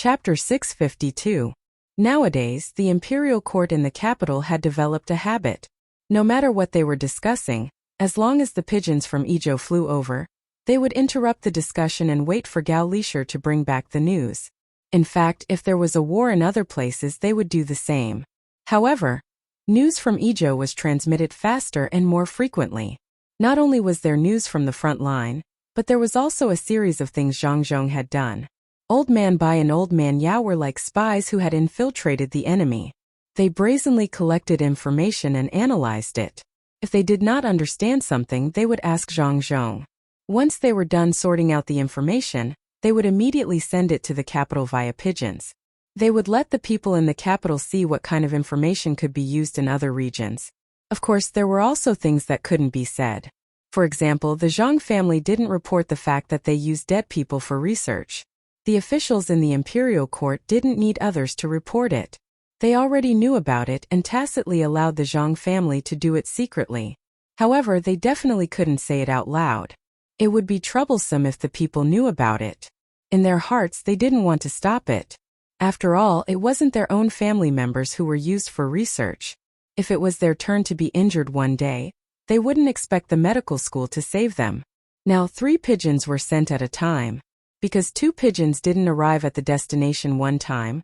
Chapter 652. Nowadays, the imperial court in the capital had developed a habit. No matter what they were discussing, as long as the pigeons from Idyll flew over, they would interrupt the discussion and wait for Gao Lisher to bring back the news. In fact, if there was a war in other places, they would do the same. However, news from Idyll was transmitted faster and more frequently. Not only was there news from the front line, but there was also a series of things Zhang Zhong had done. Old Man Bai and Old Man Yao were like spies who had infiltrated the enemy. They brazenly collected information and analyzed it. If they did not understand something, they would ask Zhang Zhong. Once they were done sorting out the information, they would immediately send it to the capital via pigeons. They would let the people in the capital see what kind of information could be used in other regions. Of course, there were also things that couldn't be said. For example, the Zhang family didn't report the fact that they used dead people for research. The officials in the imperial court didn't need others to report it. They already knew about it and tacitly allowed the Zhang family to do it secretly. However, they definitely couldn't say it out loud. It would be troublesome if the people knew about it. In their hearts, they didn't want to stop it. After all, it wasn't their own family members who were used for research. If it was their turn to be injured one day, they wouldn't expect the medical school to save them. Now 3 pigeons were sent at a time. Because 2 pigeons didn't arrive at the destination one time,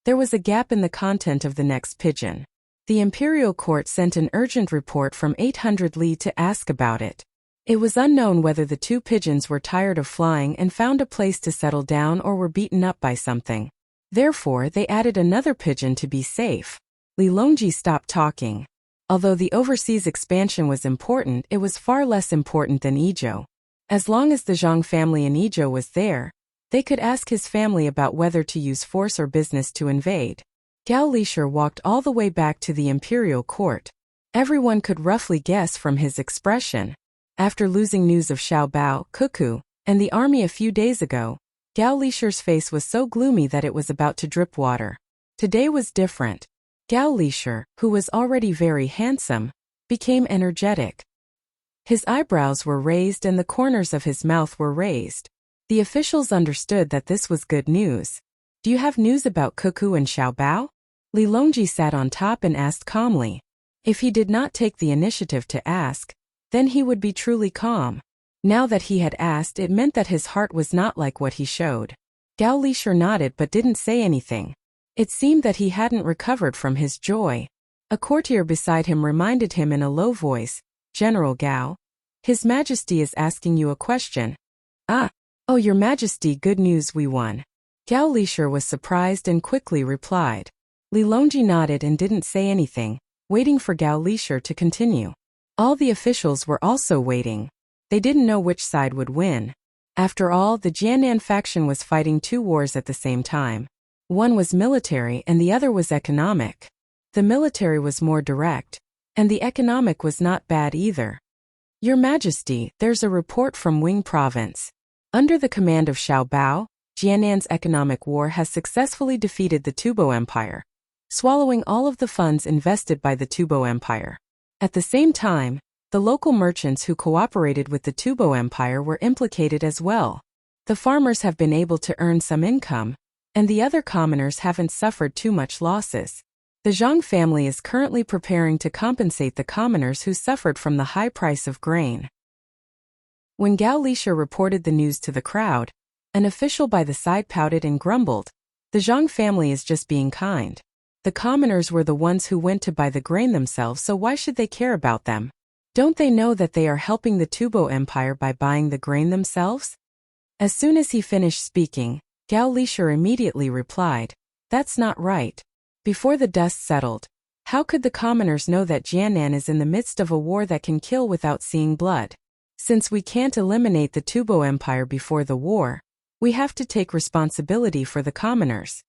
there was a gap in the content of the next pigeon. The imperial court sent an urgent report from 800 Li to ask about it. It was unknown whether the 2 pigeons were tired of flying and found a place to settle down or were beaten up by something. Therefore, they added another pigeon to be safe. Li Longji stopped talking. Although the overseas expansion was important, it was far less important than Idyll. As long as the Zhang family in Idyll was there, they could ask his family about whether to use force or business to invade. Gao Lisher walked all the way back to the imperial court. Everyone could roughly guess from his expression. After losing news of Xiao Bao, Cuckoo, and the army a few days ago, Gao Lisher's face was so gloomy that it was about to drip water. Today was different. Gao Lisher, who was already very handsome, became energetic. His eyebrows were raised and the corners of his mouth were raised. The officials understood that this was good news. Do you have news about Cuckoo and Xiao Bao? Li Longji sat on top and asked calmly. If he did not take the initiative to ask, then he would be truly calm. Now that he had asked, it meant that his heart was not like what he showed. Gao Lisher nodded but didn't say anything. It seemed that he hadn't recovered from his joy. A courtier beside him reminded him in a low voice, "General Gao, His Majesty is asking you a question." "Ah, oh, Your Majesty, good news, we won." Gao Lisher was surprised and quickly replied. Li Longji nodded and didn't say anything, waiting for Gao Lisher to continue. All the officials were also waiting. They didn't know which side would win. After all, the Jianan faction was fighting 2 wars at the same time. One was military and the other was economic. The military was more direct, and the economic was not bad either. "Your Majesty, there's a report from Wing Province. Under the command of Xiao Bao, Jianan's economic war has successfully defeated the Tubo Empire, swallowing all of the funds invested by the Tubo Empire. At the same time, the local merchants who cooperated with the Tubo Empire were implicated as well. The farmers have been able to earn some income, and the other commoners haven't suffered too much losses. The Zhang family is currently preparing to compensate the commoners who suffered from the high price of grain." When Gao Lisher reported the news to the crowd, an official by the side pouted and grumbled, "The Zhang family is just being kind. The commoners were the ones who went to buy the grain themselves, so why should they care about them? Don't they know that they are helping the Tubo Empire by buying the grain themselves?" As soon as he finished speaking, Gao Lisher immediately replied, "That's not right. Before the dust settled, how could the commoners know that Jianan is in the midst of a war that can kill without seeing blood? Since we can't eliminate the Tubo Empire before the war, we have to take responsibility for the commoners."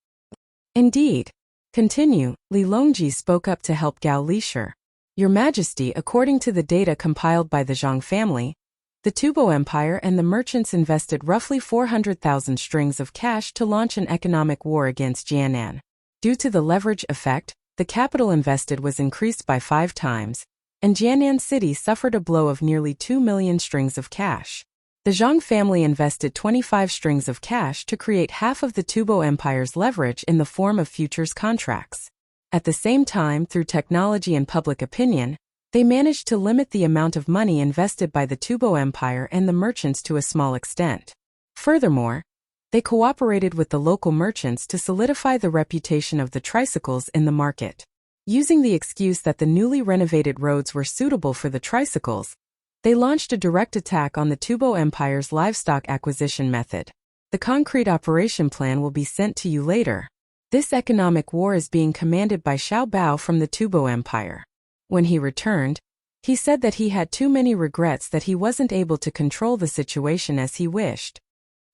"Indeed." Continue, Li Longji spoke up to help Gao Lisher. "Your Majesty, according to the data compiled by the Zhang family, the Tubo Empire and the merchants invested roughly 400,000 strings of cash to launch an economic war against Jianan. Due to the leverage effect, the capital invested was increased by 5 times, and Jianan City suffered a blow of nearly 2 million strings of cash. The Zhang family invested 25 strings of cash to create half of the Tubo Empire's leverage in the form of futures contracts. At the same time, through technology and public opinion, they managed to limit the amount of money invested by the Tubo Empire and the merchants to a small extent. Furthermore, they cooperated with the local merchants to solidify the reputation of the tricycles in the market. Using the excuse that the newly renovated roads were suitable for the tricycles, they launched a direct attack on the Tubo Empire's livestock acquisition method. The concrete operation plan will be sent to you later. This economic war is being commanded by Xiao Bao from the Tubo Empire. When he returned, he said that he had too many regrets that he wasn't able to control the situation as he wished.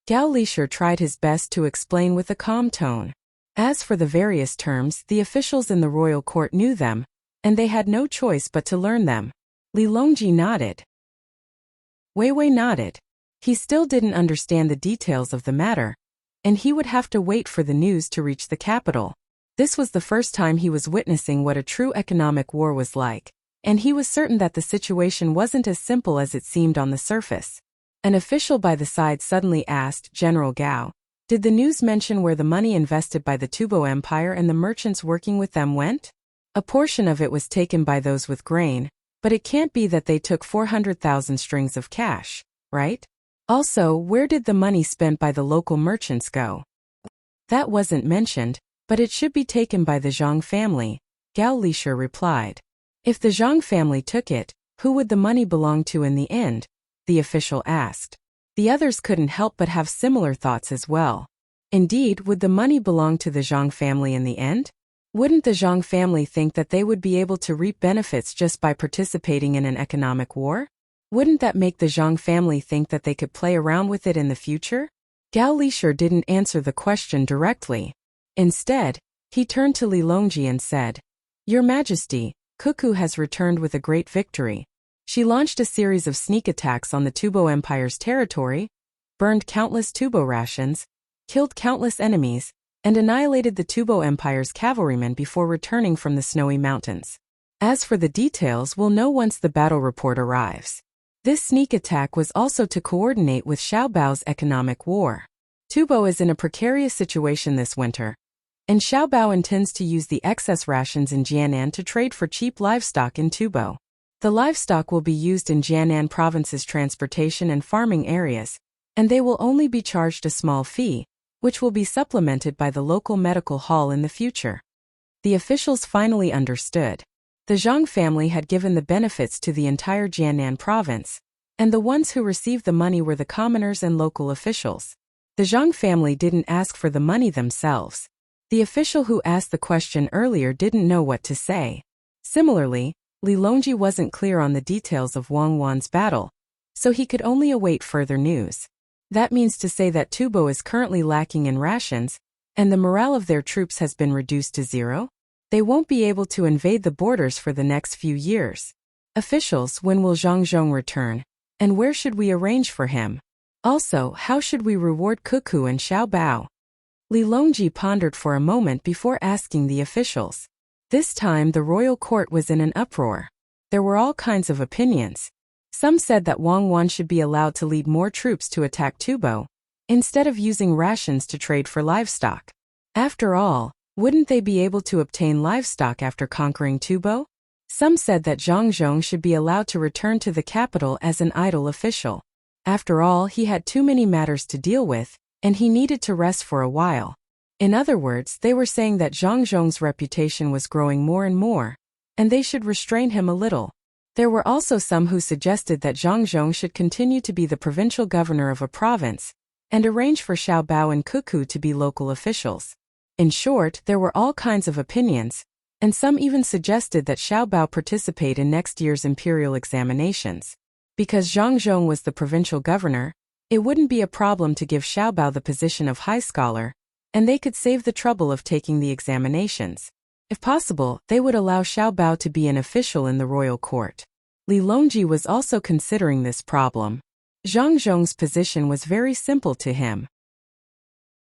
Gao Lishir tried his best to explain with a calm tone. As for the various terms, the officials in the royal court knew them, and they had no choice but to learn them. Li Longji nodded. Wei Wei nodded. He still didn't understand the details of the matter, and he would have to wait for the news to reach the capital. This was the first time he was witnessing what a true economic war was like, and he was certain that the situation wasn't as simple as it seemed on the surface. An official by the side suddenly asked General Gao, "Did the news mention where the money invested by the Tubo Empire and the merchants working with them went?" "A portion of it was taken by those with grain, but it can't be that they took 400,000 strings of cash, right? Also, where did the money spent by the local merchants go?" "That wasn't mentioned, but it should be taken by the Zhang family," Gao Lishir replied. "If the Zhang family took it, who would the money belong to in the end?" the official asked. The others couldn't help but have similar thoughts as well. Indeed, would the money belong to the Zhang family in the end? Wouldn't the Zhang family think that they would be able to reap benefits just by participating in an economic war? Wouldn't that make the Zhang family think that they could play around with it in the future? Gao Lishir didn't answer the question directly. Instead, he turned to Li Longji and said, "Your Majesty, Cuckoo has returned with a great victory. She launched a series of sneak attacks on the Tubo Empire's territory, burned countless Tubo rations, killed countless enemies, and annihilated the Tubo Empire's cavalrymen before returning from the snowy mountains. As for the details, we'll know once the battle report arrives." This sneak attack was also to coordinate with Xiao Bao's economic war. Tubo is in a precarious situation this winter, and Xiao Bao intends to use the excess rations in Jianan to trade for cheap livestock in Tubo. The livestock will be used in Jianan province's transportation and farming areas, and they will only be charged a small fee, which will be supplemented by the local medical hall in the future. The officials finally understood. The Zhang family had given the benefits to the entire Jianan province, and the ones who received the money were the commoners and local officials. The Zhang family didn't ask for the money themselves. The official who asked the question earlier didn't know what to say. Similarly, Li Longji wasn't clear on the details of Wang Wan's battle, so he could only await further news. That means to say that Tubo is currently lacking in rations, and the morale of their troops has been reduced to zero? They won't be able to invade the borders for the next few years. Officials, when will Zhang Zhong return, and where should we arrange for him? Also, how should we reward Cuckoo and Xiao Bao? Li Longji pondered for a moment before asking the officials. This time the royal court was in an uproar. There were all kinds of opinions. Some said that Wang Wan should be allowed to lead more troops to attack Tubo, instead of using rations to trade for livestock. After all, wouldn't they be able to obtain livestock after conquering Tubo? Some said that Zhang Zhong should be allowed to return to the capital as an idle official. After all, he had too many matters to deal with, and he needed to rest for a while. In other words, they were saying that Zhang Zhong's reputation was growing more and more, and they should restrain him a little. There were also some who suggested that Zhang Zhong should continue to be the provincial governor of a province, and arrange for Xiao Bao and Cuckoo to be local officials. In short, there were all kinds of opinions, and some even suggested that Xiao Bao participate in next year's imperial examinations. Because Zhang Zhong was the provincial governor, it wouldn't be a problem to give Xiao Bao the position of high scholar, and they could save the trouble of taking the examinations. If possible, they would allow Xiao Bao to be an official in the royal court. Li Longji was also considering this problem. Zhang Zhong's position was very simple to him.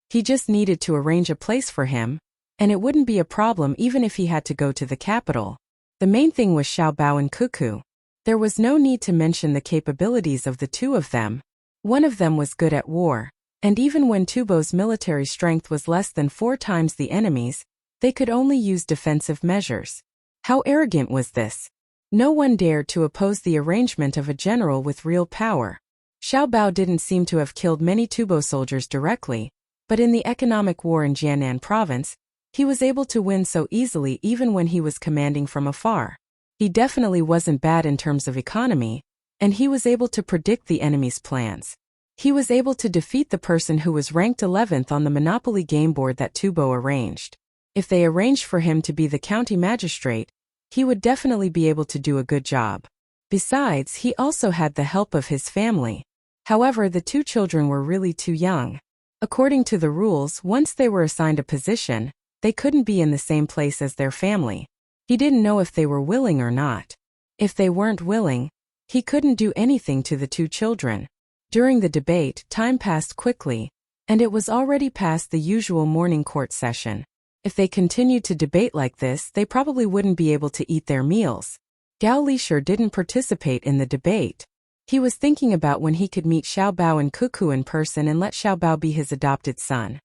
He just needed to arrange a place for him, and it wouldn't be a problem even if he had to go to the capital. The main thing was Xiao Bao and Cuckoo. There was no need to mention the capabilities of the two of them. One of them was good at war, and even when Tubo's military strength was less than 4 times the enemy's, they could only use defensive measures. How arrogant was this? No one dared to oppose the arrangement of a general with real power. Xiao Bao didn't seem to have killed many Tubo soldiers directly, but in the economic war in Jiannan province, he was able to win so easily even when he was commanding from afar. He definitely wasn't bad in terms of economy, and he was able to predict the enemy's plans. He was able to defeat the person who was ranked 11th on the Monopoly game board that Tubo arranged. If they arranged for him to be the county magistrate, he would definitely be able to do a good job. Besides, he also had the help of his family. However, the 2 children were really too young. According to the rules, once they were assigned a position, they couldn't be in the same place as their family. He didn't know if they were willing or not. If they weren't willing, he couldn't do anything to the 2 children. During the debate, time passed quickly, and it was already past the usual morning court session. If they continued to debate like this, they probably wouldn't be able to eat their meals. Gao Lishur didn't participate in the debate. He was thinking about when he could meet Xiao Bao and Cuckoo in person and let Xiao Bao be his adopted son.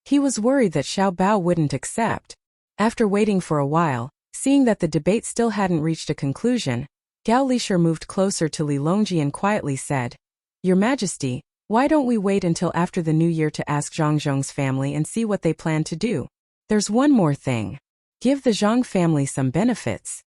He was worried that Xiao Bao wouldn't accept. After waiting for a while, seeing that the debate still hadn't reached a conclusion, Gao Lishur moved closer to Li Longji and quietly said, "Your Majesty, why don't we wait until after the new year to ask Zhang Zhong's family and see what they plan to do? There's one more thing. Give the Zhang family some benefits."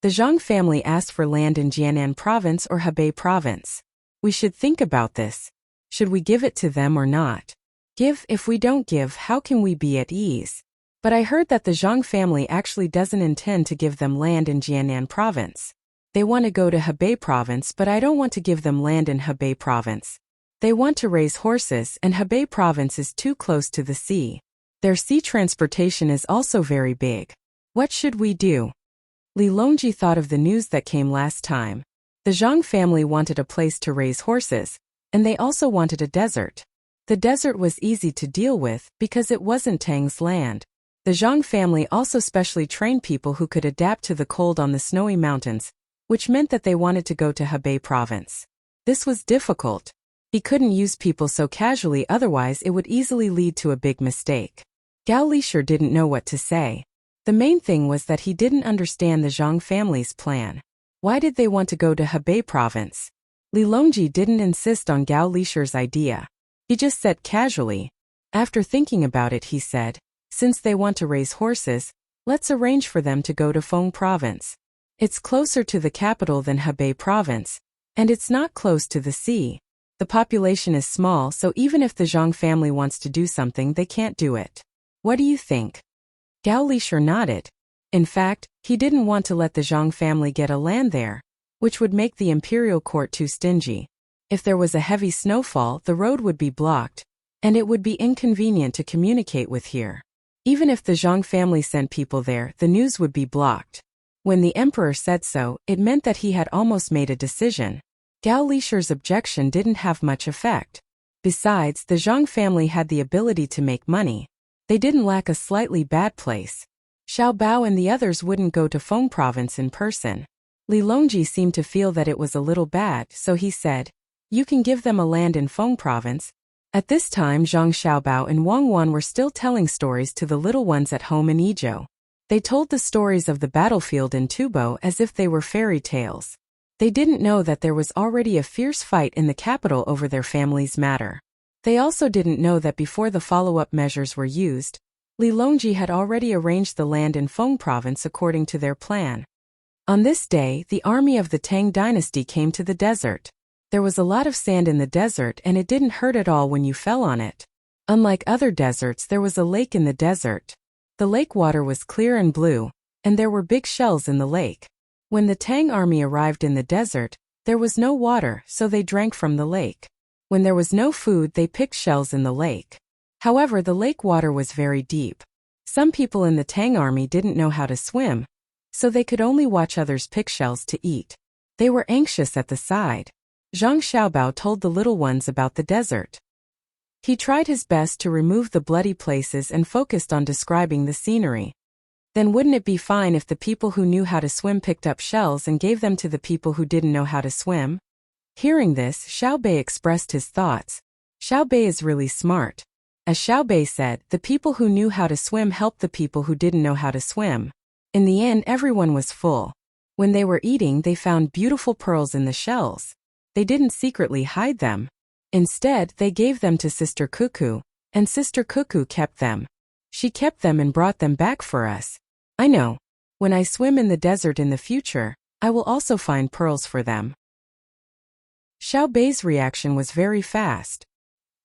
The Zhang family asked for land in Jiannan province or Hebei province. We should think about this. Should we give it to them or not? If we don't give, how can we be at ease? But I heard that the Zhang family actually doesn't intend to give them land in Jiannan province. They want to go to Hebei province, but I don't want to give them land in Hebei province. They want to raise horses, and Hebei province is too close to the sea. Their sea transportation is also very big. What should we do? Li Longji thought of the news that came last time. The Zhang family wanted a place to raise horses, and they also wanted a desert. The desert was easy to deal with because it wasn't Tang's land. The Zhang family also specially trained people who could adapt to the cold on the snowy mountains, which meant that they wanted to go to Hebei province. This was difficult. He couldn't use people so casually, otherwise it would easily lead to a big mistake. Gao Lishur didn't know what to say. The main thing was that he didn't understand the Zhang family's plan. Why did they want to go to Hebei province? Li Longji didn't insist on Gao Lishur's idea. He just said casually. After thinking about it, he said, "Since they want to raise horses, let's arrange for them to go to Feng province. It's closer to the capital than Hebei province, and it's not close to the sea. The population is small, so even if the Zhang family wants to do something, they can't do it. What do you think?" Gao Lishur nodded. In fact, he didn't want to let the Zhang family get a land there, which would make the imperial court too stingy. If there was a heavy snowfall, the road would be blocked, and it would be inconvenient to communicate with here. Even if the Zhang family sent people there, the news would be blocked. When the emperor said so, it meant that he had almost made a decision. Gao Lishur's objection didn't have much effect. Besides, the Zhang family had the ability to make money. They didn't lack a slightly bad place. Xiao Bao and the others wouldn't go to Feng province in person. Li Longji seemed to feel that it was a little bad, so he said, "You can give them a land in Feng province." At this time, Zhang Xiaobao and Wang Wan were still telling stories to the little ones at home in Idyll. They told the stories of the battlefield in Tubo as if they were fairy tales. They didn't know that there was already a fierce fight in the capital over their family's matter. They also didn't know that before the follow-up measures were used, Li Longji had already arranged the land in Feng province according to their plan. On this day, the army of the Tang dynasty came to the desert. There was a lot of sand in the desert, and it didn't hurt at all when you fell on it. Unlike other deserts, there was a lake in the desert. The lake water was clear and blue, and there were big shells in the lake. When the Tang army arrived in the desert, there was no water, so they drank from the lake. When there was no food, they picked shells in the lake. However, the lake water was very deep. Some people in the Tang army didn't know how to swim, so they could only watch others pick shells to eat. They were anxious at the side. Zhang Xiaobao told the little ones about the desert. He tried his best to remove the bloody places and focused on describing the scenery. Then wouldn't it be fine if the people who knew how to swim picked up shells and gave them to the people who didn't know how to swim? Hearing this, Xiao Bei expressed his thoughts. Xiao Bei is really smart. As Xiao Bei said, the people who knew how to swim helped the people who didn't know how to swim. In the end, everyone was full. When they were eating, they found beautiful pearls in the shells. They didn't secretly hide them. Instead, they gave them to Sister Cuckoo, and Sister Cuckoo kept them. She kept them and brought them back for us. I know. When I swim in the desert in the future, I will also find pearls for them. Xiao Bei's reaction was very fast.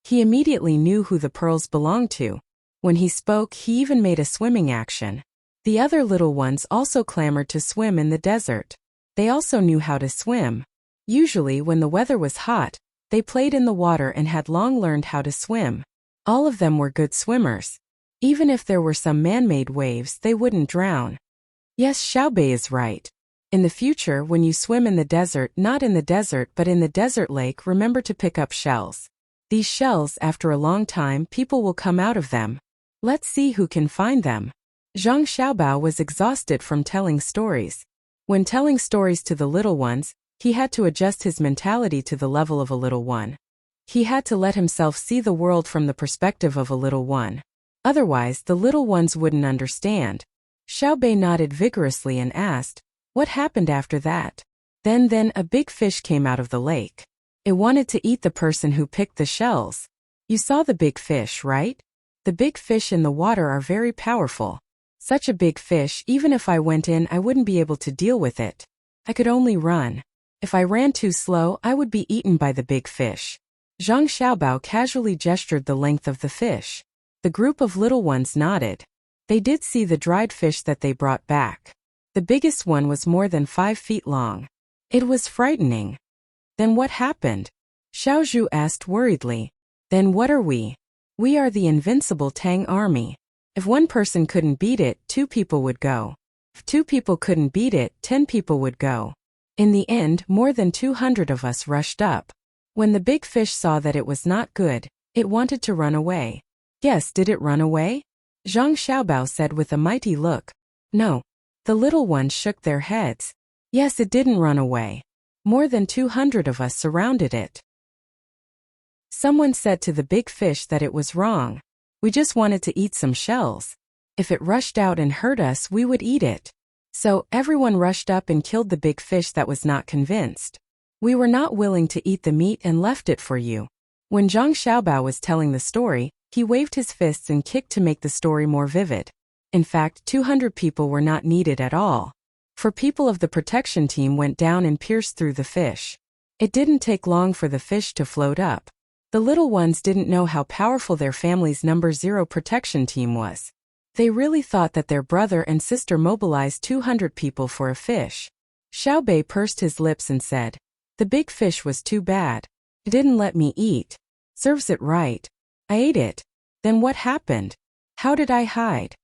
He immediately knew who the pearls belonged to. When he spoke, he even made a swimming action. The other little ones also clamored to swim in the desert. They also knew how to swim. Usually, when the weather was hot, they played in the water and had long learned how to swim. All of them were good swimmers. Even if there were some man-made waves, they wouldn't drown. Yes, Xiao Bei is right. In the future, when you swim in the desert, not in the desert but in the desert lake, remember to pick up shells. These shells, after a long time, people will come out of them. Let's see who can find them. Zhang Xiaobao was exhausted from telling stories. When telling stories to the little ones, he had to adjust his mentality to the level of a little one. He had to let himself see the world from the perspective of a little one. Otherwise, the little ones wouldn't understand. Xiao Bei nodded vigorously and asked, "What happened after that?" Then a big fish came out of the lake. It wanted to eat the person who picked the shells. You saw the big fish, right? The big fish in the water are very powerful. Such a big fish, even if I went in, I wouldn't be able to deal with it. I could only run. If I ran too slow, I would be eaten by the big fish. Zhang Xiaobao casually gestured the length of the fish. The group of little ones nodded. They did see the dried fish that they brought back. The biggest one was more than 5 feet long. It was frightening. Then what happened? Xiao Zhu asked worriedly. Then what are we? We are the invincible Tang army. If one person couldn't beat it, 2 people would go. If 2 people couldn't beat it, 10 people would go. In the end, more than 200 of us rushed up. When the big fish saw that it was not good, it wanted to run away. Yes, did it run away? Zhang Xiaobao said with a mighty look. No. The little ones shook their heads. Yes, it didn't run away. More than 200 of us surrounded it. Someone said to the big fish that it was wrong. We just wanted to eat some shells. If it rushed out and hurt us, we would eat it. So, everyone rushed up and killed the big fish that was not convinced. We were not willing to eat the meat and left it for you. When Zhang Xiaobao was telling the story, he waved his fists and kicked to make the story more vivid. In fact, 200 people were not needed at all. 4 people of the protection team went down and pierced through the fish. It didn't take long for the fish to float up. The little ones didn't know how powerful their family's number 0 protection team was. They really thought that their brother and sister mobilized 200 people for a fish. Xiao Bei pursed his lips and said, "The big fish was too bad. It didn't let me eat. Serves it right. I ate it. Then what happened? How did I hide?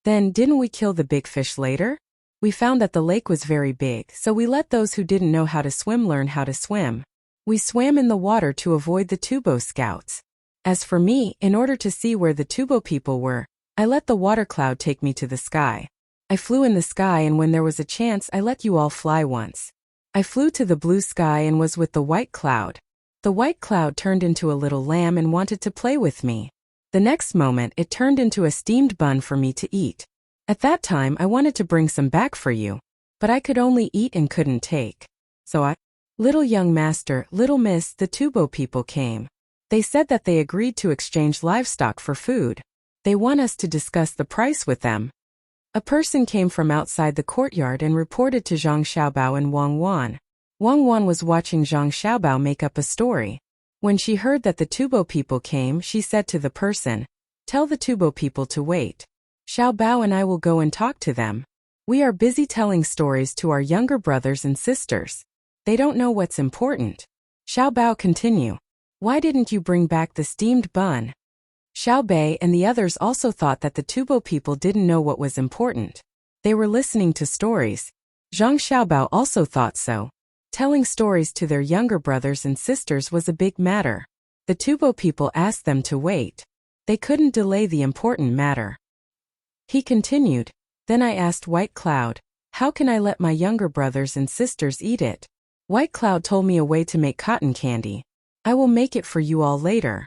Then didn't we kill the big fish later? We found that the lake was very big, so we let those who didn't know how to swim learn how to swim. We swam in the water to avoid the Tubo scouts. As for me, in order to see where the Tubo people were, I let the water cloud take me to the sky. I flew in the sky, and when there was a chance, I let you all fly once. I flew to the blue sky and was with the white cloud. The white cloud turned into a little lamb and wanted to play with me. The next moment, it turned into a steamed bun for me to eat. At that time, I wanted to bring some back for you, but I could only eat and couldn't take. So I... Little young master, little miss, the Tubo people came. They said that they agreed to exchange livestock for food. They want us to discuss the price with them. A person came from outside the courtyard and reported to Zhang Xiaobao and Wang Wan. Wang Wan was watching Zhang Xiaobao make up a story. When she heard that the Tubo people came, she said to the person, "Tell the Tubo people to wait. Xiaobao and I will go and talk to them. We are busy telling stories to our younger brothers and sisters. They don't know what's important." Xiaobao continue. "Why didn't you bring back the steamed bun?" Xiao Bei and the others also thought that the Tubo people didn't know what was important. They were listening to stories. Zhang Xiaobao also thought so. Telling stories to their younger brothers and sisters was a big matter. The Tubo people asked them to wait. They couldn't delay the important matter. He continued, "Then I asked White Cloud, how can I let my younger brothers and sisters eat it? White Cloud told me a way to make cotton candy. I will make it for you all later.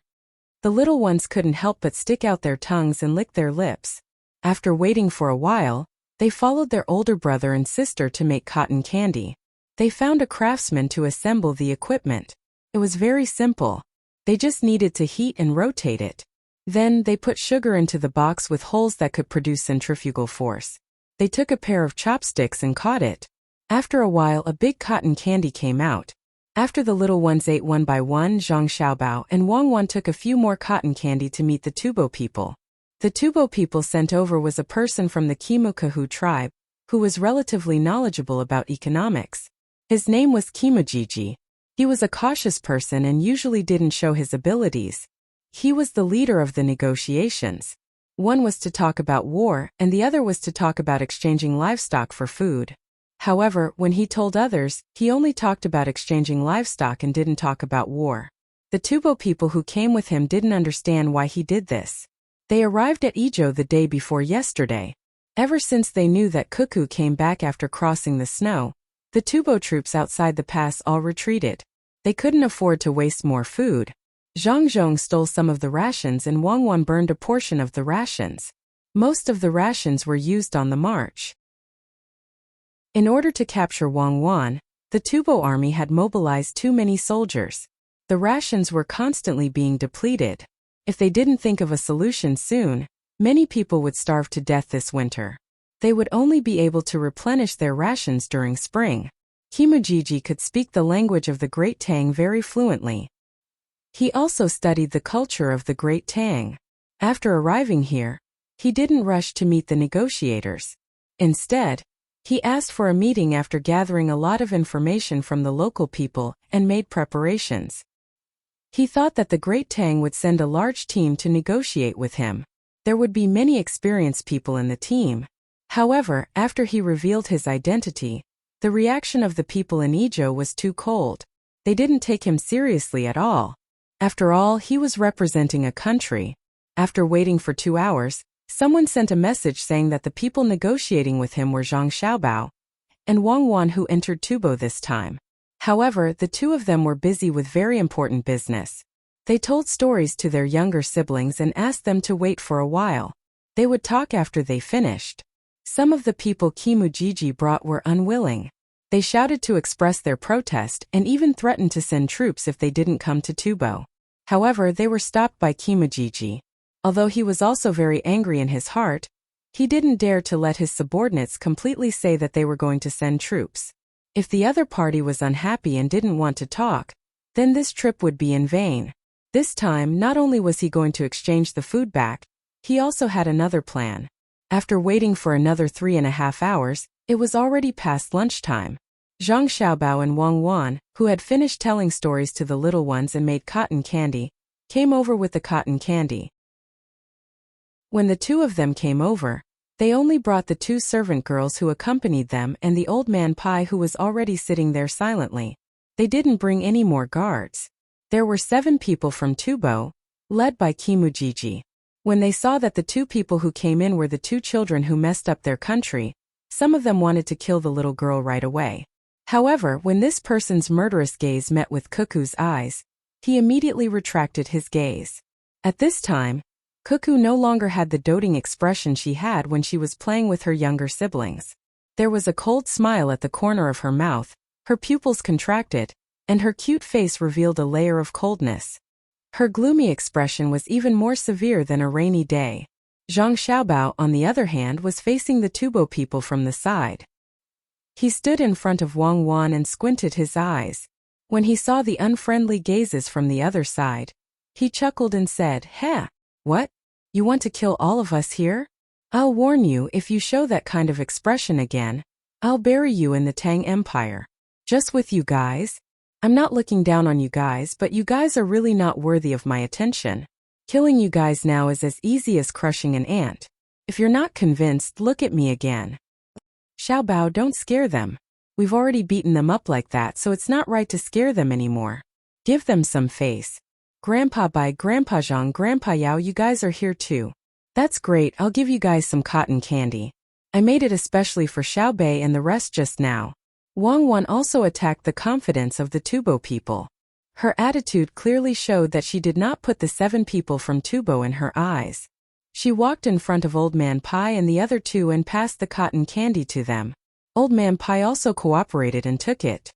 The little ones couldn't help but stick out their tongues and lick their lips. After waiting for a while, they followed their older brother and sister to make cotton candy. They found a craftsman to assemble the equipment. It was very simple. They just needed to heat and rotate it. Then, they put sugar into the box with holes that could produce centrifugal force. They took a pair of chopsticks and caught it. After a while, a big cotton candy came out. After the little ones ate one by one, Zhang Xiaobao and Wang Wan took a few more cotton candy to meet the Tubo people. The Tubo people sent over was a person from the Kimukahu tribe, who was relatively knowledgeable about economics. His name was Kimujiji. He was a cautious person and usually didn't show his abilities. He was the leader of the negotiations. One was to talk about war, and the other was to talk about exchanging livestock for food. However, when he told others, he only talked about exchanging livestock and didn't talk about war. The Tubo people who came with him didn't understand why he did this. They arrived at Idyll the day before yesterday. Ever since they knew that Cuckoo came back after crossing the snow, the Tubo troops outside the pass all retreated. They couldn't afford to waste more food. Zhang Zhong stole some of the rations and Wang Wan burned a portion of the rations. Most of the rations were used on the march. In order to capture Wang Wan, the Tubo army had mobilized too many soldiers. The rations were constantly being depleted. If they didn't think of a solution soon, many people would starve to death this winter. They would only be able to replenish their rations during spring. Kimujiji could speak the language of the Great Tang very fluently. He also studied the culture of the Great Tang. After arriving here, he didn't rush to meet the negotiators. Instead, he asked for a meeting after gathering a lot of information from the local people and made preparations. He thought that the Great Tang would send a large team to negotiate with him. There would be many experienced people in the team. However, after he revealed his identity, the reaction of the people in Idyll was too cold. They didn't take him seriously at all. After all, he was representing a country. After waiting for 2 hours, someone sent a message saying that the people negotiating with him were Zhang Xiaobao and Wang Wan, who entered Tubo this time. However, the two of them were busy with very important business. They told stories to their younger siblings and asked them to wait for a while. They would talk after they finished. Some of the people Kimujiji brought were unwilling. They shouted to express their protest and even threatened to send troops if they didn't come to Tubo. However, they were stopped by Kimujiji. Although he was also very angry in his heart, he didn't dare to let his subordinates completely say that they were going to send troops. If the other party was unhappy and didn't want to talk, then this trip would be in vain. This time, not only was he going to exchange the food back, he also had another plan. After waiting for another 3.5 hours, it was already past lunchtime. Zhang Xiaobao and Wang Wan, who had finished telling stories to the little ones and made cotton candy, came over with the cotton candy. When the two of them came over, they only brought the 2 servant girls who accompanied them and the old man Pai, who was already sitting there silently. They didn't bring any more guards. There were 7 people from Tubo, led by Kimujiji. When they saw that the 2 people who came in were the 2 children who messed up their country, some of them wanted to kill the little girl right away. However, when this person's murderous gaze met with Cuckoo's eyes, he immediately retracted his gaze. At this time, Cuckoo no longer had the doting expression she had when she was playing with her younger siblings. There was a cold smile at the corner of her mouth, her pupils contracted, and her cute face revealed a layer of coldness. Her gloomy expression was even more severe than a rainy day. Zhang Xiaobao, on the other hand, was facing the Tubo people from the side. He stood in front of Wang Wan and squinted his eyes. When he saw the unfriendly gazes from the other side, he chuckled and said, "Heh, what? You want to kill all of us here? I'll warn you, if you show that kind of expression again, I'll bury you in the Tang Empire. Just with you guys. I'm not looking down on you guys, but you guys are really not worthy of my attention. Killing you guys now is as easy as crushing an ant. If you're not convinced, look at me again." "Xiaobao, don't scare them. We've already beaten them up like that, so it's not right to scare them anymore. Give them some face. Grandpa Bai, Grandpa Zhang, Grandpa Yao, you guys are here too. That's great, I'll give you guys some cotton candy. I made it especially for Xiaobei and the rest just now. Wang Wan also attacked the confidence of the Tubo people. Her attitude clearly showed that she did not put the 7 people from Tubo in her eyes. She walked in front of Old Man Pai and the other 2 and passed the cotton candy to them. Old Man Pai also cooperated and took it.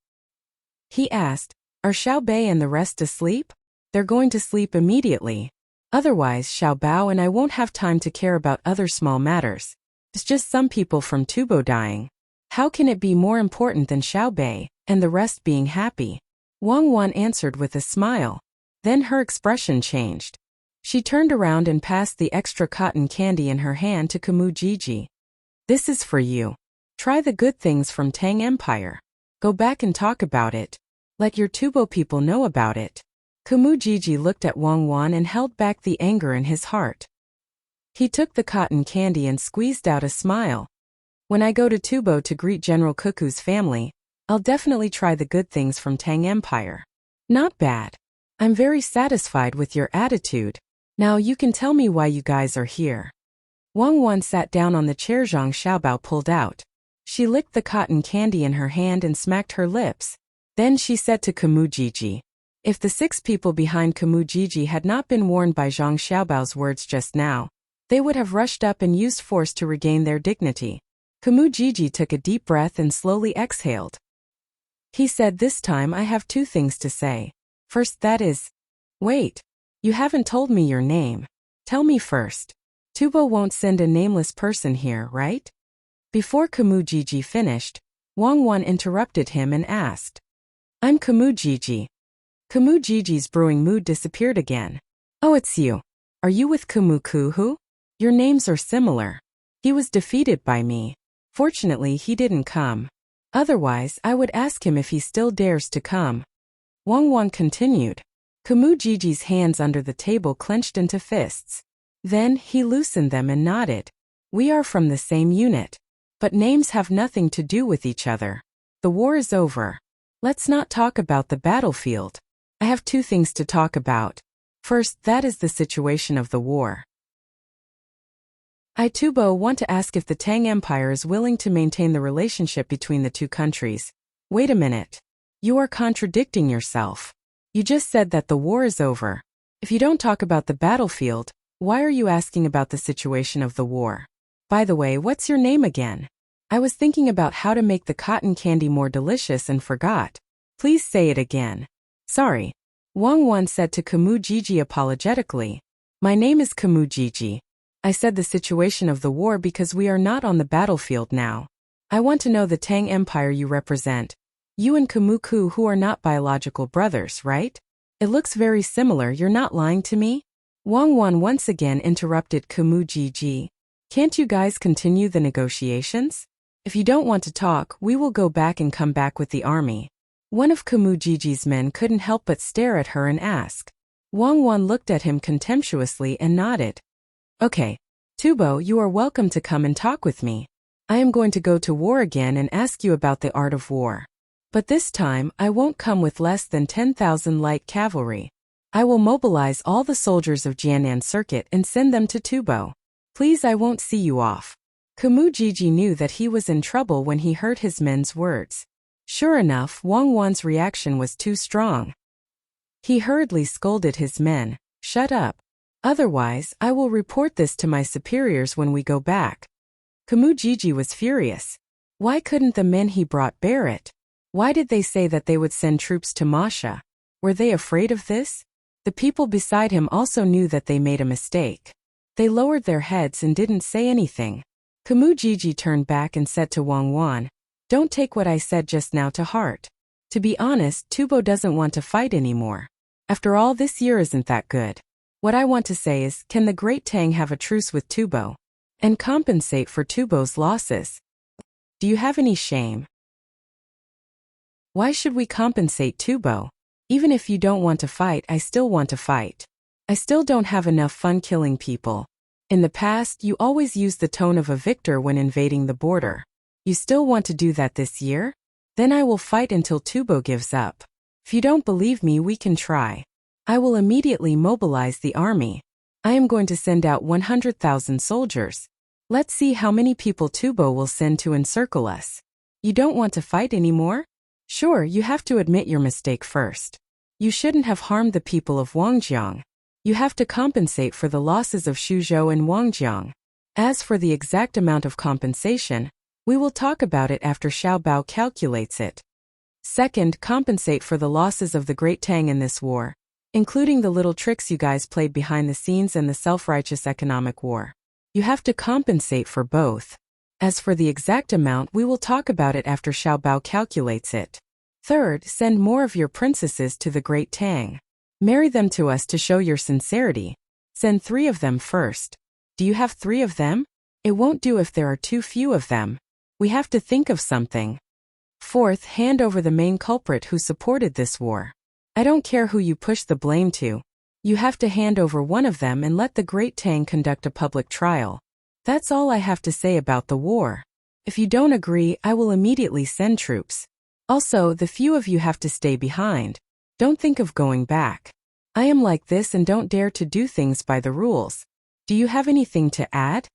He asked, "Are Xiao Bei and the rest asleep?" "They're going to sleep immediately. Otherwise Xiao Bao and I won't have time to care about other small matters. It's just some people from Tubo dying. How can it be more important than Xiao Bei and the rest being happy?" Wang Wan answered with a smile. Then her expression changed. She turned around and passed the extra cotton candy in her hand to Kamu Gigi. "This is for you. Try the good things from Tang Empire. Go back and talk about it. Let your Tubo people know about it." Kamu Gigi looked at Wang Wan and held back the anger in his heart. He took the cotton candy and squeezed out a smile. "When I go to Tubo to greet General Cuckoo's family, I'll definitely try the good things from Tang Empire." "Not bad. I'm very satisfied with your attitude. Now you can tell me why you guys are here." Wang Wan sat down on the chair Zhang Xiaobao pulled out. She licked the cotton candy in her hand and smacked her lips. Then she said to Kamu Gigi, if the 6 people behind Kamu Gigi had not been warned by Zhang Xiaobao's words just now, they would have rushed up and used force to regain their dignity. Kamu Gigi took a deep breath and slowly exhaled. He said, "This time I have 2 things to say. First, that is... Wait, you haven't told me your name. Tell me first. Tubo won't send a nameless person here, right?" Before Kamu Gigi finished, Wang Wan interrupted him and asked, "I'm Kamu Gigi." Kamu Gigi's brewing mood disappeared again. "Oh, it's you. Are you with Kamu Kuhu? Your names are similar. He was defeated by me. Fortunately, he didn't come. Otherwise, I would ask him if he still dares to come." Wang Wan continued. Kamu Gigi's hands under the table clenched into fists. Then, he loosened them and nodded. "We are from the same unit. But names have nothing to do with each other. The war is over. Let's not talk about the battlefield. I have 2 things to talk about. First, that is the situation of the war. I, Tubo, want to ask if the Tang Empire is willing to maintain the relationship between the 2 countries. Wait a minute. You are contradicting yourself. You just said that the war is over. If you don't talk about the battlefield, why are you asking about the situation of the war? By the way, what's your name again? I was thinking about how to make the cotton candy more delicious and forgot. Please say it again." "Sorry," Wang Wan said to Kamu Gigi apologetically. "My name is Kamu Gigi. I said the situation of the war because we are not on the battlefield now. I want to know the Tang Empire you represent. You and Kamu Ku who are not biological brothers, right? It looks very similar, you're not lying to me?" Wang Wan once again interrupted Kamu Gigi. "Can't you guys continue the negotiations? If you don't want to talk, we will go back and come back with the army." One of Kamu Gigi's men couldn't help but stare at her and ask. Wang Wan looked at him contemptuously and nodded. "Okay, Tubo, you are welcome to come and talk with me. I am going to go to war again and ask you about the art of war. But this time, I won't come with less than 10,000 light cavalry. I will mobilize all the soldiers of Jianan Circuit and send them to Tubo. Please, I won't see you off." Kamu Gigi knew that he was in trouble when he heard his men's words. Sure enough, Wang Wan's reaction was too strong. He hurriedly scolded his men, "Shut up. Otherwise, I will report this to my superiors when we go back." Kamu Gigi was furious. Why couldn't the men he brought bear it? Why did they say that they would send troops to Masha? Were they afraid of this? The people beside him also knew that they made a mistake. They lowered their heads and didn't say anything. Kamu Gigi turned back and said to Wang Wan, "Don't take what I said just now to heart. To be honest, Tubo doesn't want to fight anymore. After all, this year isn't that good. What I want to say is, can the Great Tang have a truce with Tubo and compensate for Tubo's losses? Do you have any shame? Why should we compensate Tubo? Even if you don't want to fight, I still want to fight. I still don't have enough fun killing people. In the past, you always used the tone of a victor when invading the border. You still want to do that this year? Then I will fight until Tubo gives up. If you don't believe me, we can try. I will immediately mobilize the army. I am going to send out 100,000 soldiers. Let's see how many people Tubo will send to encircle us. You don't want to fight anymore? Sure, you have to admit your mistake first. You shouldn't have harmed the people of Wangjiang. You have to compensate for the losses of Shuzhou and Wangjiang. As for the exact amount of compensation, we will talk about it after Xiao Bao calculates it. Second, compensate for the losses of the Great Tang in this war, including the little tricks you guys played behind the scenes and the self-righteous economic war. You have to compensate for both. As for the exact amount, we will talk about it after Xiao Bao calculates it. Third, send more of your princesses to the Great Tang. Marry them to us to show your sincerity. Send 3 of them first. Do you have 3 of them? It won't do if there are too few of them. We have to think of something. Fourth, hand over the main culprit who supported this war. I don't care who you push the blame to. You have to hand over one of them and let the Great Tang conduct a public trial. That's all I have to say about the war. If you don't agree, I will immediately send troops. Also, the few of you have to stay behind. Don't think of going back. I am like this and don't dare to do things by the rules. Do you have anything to add?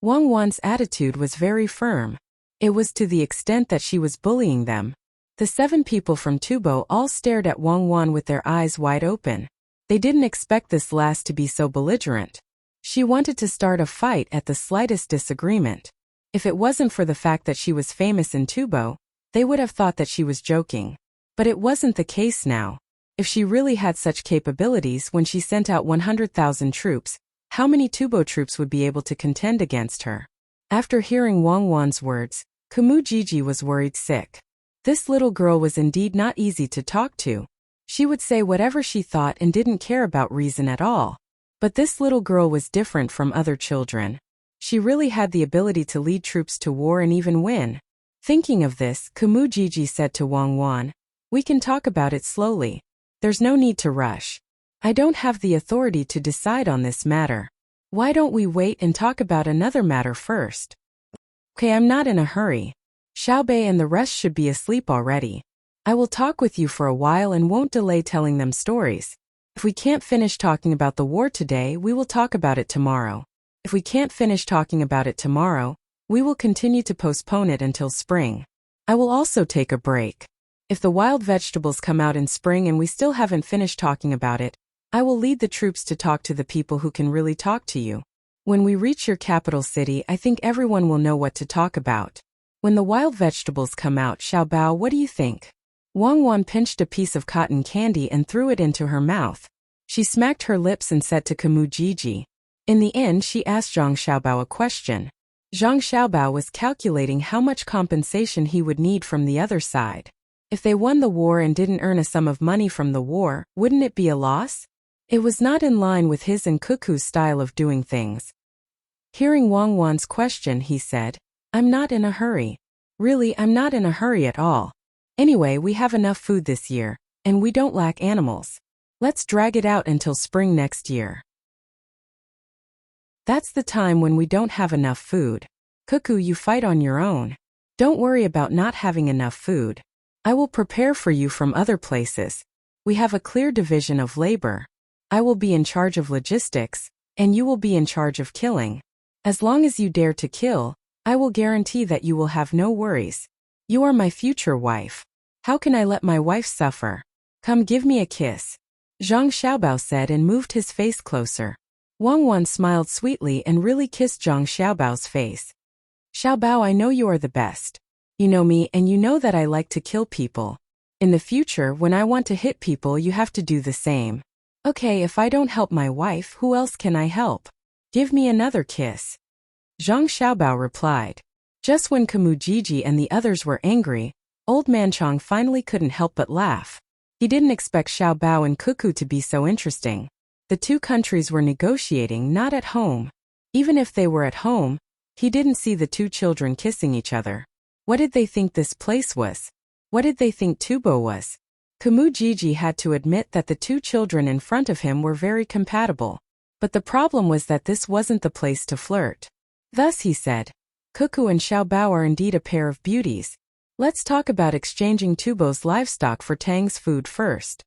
Wang Wan's attitude was very firm. It was to the extent that she was bullying them. The 7 people from Tubo all stared at Wang Wan with their eyes wide open. They didn't expect this last to be so belligerent. She wanted to start a fight at the slightest disagreement. If it wasn't for the fact that she was famous in Tubo, they would have thought that she was joking. But it wasn't the case now. If she really had such capabilities when she sent out 100,000 troops, how many Tubo troops would be able to contend against her? After hearing Wang Wan's words, Kumu Jiji was worried sick. This little girl was indeed not easy to talk to. She would say whatever she thought and didn't care about reason at all. But this little girl was different from other children. She really had the ability to lead troops to war and even win. Thinking of this, Kumu Jiji said to Wang Wan, "We can talk about it slowly. There's no need to rush. I don't have the authority to decide on this matter. Why don't we wait and talk about another matter first?" Okay, I'm not in a hurry. Xiaobei and the rest should be asleep already. I will talk with you for a while and won't delay telling them stories. If we can't finish talking about the war today, we will talk about it tomorrow. If we can't finish talking about it tomorrow, we will continue to postpone it until spring. I will also take a break. If the wild vegetables come out in spring and we still haven't finished talking about it, I will lead the troops to talk to the people who can really talk to you. When we reach your capital city, I think everyone will know what to talk about. When the wild vegetables come out, Xiao Bao, what do you think? Wang Wan pinched a piece of cotton candy and threw it into her mouth. She smacked her lips and said to Kumu Jiji. In the end, she asked Zhang Xiaobao a question. Zhang Xiaobao was calculating how much compensation he would need from the other side. If they won the war and didn't earn a sum of money from the war, wouldn't it be a loss? It was not in line with his and Cuckoo's style of doing things. Hearing Wang Wan's question, he said, "I'm not in a hurry. Really, I'm not in a hurry at all. Anyway, we have enough food this year, and we don't lack animals. Let's drag it out until spring next year. That's the time when we don't have enough food. Cuckoo, you fight on your own. Don't worry about not having enough food. I will prepare for you from other places. We have a clear division of labor. I will be in charge of logistics, and you will be in charge of killing. As long as you dare to kill, I will guarantee that you will have no worries. You are my future wife. How can I let my wife suffer? Come give me a kiss." Zhang Xiaobao said and moved his face closer. Wang Wan smiled sweetly and really kissed Zhang Xiaobao's face. "Xiaobao, I know you are the best. You know me and you know that I like to kill people. In the future, when I want to hit people, you have to do the same. Okay, if I don't help my wife, who else can I help? Give me another kiss." Zhang Xiaobao replied. Just when Kumu Jiji and the others were angry, Old Man Chong finally couldn't help but laugh. He didn't expect Xiao Bao and Cuckoo to be so interesting. The two countries were negotiating, not at home. Even if they were at home, he didn't see the two children kissing each other. What did they think this place was? What did they think Tubo was? Kumu Jiji had to admit that the two children in front of him were very compatible. But the problem was that this wasn't the place to flirt. Thus he said, "Cuckoo and Xiao Bao are indeed a pair of beauties. Let's talk about exchanging Tubo's livestock for Tang's food first."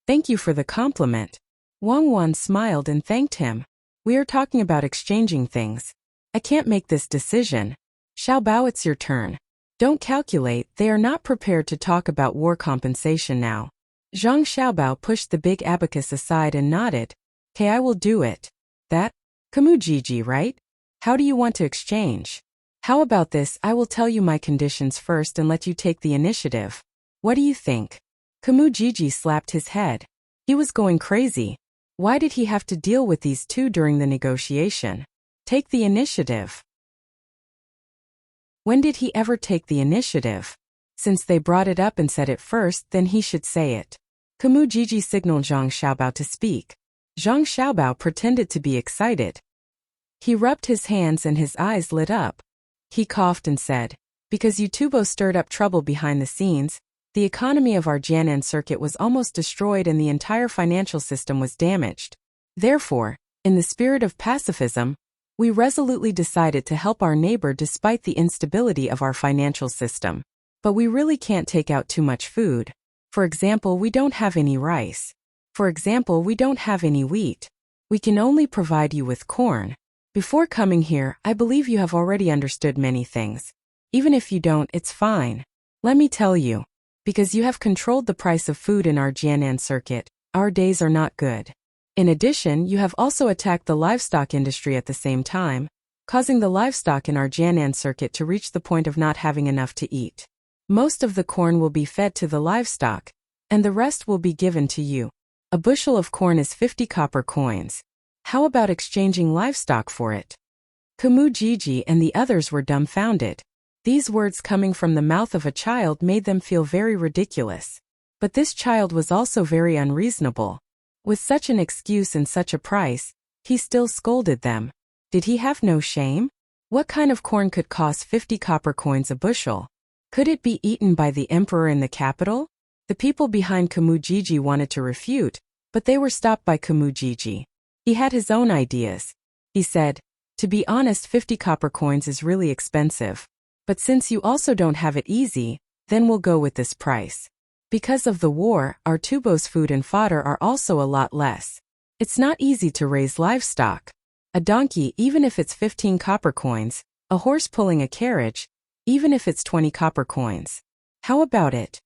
"Thank you for the compliment." Wang Wan smiled and thanked him. "We are talking about exchanging things. I can't make this decision. Xiao Bao, it's your turn. Don't calculate, they are not prepared to talk about war compensation now. Zhang Xiaobao pushed the big abacus aside and nodded. "Okay, I will do it." "That? Kamujiji, right? How do you want to exchange?" "How about this, I will tell you my conditions first and let you take the initiative. What do you think?" Kamujiji slapped his head. He was going crazy. Why did he have to deal with these two during the negotiation? Take the initiative. When did he ever take the initiative? Since they brought it up and said it first, then he should say it. Kamujiji signaled Zhang Xiaobao to speak. Zhang Xiaobao pretended to be excited. He rubbed his hands and his eyes lit up. He coughed and said, "Because you Tubo stirred up trouble behind the scenes, the economy of our Jianan circuit was almost destroyed and the entire financial system was damaged. Therefore, in the spirit of pacifism, we resolutely decided to help our neighbor despite the instability of our financial system. But we really can't take out too much food. For example, we don't have any rice. For example, we don't have any wheat. We can only provide you with corn. Before coming here, I believe you have already understood many things. Even if you don't, it's fine. Let me tell you. Because you have controlled the price of food in our Jianan circuit, our days are not good. In addition, you have also attacked the livestock industry at the same time, causing the livestock in our Jianan circuit to reach the point of not having enough to eat. Most of the corn will be fed to the livestock, and the rest will be given to you. A bushel of corn is 50 copper coins. How about exchanging livestock for it?" Kamujiji and the others were dumbfounded. These words coming from the mouth of a child made them feel very ridiculous. But this child was also very unreasonable. With such an excuse and such a price, he still scolded them. Did he have no shame? What kind of corn could cost 50 copper coins a bushel? Could it be eaten by the emperor in the capital? The people behind Kamujiji wanted to refute, but they were stopped by Kamujiji. He had his own ideas. He said, "To be honest, 50 copper coins is really expensive. But since you also don't have it easy, then we'll go with this price. Because of the war, our Tubo's food and fodder are also a lot less. It's not easy to raise livestock. A donkey, even if it's 15 copper coins, a horse pulling a carriage, even if it's 20 copper coins. How about it?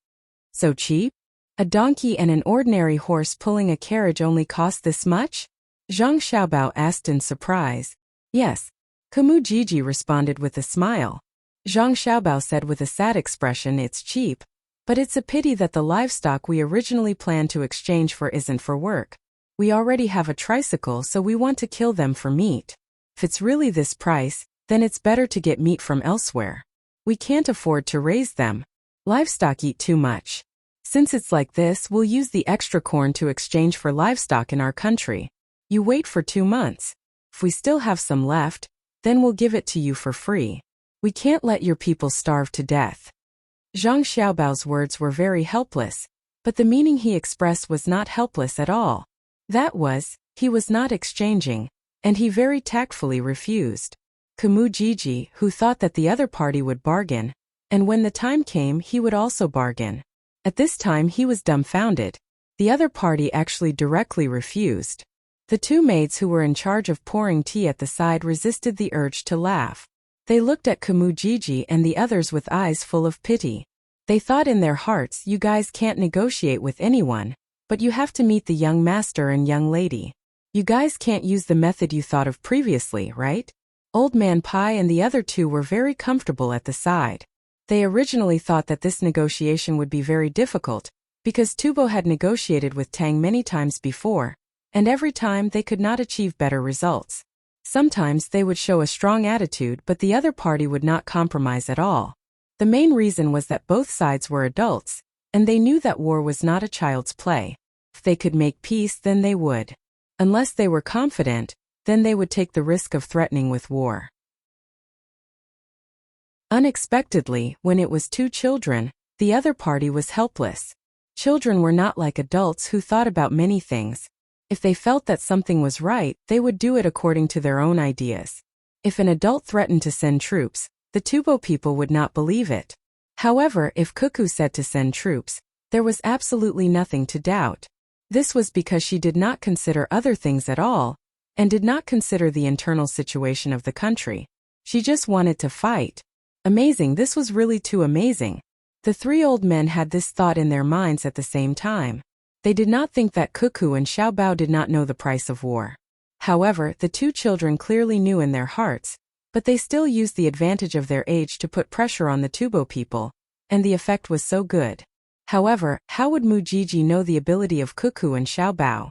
So cheap? A donkey and an ordinary horse pulling a carriage only cost this much?" Zhang Xiaobao asked in surprise. "Yes." Kamujiji responded with a smile. Zhang Xiaobao said with a sad expression, "It's cheap. But it's a pity that the livestock we originally planned to exchange for isn't for work. We already have a tricycle, so we want to kill them for meat. If it's really this price, then it's better to get meat from elsewhere. We can't afford to raise them. Livestock eat too much. Since it's like this, we'll use the extra corn to exchange for livestock in our country. You wait for 2 months. If we still have some left, then we'll give it to you for free. We can't let your people starve to death." Zhang Xiaobao's words were very helpless, but the meaning he expressed was not helpless at all. That was, he was not exchanging, and he very tactfully refused. Kamujiji, who thought that the other party would bargain, and when the time came he would also bargain. At this time he was dumbfounded. The other party actually directly refused. The two maids who were in charge of pouring tea at the side resisted the urge to laugh. They looked at Kamujiji and the others with eyes full of pity. They thought in their hearts, "You guys can't negotiate with anyone, but you have to meet the young master and young lady. You guys can't use the method you thought of previously, right?" Old Man Pai and the other two were very comfortable at the side. They originally thought that this negotiation would be very difficult, because Tubo had negotiated with Tang many times before, and every time they could not achieve better results. Sometimes they would show a strong attitude, but the other party would not compromise at all. The main reason was that both sides were adults, and they knew that war was not a child's play. If they could make peace, then they would. Unless they were confident, then they would take the risk of threatening with war. Unexpectedly, when it was two children, the other party was helpless. Children were not like adults who thought about many things. If they felt that something was right, they would do it according to their own ideas. If an adult threatened to send troops, the Tubo people would not believe it. However, if Cuckoo said to send troops, there was absolutely nothing to doubt. This was because she did not consider other things at all, and did not consider the internal situation of the country. She just wanted to fight. Amazing, this was really too amazing. The three old men had this thought in their minds at the same time. They did not think that Cuckoo and Xiaobao did not know the price of war. However, the two children clearly knew in their hearts, but they still used the advantage of their age to put pressure on the Tubo people, and the effect was so good. However, how would Mujiji know the ability of Cuckoo and Xiaobao?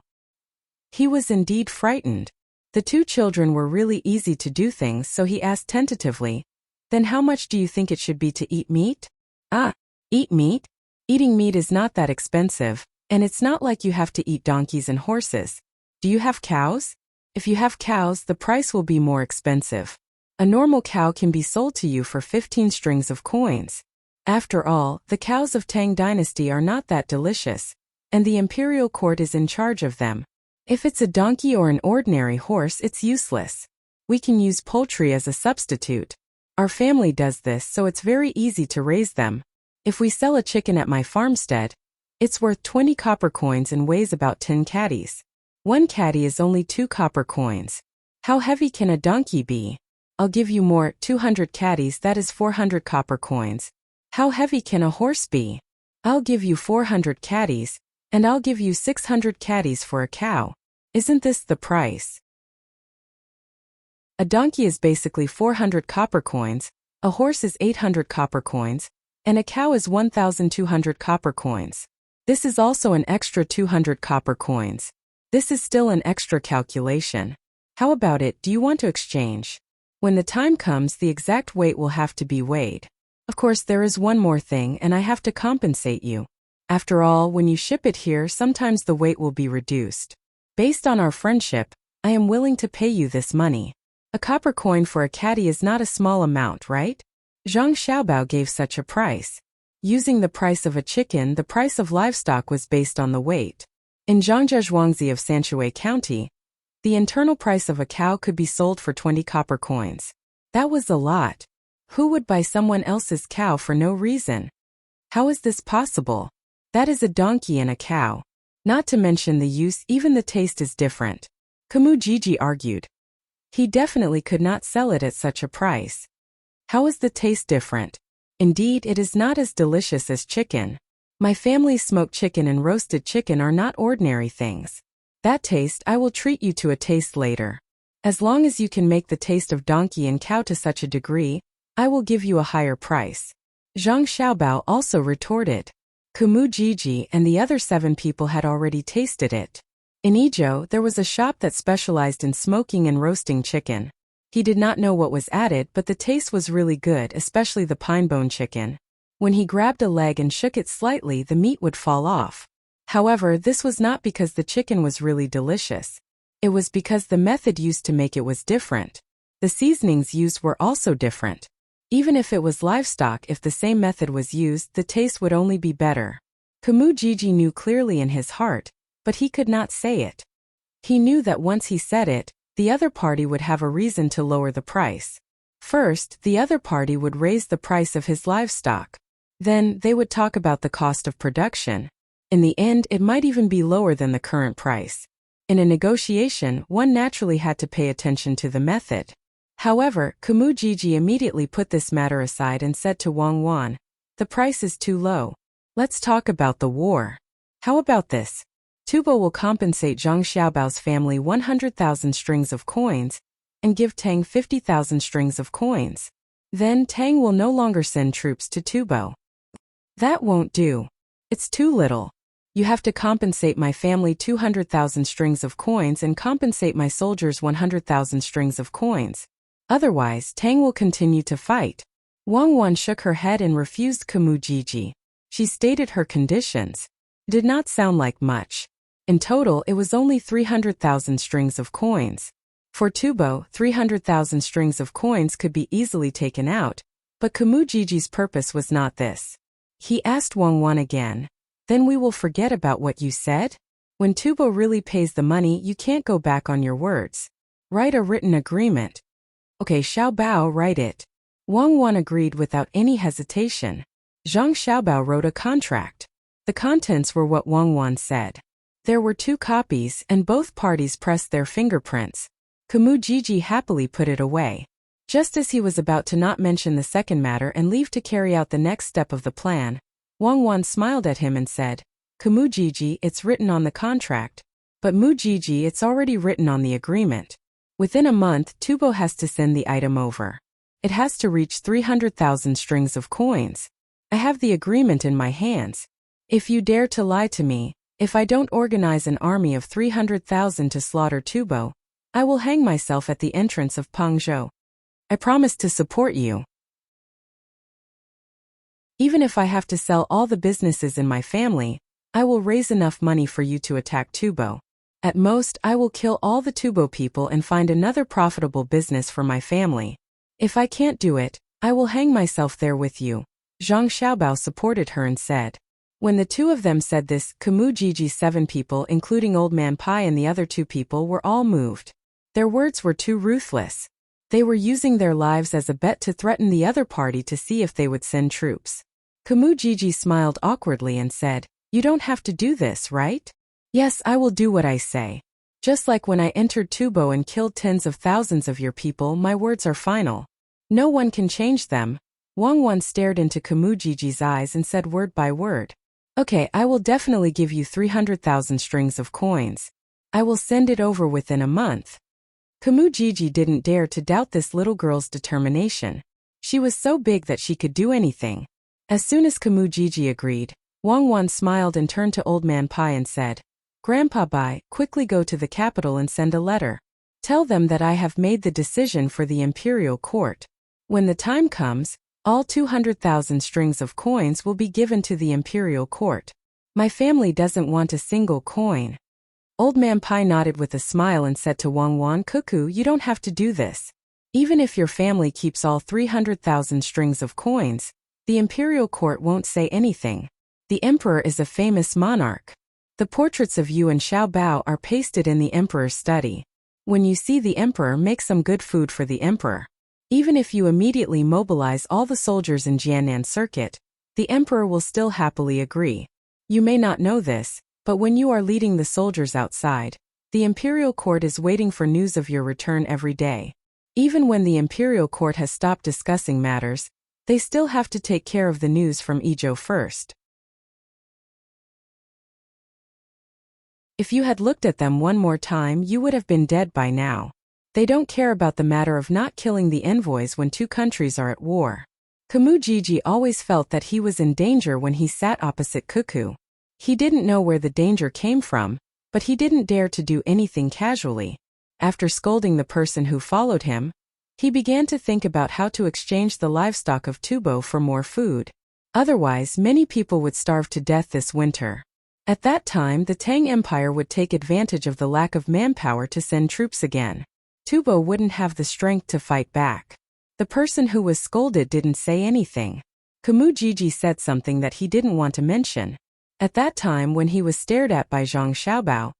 He was indeed frightened. The two children were really easy to do things, so he asked tentatively, "Then how much do you think it should be to eat meat?" "Ah, eat meat? Eating meat is not that expensive, and it's not like you have to eat donkeys and horses. Do you have cows? If you have cows, the price will be more expensive. A normal cow can be sold to you for 15 strings of coins. After all, the cows of Tang dynasty are not that delicious, and the imperial court is in charge of them. If it's a donkey or an ordinary horse, it's useless. We can use poultry as a substitute. Our family does this, so it's very easy to raise them. If we sell a chicken at my farmstead, it's worth 20 copper coins and weighs about 10 caddies. One caddy is only 2 copper coins. How heavy can a donkey be? I'll give you more, 200 caddies, that is 400 copper coins. How heavy can a horse be? I'll give you 400 caddies, and I'll give you 600 caddies for a cow. Isn't this the price? A donkey is basically 400 copper coins, a horse is 800 copper coins, and a cow is 1,200 copper coins. This is also an extra 200 copper coins. This is still an extra calculation. How about it, do you want to exchange? When the time comes, the exact weight will have to be weighed. Of course, there is one more thing, and I have to compensate you. After all, when you ship it here, sometimes the weight will be reduced. Based on our friendship, I am willing to pay you this money. A copper coin for a caddy is not a small amount, right? Zhang Xiaobao gave such a price. Using the price of a chicken, the price of livestock was based on the weight. In Zhangzhe of Sanshui County, the internal price of a cow could be sold for 20 copper coins. That was a lot. Who would buy someone else's cow for no reason? How is this possible? That is a donkey and a cow. Not to mention the use, even the taste is different. Mujiji argued. He definitely could not sell it at such a price. How is the taste different? Indeed, it is not as delicious as chicken. My family's smoked chicken and roasted chicken are not ordinary things. That taste, I will treat you to a taste later. As long as you can make the taste of donkey and cow to such a degree, I will give you a higher price. Zhang Xiaobao also retorted. Mujiji and the other 7 people had already tasted it. In Idyll, there was a shop that specialized in smoking and roasting chicken. He did not know what was added, but the taste was really good, especially the pine bone chicken. When he grabbed a leg and shook it slightly, the meat would fall off. However, this was not because the chicken was really delicious. It was because the method used to make it was different. The seasonings used were also different. Even if it was livestock, if the same method was used, the taste would only be better. Mujiji knew clearly in his heart, but he could not say it. He knew that once he said it, the other party would have a reason to lower the price. First, the other party would raise the price of his livestock. Then, they would talk about the cost of production. In the end, it might even be lower than the current price. In a negotiation, one naturally had to pay attention to the method. However, Mujiji immediately put this matter aside and said to Wang Wan, "The price is too low. Let's talk about the war. How about this? Tubo will compensate Zhang Xiaobao's family 100,000 strings of coins, and give Tang 50,000 strings of coins. Then Tang will no longer send troops to Tubo." "That won't do. It's too little. You have to compensate my family 200,000 strings of coins and compensate my soldiers 100,000 strings of coins. Otherwise, Tang will continue to fight." Wang Wan shook her head and refused Mujiji. She stated her conditions. It did not sound like much. In total, it was only 300,000 strings of coins. For Tubo, 300,000 strings of coins could be easily taken out, but Mujiji's purpose was not this. He asked Wang Wan again, "Then we will forget about what you said? When Tubo really pays the money, you can't go back on your words. Write a written agreement." "Okay, Xiaobao, write it." Wang Wan agreed without any hesitation. Zhang Xiaobao wrote a contract. The contents were what Wang Wan said. There were 2 copies, and both parties pressed their fingerprints. Mujiji happily put it away. Just as he was about to not mention the second matter and leave to carry out the next step of the plan, Wang Wan smiled at him and said, "Kumujiji, it's written on the contract. But Mujiji, it's already written on the agreement. Within a month, Tubo has to send the item over. It has to reach 300,000 strings of coins. I have the agreement in my hands. If you dare to lie to me, if I don't organize an army of 300,000 to slaughter Tubo, I will hang myself at the entrance of Pengzhou. I promise to support you. Even if I have to sell all the businesses in my family, I will raise enough money for you to attack Tubo. At most, I will kill all the Tubo people and find another profitable business for my family. If I can't do it, I will hang myself there with you." Zhang Xiaobao supported her and said. When the two of them said this, Kumu-Jiji's 7 people, including Old Man Pai and the other 2 people, were all moved. Their words were too ruthless. They were using their lives as a bet to threaten the other party to see if they would send troops. Kumu-Jiji smiled awkwardly and said, "You don't have to do this, right? Yes, I will do what I say. Just like when I entered Tubo and killed tens of thousands of your people, my words are final. No one can change them." Wang Wan stared into Kumu-Jiji's eyes and said word by word, "Okay, I will definitely give you 300,000 strings of coins. I will send it over within a month." Kumu-Jiji didn't dare to doubt this little girl's determination. She was so big that she could do anything. As soon as Kumu-Jiji agreed, Wang Wan smiled and turned to Old Man Pai and said, "Grandpa Bai, quickly go to the capital and send a letter. Tell them that I have made the decision for the imperial court. When the time comes, all 200,000 strings of coins will be given to the imperial court. My family doesn't want a single coin." Old Man Pai nodded with a smile and said to Wang Wan, "Cuckoo, you don't have to do this. Even if your family keeps all 300,000 strings of coins, the imperial court won't say anything. The emperor is a famous monarch. The portraits of you and Xiao Bao are pasted in the emperor's study. When you see the emperor, make some good food for the emperor. Even if you immediately mobilize all the soldiers in Jiannan Circuit, the emperor will still happily agree. You may not know this, but when you are leading the soldiers outside, the imperial court is waiting for news of your return every day. Even when the imperial court has stopped discussing matters, they still have to take care of the news from Idyll first." If you had looked at them one more time, you would have been dead by now. They don't care about the matter of not killing the envoys when 2 countries are at war. Kumu-Jiji always felt that he was in danger when he sat opposite Cuckoo. He didn't know where the danger came from, but he didn't dare to do anything casually. After scolding the person who followed him, he began to think about how to exchange the livestock of Tubo for more food. Otherwise, many people would starve to death this winter. At that time, the Tang Empire would take advantage of the lack of manpower to send troops again. Tubo wouldn't have the strength to fight back. The person who was scolded didn't say anything. Kumu-Jiji said something that he didn't want to mention. At that time, when he was stared at by Zhang Xiaobao,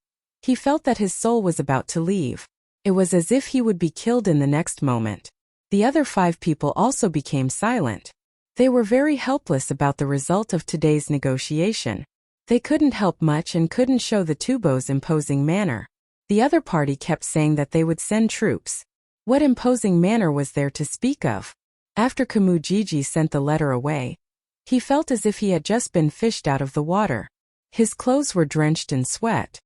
he felt that his soul was about to leave. It was as if he would be killed in the next moment. The other 5 people also became silent. They were very helpless about the result of today's negotiation. They couldn't help much and couldn't show the Tubo's imposing manner. The other party kept saying that they would send troops. What imposing manner was there to speak of? After Kumu-Jiji sent the letter away, he felt as if he had just been fished out of the water. His clothes were drenched in sweat.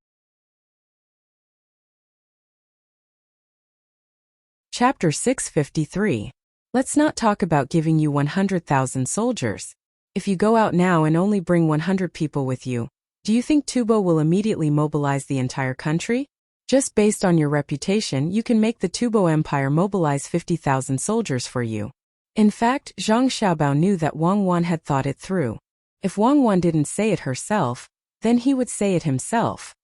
Chapter 653. Let's not talk about giving you 100,000 soldiers. If you go out now and only bring 100 people with you, do you think Tubo will immediately mobilize the entire country? Just based on your reputation, you can make the Tubo Empire mobilize 50,000 soldiers for you. In fact, Zhang Xiaobao knew that Wang Wan had thought it through. If Wang Wan didn't say it herself, then he would say it himself.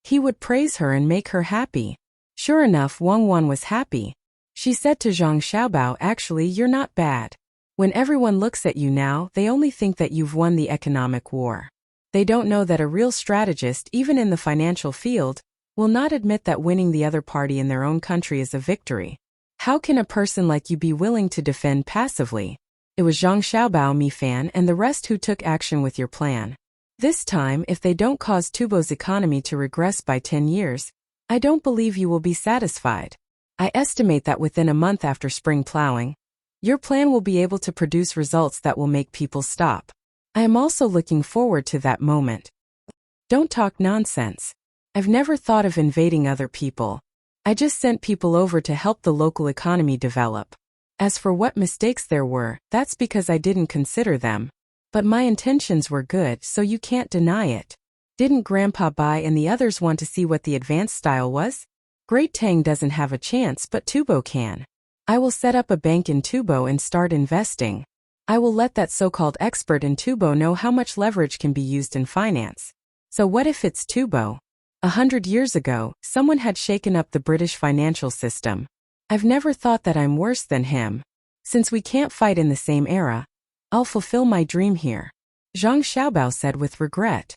He would praise her and make her happy. Sure enough, Wang Wan was happy. She said to Zhang Xiaobao, "Actually, you're not bad. When everyone looks at you now, they only think that you've won the economic war. They don't know that a real strategist, even in the financial field, will not admit that winning the other party in their own country is a victory. How can a person like you be willing to defend passively?" It was Zhang Xiaobao, Mi Fan, and the rest who took action with your plan. This time, if they don't cause Tubo's economy to regress by 10 years, I don't believe you will be satisfied. I estimate that within a month after spring plowing, your plan will be able to produce results that will make people stop. I am also looking forward to that moment. Don't talk nonsense. I've never thought of invading other people. I just sent people over to help the local economy develop. As for what mistakes there were, that's because I didn't consider them. But my intentions were good, so you can't deny it. Didn't Grandpa Bai and the others want to see what the advanced style was? Great Tang doesn't have a chance, but Tubo can. I will set up a bank in Tubo and start investing. I will let that so-called expert in Tubo know how much leverage can be used in finance. So what if it's Tubo? 100 years ago, someone had shaken up the British financial system. I've never thought that I'm worse than him. Since we can't fight in the same era, I'll fulfill my dream here. Zhang Xiaobao said with regret.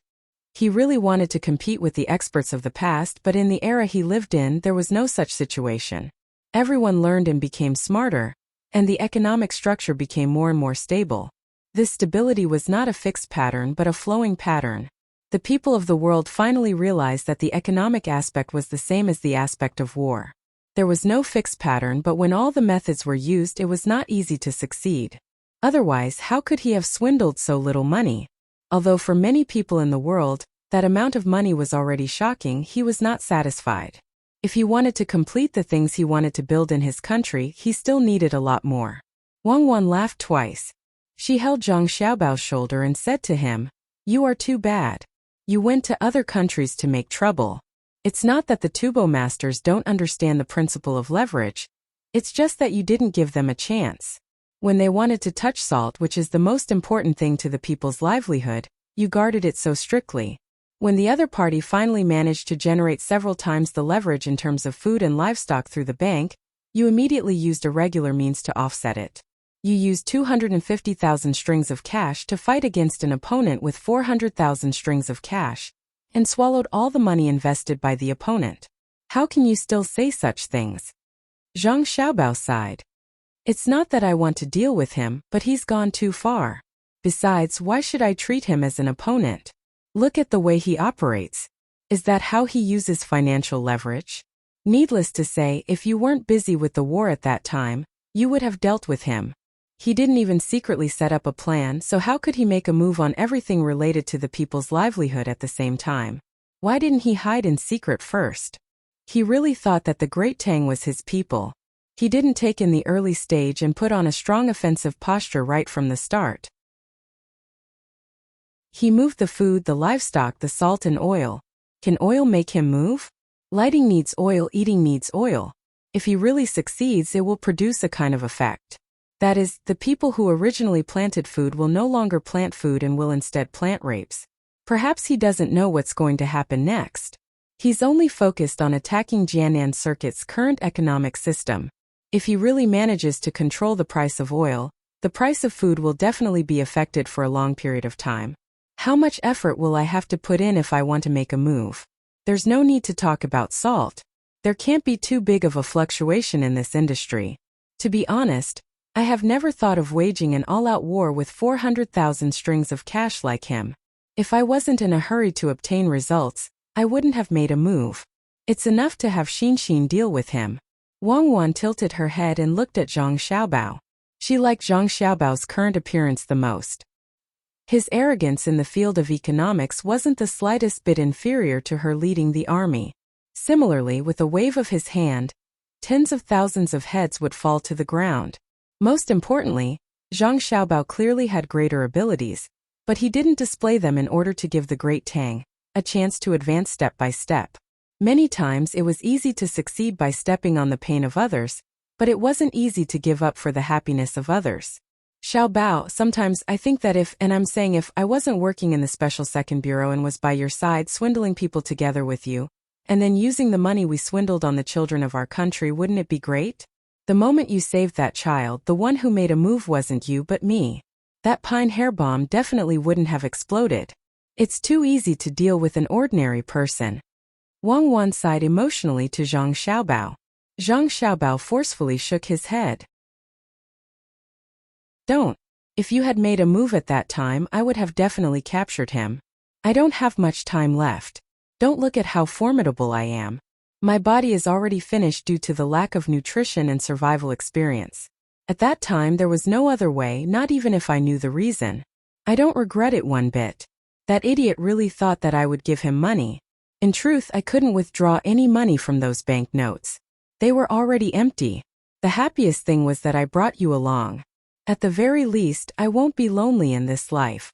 He really wanted to compete with the experts of the past, but in the era he lived in, there was no such situation. Everyone learned and became smarter, and the economic structure became more and more stable. This stability was not a fixed pattern but a flowing pattern. The people of the world finally realized that the economic aspect was the same as the aspect of war. There was no fixed pattern, but when all the methods were used, it was not easy to succeed. Otherwise, how could he have swindled so little money? Although for many people in the world, that amount of money was already shocking, he was not satisfied. If he wanted to complete the things he wanted to build in his country, he still needed a lot more. Wang Wan laughed twice. She held Zhang Xiaobao's shoulder and said to him, "You are too bad. You went to other countries to make trouble. It's not that the Tubo masters don't understand the principle of leverage. It's just that you didn't give them a chance. When they wanted to touch salt, which is the most important thing to the people's livelihood, you guarded it so strictly. When the other party finally managed to generate several times the leverage in terms of food and livestock through the bank, you immediately used irregular means to offset it. You used 250,000 strings of cash to fight against an opponent with 400,000 strings of cash, and swallowed all the money invested by the opponent. How can you still say such things?" Zhang Xiaobao sighed. "It's not that I want to deal with him, but he's gone too far. Besides, why should I treat him as an opponent? Look at the way he operates. Is that how he uses financial leverage? Needless to say, if you weren't busy with the war at that time, you would have dealt with him. He didn't even secretly set up a plan, so how could he make a move on everything related to the people's livelihood at the same time? Why didn't he hide in secret first? He really thought that the Great Tang was his people. He didn't take in the early stage and put on a strong offensive posture right from the start. He moved the food, the livestock, the salt and oil. Can oil make him move? Lighting needs oil, eating needs oil. If he really succeeds, it will produce a kind of effect. That is, the people who originally planted food will no longer plant food and will instead plant rapes. Perhaps he doesn't know what's going to happen next. He's only focused on attacking Jianan Circuit's current economic system. If he really manages to control the price of oil, the price of food will definitely be affected for a long period of time. How much effort will I have to put in if I want to make a move? There's no need to talk about salt. There can't be too big of a fluctuation in this industry. To be honest, I have never thought of waging an all-out war with 400,000 strings of cash like him. If I wasn't in a hurry to obtain results, I wouldn't have made a move. It's enough to have Xin deal with him. Wang Wan tilted her head and looked at Zhang Xiaobao. She liked Zhang Xiaobao's current appearance the most. His arrogance in the field of economics wasn't the slightest bit inferior to her leading the army. Similarly, with a wave of his hand, tens of thousands of heads would fall to the ground. Most importantly, Zhang Xiaobao clearly had greater abilities, but he didn't display them in order to give the Great Tang a chance to advance step by step. Many times it was easy to succeed by stepping on the pain of others, but it wasn't easy to give up for the happiness of others. Xiaobao, sometimes I think that if I wasn't working in the Special Second Bureau and was by your side swindling people together with you, and then using the money we swindled on the children of our country, wouldn't it be great? The moment you saved that child, the one who made a move wasn't you but me. That pine hair bomb definitely wouldn't have exploded. It's too easy to deal with an ordinary person. Wang Wan sighed emotionally to Zhang Xiaobao. Zhang Xiaobao forcefully shook his head. Don't. If you had made a move at that time, I would have definitely captured him. I don't have much time left. Don't look at how formidable I am. My body is already finished due to the lack of nutrition and survival experience. At that time there was no other way, not even if I knew the reason. I don't regret it one bit. That idiot really thought that I would give him money. In truth, I couldn't withdraw any money from those bank notes. They were already empty. The happiest thing was that I brought you along. At the very least, I won't be lonely in this life.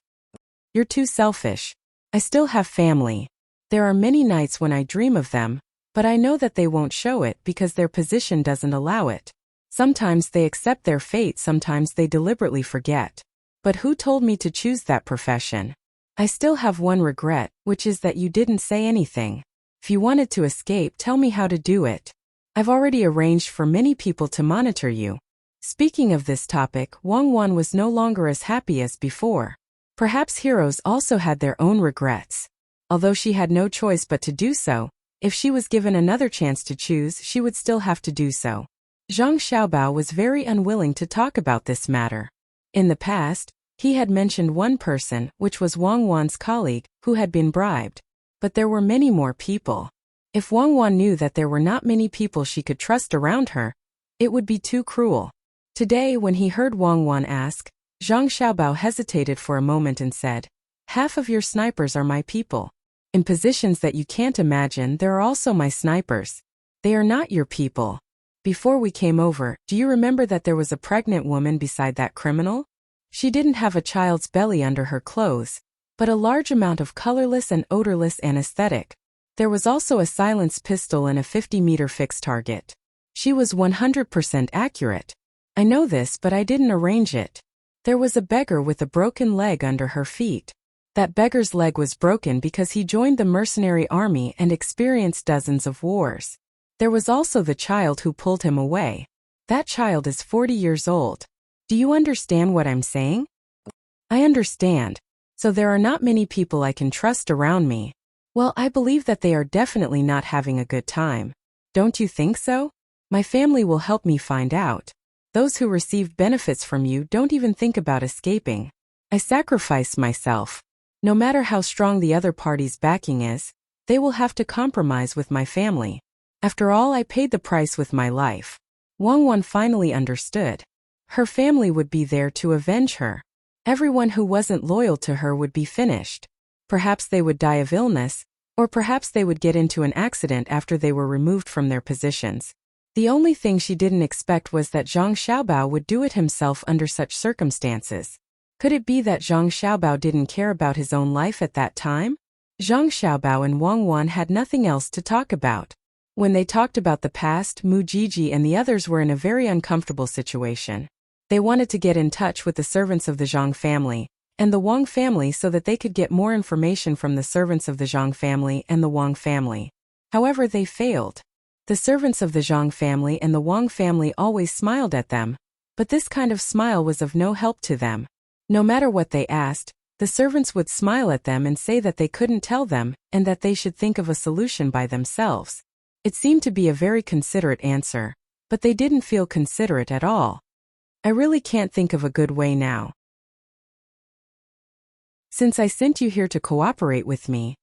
You're too selfish. I still have family. There are many nights when I dream of them, but I know that they won't show it because their position doesn't allow it. Sometimes they accept their fate, sometimes they deliberately forget. But who told me to choose that profession? I still have one regret, which is that you didn't say anything. If you wanted to escape, tell me how to do it. I've already arranged for many people to monitor you. Speaking of this topic, Wang Wan was no longer as happy as before. Perhaps heroes also had their own regrets. Although she had no choice but to do so, if she was given another chance to choose, she would still have to do so. Zhang Xiaobao was very unwilling to talk about this matter. In the past, he had mentioned one person, which was Wang Wan's colleague, who had been bribed. But there were many more people. If Wang Wan knew that there were not many people she could trust around her, it would be too cruel. Today, when he heard Wang Wan ask, Zhang Xiaobao hesitated for a moment and said, "Half of your snipers are my people. In positions that you can't imagine, there are also my snipers. They are not your people. Before we came over, do you remember that there was a pregnant woman beside that criminal? She didn't have a child's belly under her clothes, but a large amount of colorless and odorless anesthetic. There was also a silenced pistol and a 50-meter fixed target. She was 100% accurate. I know this, but I didn't arrange it. There was a beggar with a broken leg under her feet. That beggar's leg was broken because he joined the mercenary army and experienced dozens of wars. There was also the child who pulled him away. That child is 40 years old. Do you understand what I'm saying?" "I understand. So there are not many people I can trust around me. Well, I believe that they are definitely not having a good time. Don't you think so? My family will help me find out. Those who received benefits from you don't even think about escaping. I sacrificed myself. No matter how strong the other party's backing is, they will have to compromise with my family. After all, I paid the price with my life." Wang Wan finally understood. Her family would be there to avenge her. Everyone who wasn't loyal to her would be finished. Perhaps they would die of illness, or perhaps they would get into an accident after they were removed from their positions. The only thing she didn't expect was that Zhang Xiaobao would do it himself under such circumstances. Could it be that Zhang Xiaobao didn't care about his own life at that time? Zhang Xiaobao and Wang Wan had nothing else to talk about. When they talked about the past, Mu Jiji and the others were in a very uncomfortable situation. They wanted to get in touch with the servants of the Zhang family and the Wang family so that they could get more information from the servants of the Zhang family and the Wang family. However, they failed. The servants of the Zhang family and the Wang family always smiled at them, but this kind of smile was of no help to them. No matter what they asked, the servants would smile at them and say that they couldn't tell them and that they should think of a solution by themselves. It seemed to be a very considerate answer, but they didn't feel considerate at all. "I really can't think of a good way now. Since I sent you here to cooperate with me,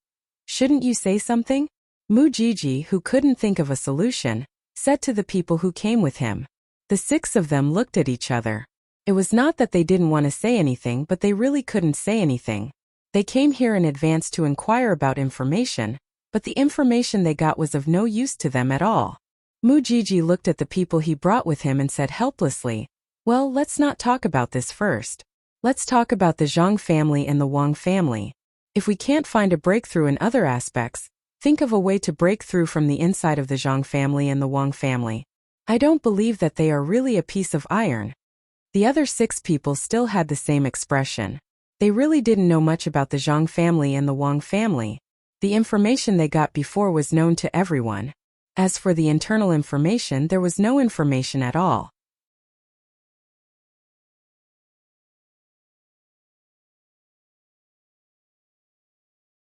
shouldn't you say something?" Mu Jiji, who couldn't think of a solution, said to the people who came with him. The 6 of them looked at each other. It was not that they didn't want to say anything, but they really couldn't say anything. They came here in advance to inquire about information, but the information they got was of no use to them at all. Mu Jiji looked at the people he brought with him and said helplessly, "Well, let's not talk about this first. Let's talk about the Zhang family and the Wang family. If we can't find a breakthrough in other aspects, think of a way to break through from the inside of the Zhang family and the Wang family. I don't believe that they are really a piece of iron." The other 6 people still had the same expression. They really didn't know much about the Zhang family and the Wang family. The information they got before was known to everyone. As for the internal information, there was no information at all.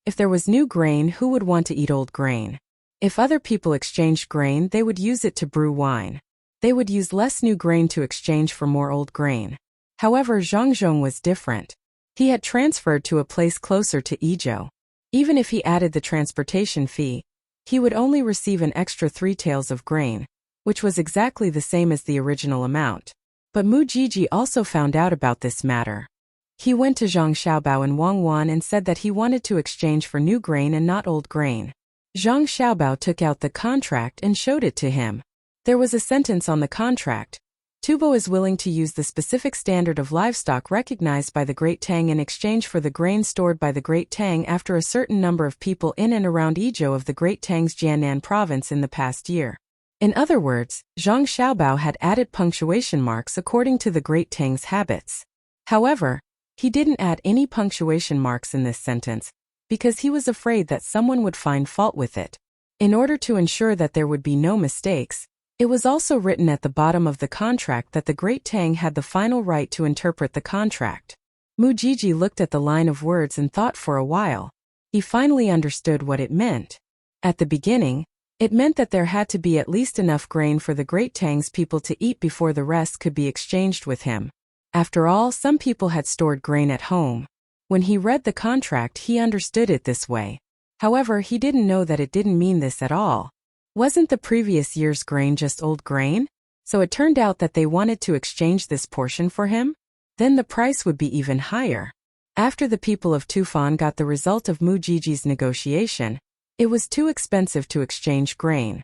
If there was new grain, who would want to eat old grain? If other people exchanged grain, they would use it to brew wine. They would use less new grain to exchange for more old grain. However, Zhang Zhong was different. He had transferred to a place closer to Idyll. Even if he added the transportation fee, he would only receive an extra 3 taels of grain, which was exactly the same as the original amount. But Mujiji also found out about this matter. He went to Zhang Xiaobao and Wang Wan and said that he wanted to exchange for new grain and not old grain. Zhang Xiaobao took out the contract and showed it to him. There was a sentence on the contract. Tubo is willing to use the specific standard of livestock recognized by the Great Tang in exchange for the grain stored by the Great Tang after a certain number of people in and around Idyll of the Great Tang's Jiannan province in the past year. In other words, Zhang Xiaobao had added punctuation marks according to the Great Tang's habits. However, he didn't add any punctuation marks in this sentence, because he was afraid that someone would find fault with it. In order to ensure that there would be no mistakes, it was also written at the bottom of the contract that the Great Tang had the final right to interpret the contract. Mujiji looked at the line of words and thought for a while. He finally understood what it meant. At the beginning, it meant that there had to be at least enough grain for the Great Tang's people to eat before the rest could be exchanged with him. After all, some people had stored grain at home. When he read the contract, he understood it this way. However, he didn't know that it didn't mean this at all. Wasn't the previous year's grain just old grain? So it turned out that they wanted to exchange this portion for him? Then the price would be even higher. After the people of Tufan got the result of Mujiji's negotiation, it was too expensive to exchange grain.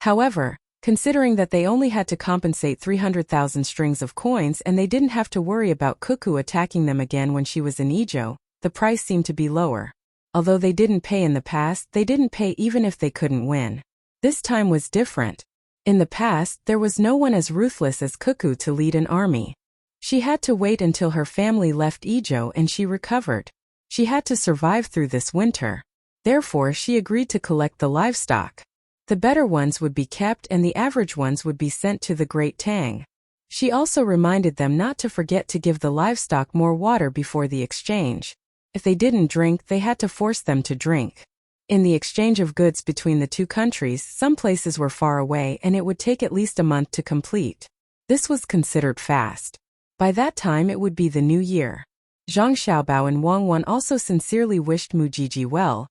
However, considering that they only had to compensate 300,000 strings of coins and they didn't have to worry about Cuckoo attacking them again when she was in Ijo, the price seemed to be lower. Although they didn't pay in the past, they didn't pay even if they couldn't win. This time was different. In the past, there was no one as ruthless as Cuckoo to lead an army. She had to wait until her family left Ijo and she recovered. She had to survive through this winter. Therefore, she agreed to collect the livestock. The better ones would be kept and the average ones would be sent to the Great Tang. She also reminded them not to forget to give the livestock more water before the exchange. If they didn't drink, they had to force them to drink. In the exchange of goods between the two countries, some places were far away and it would take at least a month to complete. This was considered fast. By that time it would be the new year. Zhang Xiaobao and Wang Wan also sincerely wished Mujiji well,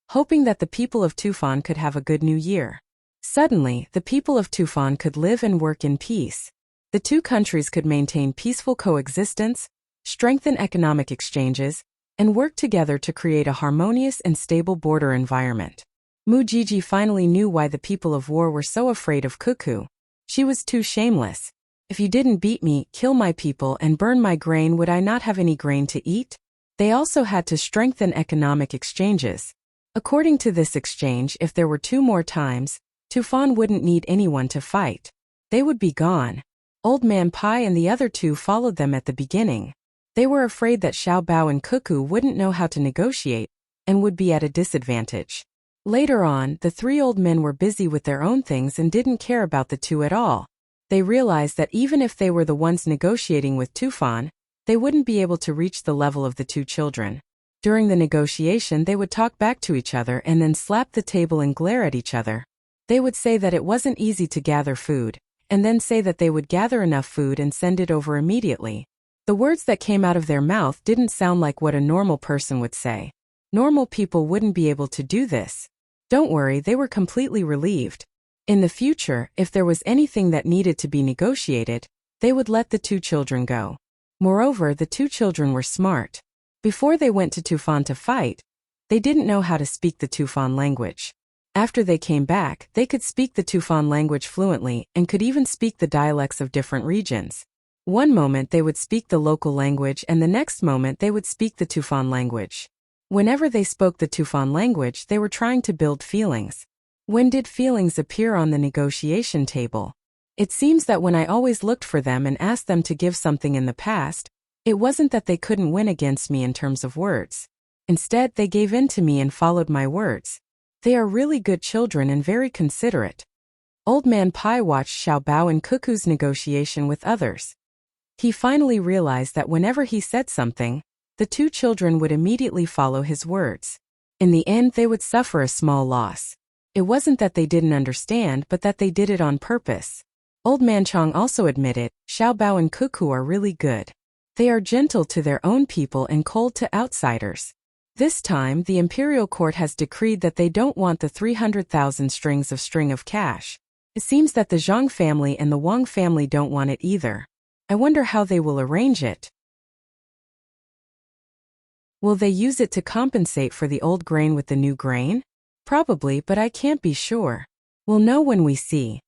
hoping that the people of Tufan could have a good new year. Suddenly, the people of Tufan could live and work in peace. The two countries could maintain peaceful coexistence, strengthen economic exchanges, and work together to create a harmonious and stable border environment. Mujiji finally knew why the people of War were so afraid of Cuckoo. She was too shameless. If you didn't beat me, kill my people, and burn my grain, would I not have any grain to eat? They also had to strengthen economic exchanges. According to this exchange, if there were 2 more times, Tufan wouldn't need anyone to fight. They would be gone. Old Man Pai and the other 2 followed them at the beginning. They were afraid that Xiaobao and Cuckoo wouldn't know how to negotiate and would be at a disadvantage. Later on, the 3 old men were busy with their own things and didn't care about the 2 at all. They realized that even if they were the ones negotiating with Tufan, they wouldn't be able to reach the level of the 2 children. During the negotiation, they would talk back to each other and then slap the table and glare at each other. They would say that it wasn't easy to gather food, and then say that they would gather enough food and send it over immediately. The words that came out of their mouth didn't sound like what a normal person would say. Normal people wouldn't be able to do this. Don't worry, they were completely relieved. In the future, if there was anything that needed to be negotiated, they would let the 2 children go. Moreover, the 2 children were smart. Before they went to Tufan to fight, they didn't know how to speak the Tufan language. After they came back, they could speak the Tufan language fluently and could even speak the dialects of different regions. One moment they would speak the local language and the next moment they would speak the Tufan language. Whenever they spoke the Tufan language, they were trying to build feelings. When did feelings appear on the negotiation table? It seems that when I always looked for them and asked them to give something in the past, it wasn't that they couldn't win against me in terms of words. Instead, they gave in to me and followed my words. They are really good children and very considerate. Old Man Pai watched Xiaobao and Cuckoo's negotiation with others. He finally realized that whenever he said something, the 2 children would immediately follow his words. In the end, they would suffer a small loss. It wasn't that they didn't understand, but that they did it on purpose. Old Man Chong also admitted, Xiaobao and Cuckoo are really good. They are gentle to their own people and cold to outsiders. This time, the imperial court has decreed that they don't want the 300,000 strings of string of cash. It seems that the Zhang family and the Wang family don't want it either. I wonder how they will arrange it. Will they use it to compensate for the old grain with the new grain? Probably, but I can't be sure. We'll know when we see.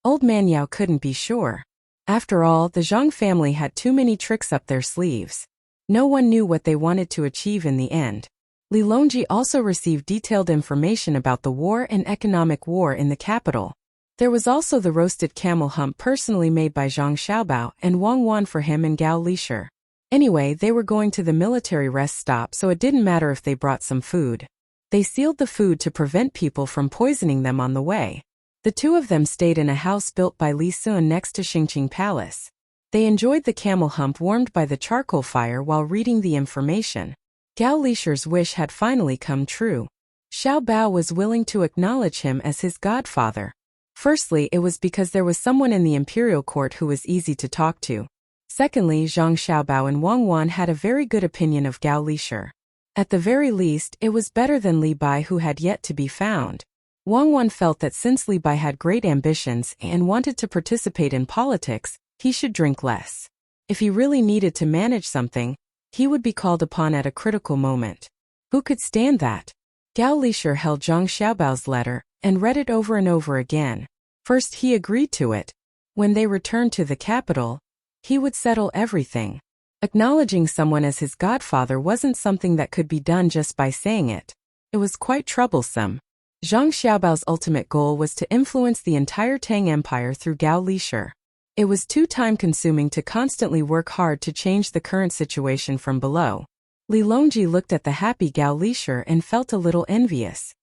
Old Man Yao couldn't be sure. After all, the Zhang family had too many tricks up their sleeves. No one knew what they wanted to achieve in the end. Li Longji also received detailed information about the war and economic war in the capital. There was also the roasted camel hump personally made by Zhang Xiaobao and Wang Wan for him and Gao Lishir. Anyway, they were going to the military rest stop, so it didn't matter if they brought some food. They sealed the food to prevent people from poisoning them on the way. The two of them stayed in a house built by Li Sun next to Xingqing Palace. They enjoyed the camel hump warmed by the charcoal fire while reading the information. Gao Lishir's wish had finally come true. Xiao Bao was willing to acknowledge him as his godfather. Firstly, it was because there was someone in the imperial court who was easy to talk to. Secondly, Zhang Xiaobao and Wang Wan had a very good opinion of Gao Lishir. At the very least, it was better than Li Bai, who had yet to be found. Wang Wan felt that since Li Bai had great ambitions and wanted to participate in politics, he should drink less. If he really needed to manage something, he would be called upon at a critical moment. Who could stand that? Gao Lishir held Zhang Xiaobao's letter and read it over and over again. First, he agreed to it. When they returned to the capital, he would settle everything. Acknowledging someone as his godfather wasn't something that could be done just by saying it. It was quite troublesome. Zhang Xiaobao's ultimate goal was to influence the entire Tang Empire through Gao Lishir. It was too time-consuming to constantly work hard to change the current situation from below. Li Longji looked at the happy Gao Lishir and felt a little envious.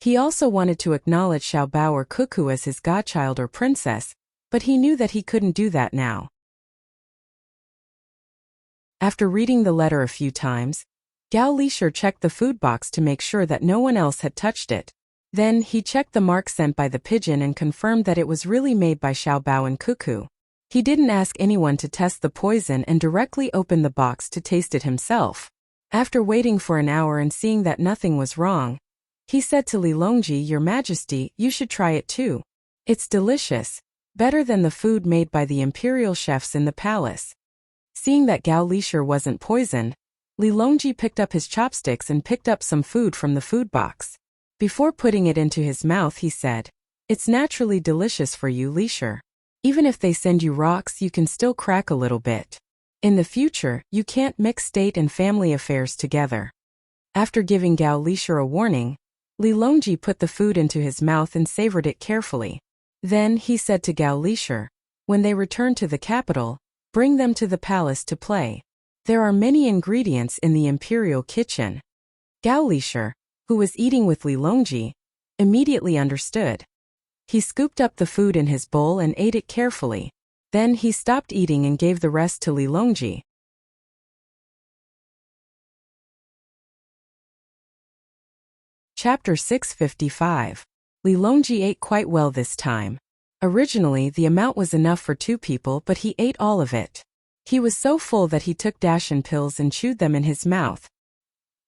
He also wanted to acknowledge Xiao Bao or Cuckoo as his godchild or princess, but he knew that he couldn't do that now. After reading the letter a few times, Gao Lishir checked the food box to make sure that no one else had touched it. Then, he checked the mark sent by the pigeon and confirmed that it was really made by Xiao Bao and Cuckoo. He didn't ask anyone to test the poison and directly opened the box to taste it himself. After waiting for an hour and seeing that nothing was wrong, he said to Li Longji, "Your Majesty, you should try it too. It's delicious, better than the food made by the imperial chefs in the palace." Seeing that Gao Lishir wasn't poisoned, Li Longji picked up his chopsticks and picked up some food from the food box. Before putting it into his mouth, he said, "It's naturally delicious for you, Lishir. Even if they send you rocks, you can still crack a little bit. In the future, you can't mix state and family affairs together." After giving Gao Lishir a warning, Li Longji put the food into his mouth and savored it carefully. Then he said to Gao Lishir, "When they return to the capital, bring them to the palace to play. There are many ingredients in the imperial kitchen." Gao Lishir, who was eating with Li Longji, immediately understood. He scooped up the food in his bowl and ate it carefully. Then he stopped eating and gave the rest to Li Longji. Chapter 655. Li Longji ate quite well this time. Originally, the amount was enough for 2 people, but he ate all of it. He was so full that he took Dashin pills and chewed them in his mouth.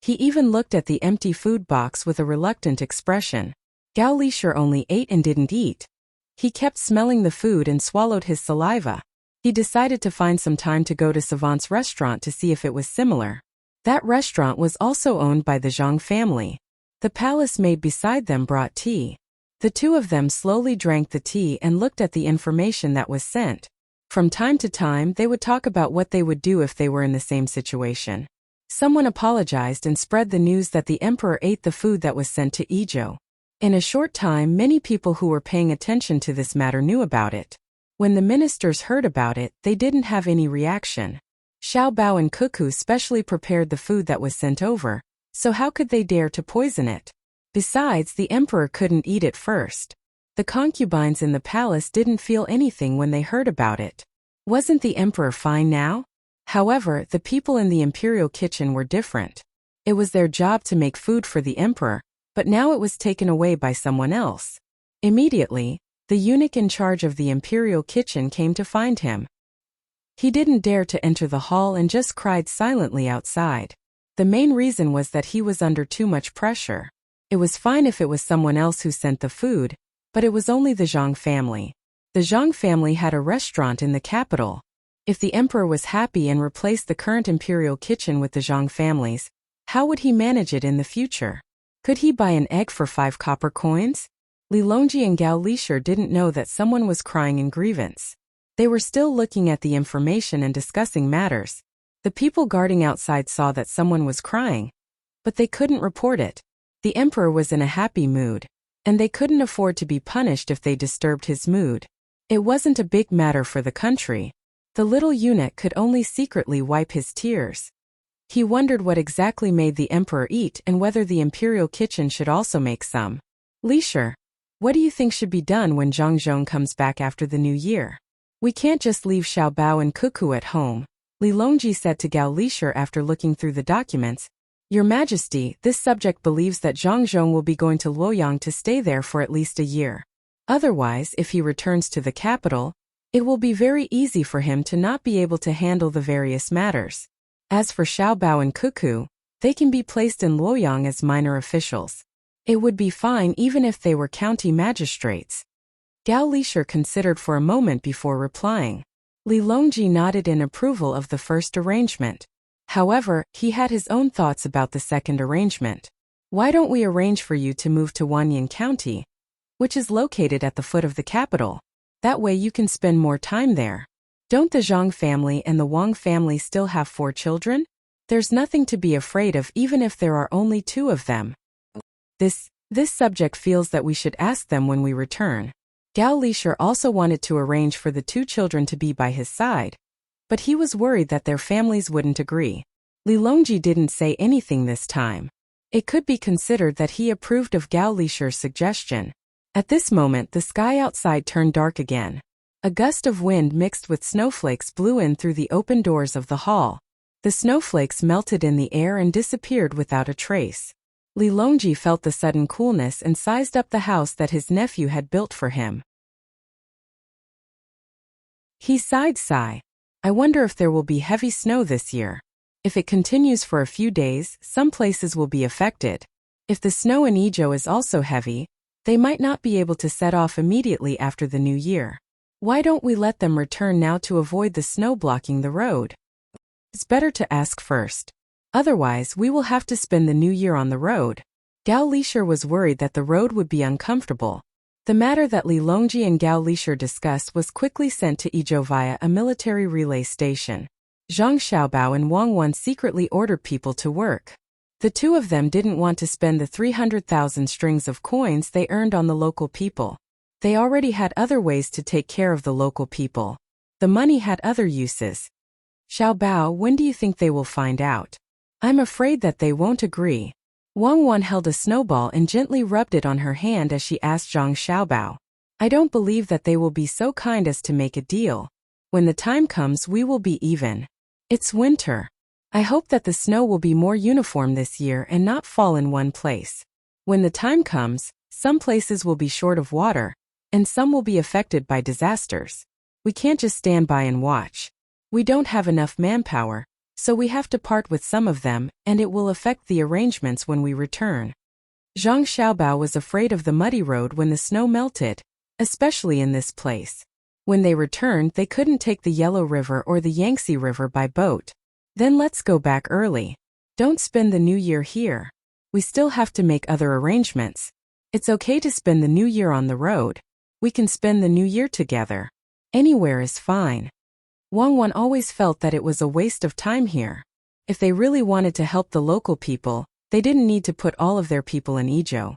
He even looked at the empty food box with a reluctant expression. Gao Lishir only ate and didn't eat. He kept smelling the food and swallowed his saliva. He decided to find some time to go to Savant's restaurant to see if it was similar. That restaurant was also owned by the Zhang family. The palace maid beside them brought tea. The two of them slowly drank the tea and looked at the information that was sent. From time to time, they would talk about what they would do if they were in the same situation. Someone apologized and spread the news that the emperor ate the food that was sent to Idyll. In a short time, many people who were paying attention to this matter knew about it. When the ministers heard about it, they didn't have any reaction. Xiao Bao and Cuckoo specially prepared the food that was sent over, so how could they dare to poison it? Besides, the emperor couldn't eat it first. The concubines in the palace didn't feel anything when they heard about it. Wasn't the emperor fine now? However, the people in the imperial kitchen were different. It was their job to make food for the emperor, but now it was taken away by someone else. Immediately, the eunuch in charge of the imperial kitchen came to find him. He didn't dare to enter the hall and just cried silently outside. The main reason was that he was under too much pressure. It was fine if it was someone else who sent the food, but it was only the Zhang family. The Zhang family had a restaurant in the capital. If the emperor was happy and replaced the current imperial kitchen with the Zhang family's, how would he manage it in the future? Could he buy an egg for 5 copper coins? Li Longji and Gao Lishur didn't know that someone was crying in grievance. They were still looking at the information and discussing matters. The people guarding outside saw that someone was crying, but they couldn't report it. The emperor was in a happy mood, and they couldn't afford to be punished if they disturbed his mood. It wasn't a big matter for the country. The little eunuch could only secretly wipe his tears. He wondered what exactly made the emperor eat and whether the imperial kitchen should also make some. Lishur, what do you think should be done when Zhang Zhong comes back after the new year? We can't just leave Xiao Bao and Cuckoo at home, Li Longji said to Gao Lishur after looking through the documents. Your Majesty, this subject believes that Zhang Zhong will be going to Luoyang to stay there for at least a year. Otherwise, if he returns to the capital, it will be very easy for him to not be able to handle the various matters. As for Xiao Bao and Cuckoo, they can be placed in Luoyang as minor officials. It would be fine even if they were county magistrates. Gao Lishur considered for a moment before replying. Li Longji nodded in approval of the first arrangement. However, he had his own thoughts about the second arrangement. Why don't we arrange for you to move to Wanyan County, which is located at the foot of the capital? That way you can spend more time there. Don't the Zhang family and the Wang family still have 4 children? There's nothing to be afraid of even if there are only 2 of them. This subject feels that we should ask them when we return. Gao Lishur also wanted to arrange for the 2 children to be by his side, but he was worried that their families wouldn't agree. Li Longji didn't say anything this time. It could be considered that he approved of Gao Lishur's suggestion. At this moment, the sky outside turned dark again. A gust of wind mixed with snowflakes blew in through the open doors of the hall. The snowflakes melted in the air and disappeared without a trace. Li Longji felt the sudden coolness and sized up the house that his nephew had built for him. He sighed. I wonder if there will be heavy snow this year. If it continues for a few days, some places will be affected. If the snow in Idyll is also heavy, they might not be able to set off immediately after the new year. Why don't we let them return now to avoid the snow blocking the road? It's better to ask first. Otherwise, we will have to spend the new year on the road. Gao Lishur was worried that the road would be uncomfortable. The matter that Li Longji and Gao Lishur discussed was quickly sent to Idyll via a military relay station. Zhang Xiaobao and Wang Wan secretly ordered people to work. The 2 of them didn't want to spend the 300,000 strings of coins they earned on the local people. They already had other ways to take care of the local people. The money had other uses. Xiaobao, when do you think they will find out? I'm afraid that they won't agree. Wang Wan held a snowball and gently rubbed it on her hand as she asked Zhang Xiaobao. I don't believe that they will be so kind as to make a deal. When the time comes, we will be even. It's winter. I hope that the snow will be more uniform this year and not fall in one place. When the time comes, some places will be short of water, and some will be affected by disasters. We can't just stand by and watch. We don't have enough manpower, so we have to part with some of them, and it will affect the arrangements when we return. Zhang Xiaobao was afraid of the muddy road when the snow melted, especially in this place. When they returned, they couldn't take the Yellow River or the Yangtze River by boat. Then let's go back early. Don't spend the new year here. We still have to make other arrangements. It's okay to spend the new year on the road. We can spend the new year together. Anywhere is fine. Wang Wan always felt that it was a waste of time here. If they really wanted to help the local people, they didn't need to put all of their people in Idyll.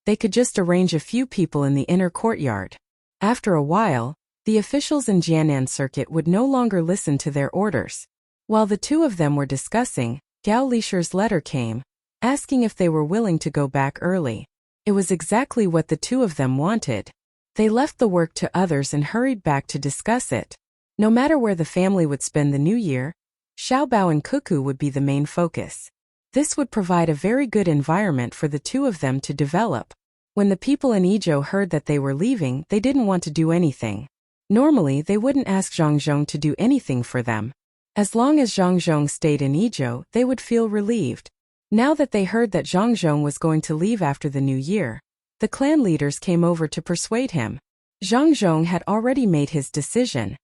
They could just arrange a few people in the inner courtyard. After a while, the officials in Jianan Circuit would no longer listen to their orders. While the 2 of them were discussing, Gao Lishur's letter came, asking if they were willing to go back early. It was exactly what the 2 of them wanted. They left the work to others and hurried back to discuss it. No matter where the family would spend the new year, Xiaobao and Cuckoo would be the main focus. This would provide a very good environment for the 2 of them to develop. When the people in Idyll heard that they were leaving, they didn't want to do anything. Normally, they wouldn't ask Zhang Zhong to do anything for them. As long as Zhang Zhong stayed in Idyll, they would feel relieved. Now that they heard that Zhang Zhong was going to leave after the new year, the clan leaders came over to persuade him. Zhang Zhong had already made his decision.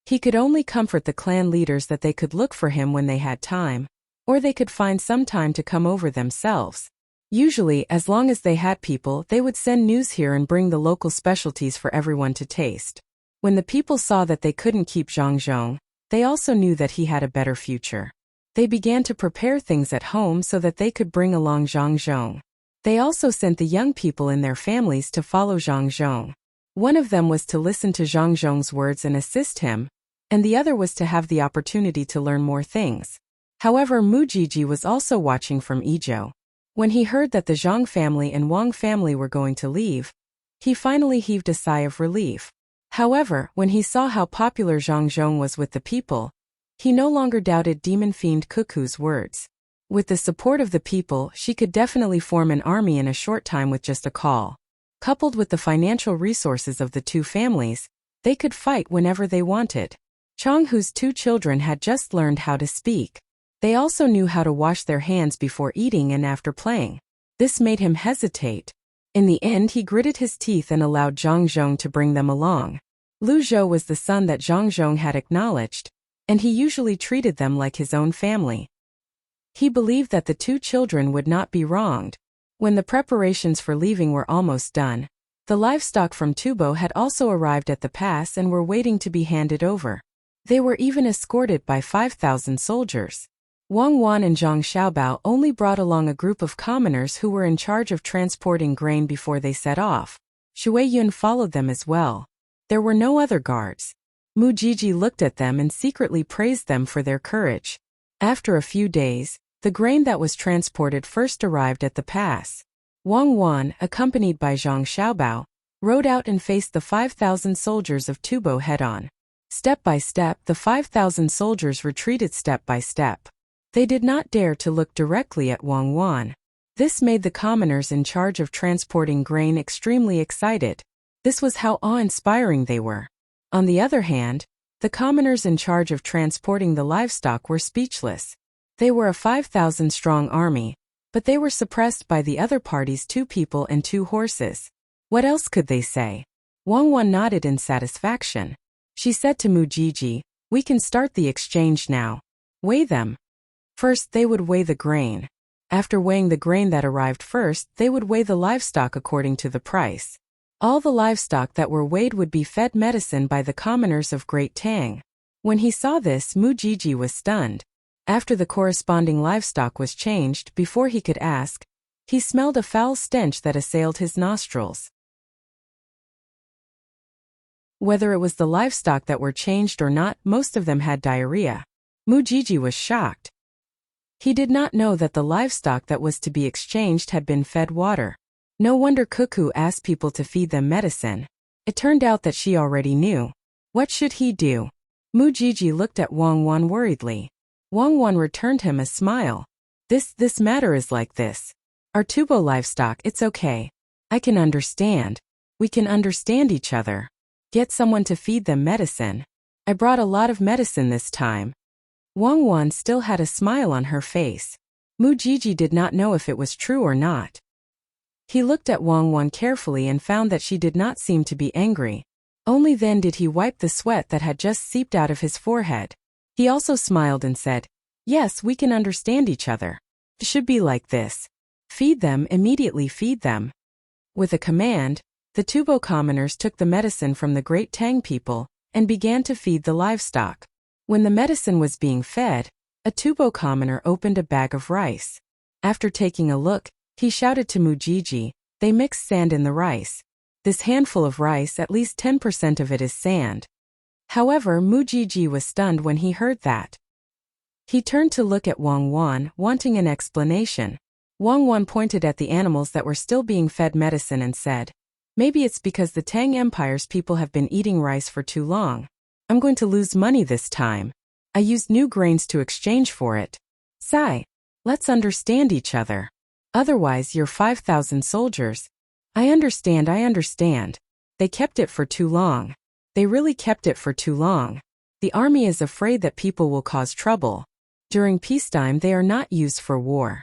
He could only comfort the clan leaders that they could look for him when they had time, or they could find some time to come over themselves. Usually, as long as they had people, they would send news here and bring the local specialties for everyone to taste. When the people saw that they couldn't keep Zhang Zhong, they also knew that he had a better future. They began to prepare things at home so that they could bring along Zhang Zhong. They also sent the young people in their families to follow Zhang Zhong. One of them was to listen to Zhang Zhong's words and assist him, and the other was to have the opportunity to learn more things. However, Mujiji was also watching from Idyll. When he heard that the Zhang family and Wang family were going to leave, he finally heaved a sigh of relief. However, when he saw how popular Zhang Zhong was with the people, he no longer doubted Demon Fiend Cuckoo's words. With the support of the people, she could definitely form an army in a short time with just a call. Coupled with the financial resources of the two families, they could fight whenever they wanted. Changhu's two children had just learned how to speak. They also knew how to wash their hands before eating and after playing. This made him hesitate. In the end, he gritted his teeth and allowed Zhang Zhong to bring them along. Lu Zhou was the son that Zhang Zhong had acknowledged, and he usually treated them like his own family. He believed that the two children would not be wronged. When the preparations for leaving were almost done, the livestock from Tubo had also arrived at the pass and were waiting to be handed over. They were even escorted by 5,000 soldiers. Wang Wan and Zhang Xiaobao only brought along a group of commoners who were in charge of transporting grain before they set off. Shui Yun followed them as well. There were no other guards. Mujiji looked at them and secretly praised them for their courage. After a few days, the grain that was transported first arrived at the pass. Wang Wan, accompanied by Zhang Xiaobao, rode out and faced the 5,000 soldiers of Tubo head-on. Step by step, the 5,000 soldiers retreated step by step. They did not dare to look directly at Wang Wan. This made the commoners in charge of transporting grain extremely excited. This was how awe-inspiring they were. On the other hand, the commoners in charge of transporting the livestock were speechless. They were a 5,000-strong army, but they were suppressed by the other party's 2 people and 2 horses. What else could they say? Wang Wan nodded in satisfaction. She said to Mujiji, "We can start the exchange now. Weigh them." First, they would weigh the grain. After weighing the grain that arrived first, they would weigh the livestock according to the price. All the livestock that were weighed would be fed medicine by the commoners of Great Tang. When he saw this, Mujiji was stunned. After the corresponding livestock was changed, before he could ask, he smelled a foul stench that assailed his nostrils. Whether it was the livestock that were changed or not, most of them had diarrhea. Mujiji was shocked. He did not know that the livestock that was to be exchanged had been fed water. No wonder Cuckoo asked people to feed them medicine. It turned out that she already knew. What should he do? Mujiji looked at Wang Wan worriedly. Wang Wan returned him a smile. This matter is like this. Our Tubo livestock, it's okay. I can understand. We can understand each other. Get someone to feed them medicine. I brought a lot of medicine this time. Wang Wan still had a smile on her face. Mujiji did not know if it was true or not. He looked at Wang Wan carefully and found that she did not seem to be angry. Only then did he wipe the sweat that had just seeped out of his forehead. He also smiled and said, "Yes, we can understand each other. It should be like this. Feed them, immediately feed them." With a command, the Tubo commoners took the medicine from the Great Tang people and began to feed the livestock. When the medicine was being fed, a Tubo commoner opened a bag of rice. After taking a look, he shouted to Mujiji, "They mixed sand in the rice. This handful of rice, at least 10% of it is sand." However, Mujiji was stunned when he heard that. He turned to look at Wang Wan, wanting an explanation. Wang Wan pointed at the animals that were still being fed medicine and said, "Maybe it's because the Tang Empire's people have been eating rice for too long. I'm going to lose money this time. I used new grains to exchange for it. Sai, let's understand each other. Otherwise, you're 5,000 soldiers. I understand. They kept it for too long. They really kept it for too long. The army is afraid that people will cause trouble. During peacetime they are not used for war.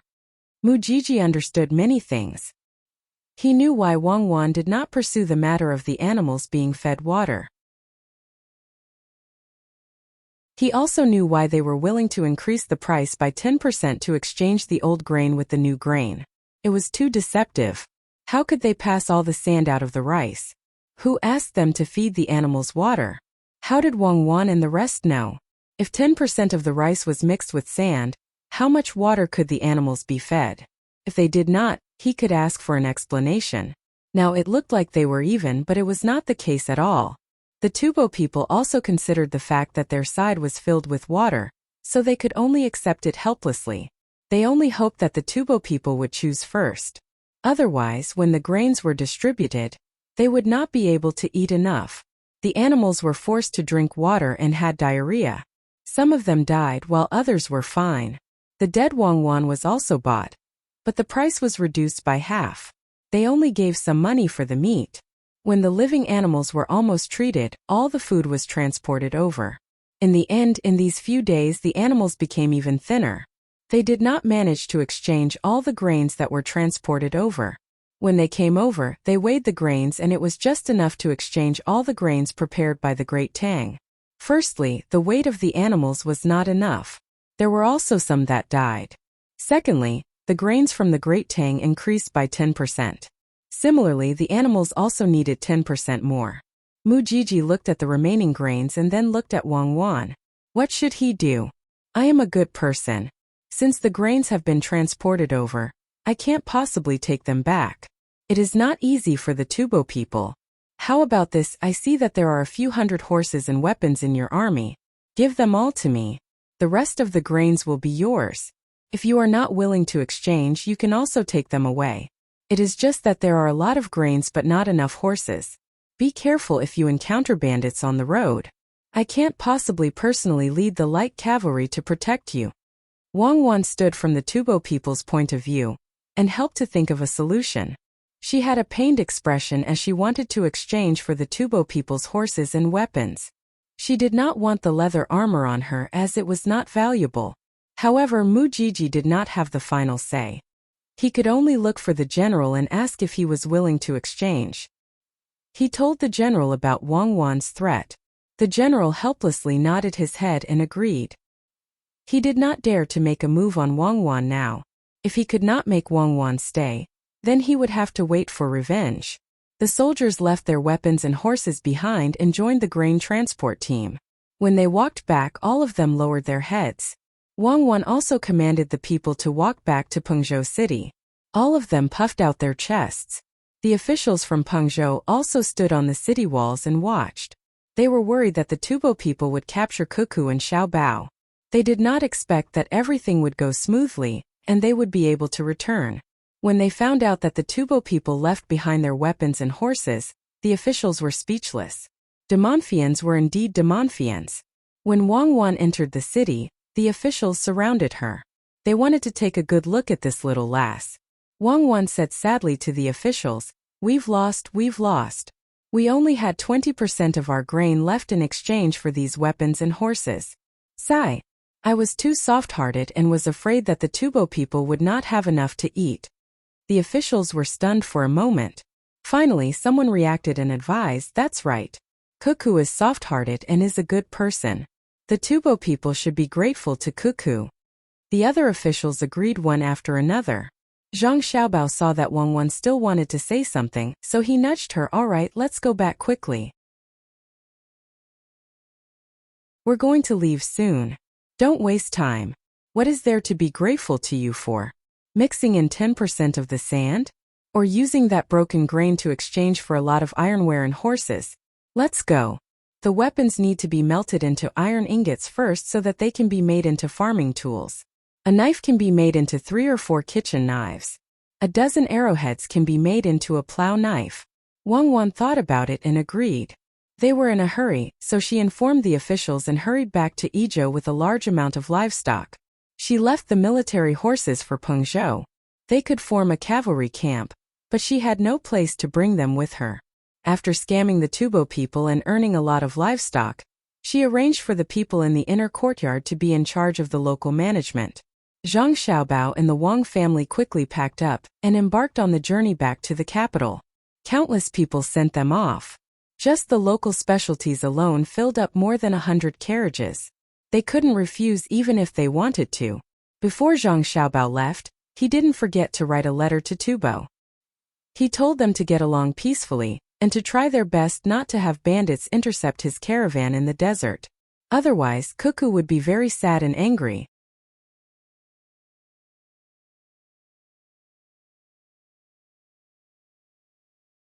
Mujiji understood many things. He knew why Wang Wan did not pursue the matter of the animals being fed water. He also knew why they were willing to increase the price by 10% to exchange the old grain with the new grain. It was too deceptive. How could they pass all the sand out of the rice? Who asked them to feed the animals water? How did Wang Wan and the rest know? If 10% of the rice was mixed with sand, how much water could the animals be fed? If they did not, he could ask for an explanation. Now it looked like they were even, but it was not the case at all. The Tubo people also considered the fact that their side was filled with water, so they could only accept it helplessly. They only hoped that the Tubo people would choose first. Otherwise, when the grains were distributed, they would not be able to eat enough. The animals were forced to drink water and had diarrhea. Some of them died while others were fine. The dead Wang Wan was also bought, but the price was reduced by half. They only gave some money for the meat. When the living animals were almost treated, all the food was transported over. In the end, in these few days the animals became even thinner. They did not manage to exchange all the grains that were transported over. When they came over, they weighed the grains and it was just enough to exchange all the grains prepared by the great Tang. Firstly, the weight of the animals was not enough. There were also some that died. Secondly, the grains from the great Tang increased by 10%. Similarly, the animals also needed 10% more. Mujiji looked at the remaining grains and then looked at Wang Wan. What should he do? I am a good person. Since the grains have been transported over, I can't possibly take them back. It is not easy for the Tubo people. How about this? I see that there are a few hundred horses and weapons in your army. Give them all to me. The rest of the grains will be yours. If you are not willing to exchange, you can also take them away. It is just that there are a lot of grains but not enough horses. Be careful if you encounter bandits on the road. I can't possibly personally lead the light cavalry to protect you. Wang Wan stood from the Tubo people's point of view and helped to think of a solution. She had a pained expression as she wanted to exchange for the Tubo people's horses and weapons. She did not want the leather armor on her as it was not valuable. However, Mujiji did not have the final say. He could only look for the general and ask if he was willing to exchange. He told the general about Wang Wan's threat. The general helplessly nodded his head and agreed. He did not dare to make a move on Wang Wan now. If he could not make Wang Wan stay, then he would have to wait for revenge. The soldiers left their weapons and horses behind and joined the grain transport team. When they walked back, all of them lowered their heads. Wang Wan also commanded the people to walk back to Pengzhou City. All of them puffed out their chests. The officials from Pengzhou also stood on the city walls and watched. They were worried that the Tubo people would capture Cuckoo and Xiaobao. They did not expect that everything would go smoothly, and they would be able to return. When they found out that the Tubo people left behind their weapons and horses, the officials were speechless. Demonfians were indeed Demonfians. When Wang Wan entered the city, the officials surrounded her. They wanted to take a good look at this little lass. Wang Wan said sadly to the officials, we've lost. We only had 20% of our grain left in exchange for these weapons and horses. Sigh. I was too soft-hearted and was afraid that the Tubo people would not have enough to eat. The officials were stunned for a moment. Finally, someone reacted and advised, that's right. Cuckoo is soft-hearted and is a good person. The Tubo people should be grateful to Cuckoo. The other officials agreed one after another. Zhang Xiaobao saw that Wang Wan still wanted to say something, so he nudged her. All right, let's go back quickly. We're going to leave soon. Don't waste time. What is there to be grateful to you for? Mixing in 10% of the sand? Or using that broken grain to exchange for a lot of ironware and horses? Let's go. The weapons need to be melted into iron ingots first so that they can be made into farming tools. A knife can be made into 3 or 4 kitchen knives. A dozen arrowheads can be made into a plow knife. Wang Wan thought about it and agreed. They were in a hurry, so she informed the officials and hurried back to Idyll with a large amount of livestock. She left the military horses for Pengzhou. They could form a cavalry camp, but she had no place to bring them with her. After scamming the Tubo people and earning a lot of livestock, She arranged for the people in the inner courtyard to be in charge of the local management. Zhang Xiaobao and the Wang family quickly packed up and embarked on the journey back to the capital. Countless people sent them off. Just the local specialties alone filled up more than 100 carriages. They couldn't refuse even if they wanted to. Before Zhang Xiaobao left, he didn't forget to write a letter to Tubo. He told them to get along peacefully, and to try their best not to have bandits intercept his caravan in the desert. Otherwise, Cuckoo would be very sad and angry.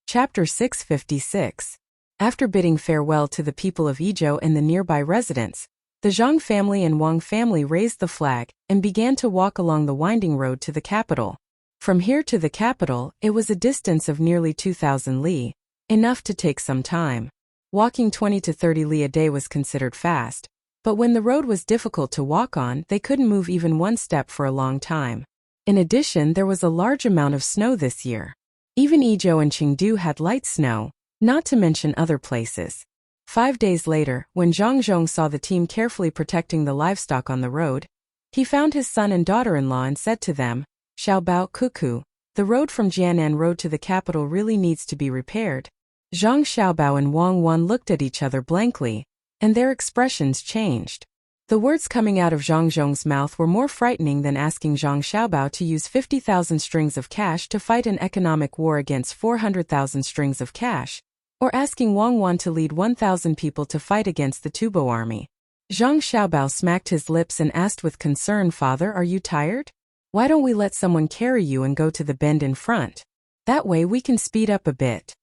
Chapter 656. After bidding farewell to the people of Idyll and the nearby residents, the Zhang family and Wang family raised the flag and began to walk along the winding road to the capital. From here to the capital, it was a distance of nearly 2,000 li, enough to take some time. Walking 20 to 30 li a day was considered fast, but when the road was difficult to walk on, they couldn't move even one step for a long time. In addition, there was a large amount of snow this year. Even Idyll and Chengdu had light snow, not to mention other places. 5 days later, when Zhang Zhong saw the team carefully protecting the livestock on the road, he found his son and daughter-in-law and said to them, "Xiaobao, Cuckoo, the road from Jianan Road to the capital really needs to be repaired." Zhang Xiaobao and Wang Wan looked at each other blankly, and their expressions changed. The words coming out of Zhang Zhong's mouth were more frightening than asking Zhang Xiaobao to use 50,000 strings of cash to fight an economic war against 400,000 strings of cash, or asking Wang Wan to lead 1,000 people to fight against the Tubo army. Zhang Xiaobao smacked his lips and asked with concern, "Father, are you tired? Why don't we let someone carry you and go to the bend in front? That way we can speed up a bit."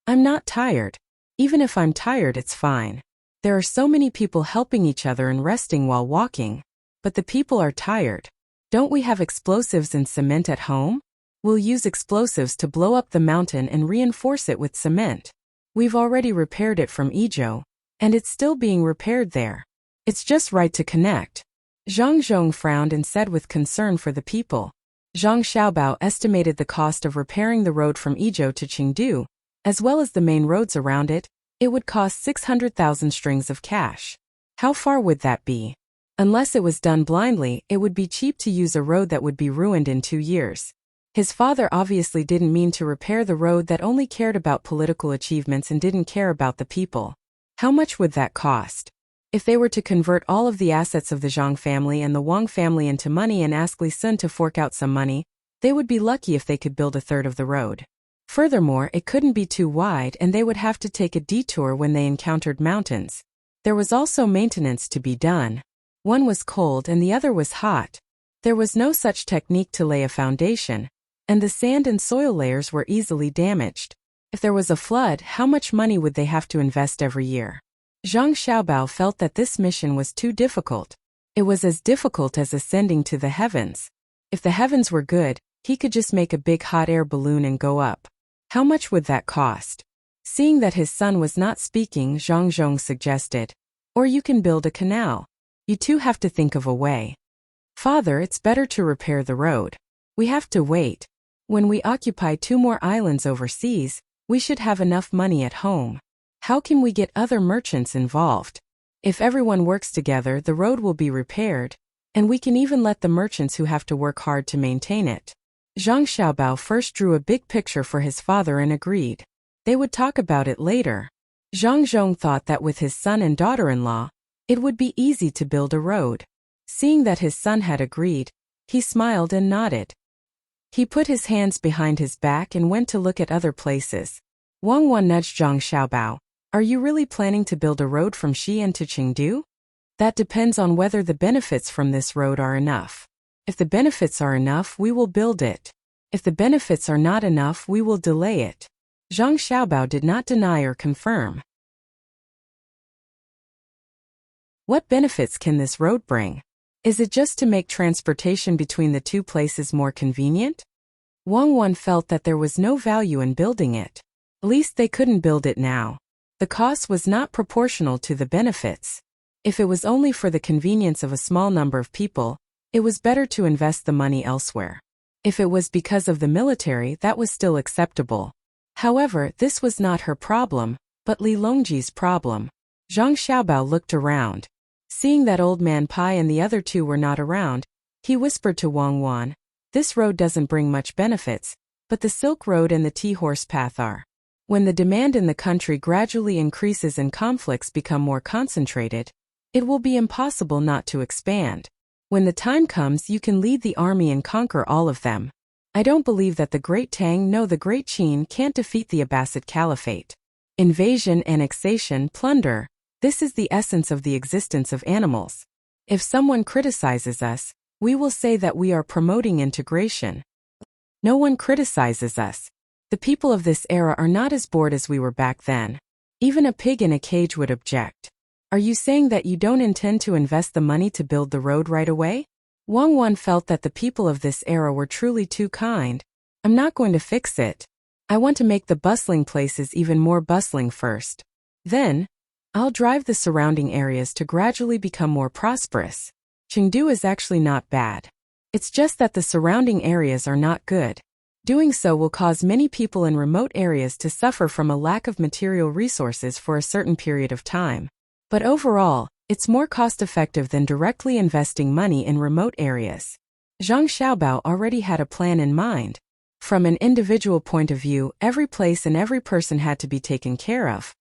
"I'm not tired. Even if I'm tired, it's fine. There are so many people helping each other and resting while walking. But the people are tired. Don't we have explosives and cement at home? We'll use explosives to blow up the mountain and reinforce it with cement. We've already repaired it from Idyll, and it's still being repaired there. It's just right to connect." Zhang Zhong frowned and said with concern for the people. Zhang Xiaobao estimated the cost of repairing the road from Idyll to Chengdu, as well as the main roads around it. It would cost 600,000 strings of cash. How far would that be? Unless it was done blindly, it would be cheap to use a road that would be ruined in 2 years. His father obviously didn't mean to repair the road that only cared about political achievements and didn't care about the people. How much would that cost? If they were to convert all of the assets of the Zhang family and the Wang family into money and ask Li Sun to fork out some money, they would be lucky if they could build a third of the road. Furthermore, it couldn't be too wide and they would have to take a detour when they encountered mountains. There was also maintenance to be done. One was cold and the other was hot. There was no such technique to lay a foundation, and the sand and soil layers were easily damaged. If there was a flood, how much money would they have to invest every year? Zhang Xiaobao felt that this mission was too difficult. It was as difficult as ascending to the heavens. If the heavens were good, he could just make a big hot air balloon and go up. How much would that cost? Seeing that his son was not speaking, Zhang Zhong suggested, "Or you can build a canal. You two have to think of a way." "Father, it's better to repair the road. We have to wait. When we occupy 2 more islands overseas, we should have enough money at home. How can we get other merchants involved? If everyone works together, the road will be repaired, and we can even let the merchants who have to work hard to maintain it." Zhang Xiaobao first drew a big picture for his father and agreed. They would talk about it later. Zhang Zhong thought that with his son and daughter-in-law, it would be easy to build a road. Seeing that his son had agreed, he smiled and nodded. He put his hands behind his back and went to look at other places. Wang Wan nudged Zhang Xiaobao. "Are you really planning to build a road from Xi'an to Chengdu? That depends on whether the benefits from this road are enough. If the benefits are enough, we will build it. If the benefits are not enough, we will delay it." Zhang Xiaobao did not deny or confirm. What benefits can this road bring? Is it just to make transportation between the 2 places more convenient? Wang Wan felt that there was no value in building it. At least they couldn't build it now. The cost was not proportional to the benefits. If it was only for the convenience of a small number of people, it was better to invest the money elsewhere. If it was because of the military, that was still acceptable. However, this was not her problem, but Li Longji's problem. Zhang Xiaobao looked around. Seeing that Old Man Pai and the other two were not around, he whispered to Wang Wan, "This road doesn't bring much benefits, but the Silk Road and the Tea-Horse Path are. When the demand in the country gradually increases and conflicts become more concentrated, it will be impossible not to expand. When the time comes, you can lead the army and conquer all of them. I don't believe that the Great Tang nor the Great Qin can't defeat the Abbasid Caliphate. Invasion, annexation, plunder. This is the essence of the existence of animals. If someone criticizes us, we will say that we are promoting integration. No one criticizes us. The people of this era are not as bored as we were back then. Even a pig in a cage would object. Are you saying that you don't intend to invest the money to build the road right away?" Wang Wan felt that the people of this era were truly too kind. "I'm not going to fix it. I want to make the bustling places even more bustling first. Then, I'll drive the surrounding areas to gradually become more prosperous. Chengdu is actually not bad. It's just that the surrounding areas are not good. Doing so will cause many people in remote areas to suffer from a lack of material resources for a certain period of time. But overall, it's more cost-effective than directly investing money in remote areas." Zhang Xiaobao already had a plan in mind. From an individual point of view, every place and every person had to be taken care of.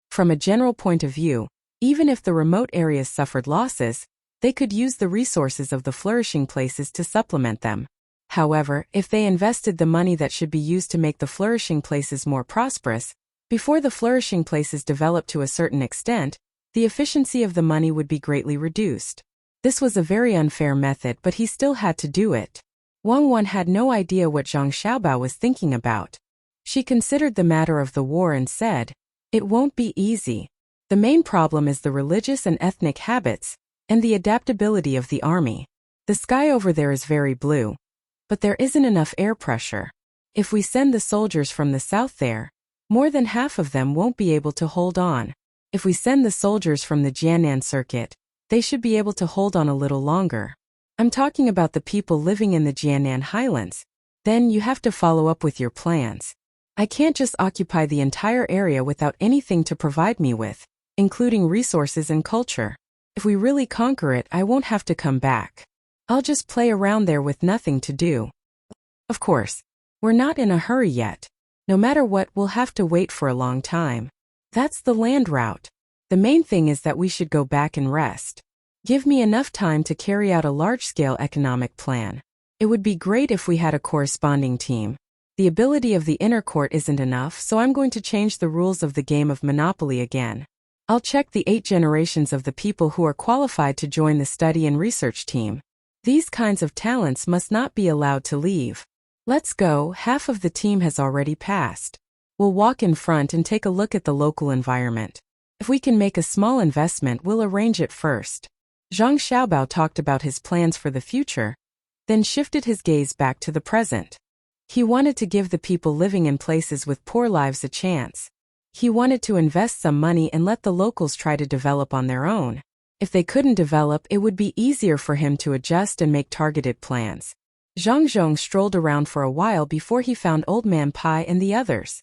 From a general point of view, even if the remote areas suffered losses, they could use the resources of the flourishing places to supplement them. However, if they invested the money that should be used to make the flourishing places more prosperous, before the flourishing places developed to a certain extent, the efficiency of the money would be greatly reduced. This was a very unfair method, but he still had to do it. Wang Wan had no idea what Zhang Xiaobao was thinking about. She considered the matter of the war and said, "It won't be easy. The main problem is the religious and ethnic habits, and the adaptability of the army. The sky over there is very blue, but there isn't enough air pressure. If we send the soldiers from the south there, more than half of them won't be able to hold on. If we send the soldiers from the Jiannan circuit, they should be able to hold on a little longer. I'm talking about the people living in the Jiannan highlands. Then you have to follow up with your plans. I can't just occupy the entire area without anything to provide me with, including resources and culture. If we really conquer it, I won't have to come back. I'll just play around there with nothing to do. Of course, we're not in a hurry yet. No matter what, we'll have to wait for a long time. That's the land route. The main thing is that we should go back and rest. Give me enough time to carry out a large-scale economic plan. It would be great if we had a corresponding team. The ability of the inner court isn't enough, so I'm going to change the rules of the game of Monopoly again. I'll check the 8 generations of the people who are qualified to join the study and research team. These kinds of talents must not be allowed to leave. Let's go, half of the team has already passed. We'll walk in front and take a look at the local environment. If we can make a small investment, we'll arrange it first." Zhang Xiaobao talked about his plans for the future, then shifted his gaze back to the present. He wanted to give the people living in places with poor lives a chance. He wanted to invest some money and let the locals try to develop on their own. If they couldn't develop, it would be easier for him to adjust and make targeted plans. Zhang Zhong strolled around for a while before he found Old Man Pai and the others.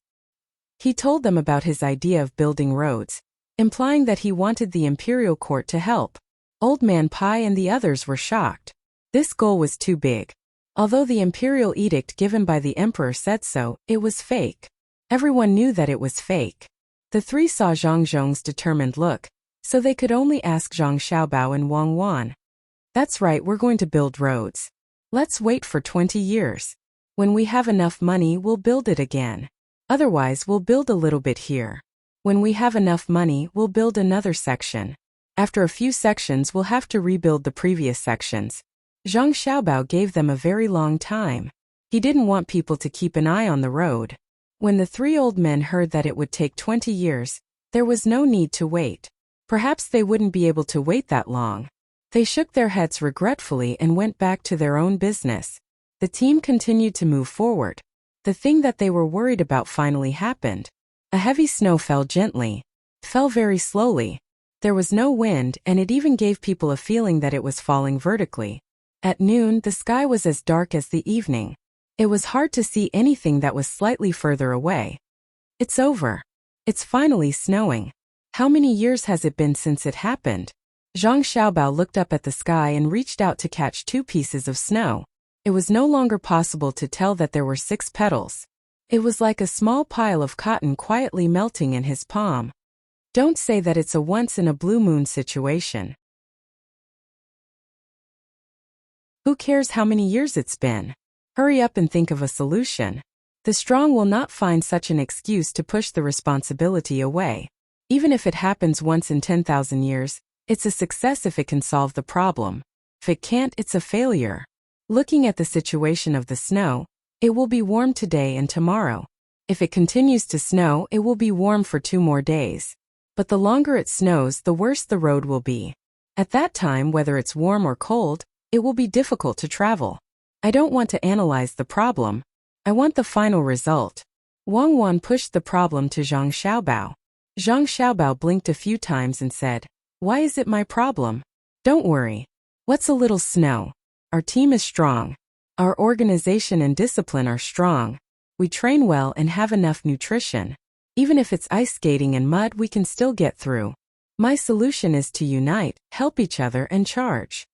He told them about his idea of building roads, implying that he wanted the imperial court to help. Old Man Pai and the others were shocked. This goal was too big. Although the imperial edict given by the emperor said so, it was fake. Everyone knew that it was fake. The three saw Zhang Zhong's determined look, so they could only ask Zhang Xiaobao and Wang Wan. "That's right, we're going to build roads. Let's wait for 20 years. When we have enough money, we'll build it again. Otherwise, we'll build a little bit here. When we have enough money, we'll build another section. After a few sections, we'll have to rebuild the previous sections." Zhang Xiaobao gave them a very long time. He didn't want people to keep an eye on the road. When the 3 old men heard that it would take 20 years, there was no need to wait. Perhaps they wouldn't be able to wait that long. They shook their heads regretfully and went back to their own business. The team continued to move forward. The thing that they were worried about finally happened. A heavy snow fell gently. Fell very slowly. There was no wind, and it even gave people a feeling that it was falling vertically. At noon, the sky was as dark as the evening. It was hard to see anything that was slightly further away. "It's over. It's finally snowing. How many years has it been since it happened? Zhang Xiaobao looked up at the sky and reached out to catch 2 pieces of snow. It was no longer possible to tell that there were 6 petals. It was like a small pile of cotton quietly melting in his palm. Don't say that it's a once-in-a-blue-moon situation. Who cares how many years it's been? Hurry up and think of a solution. The strong will not find such an excuse to push the responsibility away. Even if it happens once in 10,000 years, it's a success if it can solve the problem. If it can't, it's a failure. Looking at the situation of the snow, it will be warm today and tomorrow. If it continues to snow, it will be warm for 2 more days. But the longer it snows, the worse the road will be. At that time, whether it's warm or cold, it will be difficult to travel. I don't want to analyze the problem. I want the final result. Wang Wan pushed the problem to Zhang Xiaobao. Zhang Xiaobao blinked a few times and said, "Why is it my problem? Don't worry. What's a little snow? Our team is strong. Our organization and discipline are strong. We train well and have enough nutrition. Even if it's ice skating and mud, we can still get through. My solution is to unite, help each other, and charge.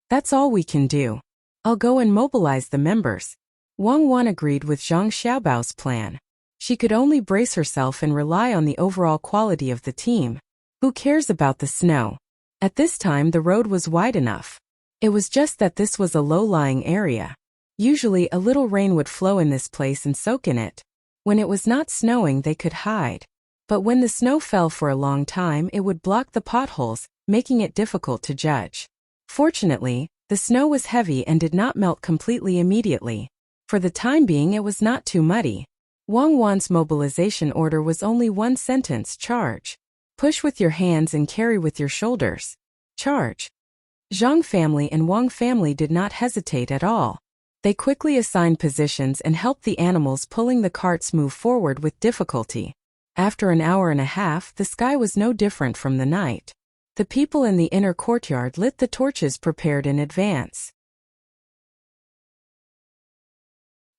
That's all we can do. I'll go and mobilize the members." Wang Wan agreed with Zhang Xiaobao's plan. She could only brace herself and rely on the overall quality of the team. Who cares about the snow? At this time, the road was wide enough. It was just that this was a low-lying area. Usually, a little rain would flow in this place and soak in it. When it was not snowing, they could hide. But when the snow fell for a long time, it would block the potholes, making it difficult to judge. Fortunately, the snow was heavy and did not melt completely immediately. For the time being, it was not too muddy. Wang Wan's mobilization order was only one sentence: charge. Push with your hands and carry with your shoulders. Charge. Zhang family and Wang family did not hesitate at all. They quickly assigned positions and helped the animals pulling the carts move forward with difficulty. After an hour and a half, the sky was no different from the night. The people in the inner courtyard lit the torches prepared in advance.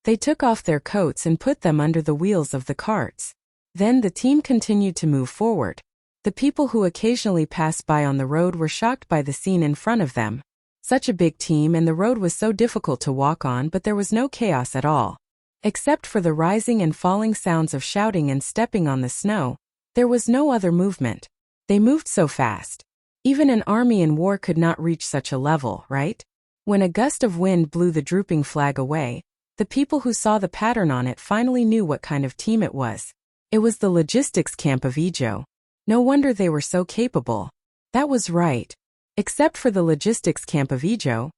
They took off their coats and put them under the wheels of the carts. Then the team continued to move forward. The people who occasionally passed by on the road were shocked by the scene in front of them. Such a big team, and the road was so difficult to walk on, but there was no chaos at all. Except for the rising and falling sounds of shouting and stepping on the snow, there was no other movement. They moved so fast. Even an army in war could not reach such a level, right? When a gust of wind blew the drooping flag away, the people who saw the pattern on it finally knew what kind of team it was. It was the logistics camp of Idyll. No wonder they were so capable. That was right. Except for the logistics camp of Idyll,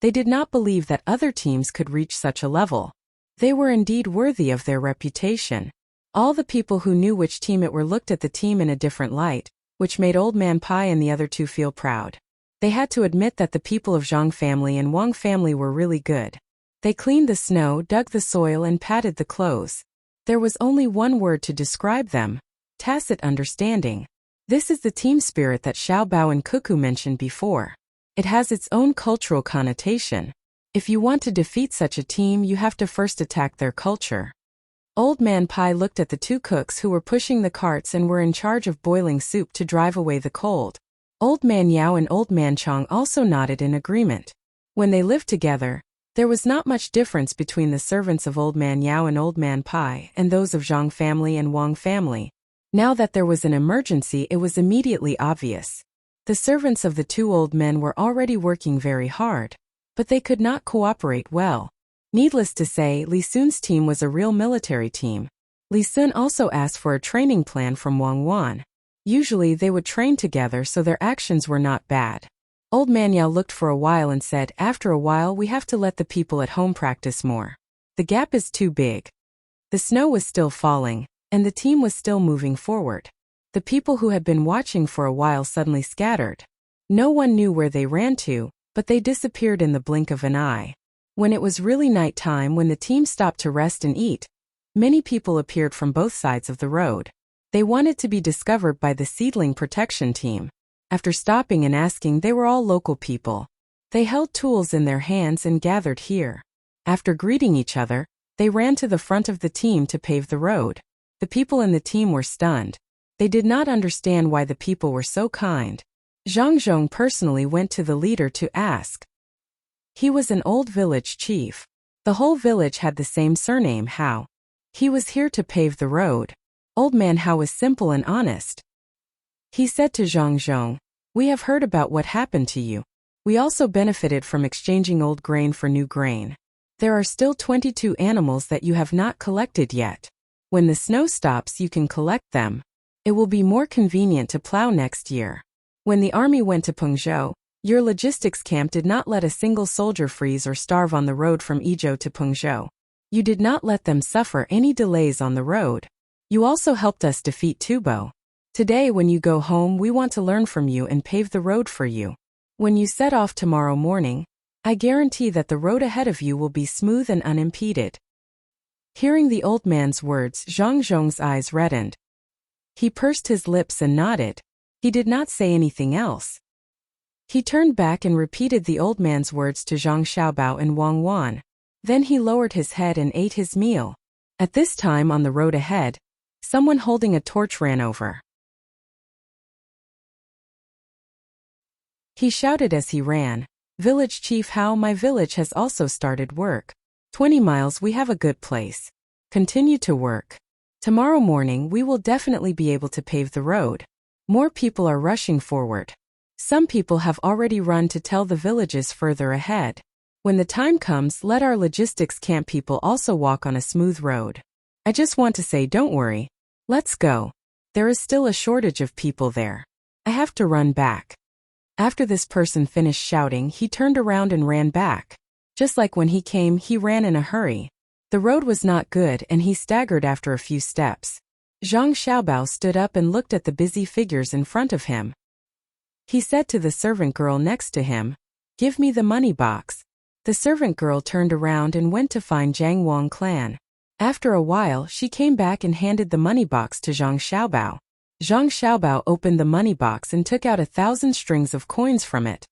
they did not believe that other teams could reach such a level. They were indeed worthy of their reputation. All the people who knew which team it were looked at the team in a different light, which made Old Man Pai and the other 2 feel proud. They had to admit that the people of Zhang family and Wang family were really good. They cleaned the snow, dug the soil, and patted the clothes. There was only one word to describe them: tacit understanding. This is the team spirit that Xiaobao and Cuckoo mentioned before. It has its own cultural connotation. If you want to defeat such a team, you have to first attack their culture. Old Man Pai looked at the 2 cooks who were pushing the carts and were in charge of boiling soup to drive away the cold. Old Man Yao and Old Man Chong also nodded in agreement. When they lived together, there was not much difference between the servants of Old Man Yao and Old Man Pai and those of Zhang family and Wang family. Now that there was an emergency, it was immediately obvious. The servants of the 2 old men were already working very hard, but they could not cooperate well. Needless to say, Li Sun's team was a real military team. Li Sun also asked for a training plan from Wang Wan. Usually they would train together, so their actions were not bad. Old Man Yao looked for a while and said, "After a while we have to let the people at home practice more. The gap is too big." The snow was still falling, and the team was still moving forward. The people who had been watching for a while suddenly scattered. No one knew where they ran to, but they disappeared in the blink of an eye. When it was really night time, when the team stopped to rest and eat, many people appeared from both sides of the road. They wanted to be discovered by the seedling protection team. After stopping and asking, they were all local people. They held tools in their hands and gathered here. After greeting each other, they ran to the front of the team to pave the road. The people in the team were stunned. They did not understand why the people were so kind. Zhang Zhong personally went to the leader to ask. He was an old village chief. The whole village had the same surname, Hao. He was here to pave the road. Old man Hao was simple and honest. He said to Zhang Zhong, "We have heard about what happened to you. We also benefited from exchanging old grain for new grain. There are still 22 animals that you have not collected yet. When the snow stops, you can collect them. It will be more convenient to plow next year." When the army went to Pengzhou, your logistics camp did not let a single soldier freeze or starve on the road from Idyll to Pengzhou. You did not let them suffer any delays on the road. You also helped us defeat Tubo. Today when you go home, we want to learn from you and pave the road for you. When you set off tomorrow morning, I guarantee that the road ahead of you will be smooth and unimpeded. Hearing the old man's words, Zhang Zhong's eyes reddened. He pursed his lips and nodded. He did not say anything else. He turned back and repeated the old man's words to Zhang Xiaobao and Wang Wan. Then he lowered his head and ate his meal. At this time on the road ahead, someone holding a torch ran over. He shouted as he ran, "Village Chief Hao, my village has also started work. 20 miles, we have a good place. Continue to work. Tomorrow morning we will definitely be able to pave the road." More people are rushing forward. Some people have already run to tell the villages further ahead. When the time comes, let our logistics camp people also walk on a smooth road. I just want to say, don't worry. Let's go. There is still a shortage of people there. I have to run back. After this person finished shouting, he turned around and ran back. Just like when he came, he ran in a hurry. The road was not good and he staggered after a few steps. Zhang Xiaobao stood up and looked at the busy figures in front of him. He said to the servant girl next to him, "Give me the money box." The servant girl turned around and went to find Jiang Wang clan. After a while, she came back and handed the money box to Zhang Xiaobao. Zhang Xiaobao opened the money box and took out 1,000 strings of coins from it.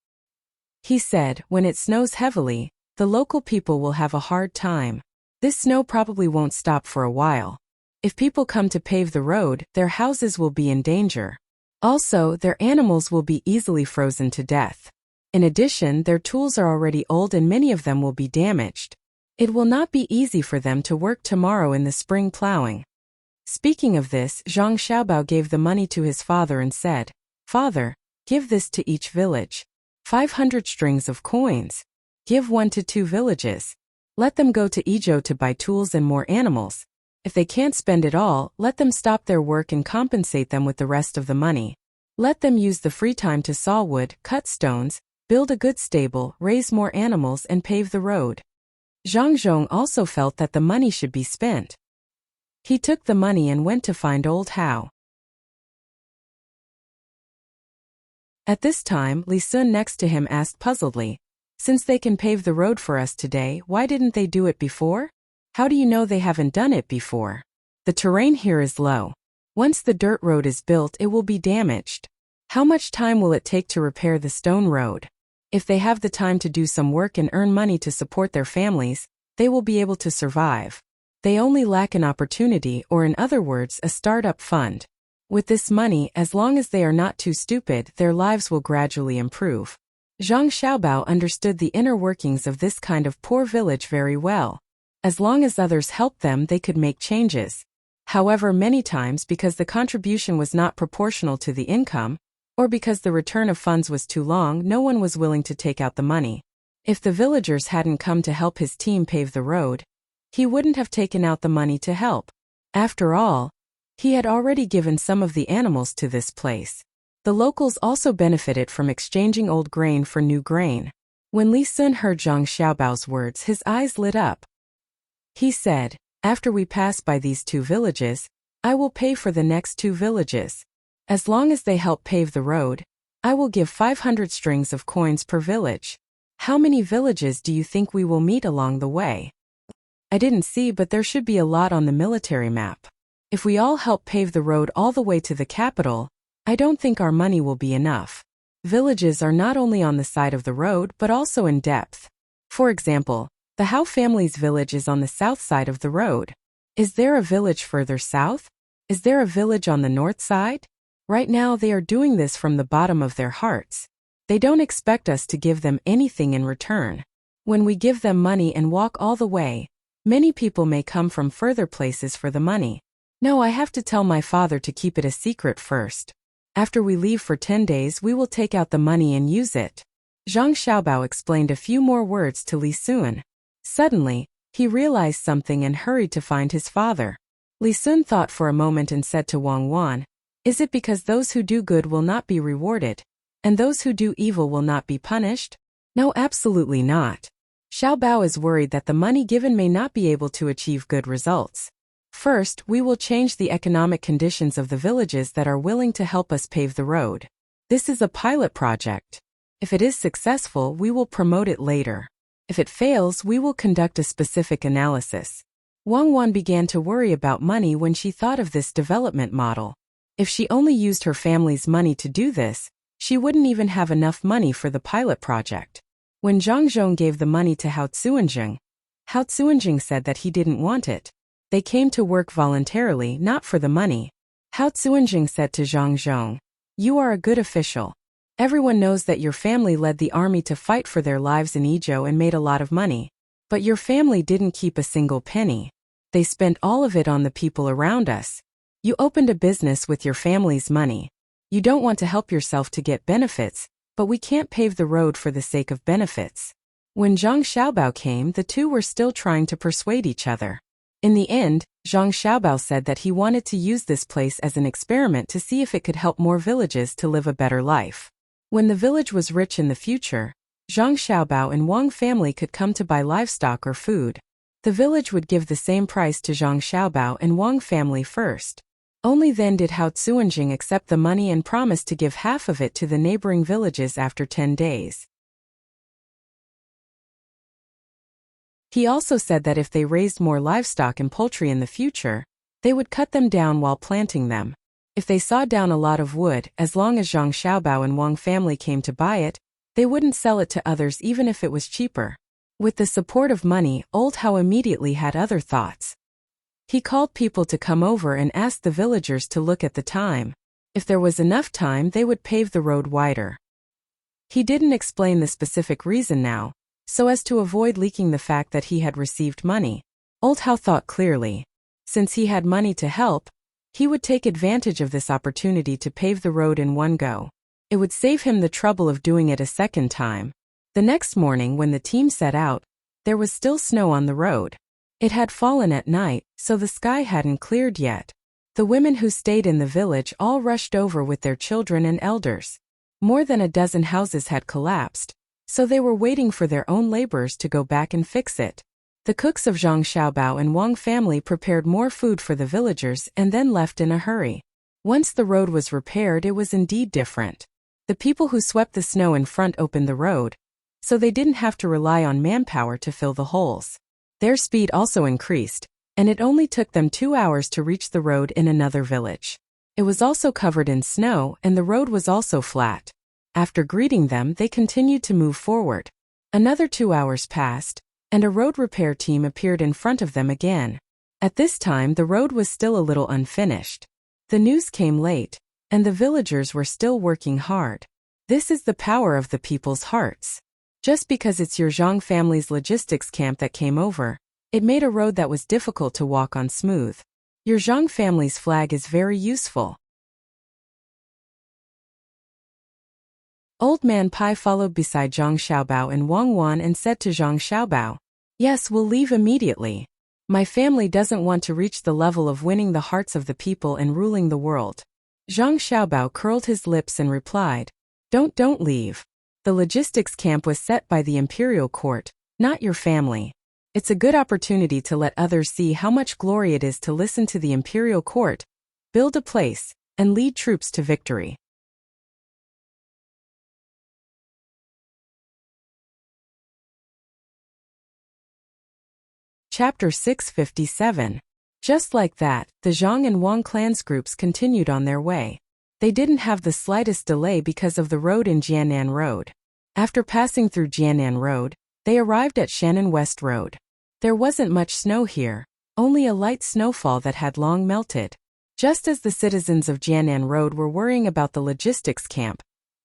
He said, "When it snows heavily, the local people will have a hard time. This snow probably won't stop for a while. If people come to pave the road, their houses will be in danger. Also, their animals will be easily frozen to death. In addition, their tools are already old and many of them will be damaged. It will not be easy for them to work tomorrow in the spring plowing." Speaking of this, Zhang Xiaobao gave the money to his father and said, "Father, give this to each village. 500 strings of coins. Give one to 2 villages. Let them go to Idyll to buy tools and more animals. If they can't spend it all, let them stop their work and compensate them with the rest of the money. Let them use the free time to saw wood, cut stones, build a good stable, raise more animals and pave the road." Zhang Zhong also felt that the money should be spent. He took the money and went to find old Hao. At this time, Li Sun next to him asked puzzledly, "Since they can pave the road for us today, why didn't they do it before? How do you know they haven't done it before? The terrain here is low. Once the dirt road is built, it will be damaged. How much time will it take to repair the stone road? If they have the time to do some work and earn money to support their families, they will be able to survive. They only lack an opportunity, or in other words, a startup fund. With this money, as long as they are not too stupid, their lives will gradually improve." Zhang Xiaobao understood the inner workings of this kind of poor village very well. As long as others helped them, they could make changes. However, many times because the contribution was not proportional to the income, or because the return of funds was too long, no one was willing to take out the money. If the villagers hadn't come to help his team pave the road, he wouldn't have taken out the money to help. After all, he had already given some of the animals to this place. The locals also benefited from exchanging old grain for new grain. When Li Sun heard Zhang Xiaobao's words, his eyes lit up. He said, "After we pass by these 2 villages, I will pay for the next 2 villages. As long as they help pave the road, I will give 500 strings of coins per village. How many villages do you think we will meet along the way?" "I didn't see, but there should be a lot on the military map. If we all help pave the road all the way to the capital, I don't think our money will be enough. Villages are not only on the side of the road but also in depth. For example, the Hao family's village is on the south side of the road. Is there a village further south?" Is there a village on the north side? Right now they are doing this from the bottom of their hearts. They don't expect us to give them anything in return. When we give them money and walk all the way, many people may come from further places for the money. No, I have to tell my father to keep it a secret first. After we leave for 10 days we will take out the money and use it. Zhang Xiaobao explained a few more words to Li Sun. Suddenly, he realized something and hurried to find his father. Li Sun thought for a moment and said to Wang Wan, "Is it because those who do good will not be rewarded, and those who do evil will not be punished?" No, absolutely not. Xiaobao is worried that the money given may not be able to achieve good results. First, we will change the economic conditions of the villages that are willing to help us pave the road. This is a pilot project. If it is successful, we will promote it later. If it fails, we will conduct a specific analysis. Wang Wan began to worry about money when she thought of this development model. If she only used her family's money to do this, she wouldn't even have enough money for the pilot project. When Zhang Zhong gave the money to Hao Tsuanjing said that he didn't want it. They came to work voluntarily, not for the money. Hao Tsuanjing said to Zhang Zhong, "You are a good official. Everyone knows that your family led the army to fight for their lives in Idyll and made a lot of money. But your family didn't keep a single penny. They spent all of it on the people around us. You opened a business with your family's money. You don't want to help yourself to get benefits, but we can't pave the road for the sake of benefits." When Zhang Xiaobao came, the two were still trying to persuade each other. In the end, Zhang Xiaobao said that he wanted to use this place as an experiment to see if it could help more villages to live a better life. When the village was rich in the future, Zhang Xiaobao and Wang family could come to buy livestock or food. The village would give the same price to Zhang Xiaobao and Wang family first. Only then did Hao Tsuanjing accept the money and promise to give half of it to the neighboring villages after 10 days. He also said that if they raised more livestock and poultry in the future, they would cut them down while planting them. If they sawed down a lot of wood, as long as Zhang Xiaobao and Wang family came to buy it, they wouldn't sell it to others even if it was cheaper. With the support of money, old Hao immediately had other thoughts. He called people to come over and asked the villagers to look at the time. If there was enough time, they would pave the road wider. He didn't explain the specific reason now, so as to avoid leaking the fact that he had received money. Old Hao thought clearly. Since he had money to help, he would take advantage of this opportunity to pave the road in one go. It would save him the trouble of doing it a second time. The next morning when the team set out, there was still snow on the road. It had fallen at night, so the sky hadn't cleared yet. The women who stayed in the village all rushed over with their children and elders. More than a dozen houses had collapsed, so they were waiting for their own laborers to go back and fix it. The cooks of Zhang Xiaobao and Wang family prepared more food for the villagers and then left in a hurry. Once the road was repaired, it was indeed different. The people who swept the snow in front opened the road, so they didn't have to rely on manpower to fill the holes. Their speed also increased, and it only took them 2 hours to reach the road in another village. It was also covered in snow and the road was also flat. After greeting them, they continued to move forward. Another 2 hours passed, and a road repair team appeared in front of them again. At this time, the road was still a little unfinished. The news came late, and the villagers were still working hard. This is the power of the people's hearts. Just because it's your Zhang family's logistics camp that came over, it made a road that was difficult to walk on smooth. Your Zhang family's flag is very useful. Old Man Pai followed beside Zhang Xiaobao and Wang Wan and said to Zhang Xiaobao, "Yes, we'll leave immediately. My family doesn't want to reach the level of winning the hearts of the people and ruling the world." Zhang Xiaobao curled his lips and replied, Don't leave. The logistics camp was set by the imperial court, not your family. It's a good opportunity to let others see how much glory it is to listen to the imperial court, build a place, and lead troops to victory. Chapter 657. Just like that, the Zhang and Wang clans groups continued on their way. They didn't have the slightest delay because of the road in Jianan Road. After passing through Jianan Road, they arrived at Shannon West Road. There wasn't much snow here, only a light snowfall that had long melted. Just as the citizens of Jianan Road were worrying about the logistics camp,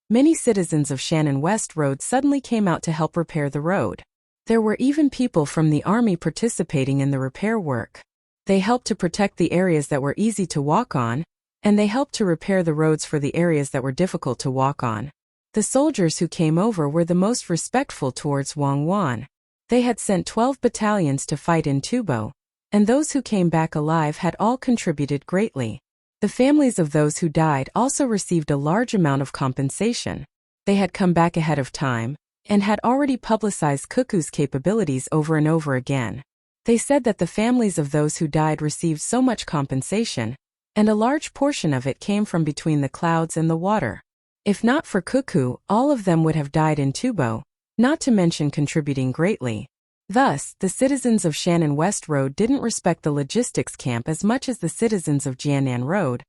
many citizens of Shannon West Road suddenly came out to help repair the road. There were even people from the army participating in the repair work. They helped to protect the areas that were easy to walk on, and they helped to repair the roads for the areas that were difficult to walk on. The soldiers who came over were the most respectful towards Wang Wan. They had sent 12 battalions to fight in Tubo, and those who came back alive had all contributed greatly. The families of those who died also received a large amount of compensation. They had come back ahead of time, and had already publicized Cuckoo's capabilities over and over again. They said that the families of those who died received so much compensation, and a large portion of it came from between the clouds and the water. If not for Cuckoo, all of them would have died in Tubo, not to mention contributing greatly. Thus, the citizens of Shannon West Road didn't respect the logistics camp as much as the citizens of Jianan Road,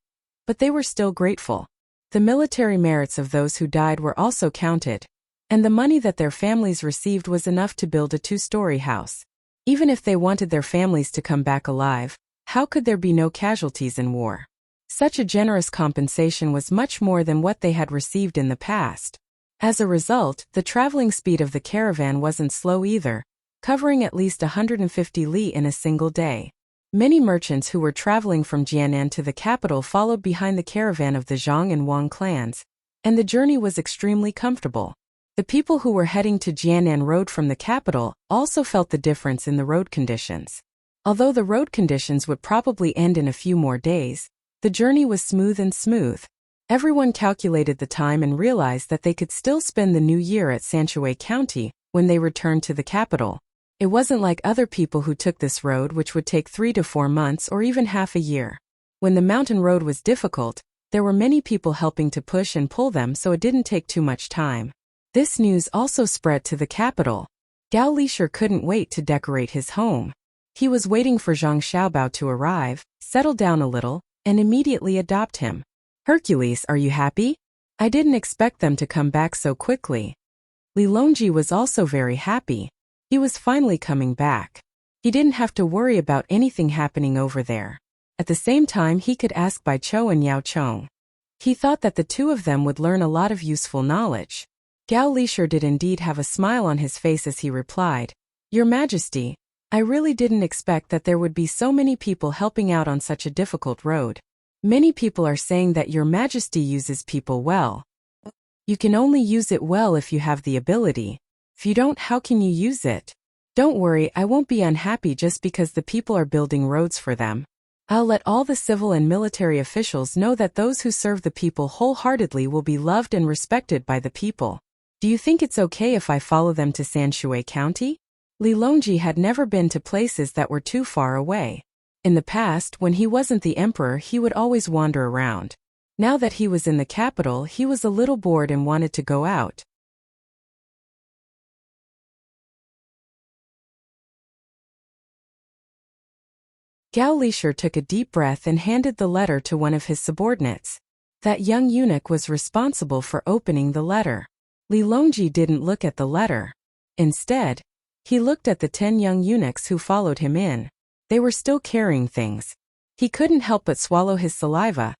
but they were still grateful. The military merits of those who died were also counted, and the money that their families received was enough to build a 2-story house. Even if they wanted their families to come back alive, how could there be no casualties in war? Such a generous compensation was much more than what they had received in the past. As a result, the traveling speed of the caravan wasn't slow either, covering at least 150 li in a single day. Many merchants who were traveling from Jianan to the capital followed behind the caravan of the Zhang and Wang clans, and the journey was extremely comfortable. The people who were heading to Jianan Road from the capital also felt the difference in the road conditions. Although the road conditions would probably end in a few more days, the journey was smooth and smooth. Everyone calculated the time and realized that they could still spend the new year at Sanshui County when they returned to the capital. It wasn't like other people who took this road, which would take 3 to 4 months or even half a year. When the mountain road was difficult, there were many people helping to push and pull them, so it didn't take too much time. This news also spread to the capital. Gao Lishur couldn't wait to decorate his home. He was waiting for Zhang Xiaobao to arrive, settle down a little, and immediately adopt him. Hercules, are you happy? I didn't expect them to come back so quickly. Li Longji was also very happy. He was finally coming back. He didn't have to worry about anything happening over there. At the same time, he could ask Bai Chou and Yao Chong. He thought that the two of them would learn a lot of useful knowledge. Gao Lishur did indeed have a smile on his face as he replied, Your Majesty, I really didn't expect that there would be so many people helping out on such a difficult road. Many people are saying that Your Majesty uses people well. You can only use it well if you have the ability. If you don't, how can you use it? Don't worry, I won't be unhappy just because the people are building roads for them. I'll let all the civil and military officials know that those who serve the people wholeheartedly will be loved and respected by the people. Do you think it's okay if I follow them to Sanshui County? Li Longji had never been to places that were too far away. In the past, when he wasn't the emperor, he would always wander around. Now that he was in the capital, he was a little bored and wanted to go out. Gao Lishur took a deep breath and handed the letter to one of his subordinates. That young eunuch was responsible for opening the letter. Li Longji didn't look at the letter. Instead, he looked at the 10 young eunuchs who followed him in. They were still carrying things. He couldn't help but swallow his saliva,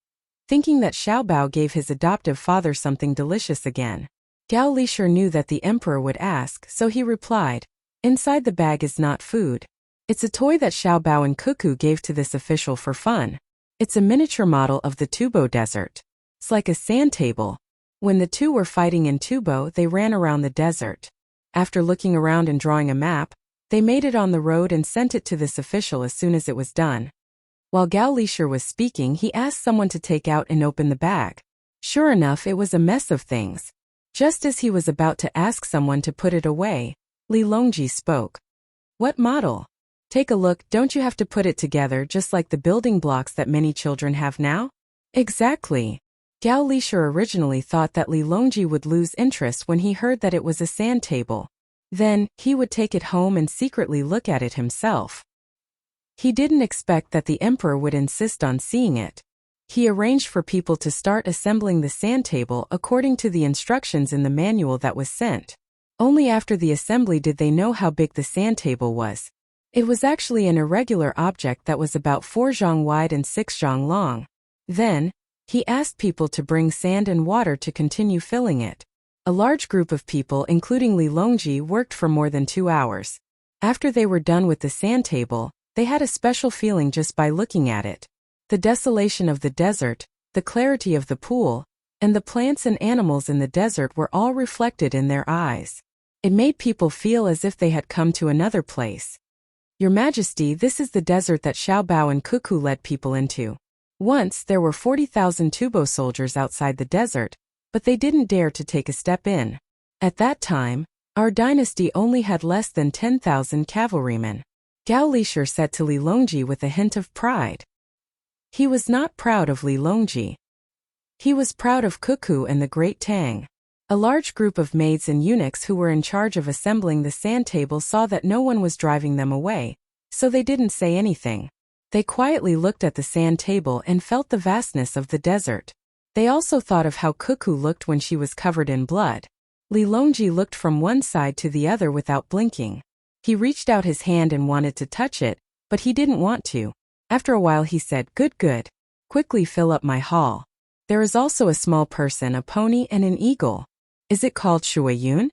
thinking that Xiaobao gave his adoptive father something delicious again. Gao Lishur knew that the emperor would ask, so he replied, Inside the bag is not food. It's a toy that Xiaobao and Cuckoo gave to this official for fun. It's a miniature model of the Tubo desert. It's like a sand table. When the two were fighting in Tubo, they ran around the desert. After looking around and drawing a map, they made it on the road and sent it to this official as soon as it was done. While Gao Lishur was speaking, he asked someone to take out and open the bag. Sure enough, it was a mess of things. Just as he was about to ask someone to put it away, Li Longji spoke. What model? Take a look, don't you have to put it together just like the building blocks that many children have now? Exactly. Gao Lishur originally thought that Li Longji would lose interest when he heard that it was a sand table. Then, he would take it home and secretly look at it himself. He didn't expect that the emperor would insist on seeing it. He arranged for people to start assembling the sand table according to the instructions in the manual that was sent. Only after the assembly did they know how big the sand table was. It was actually an irregular object that was about 4 zhang wide and 6 zhang long. Then, he asked people to bring sand and water to continue filling it. A large group of people, including Li Longji, worked for more than 2 hours. After they were done with the sand table, they had a special feeling just by looking at it. The desolation of the desert, the clarity of the pool, and the plants and animals in the desert were all reflected in their eyes. It made people feel as if they had come to another place. Your Majesty, this is the desert that Xiao Bao and Cuckoo led people into. Once there were 40,000 Tubo soldiers outside the desert, but they didn't dare to take a step in. At that time, our dynasty only had less than 10,000 cavalrymen. Gao Lishur said to Li Longji with a hint of pride. He was not proud of Li Longji. He was proud of Cuckoo and the great Tang. A large group of maids and eunuchs who were in charge of assembling the sand table saw that no one was driving them away, so they didn't say anything. They quietly looked at the sand table and felt the vastness of the desert. They also thought of how Cuckoo looked when she was covered in blood. Li Longji looked from one side to the other without blinking. He reached out his hand and wanted to touch it, but he didn't want to. After a while he said, Good. Quickly fill up my hall. There is also a small person, a pony and an eagle. Is it called Shuiyun?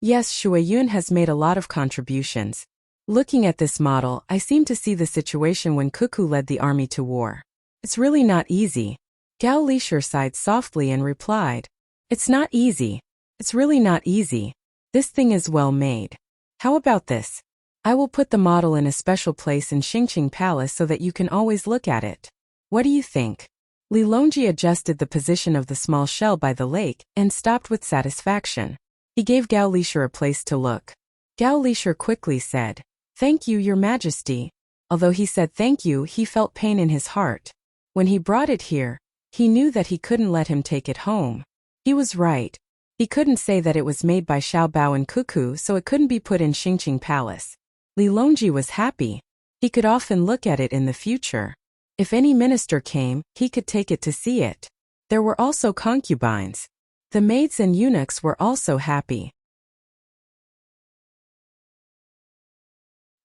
Yes, Shuiyun has made a lot of contributions. Looking at this model, I seem to see the situation when Cuckoo led the army to war. It's really not easy. Gao Lishur sighed softly and replied, It's not easy. It's really not easy. This thing is well made. How about this? I will put the model in a special place in Xingqing Palace so that you can always look at it. What do you think? Li Longji adjusted the position of the small shell by the lake and stopped with satisfaction. He gave Gao Lishur a place to look. Gao Lishur quickly said, Thank you, Your Majesty. Although he said thank you, he felt pain in his heart. When he brought it here, he knew that he couldn't let him take it home. He was right. He couldn't say that it was made by Xiao Bao and Cuckoo, so it couldn't be put in Xingqing Palace. Li Longji was happy. He could often look at it in the future. If any minister came, he could take it to see it. There were also concubines. The maids and eunuchs were also happy.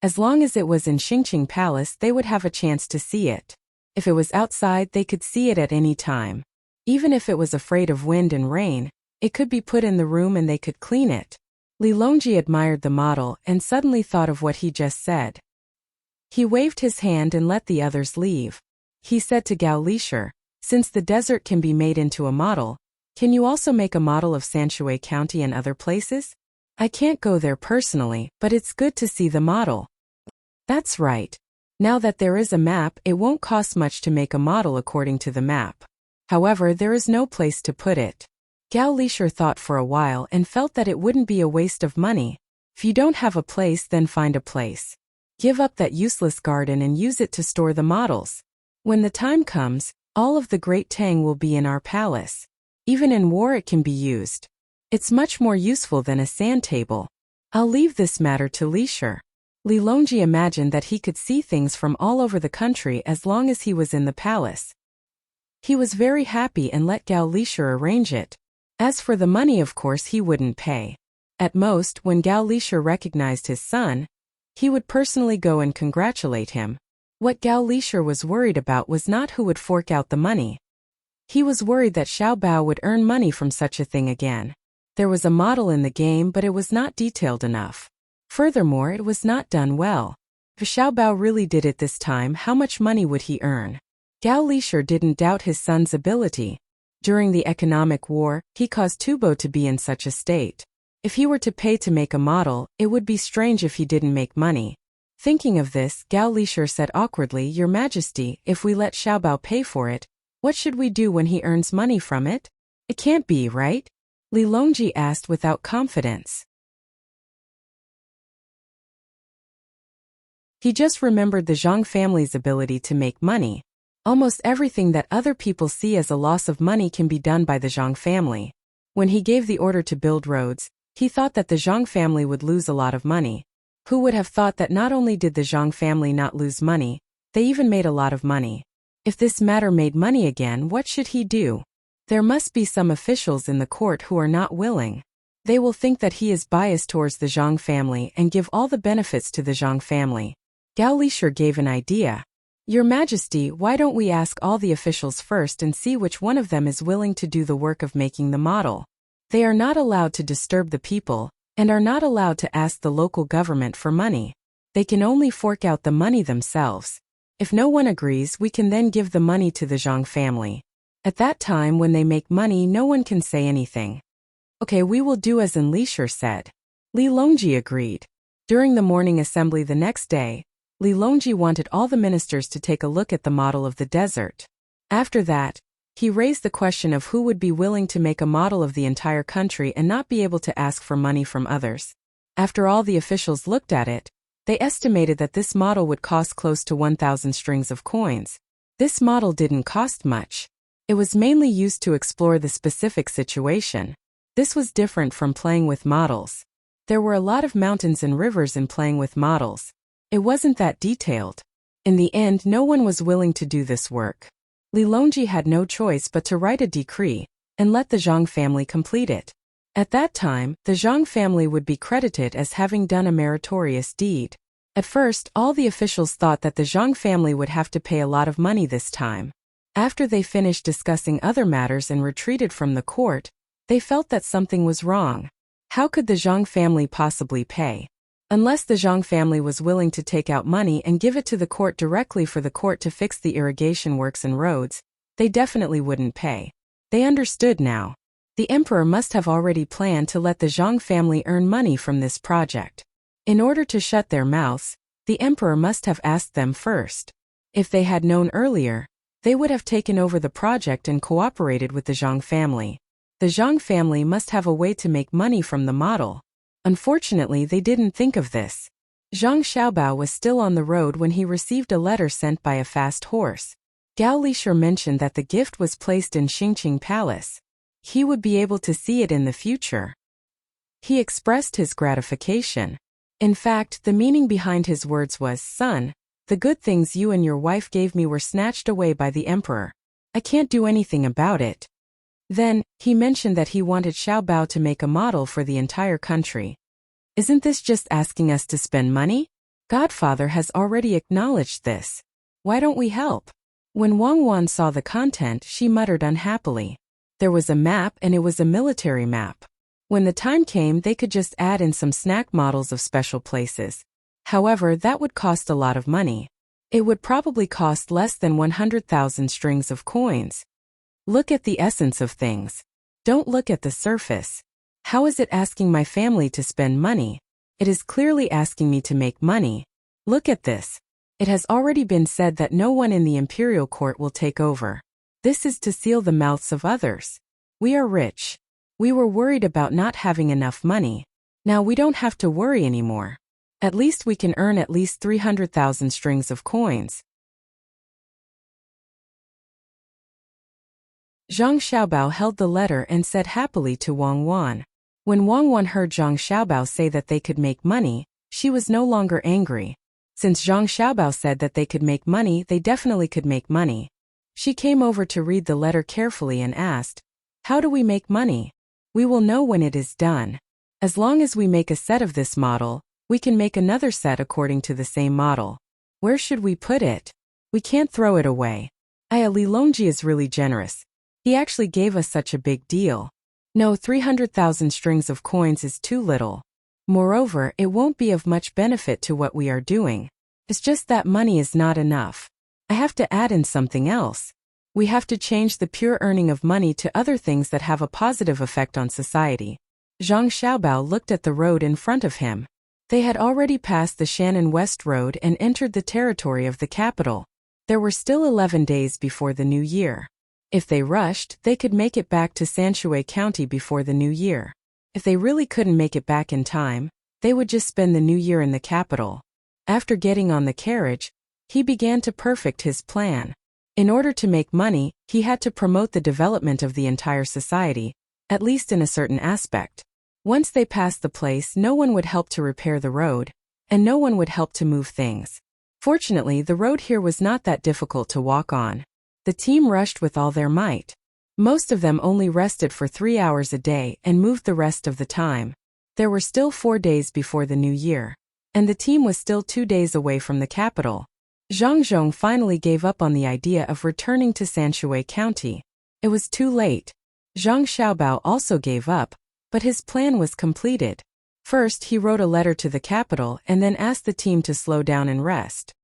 As long as it was in Xingqing Palace, they would have a chance to see it. If it was outside, they could see it at any time. Even if it was afraid of wind and rain, it could be put in the room and they could clean it. Li Longji admired the model and suddenly thought of what he just said. He waved his hand and let the others leave. He said to Gao Lishur, Since the desert can be made into a model, can you also make a model of Sanshui County and other places? I can't go there personally, but it's good to see the model. That's right. Now that there is a map, it won't cost much to make a model according to the map. However, there is no place to put it. Gao Lishur thought for a while and felt that it wouldn't be a waste of money. If you don't have a place, then find a place. Give up that useless garden and use it to store the models. When the time comes, all of the great Tang will be in our palace. Even in war it can be used. It's much more useful than a sand table. I'll leave this matter to Lishur. Li Longji imagined that he could see things from all over the country as long as he was in the palace. He was very happy and let Gao Lishur arrange it. As for the money, of course he wouldn't pay. At most, when Gao Lishur recognized his son, he would personally go and congratulate him. What Gao Lishur was worried about was not who would fork out the money. He was worried that Xiao Bao would earn money from such a thing again. There was a model in the game, but it was not detailed enough. Furthermore, it was not done well. If Xiao Bao really did it this time, how much money would he earn? Gao Lishur didn't doubt his son's ability. During the economic war, he caused Tubo to be in such a state. If he were to pay to make a model, it would be strange if he didn't make money. Thinking of this, Gao Lishur said awkwardly, Your Majesty, if we let Xiao Bao pay for it, what should we do when he earns money from it? It can't be, right? Li Longji asked without confidence. He just remembered the Zhang family's ability to make money. Almost everything that other people see as a loss of money can be done by the Zhang family. When he gave the order to build roads, he thought that the Zhang family would lose a lot of money. Who would have thought that not only did the Zhang family not lose money, they even made a lot of money. If this matter made money again, what should he do? There must be some officials in the court who are not willing. They will think that he is biased towards the Zhang family and give all the benefits to the Zhang family. Gao Lishur gave an idea. Your Majesty, why don't we ask all the officials first and see which one of them is willing to do the work of making the model? They are not allowed to disturb the people, and are not allowed to ask the local government for money. They can only fork out the money themselves. If no one agrees, we can then give the money to the Zhang family. At that time when they make money, no one can say anything. Okay, we will do as Li Shur said. Li Longji agreed. During the morning assembly the next day, Li Longji wanted all the ministers to take a look at the model of the desert. After that, he raised the question of who would be willing to make a model of the entire country and not be able to ask for money from others. After all the officials looked at it, they estimated that this model would cost close to 1,000 strings of coins. This model didn't cost much. It was mainly used to explore the specific situation. This was different from playing with models. There were a lot of mountains and rivers in playing with models. It wasn't that detailed. In the end, no one was willing to do this work. Li Longji had no choice but to write a decree and let the Zhang family complete it. At that time, the Zhang family would be credited as having done a meritorious deed. At first, all the officials thought that the Zhang family would have to pay a lot of money this time. After they finished discussing other matters and retreated from the court, they felt that something was wrong. How could the Zhang family possibly pay? Unless the Zhang family was willing to take out money and give it to the court directly for the court to fix the irrigation works and roads, they definitely wouldn't pay. They understood now. The emperor must have already planned to let the Zhang family earn money from this project. In order to shut their mouths, the emperor must have asked them first. If they had known earlier, they would have taken over the project and cooperated with the Zhang family. The Zhang family must have a way to make money from the model. Unfortunately, they didn't think of this. Zhang Xiaobao was still on the road when he received a letter sent by a fast horse. Gao Lishur mentioned that the gift was placed in Xingqing Palace. He would be able to see it in the future. He expressed his gratification. In fact, the meaning behind his words was, "Son, the good things you and your wife gave me were snatched away by the emperor. I can't do anything about it." Then, he mentioned that he wanted Xiaobao to make a model for the entire country. Isn't this just asking us to spend money? Godfather has already acknowledged this. Why don't we help? When Wang Wan saw the content, she muttered unhappily. There was a map and it was a military map. When the time came, they could just add in some snack models of special places. However, that would cost a lot of money. It would probably cost less than 100,000 strings of coins. Look at the essence of things. Don't look at the surface. How is it asking my family to spend money? It is clearly asking me to make money. Look at this. It has already been said that no one in the imperial court will take over. This is to seal the mouths of others. We are rich. We were worried about not having enough money. Now we don't have to worry anymore. At least we can earn at least 300,000 strings of coins. Zhang Xiaobao held the letter and said happily to Wang Wan. When Wang Wan heard Zhang Xiaobao say that they could make money, she was no longer angry. Since Zhang Xiaobao said that they could make money, they definitely could make money. She came over to read the letter carefully and asked, "How do we make money?" "We will know when it is done. As long as we make a set of this model, we can make another set according to the same model. Where should we put it? We can't throw it away. Li Longji is really generous. He actually gave us such a big deal. No, 300,000 strings of coins is too little. Moreover, it won't be of much benefit to what we are doing. It's just that money is not enough. I have to add in something else. We have to change the pure earning of money to other things that have a positive effect on society." Zhang Xiaobao looked at the road in front of him. They had already passed the Shannon West Road and entered the territory of the capital. There were still 11 days before the new year. If they rushed, they could make it back to Sanshui County before the new year. If they really couldn't make it back in time, they would just spend the new year in the capital. After getting on the carriage, he began to perfect his plan. In order to make money, he had to promote the development of the entire society, at least in a certain aspect. Once they passed the place, no one would help to repair the road, and no one would help to move things. Fortunately, the road here was not that difficult to walk on. The team rushed with all their might. Most of them only rested for 3 hours a day and moved the rest of the time. There were still 4 days before the new year, and the team was still 2 days away from the capital. Zhang Zhong finally gave up on the idea of returning to Sanshui County. It was too late. Zhang Xiaobao also gave up, but his plan was completed. First, he wrote a letter to the capital and then asked the team to slow down and rest.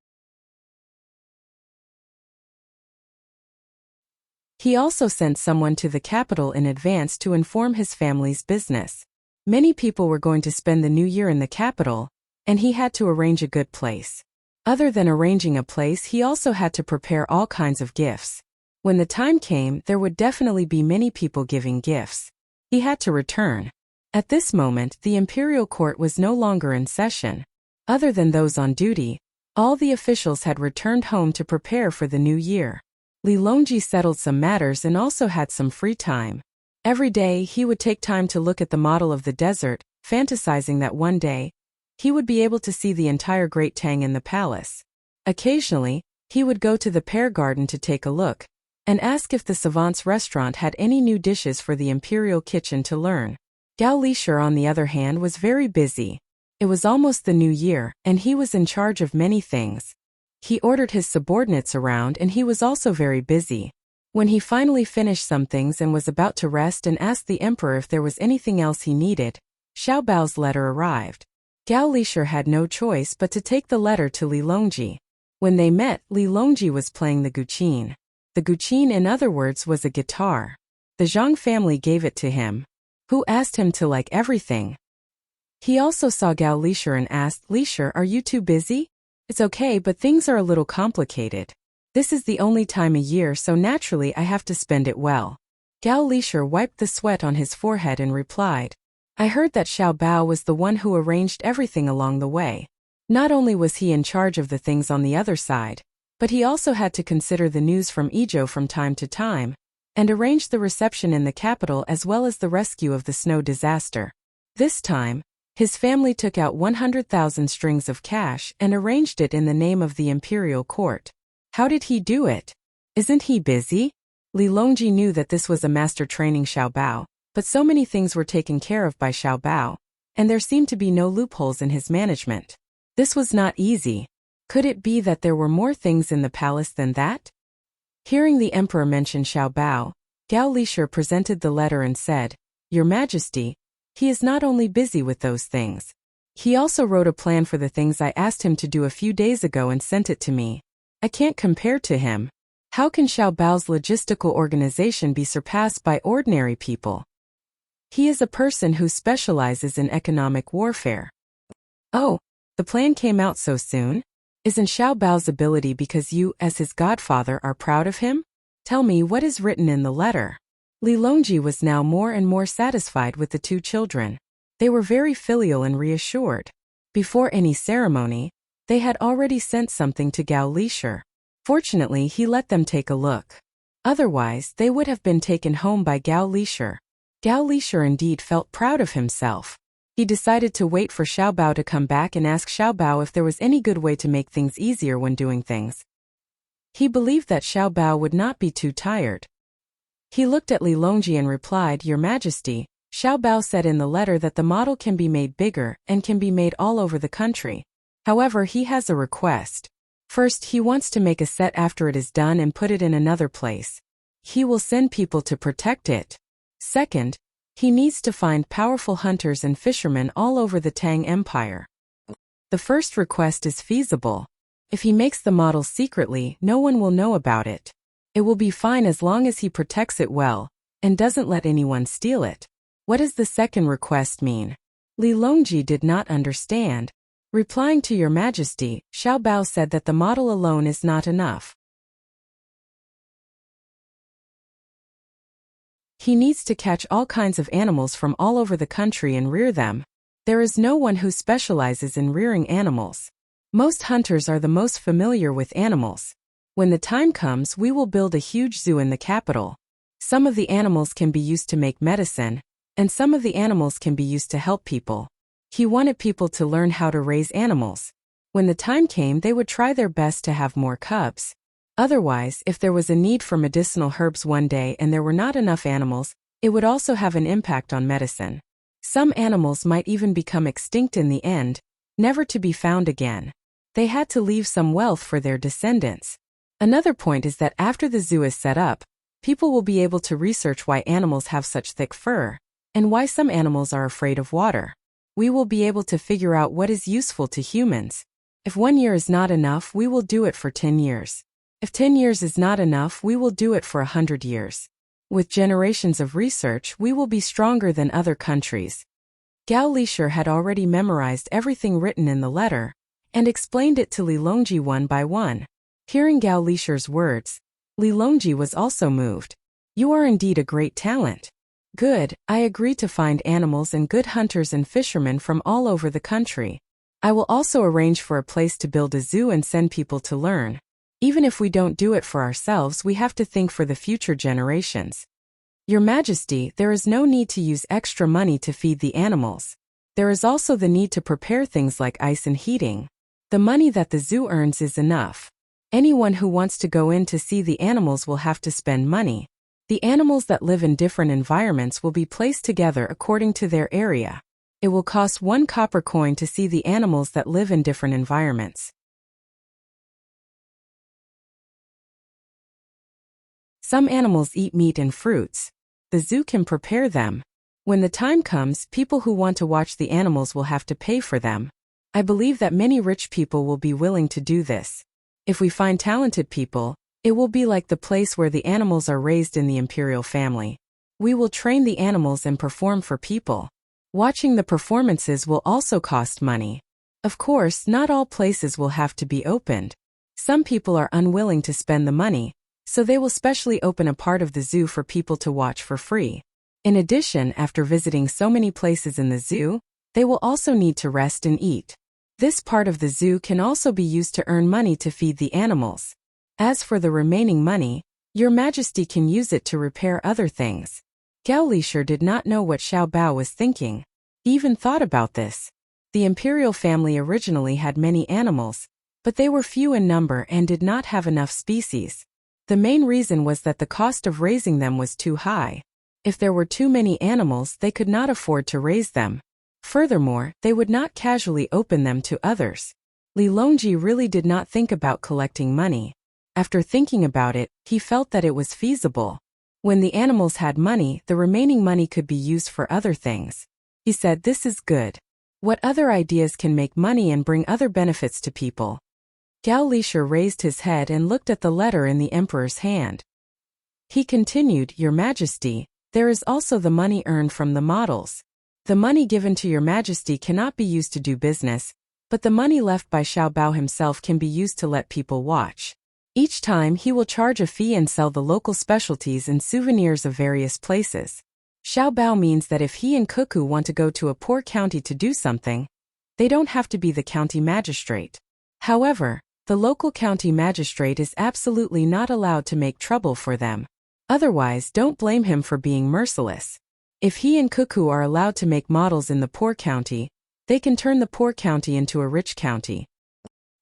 He also sent someone to the capital in advance to inform his family's business. Many people were going to spend the new year in the capital, and he had to arrange a good place. Other than arranging a place, he also had to prepare all kinds of gifts. When the time came, there would definitely be many people giving gifts. He had to return. At this moment, the imperial court was no longer in session. Other than those on duty, all the officials had returned home to prepare for the new year. Li Longji settled some matters and also had some free time. Every day, he would take time to look at the model of the desert, fantasizing that one day, he would be able to see the entire Great Tang in the palace. Occasionally, he would go to the pear garden to take a look, and ask if the savant's restaurant had any new dishes for the imperial kitchen to learn. Gao Lishur, on the other hand, was very busy. It was almost the new year, and he was in charge of many things. He ordered his subordinates around and he was also very busy. When he finally finished some things and was about to rest and asked the emperor if there was anything else he needed, Xiao Bao's letter arrived. Gao Lishur had no choice but to take the letter to Li Longji. When they met, Li Longji was playing the guqin. The guqin, in other words, was a guitar. The Zhang family gave it to him, who asked him to like everything. He also saw Gao Lishur and asked, "Lishur, are you too busy?" "It's okay, but things are a little complicated. This is the only time a year, so naturally I have to spend it well." Gao Lishur wiped the sweat on his forehead and replied, "I heard that Xiao Bao was the one who arranged everything along the way. Not only was he in charge of the things on the other side, but he also had to consider the news from Idyll from time to time, and arrange the reception in the capital as well as the rescue of the snow disaster. This time, his family took out 100,000 strings of cash and arranged it in the name of the imperial court. How did he do it? Isn't he busy?" Li Longji knew that this was a master training Xiao Bao, but so many things were taken care of by Xiao Bao, and there seemed to be no loopholes in his management. This was not easy. Could it be that there were more things in the palace than that? Hearing the emperor mention Xiao Bao, Gao Lishur presented the letter and said, "Your Majesty, he is not only busy with those things. He also wrote a plan for the things I asked him to do a few days ago and sent it to me. I can't compare to him. How can Xiao Bao's logistical organization be surpassed by ordinary people? He is a person who specializes in economic warfare." "Oh, the plan came out so soon? Isn't Xiao Bao's ability because you, as his godfather, are proud of him? Tell me what is written in the letter." Li Longji was now more and more satisfied with the two children. They were very filial and reassured. Before any ceremony, they had already sent something to Gao Lishur. Fortunately, he let them take a look. Otherwise, they would have been taken home by Gao Lishur. Gao Lishur indeed felt proud of himself. He decided to wait for Xiao Bao to come back and ask Xiao Bao if there was any good way to make things easier when doing things. He believed that Xiao Bao would not be too tired. He looked at Li Longji and replied, "Your Majesty, Xiao Bao said in the letter that the model can be made bigger and can be made all over the country. However, he has a request. First, he wants to make a set after it is done and put it in another place. He will send people to protect it. Second, he needs to find powerful hunters and fishermen all over the Tang Empire. The first request is feasible. If he makes the model secretly, no one will know about it. It will be fine as long as he protects it well and doesn't let anyone steal it." "What does the second request mean?" Li Longji did not understand. Replying to Your Majesty, Xiao Bao said that the model alone is not enough. He needs to catch all kinds of animals from all over the country and rear them. There is no one who specializes in rearing animals. Most hunters are the most familiar with animals. When the time comes, we will build a huge zoo in the capital. Some of the animals can be used to make medicine, and some of the animals can be used to help people. He wanted people to learn how to raise animals. When the time came, they would try their best to have more cubs. Otherwise, if there was a need for medicinal herbs one day and there were not enough animals, it would also have an impact on medicine. Some animals might even become extinct in the end, never to be found again. They had to leave some wealth for their descendants. Another point is that after the zoo is set up, people will be able to research why animals have such thick fur, and why some animals are afraid of water. We will be able to figure out what is useful to humans. If 1 year is not enough, we will do it for 10 years. If 10 years is not enough, we will do it for 100 years. With generations of research, we will be stronger than other countries. Gao Lisher had already memorized everything written in the letter, and explained it to Li Longji one by one. Hearing Gao Lisher's words, Li Longji was also moved. You are indeed a great talent. Good, I agree to find animals and good hunters and fishermen from all over the country. I will also arrange for a place to build a zoo and send people to learn. Even if we don't do it for ourselves, we have to think for the future generations. Your Majesty, there is no need to use extra money to feed the animals. There is also the need to prepare things like ice and heating. The money that the zoo earns is enough. Anyone who wants to go in to see the animals will have to spend money. The animals that live in different environments will be placed together according to their area. It will cost 1 copper coin to see the animals that live in different environments. Some animals eat meat and fruits. The zoo can prepare them. When the time comes, people who want to watch the animals will have to pay for them. I believe that many rich people will be willing to do this. If we find talented people, it will be like the place where the animals are raised in the imperial family. We will train the animals and perform for people. Watching the performances will also cost money. Of course, not all places will have to be opened. Some people are unwilling to spend the money, so they will specially open a part of the zoo for people to watch for free. In addition, after visiting so many places in the zoo, they will also need to rest and eat. This part of the zoo can also be used to earn money to feed the animals. As for the remaining money, Your Majesty can use it to repair other things. Gao Lisher did not know what Xiao Bao was thinking. He even thought about this. The imperial family originally had many animals, but they were few in number and did not have enough species. The main reason was that the cost of raising them was too high. If there were too many animals, they could not afford to raise them. Furthermore, they would not casually open them to others. Li Longji really did not think about collecting money. After thinking about it, he felt that it was feasible. When the animals had money, the remaining money could be used for other things. He said, "This is good. What other ideas can make money and bring other benefits to people?" Gao Lisher raised his head and looked at the letter in the emperor's hand. He continued, "Your Majesty, there is also the money earned from the models. The money given to Your Majesty cannot be used to do business, but the money left by Xiao Bao himself can be used to let people watch. Each time he will charge a fee and sell the local specialties and souvenirs of various places. Xiao Bao means that if he and Cuckoo want to go to a poor county to do something, they don't have to be the county magistrate. However, the local county magistrate is absolutely not allowed to make trouble for them. Otherwise, don't blame him for being merciless. If he and Cuckoo are allowed to make models in the poor county, they can turn the poor county into a rich county."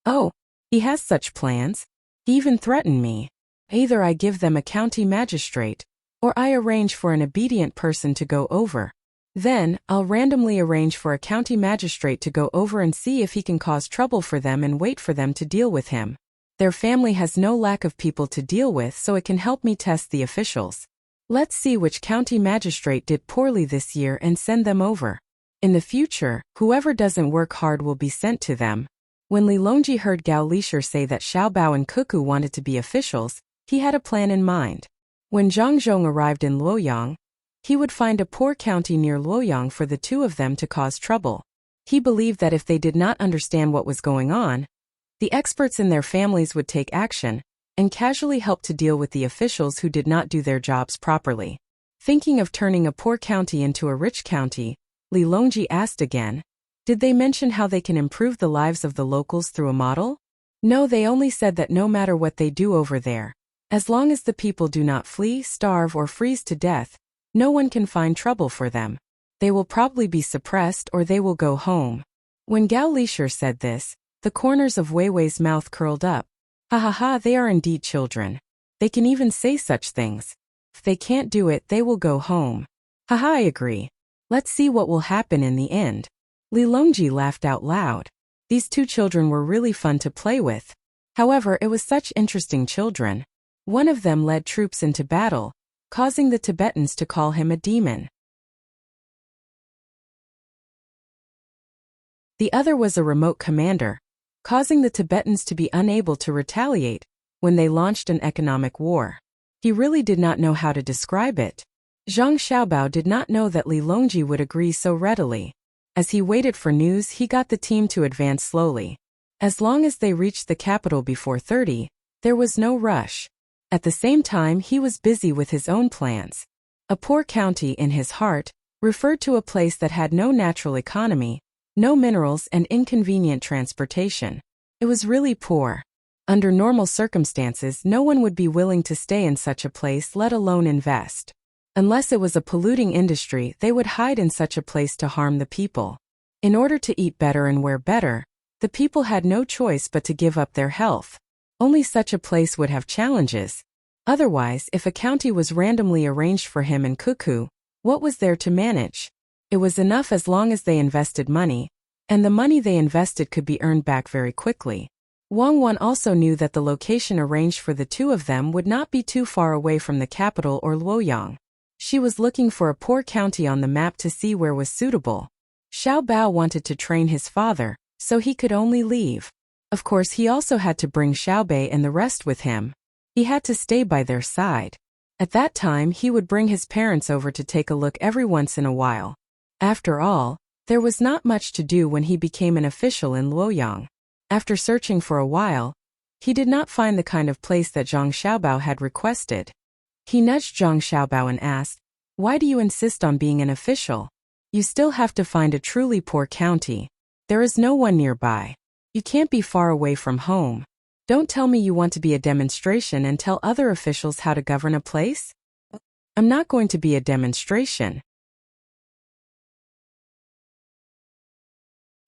"Oh, he has such plans? He even threatened me. Either I give them a county magistrate, or I arrange for an obedient person to go over. Then, I'll randomly arrange for a county magistrate to go over and see if he can cause trouble for them and wait for them to deal with him. Their family has no lack of people to deal with, so it can help me test the officials. Let's see which county magistrate did poorly this year and send them over. In the future, whoever doesn't work hard will be sent to them." When Li Longji heard Gao Lisher say that Xiao Bao and Cuckoo wanted to be officials, he had a plan in mind. When Zhang Zhong arrived in Luoyang, he would find a poor county near Luoyang for the two of them to cause trouble. He believed that if they did not understand what was going on, the experts in their families would take action and casually help to deal with the officials who did not do their jobs properly. Thinking of turning a poor county into a rich county, Li Longji asked again, "Did they mention how they can improve the lives of the locals through a model?" "No, they only said that no matter what they do over there, as long as the people do not flee, starve, or freeze to death, no one can find trouble for them. They will probably be suppressed or they will go home." When Gao Lisher said this, the corners of Wei Wei's mouth curled up. "Ha ha ha, they are indeed children. They can even say such things. If they can't do it, they will go home. Ha ha, I agree. Let's see what will happen in the end." Li Longji laughed out loud. These two children were really fun to play with. However, it was such interesting children. One of them led troops into battle, causing the Tibetans to call him a demon. The other was a remote commander, causing the Tibetans to be unable to retaliate when they launched an economic war. He really did not know how to describe it. Zhang Xiaobao did not know that Li Longji would agree so readily. As he waited for news, he got the team to advance slowly. As long as they reached the capital before 30, there was no rush. At the same time, he was busy with his own plans. A poor county in his heart referred to a place that had no natural economy, no minerals, and inconvenient transportation. It was really poor. Under normal circumstances, no one would be willing to stay in such a place, let alone invest. Unless it was a polluting industry, they would hide in such a place to harm the people. In order to eat better and wear better, the people had no choice but to give up their health. Only such a place would have challenges. Otherwise, if a county was randomly arranged for him and Cuckoo, what was there to manage? It was enough as long as they invested money, and the money they invested could be earned back very quickly. Wang Wan also knew that the location arranged for the two of them would not be too far away from the capital or Luoyang. She was looking for a poor county on the map to see where was suitable. Xiao Bao wanted to train his father, so he could only leave. Of course, he also had to bring Xiao Bei and the rest with him. He had to stay by their side. At that time, he would bring his parents over to take a look every once in a while. After all, there was not much to do when he became an official in Luoyang. After searching for a while, he did not find the kind of place that Zhang Xiaobao had requested. He nudged Zhang Xiaobao and asked, "Why do you insist on being an official? You still have to find a truly poor county. There is no one nearby. You can't be far away from home. Don't tell me you want to be a demonstration and tell other officials how to govern a place? I'm not going to be a demonstration.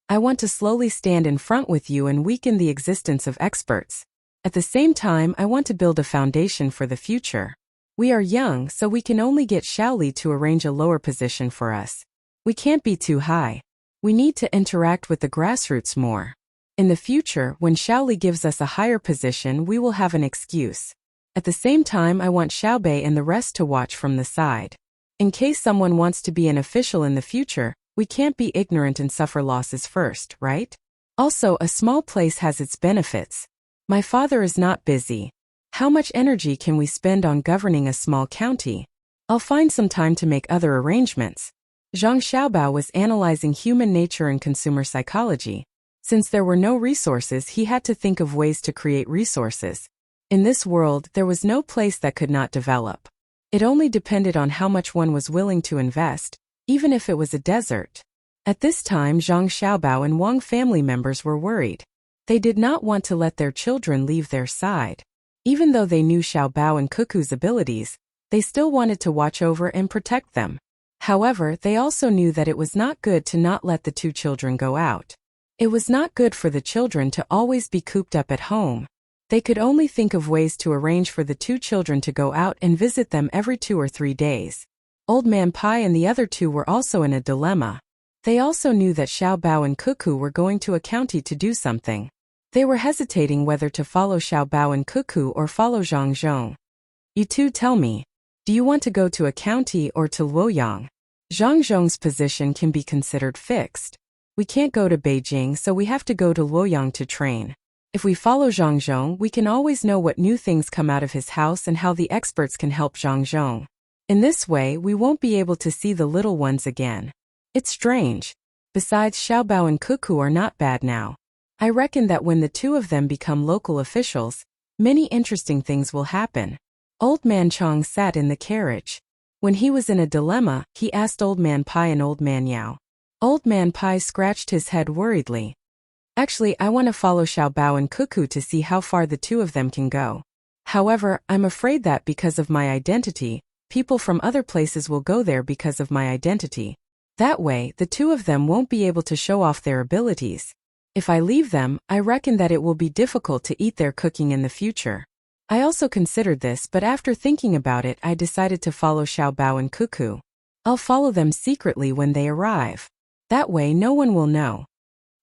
I want to slowly stand in front with you and weaken the existence of experts. At the same time, I want to build a foundation for the future. We are young, so we can only get Shaoli to arrange a lower position for us. We can't be too high. We need to interact with the grassroots more. In the future, when Shaoli gives us a higher position, we will have an excuse. At the same time, I want Xiao Bei and the rest to watch from the side. In case someone wants to be an official in the future, we can't be ignorant and suffer losses first, right? Also, a small place has its benefits. My father is not busy. How much energy can we spend on governing a small county? I'll find some time to make other arrangements. Zhang Xiaobao was analyzing human nature and consumer psychology. Since there were no resources, he had to think of ways to create resources. In this world, there was no place that could not develop. It only depended on how much one was willing to invest, even if it was a desert. At this time, Zhang Xiaobao and Wang family members were worried. They did not want to let their children leave their side. Even though they knew Xiao Bao and Cuckoo's abilities, they still wanted to watch over and protect them. However, they also knew that it was not good to not let the two children go out. It was not good for the children to always be cooped up at home. They could only think of ways to arrange for the two children to go out and visit them every 2 or 3 days. Old Man Pai and the other two were also in a dilemma. They also knew that Xiao Bao and Cuckoo were going to a county to do something. They were hesitating whether to follow Xiao Bao and Cuckoo or follow Zhang Zhong. You two tell me, do you want to go to a county or to Luoyang? Zhang Zhong's position can be considered fixed. We can't go to Beijing, so we have to go to Luoyang to train. If we follow Zhang Zhong, we can always know what new things come out of his house and how the experts can help Zhang Zhong. In this way, we won't be able to see the little ones again. It's strange. Besides, Xiao Bao and Cuckoo are not bad now. I reckon that when the two of them become local officials, many interesting things will happen. Old Man Chong sat in the carriage. When he was in a dilemma, he asked Old Man Pai and Old Man Yao. Old Man Pai scratched his head worriedly. Actually, I want to follow Xiao Bao and Cuckoo to see how far the two of them can go. However, I'm afraid that because of my identity, people from other places will go there because of my identity. That way, the two of them won't be able to show off their abilities. If I leave them, I reckon that it will be difficult to eat their cooking in the future. I also considered this, but after thinking about it, I decided to follow Xiao Bao and Cuckoo. I'll follow them secretly when they arrive. That way no one will know.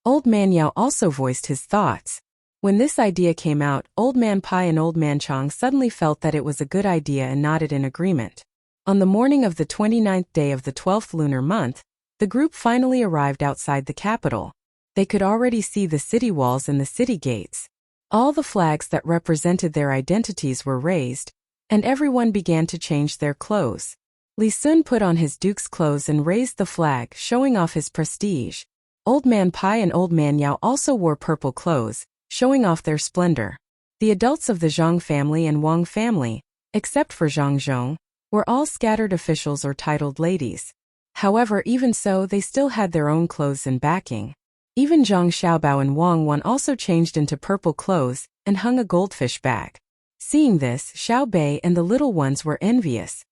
Old Man Yao also voiced his thoughts. When this idea came out, Old Man Pai and Old Man Chang suddenly felt that it was a good idea and nodded in agreement. On the morning of the 29th day of the 12th lunar month, the group finally arrived outside the capital. They could already see the city walls and the city gates. All the flags that represented their identities were raised, and everyone began to change their clothes. Li Sun put on his duke's clothes and raised the flag, showing off his prestige. Old Man Pai and Old Man Yao also wore purple clothes, showing off their splendor. The adults of the Zhang family and Wang family, except for Zhang Zhong, were all scattered officials or titled ladies. However, even so, they still had their own clothes and backing. Even Zhang Xiaobao and Wang Wan also changed into purple clothes and hung a goldfish bag. Seeing this, Xiao Bei and the little ones were envious.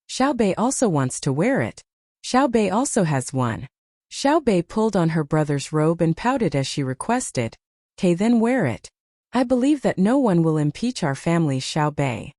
Xiao Bei also wants to wear it. Xiao Bei also has one. Xiao Bei pulled on her brother's robe and pouted as she requested, "Okay, then wear it. I believe that no one will impeach our family." Xiao Bei.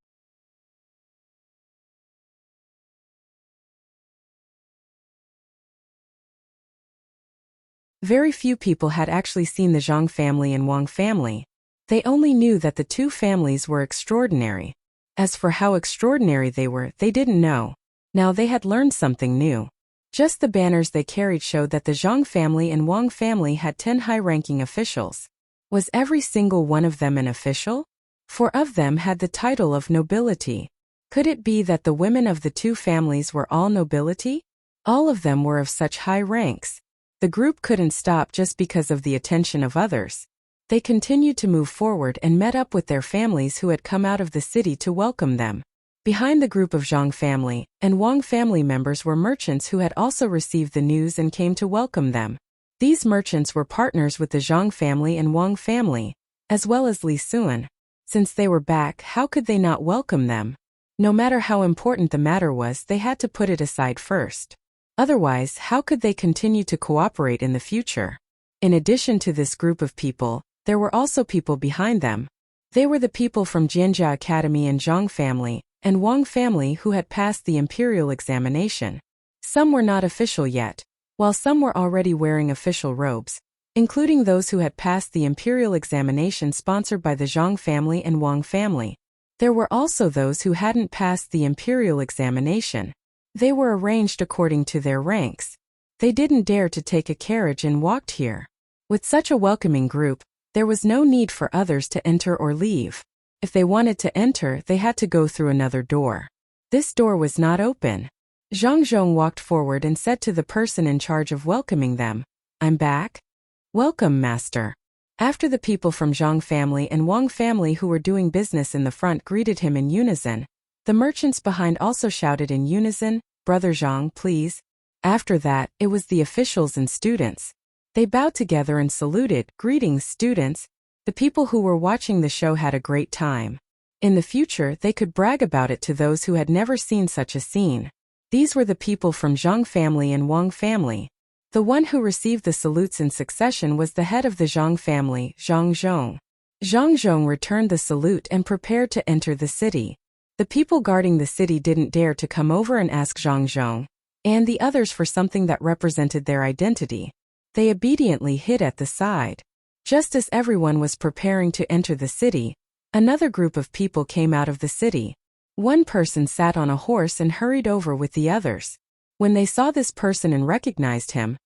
Very few people had actually seen the Zhang family and Wang family. They only knew that the two families were extraordinary. As for how extraordinary they were, they didn't know. Now they had learned something new. Just the banners they carried showed that the Zhang family and Wang family had 10 high-ranking officials. Was every single one of them an official? 4 of them had the title of nobility. Could it be that the women of the two families were all nobility? All of them were of such high ranks. The group couldn't stop just because of the attention of others. They continued to move forward and met up with their families who had come out of the city to welcome them. Behind the group of Zhang family and Wang family members were merchants who had also received the news and came to welcome them. These merchants were partners with the Zhang family and Wang family, as well as Li Sun. Since they were back, how could they not welcome them? No matter how important the matter was, they had to put it aside first. Otherwise, how could they continue to cooperate in the future? In addition to this group of people, there were also people behind them. They were the people from Jianjia Academy and Zhang family and Wang family who had passed the imperial examination. Some were not official yet, while some were already wearing official robes, including those who had passed the imperial examination sponsored by the Zhang family and Wang family. There were also those who hadn't passed the imperial examination. They were arranged according to their ranks. They didn't dare to take a carriage and walked here. With such a welcoming group, there was no need for others to enter or leave. If they wanted to enter, they had to go through another door. This door was not open. Zhang Zhong walked forward and said to the person in charge of welcoming them, "I'm back." "Welcome, master." After the people from Zhang family and Wang family who were doing business in the front greeted him in unison, the merchants behind also shouted in unison, "Brother Zhang, please." After that, it was the officials and students. They bowed together and saluted, "Greetings, students." The people who were watching the show had a great time. In the future, they could brag about it to those who had never seen such a scene. These were the people from Zhang family and Wang family. The one who received the salutes in succession was the head of the Zhang family, Zhang Zhong. Zhang Zhong returned the salute and prepared to enter the city. The people guarding the city didn't dare to come over and ask Zhang Zhong and the others for something that represented their identity. They obediently hid at the side. Just as everyone was preparing to enter the city, another group of people came out of the city. One person sat on a horse and hurried over with the others. When they saw this person and recognized him,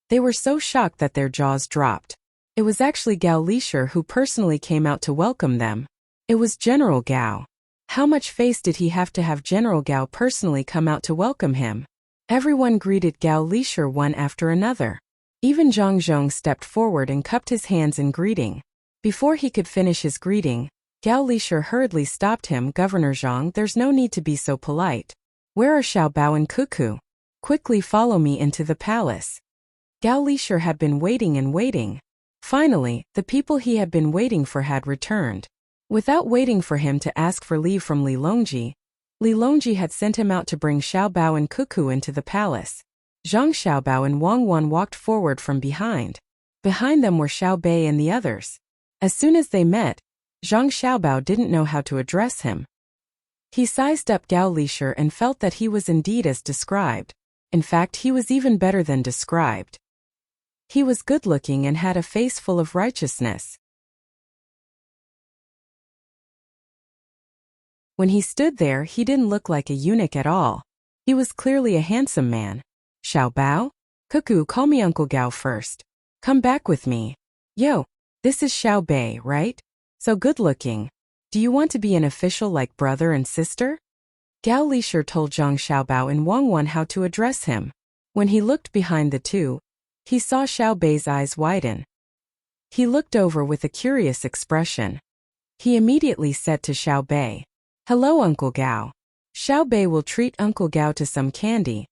they were so shocked that their jaws dropped. It was actually Gao Lishir who personally came out to welcome them. It was General Gao. How much face did he have to have General Gao personally come out to welcome him? Everyone greeted Gao Lishir one after another. Even Zhang Zhong stepped forward and cupped his hands in greeting. Before he could finish his greeting, Gao Lishir hurriedly stopped him. "Governor Zhang, there's no need to be so polite. Where are Xiao Bao and Cuckoo? Quickly follow me into the palace." Gao Lishir had been waiting and waiting. Finally, the people he had been waiting for had returned. Without waiting for him to ask for leave from Li Longji had sent him out to bring Xiao Bao and Cuckoo into the palace. Zhang Xiaobao and Wang Wan walked forward from behind. Behind them were Xiao Bei and the others. As soon as they met, Zhang Xiaobao didn't know how to address him. He sized up Gao Lishir and felt that he was indeed as described. In fact, he was even better than described. He was good-looking and had a face full of righteousness. When he stood there, he didn't look like a eunuch at all. He was clearly a handsome man. Xiao Bao? Cuckoo, call me Uncle Gao first. Come back with me. Yo, this is Xiao Bei, right? So good-looking. Do you want to be an official like brother and sister? Gao Lishir told Zhang Xiaobao and Wang Wan how to address him. When he looked behind the two, he saw Xiao Bei's eyes widen. He looked over with a curious expression. He immediately said to Xiao Bei, "Hello, Uncle Gao." Xiao Bei will treat Uncle Gao to some candy.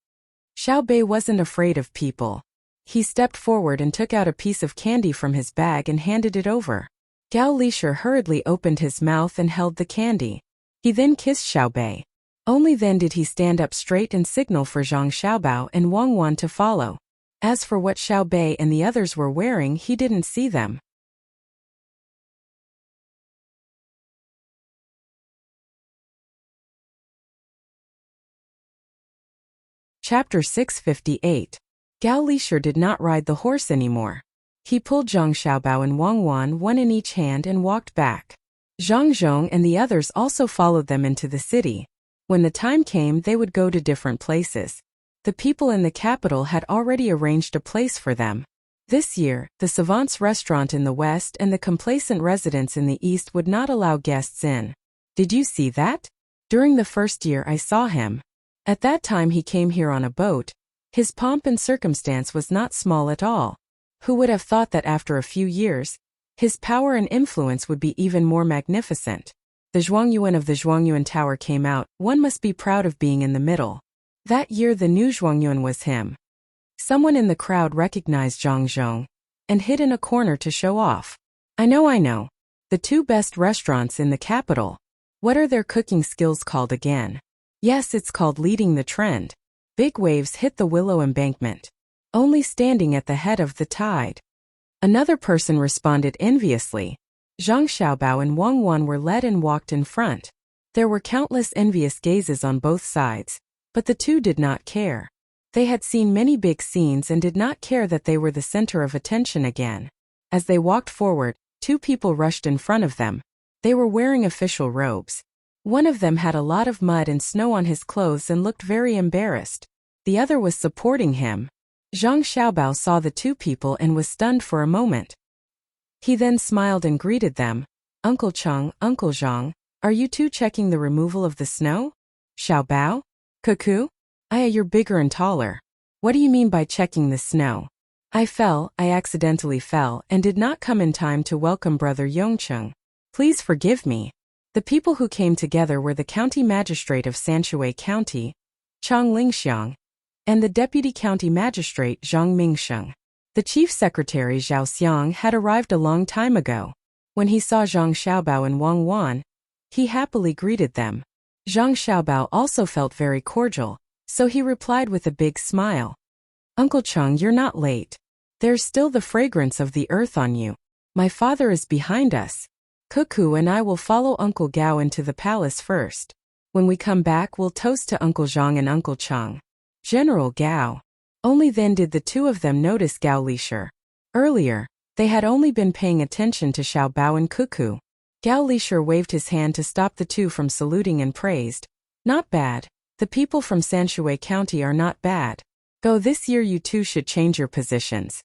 Xiao Bei wasn't afraid of people. He stepped forward and took out a piece of candy from his bag and handed it over. Gao Lishir hurriedly opened his mouth and held the candy. He then kissed Xiao Bei. Only then did he stand up straight and signal for Zhang Xiaobao and Wang Wan to follow. As for what Xiao Bei and the others were wearing, he didn't see them. Chapter 658. Gao Lishir did not ride the horse anymore. He pulled Zhang Xiaobao and Wang Wan, one in each hand, and walked back. Zhang Zhong and the others also followed them into the city. When the time came, they would go to different places. The people in the capital had already arranged a place for them. This year, the savants' restaurant in the west and the complacent residence in the east would not allow guests in. Did you see that? During the first year I saw him. At that time he came here on a boat. His pomp and circumstance was not small at all. Who would have thought that after a few years, his power and influence would be even more magnificent? The Zhuangyuan of the Zhuangyuan Tower came out. One must be proud of being in the middle. That year the new Zhuangyuan was him. Someone in the crowd recognized Zhang Zhong and hid in a corner to show off. I know. The two best restaurants in the capital. What are their cooking skills called again? Yes, it's called leading the trend. Big waves hit the willow embankment. Only standing at the head of the tide. Another person responded enviously. Zhang Xiaobao and Wang Wan were led and walked in front. There were countless envious gazes on both sides, but the two did not care. They had seen many big scenes and did not care that they were the center of attention again. As they walked forward, two people rushed in front of them. They were wearing official robes. One of them had a lot of mud and snow on his clothes and looked very embarrassed. The other was supporting him. Zhang Xiaobao saw the two people and was stunned for a moment. He then smiled and greeted them. Uncle Cheng, Uncle Zhang, are you two checking the removal of the snow? Xiaobao? Cuckoo? You're bigger and taller. What do you mean by checking the snow? I accidentally fell and did not come in time to welcome Brother Yongcheng. Please forgive me. The people who came together were the county magistrate of Sanshui County, Chang Lingxiang, and the deputy county magistrate Zhang Mingsheng. The chief secretary Zhao Xiang had arrived a long time ago. When he saw Zhang Xiaobao and Wang Wan, he happily greeted them. Zhang Xiaobao also felt very cordial, so he replied with a big smile. Uncle Cheng, you're not late. There's still the fragrance of the earth on you. My father is behind us. Cuckoo and I will follow Uncle Gao into the palace first. When we come back, we'll toast to Uncle Zhang and Uncle Cheng. General Gao. Only then did the two of them notice Gao Lishir. Earlier, they had only been paying attention to Xiao Bao and Cuckoo. Gao Lishir waved his hand to stop the two from saluting and praised. Not bad. The people from Sanshui County are not bad. Go, this year you two should change your positions.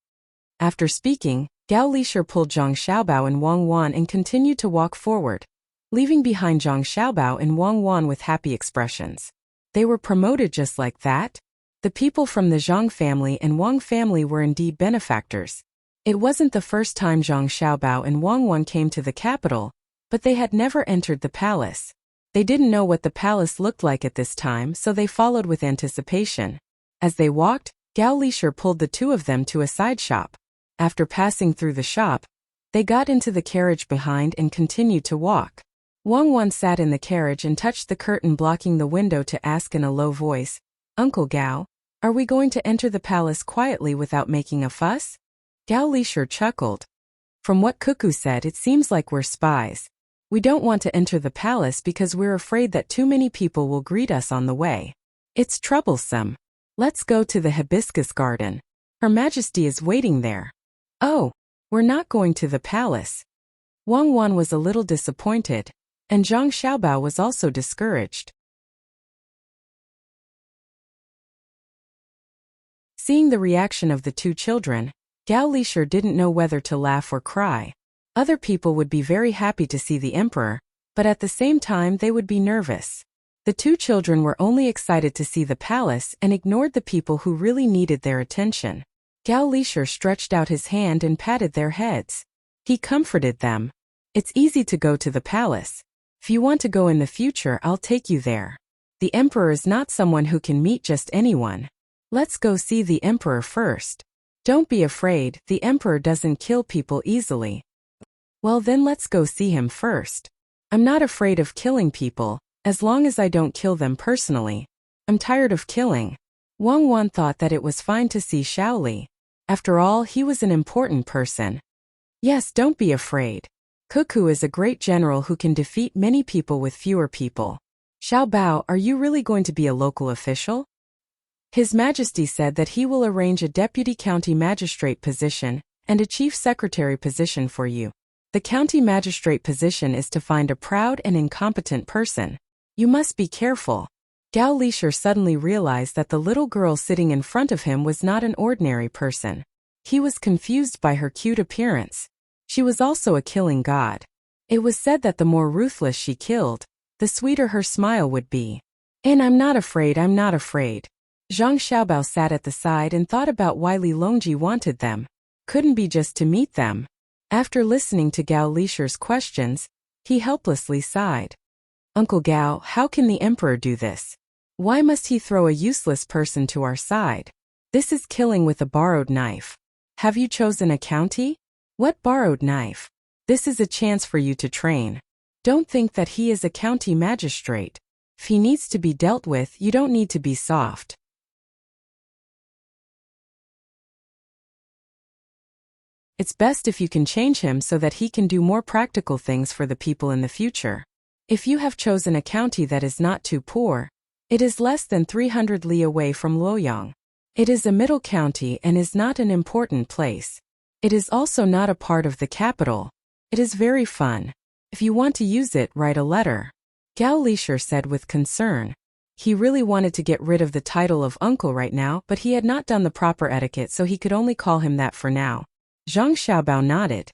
After speaking, Gao Lishir pulled Zhang Xiaobao and Wang Wan and continued to walk forward, leaving behind Zhang Xiaobao and Wang Wan with happy expressions. They were promoted just like that? The people from the Zhang family and Wang family were indeed benefactors. It wasn't the first time Zhang Xiaobao and Wang Wan came to the capital, but they had never entered the palace. They didn't know what the palace looked like at this time, so they followed with anticipation. As they walked, Gao Lishir pulled the two of them to a side shop. After passing through the shop, they got into the carriage behind and continued to walk. Wang Wan sat in the carriage and touched the curtain blocking the window to ask in a low voice, Uncle Gao, are we going to enter the palace quietly without making a fuss? Gao Lishir chuckled. From what Cuckoo said, it seems like we're spies. We don't want to enter the palace because we're afraid that too many people will greet us on the way. It's troublesome. Let's go to the hibiscus garden. Her Majesty is waiting there. Oh, we're not going to the palace. Wang Wan was a little disappointed, and Zhang Xiaobao was also discouraged. Seeing the reaction of the two children, Gao Lishir didn't know whether to laugh or cry. Other people would be very happy to see the emperor, but at the same time they would be nervous. The two children were only excited to see the palace and ignored the people who really needed their attention. Gao Lishir stretched out his hand and patted their heads. He comforted them. It's easy to go to the palace. If you want to go in the future, I'll take you there. The emperor is not someone who can meet just anyone. Let's go see the emperor first. Don't be afraid, the emperor doesn't kill people easily. Well then let's go see him first. I'm not afraid of killing people, as long as I don't kill them personally. I'm tired of killing. Wang Wan thought that it was fine to see Shaoli. After all, he was an important person. Yes, don't be afraid. Cuckoo is a great general who can defeat many people with fewer people. Xiao Bao, are you really going to be a local official? His Majesty said that he will arrange a deputy county magistrate position and a chief secretary position for you. The county magistrate position is to find a proud and incompetent person. You must be careful. Gao Lishir suddenly realized that the little girl sitting in front of him was not an ordinary person. He was confused by her cute appearance. She was also a killing god. It was said that the more ruthless she killed, the sweeter her smile would be. And I'm not afraid, I'm not afraid. Zhang Xiaobao sat at the side and thought about why Li Longji wanted them. Couldn't be just to meet them. After listening to Gao Lishir's questions, he helplessly sighed. Uncle Gao, how can the emperor do this? Why must he throw a useless person to our side? This is killing with a borrowed knife. Have you chosen a county? What borrowed knife? This is a chance for you to train. Don't think that he is a county magistrate. If he needs to be dealt with, you don't need to be soft. It's best if you can change him so that he can do more practical things for the people in the future. If you have chosen a county that is not too poor, it is less than 300 li away from Luoyang. It is a middle county and is not an important place. It is also not a part of the capital. It is very fun. If you want to use it, write a letter. Gao Lishir said with concern. He really wanted to get rid of the title of uncle right now, but he had not done the proper etiquette, so he could only call him that for now. Zhang Xiaobao nodded.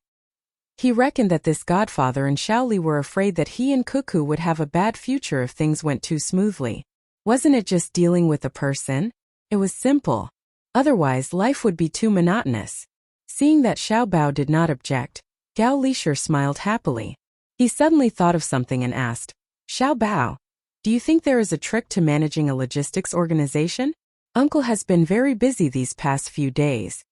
He reckoned that this godfather and Shaoli were afraid that he and Cuckoo would have a bad future if things went too smoothly. Wasn't it just dealing with a person? It was simple. Otherwise, life would be too monotonous. Seeing that Xiaobao did not object, Gao Lishir smiled happily. He suddenly thought of something and asked, Xiaobao, do you think there is a trick to managing a logistics organization? Uncle has been very busy these past few days.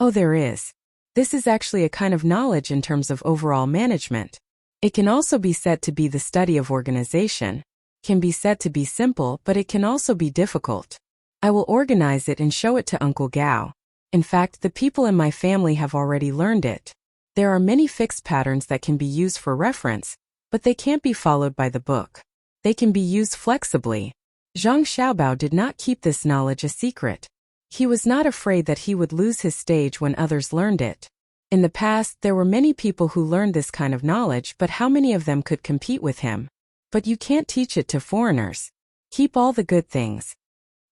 Oh, there is. This is actually a kind of knowledge in terms of overall management. It can also be said to be the study of organization. Can be said to be simple, but it can also be difficult. I will organize it and show it to Uncle Gao. In fact, the people in my family have already learned it. There are many fixed patterns that can be used for reference, but they can't be followed by the book. They can be used flexibly. Zhang Xiaobao did not keep this knowledge a secret. He was not afraid that he would lose his stage when others learned it. In the past, there were many people who learned this kind of knowledge, but how many of them could compete with him? But you can't teach it to foreigners. Keep all the good things.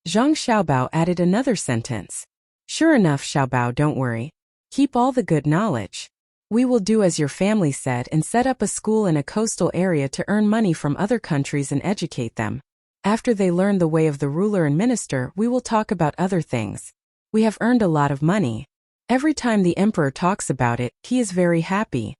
Zhang Xiaobao added another sentence. Sure enough, Xiaobao, don't worry. Keep all the good knowledge. We will do as your family said and set up a school in a coastal area to earn money from other countries and educate them. After they learn the way of the ruler and minister, we will talk about other things. We have earned a lot of money. Every time the emperor talks about it, he is very happy.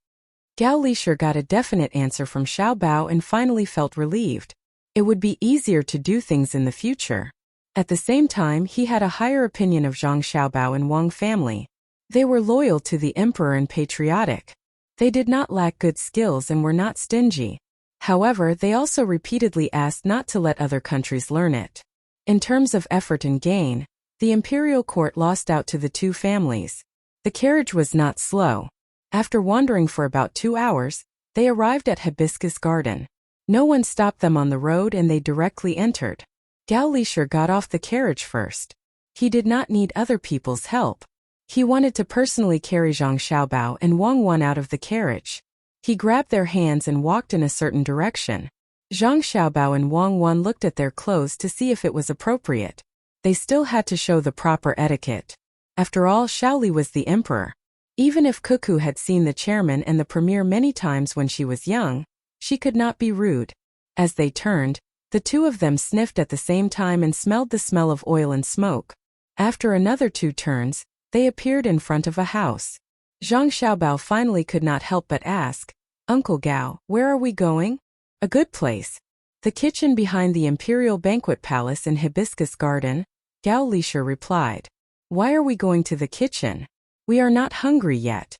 Gao Lishir got a definite answer from Xiaobao and finally felt relieved. It would be easier to do things in the future. At the same time, he had a higher opinion of Zhang Xiaobao and Wang family. They were loyal to the emperor and patriotic. They did not lack good skills and were not stingy. However, they also repeatedly asked not to let other countries learn it. In terms of effort and gain, the imperial court lost out to the two families. The carriage was not slow. After wandering for about 2 hours, they arrived at Hibiscus Garden. No one stopped them on the road and they directly entered. Gao Lishir got off the carriage first. He did not need other people's help. He wanted to personally carry Zhang Xiaobao and Wang Wan out of the carriage. He grabbed their hands and walked in a certain direction. Zhang Xiaobao and Wang Wan looked at their clothes to see if it was appropriate. They still had to show the proper etiquette. After all, Shaoli was the emperor. Even if Cuckoo had seen the chairman and the premier many times when she was young, she could not be rude. As they turned, the two of them sniffed at the same time and smelled the smell of oil and smoke. After another 2 turns, they appeared in front of a house. Zhang Xiaobao finally could not help but ask, "Uncle Gao, where are we going?" "A good place. The kitchen behind the Imperial Banquet Palace in Hibiscus Garden," Gao Lisher replied. "Why are we going to the kitchen? We are not hungry yet."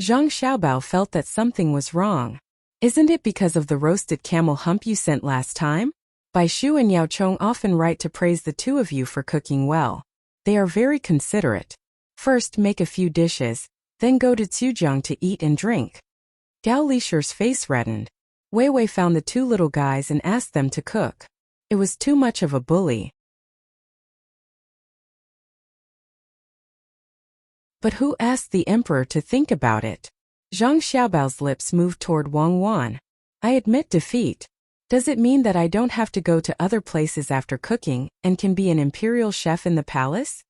Zhang Xiaobao felt that something was wrong. "Isn't it because of the roasted camel hump you sent last time? Bai Shu and Yao Chong often write to praise the two of you for cooking well. They are very considerate. First make a few dishes, then go to Zhujiang to eat and drink." Gao Lisher's face reddened. Wei Wei found the 2 little guys and asked them to cook. It was too much of a bully. But who asked the emperor to think about it? Zhang Xiaobao's lips moved toward Wang Wan. "I admit defeat. Does it mean that I don't have to go to other places after cooking and can be an imperial chef in the palace?"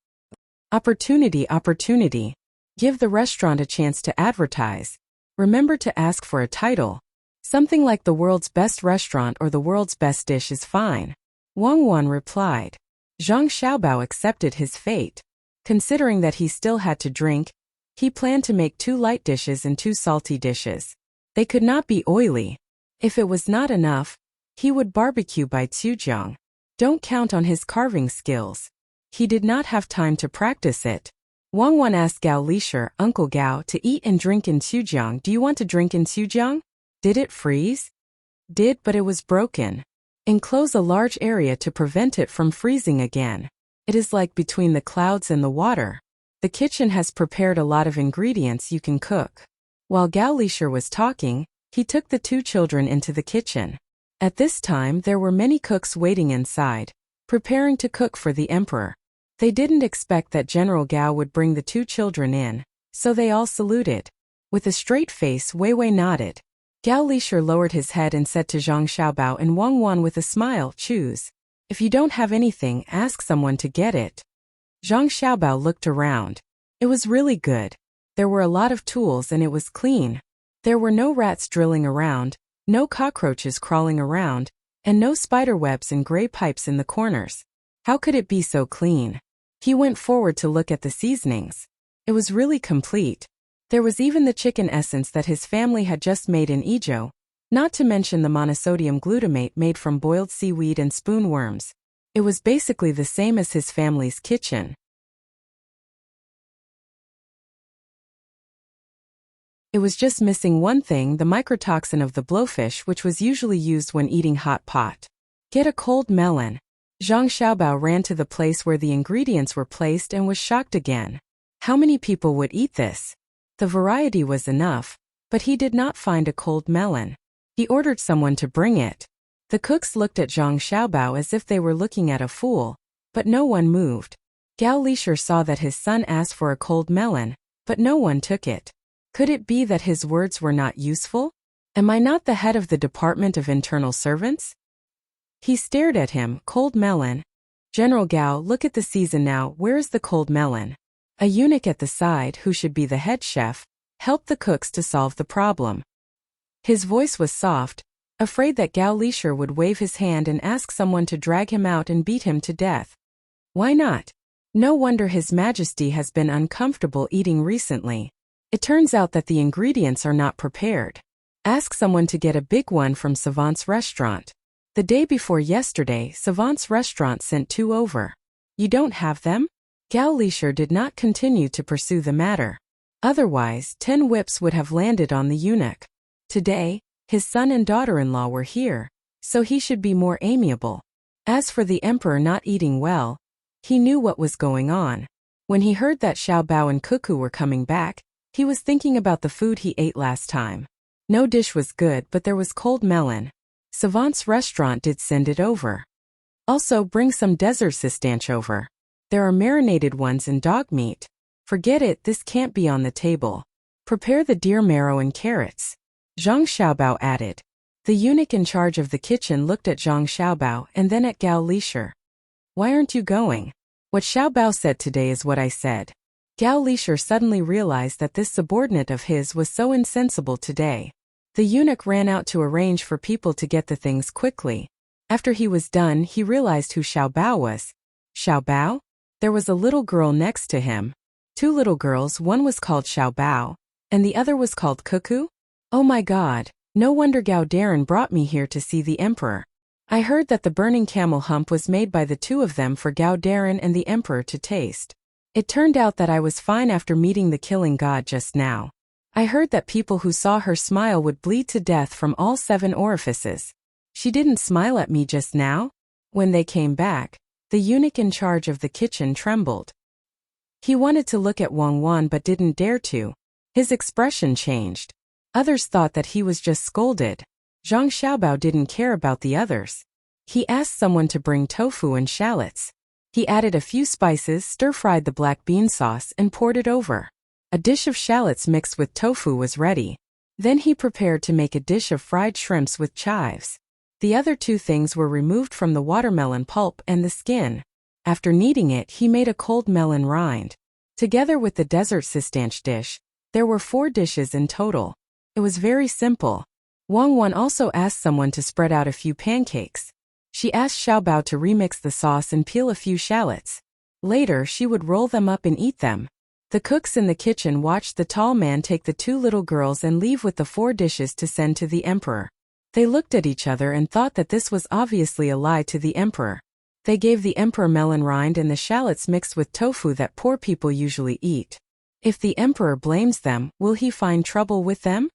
Opportunity, opportunity. Give the restaurant a chance to advertise. Remember to ask for a title. Something like the world's best restaurant or the world's best dish is fine. Wang Wan replied. Zhang Xiaobao accepted his fate. Considering that he still had to drink, he planned to make 2 light dishes and 2 salty dishes. They could not be oily. If it was not enough, he would barbecue by Zhujiang. Don't count on his carving skills. He did not have time to practice it. Wang Wan asked Gao Lisher, "Uncle Gao, to eat and drink in Zhujiang. Do you want to drink in Zhujiang?" "Did it freeze?" "Did, but it was broken. Enclose a large area to prevent it from freezing again. It is like between the clouds and the water. The kitchen has prepared a lot of ingredients you can cook." While Gao Lisher was talking, he took the 2 children into the kitchen. At this time there were many cooks waiting inside, preparing to cook for the emperor. They didn't expect that General Gao would bring the 2 children in, so they all saluted. With a straight face, Wei Wei nodded. Gao Lisher lowered his head and said to Zhang Xiaobao and Wang Wan with a smile, "Choose. If you don't have anything, ask someone to get it." Zhang Xiaobao looked around. It was really good. There were a lot of tools and it was clean. There were no rats drilling around, no cockroaches crawling around, and no spider webs and gray pipes in the corners. How could it be so clean? He went forward to look at the seasonings. It was really complete. There was even the chicken essence that his family had just made in Idyll, not to mention the monosodium glutamate made from boiled seaweed and spoon worms. It was basically the same as his family's kitchen. It was just missing one thing, the mycotoxin of the blowfish, which was usually used when eating hot pot. Get a cold melon. Zhang Xiaobao ran to the place where the ingredients were placed and was shocked again. How many people would eat this? The variety was enough, but he did not find a cold melon. He ordered someone to bring it. The cooks looked at Zhang Xiaobao as if they were looking at a fool, but no one moved. Gao Lisher saw that his son asked for a cold melon, but no one took it. Could it be that his words were not useful? Am I not the head of the Department of Internal Servants? He stared at him. Cold melon. General Gao, look at the season now. Where is the cold melon? A eunuch at the side, who should be the head chef, helped the cooks to solve the problem. His voice was soft, afraid that Gao Lisher would wave his hand and ask someone to drag him out and beat him to death. Why not? No wonder His Majesty has been uncomfortable eating recently. It turns out that the ingredients are not prepared. Ask someone to get a big one from Savant's restaurant. The day before yesterday, Savant's restaurant sent 2 over. You don't have them? Gao Lisher did not continue to pursue the matter. Otherwise, 10 whips would have landed on the eunuch. Today, his son and daughter-in-law were here, so he should be more amiable. As for the emperor not eating well, he knew what was going on. When he heard that Xiaobao and Cuckoo were coming back, he was thinking about the food he ate last time. No dish was good, but there was cold melon. Savant's restaurant did send it over. Also bring some desert sistanch over. There are marinated ones in dog meat. Forget it, this can't be on the table. Prepare the deer marrow and carrots. Zhang Xiaobao added. The eunuch in charge of the kitchen looked at Zhang Xiaobao and then at Gao Lisher. Why aren't you going? What Xiaobao said today is what I said. Gao Lisher suddenly realized that this subordinate of his was so insensible today. The eunuch ran out to arrange for people to get the things quickly. After he was done, he realized who Xiaobao was. Xiaobao? There was a little girl next to him. Two little girls, one was called Xiaobao, and the other was called Cuckoo? Oh my god, no wonder Gao Darren brought me here to see the emperor. I heard that the burning camel hump was made by the two of them for Gao Darren and the emperor to taste. It turned out that I was fine after meeting the killing god just now. I heard that people who saw her smile would bleed to death from all 7 orifices. She didn't smile at me just now? When they came back, the eunuch in charge of the kitchen trembled. He wanted to look at Wang Wan but didn't dare to. His expression changed. Others thought that he was just scolded. Zhang Xiaobao didn't care about the others. He asked someone to bring tofu and shallots. He added a few spices, stir-fried the black bean sauce, and poured it over. A dish of shallots mixed with tofu was ready. Then he prepared to make a dish of fried shrimps with chives. The other 2 things were removed from the watermelon pulp and the skin. After kneading it, he made a cold melon rind. Together with the dessert sistanch dish, there were 4 dishes in total. It was very simple. Wang Wan also asked someone to spread out a few pancakes. She asked Xiaobao to remix the sauce and peel a few shallots. Later, she would roll them up and eat them. The cooks in the kitchen watched the tall man take the 2 little girls and leave with the 4 dishes to send to the emperor. They looked at each other and thought that this was obviously a lie to the emperor. They gave the emperor melon rind and the shallots mixed with tofu that poor people usually eat. If the emperor blames them, will he find trouble with them?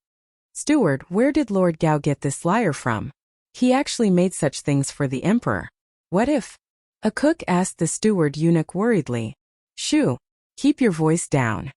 Steward, where did Lord Gao get this liar from? He actually made such things for the emperor. What if? A cook asked the steward eunuch worriedly. Shoo, keep your voice down.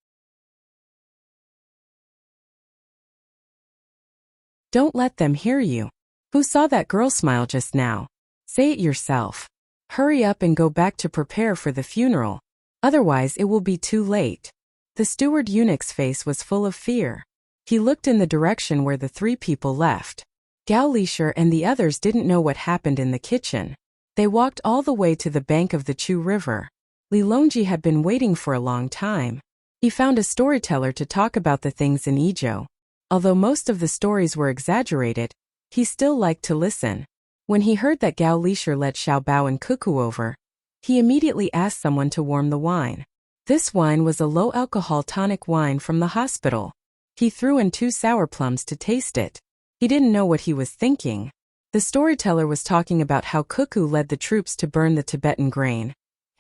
Don't let them hear you. Who saw that girl smile just now? Say it yourself. Hurry up and go back to prepare for the funeral. Otherwise it will be too late. The steward eunuch's face was full of fear. He looked in the direction where the 3 people left. Gao Lisher and the others didn't know what happened in the kitchen. They walked all the way to the bank of the Chu River. Li Longji had been waiting for a long time. He found a storyteller to talk about the things in Idyll. Although most of the stories were exaggerated, he still liked to listen. When he heard that Gao Lisher led Xiaobao and Cuckoo over, he immediately asked someone to warm the wine. This wine was a low-alcohol tonic wine from the hospital. He threw in 2 sour plums to taste it. He didn't know what he was thinking. The storyteller was talking about how Cuckoo led the troops to burn the Tibetan grain,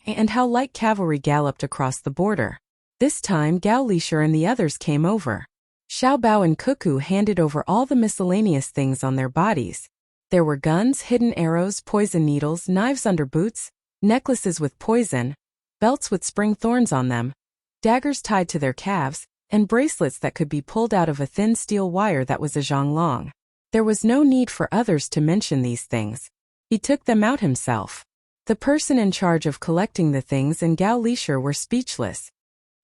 and how light cavalry galloped across the border. This time Gao Lisher and the others came over. Xiaobao and Cuckoo handed over all the miscellaneous things on their bodies. There were guns, hidden arrows, poison needles, knives under boots, necklaces with poison, belts with spring thorns on them, daggers tied to their calves, and bracelets that could be pulled out of a thin steel wire that was a zhang long. There was no need for others to mention these things. He took them out himself. The person in charge of collecting the things and Gao Lisher were speechless.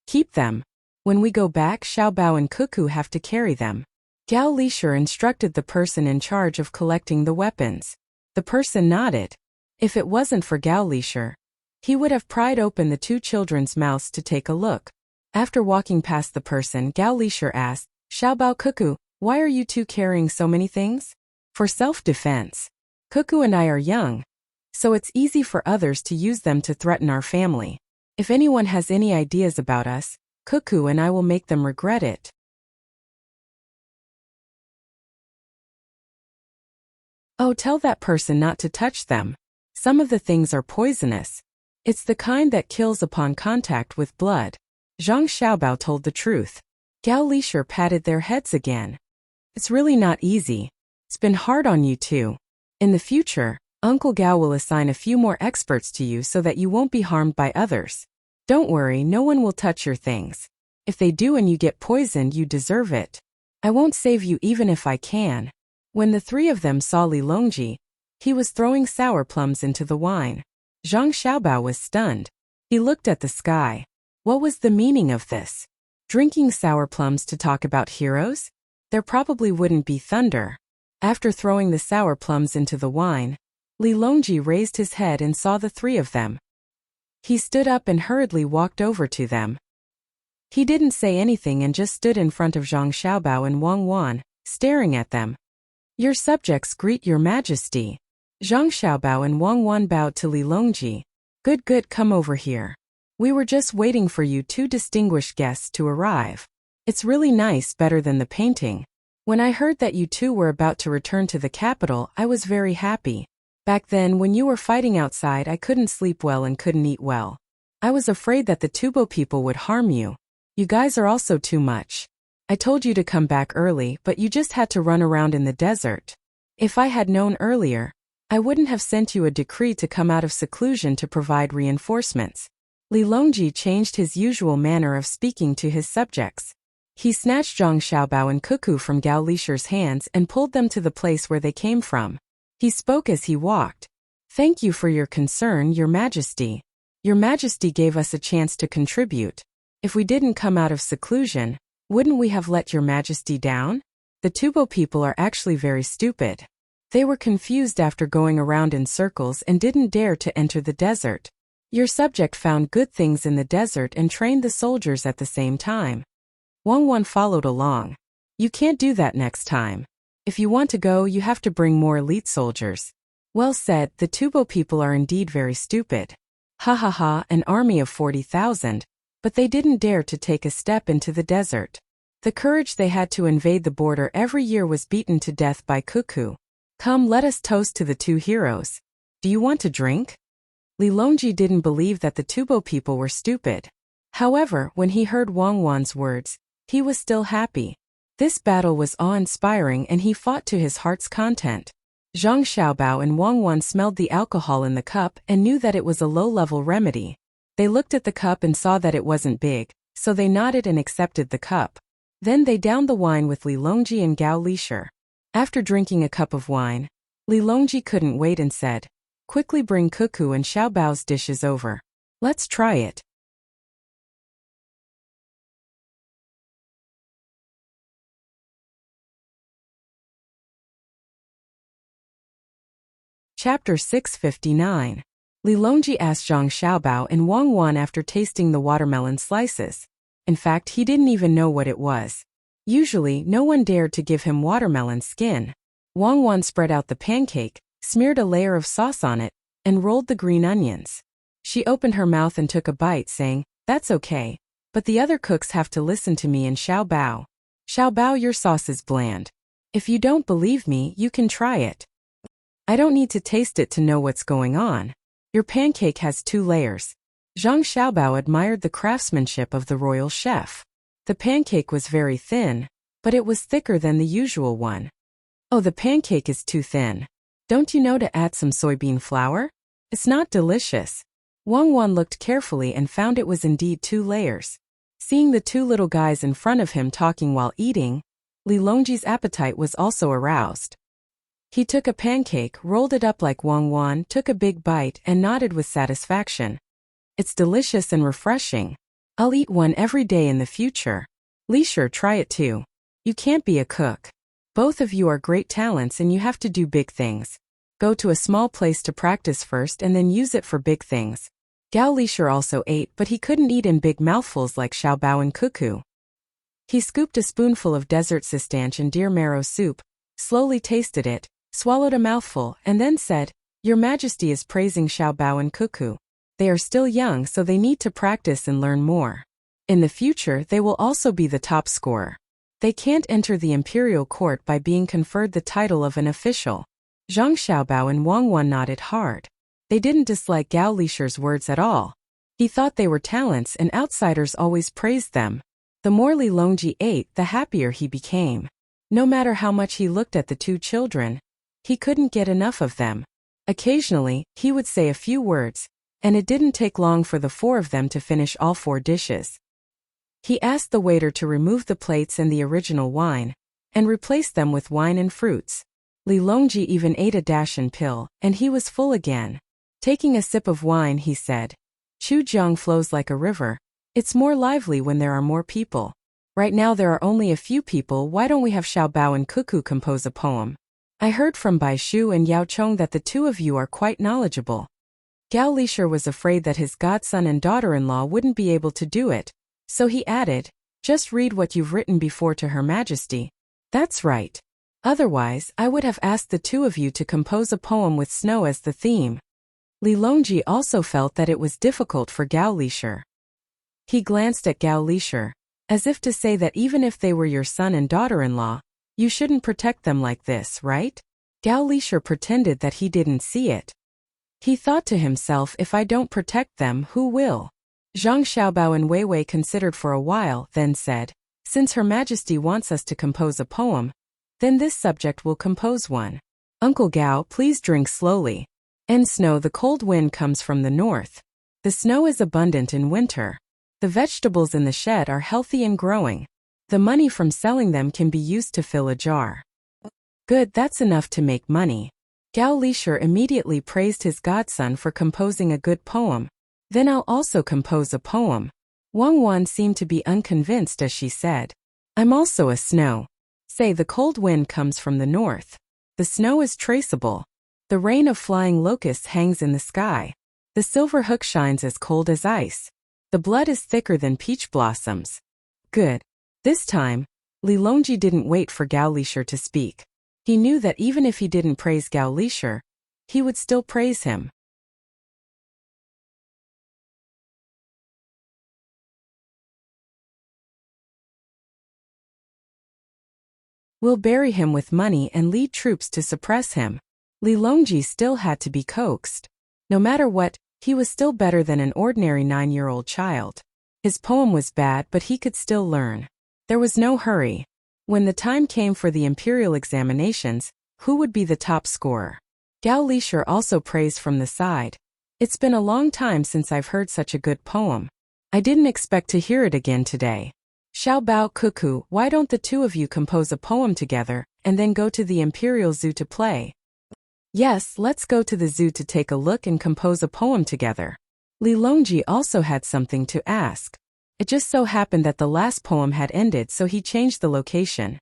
Keep them. When we go back, Xiaobao and Cuckoo have to carry them. Gao Lisher instructed the person in charge of collecting the weapons. The person nodded. If it wasn't for Gao Lisher, he would have pried open the 2 children's mouths to take a look. After walking past the person, Gao Lisher asked, Xiaobao, Cuckoo, why are you 2 carrying so many things? For self-defense. Cuckoo and I are young, so it's easy for others to use them to threaten our family. If anyone has any ideas about us, Cuckoo and I will make them regret it. Oh, tell that person not to touch them. Some of the things are poisonous. It's the kind that kills upon contact with blood. Zhang Xiaobao told the truth. Gao Lisher patted their heads again. It's really not easy. It's been hard on you too. In the future, Uncle Gao will assign a few more experts to you so that you won't be harmed by others. Don't worry, no one will touch your things. If they do and you get poisoned, you deserve it. I won't save you even if I can. When the 3 of them saw Li Longji, he was throwing sour plums into the wine. Zhang Xiaobao was stunned. He looked at the sky. What was the meaning of this? Drinking sour plums to talk about heroes? There probably wouldn't be thunder. After throwing the sour plums into the wine, Li Longji raised his head and saw the three of them. He stood up and hurriedly walked over to them. He didn't say anything and just stood in front of Zhang Xiaobao and Wang Wan, staring at them. Your subjects greet your majesty. Zhang Xiaobao and Wang Wan bowed to Li Longji. Good, come over here. We were just waiting for you two distinguished guests to arrive. It's really nice, better than the painting. When I heard that you two were about to return to the capital, I was very happy. Back then, when you were fighting outside, I couldn't sleep well and couldn't eat well. I was afraid that the Tubo people would harm you. You guys are also too much. I told you to come back early, but you just had to run around in the desert. If I had known earlier, I wouldn't have sent you a decree to come out of seclusion to provide reinforcements. Li Longji changed his usual manner of speaking to his subjects. He snatched Zhang Xiaobao and Cuckoo from Gao Lisher's hands and pulled them to the place where they came from. He spoke as he walked. Thank you for your concern, Your Majesty. Your Majesty gave us a chance to contribute. If we didn't come out of seclusion, wouldn't we have let Your Majesty down? The Tubo people are actually very stupid. They were confused after going around in circles and didn't dare to enter the desert. Your subject found good things in the desert and trained the soldiers at the same time. Wang Wan followed along. You can't do that next time. If you want to go, you have to bring more elite soldiers. Well said, the Tubo people are indeed very stupid. Ha ha ha, an army of 40,000. But they didn't dare to take a step into the desert. The courage they had to invade the border every year was beaten to death by Cuckoo. Come, let us toast to the two heroes. Do you want to drink? Li Longji didn't believe that the Tubo people were stupid. However, when he heard Wang Wan's words, he was still happy. This battle was awe-inspiring and he fought to his heart's content. Zhang Xiaobao and Wang Wan smelled the alcohol in the cup and knew that it was a low-level remedy. They looked at the cup and saw that it wasn't big, so they nodded and accepted the cup. Then they downed the wine with Li Longji and Gao Lisher. After drinking a cup of wine, Li Longji couldn't wait and said, quickly bring Cuckoo and Xiaobao's dishes over. Let's try it. Chapter 659. Li Longji asked Zhang Xiaobao and Wang Wan after tasting the watermelon slices. In fact, he didn't even know what it was. Usually, no one dared to give him watermelon skin. Wang Wan spread out the pancake, smeared a layer of sauce on it, and rolled the green onions. She opened her mouth and took a bite, saying, That's okay, but the other cooks have to listen to me and Xiaobao. Xiaobao, your sauce is bland. If you don't believe me, you can try it. I don't need to taste it to know what's going on. Your pancake has 2 layers. Zhang Xiaobao admired the craftsmanship of the royal chef. The pancake was very thin, but it was thicker than the usual one. Oh, the pancake is too thin. Don't you know to add some soybean flour? It's not delicious. Wang Wan looked carefully and found it was indeed 2 layers. Seeing the 2 little guys in front of him talking while eating, Li Longji's appetite was also aroused. He took a pancake, rolled it up like Wang Wan, took a big bite, and nodded with satisfaction. It's delicious and refreshing. I'll eat one every day in the future. Lisher, try it too. You can't be a cook. Both of you are great talents and you have to do big things. Go to a small place to practice first and then use it for big things. Gao Lisher also ate, but he couldn't eat in big mouthfuls like Xiaobao and Cuckoo. He scooped a spoonful of desert cistanche and deer marrow soup, slowly tasted it, swallowed a mouthful, and then said, Your Majesty is praising Xiaobao and Cuckoo. They are still young, so they need to practice and learn more. In the future, they will also be the top scorer. They can't enter the imperial court by being conferred the title of an official. Zhang Xiaobao and Wang Wan nodded hard. They didn't dislike Gao Lisher's words at all. He thought they were talents and outsiders always praised them. The more Li Longji ate, the happier he became. No matter how much he looked at the 2 children, he couldn't get enough of them. Occasionally, he would say a few words, and it didn't take long for the 4 of them to finish all 4 dishes. He asked the waiter to remove the plates and the original wine, and replace them with wine and fruits. Li Longji even ate a dash and pill, and he was full again. Taking a sip of wine, he said, Chujiang flows like a river. It's more lively when there are more people. Right now there are only a few people. Why don't we have Xiaobao and Cuckoo compose a poem? I heard from Bai Shu and Yao Chong that the two of you are quite knowledgeable. Gao Lisher was afraid that his godson and daughter-in-law wouldn't be able to do it, so he added, just read what you've written before to Her Majesty. That's right. Otherwise, I would have asked the two of you to compose a poem with snow as the theme. Li Longji also felt that it was difficult for Gao Lisher. He glanced at Gao Lisher, as if to say that even if they were your son and daughter-in-law, you shouldn't protect them like this, right? Gao Lisher pretended that he didn't see it. He thought to himself, if I don't protect them, who will? Zhang Xiaobao and Wei Wei considered for a while, then said, since Her Majesty wants us to compose a poem, then this subject will compose one. Uncle Gao, please drink slowly. And snow, the cold wind comes from the north. The snow is abundant in winter. The vegetables in the shed are healthy and growing. The money from selling them can be used to fill a jar. Good, that's enough to make money. Gao Lisher immediately praised his godson for composing a good poem. Then I'll also compose a poem. Wang Wan seemed to be unconvinced as she said, I'm also a snow. Say the cold wind comes from the north. The snow is traceable. The rain of flying locusts hangs in the sky. The silver hook shines as cold as ice. The blood is thicker than peach blossoms. Good. This time, Li Longji didn't wait for Gao Lisher to speak. He knew that even if he didn't praise Gao Lisher, he would still praise him. We'll bury him with money and lead troops to suppress him. Li Longji still had to be coaxed. No matter what, he was still better than an ordinary 9-year-old child. His poem was bad, but he could still learn. There was no hurry. When the time came for the imperial examinations, who would be the top scorer? Gao Lisher also praised from the side. It's been a long time since I've heard such a good poem. I didn't expect to hear it again today. Xiaobao, Cuckoo, why don't the two of you compose a poem together, and then go to the Imperial Zoo to play? Yes, let's go to the zoo to take a look and compose a poem together. Li Longji also had something to ask. It just so happened that the last poem had ended, so he changed the location.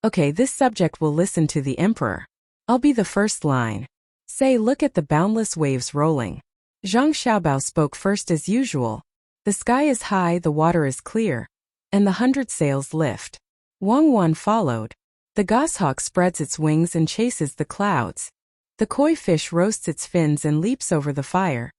Okay, this subject will listen to the emperor. I'll be the first line. Say, look at the boundless waves rolling. Zhang Xiaobao spoke first as usual. The sky is high, the water is clear, and the 100 sails lift. Wang Wan followed. The goshawk spreads its wings and chases the clouds. The koi fish roasts its fins and leaps over the fire.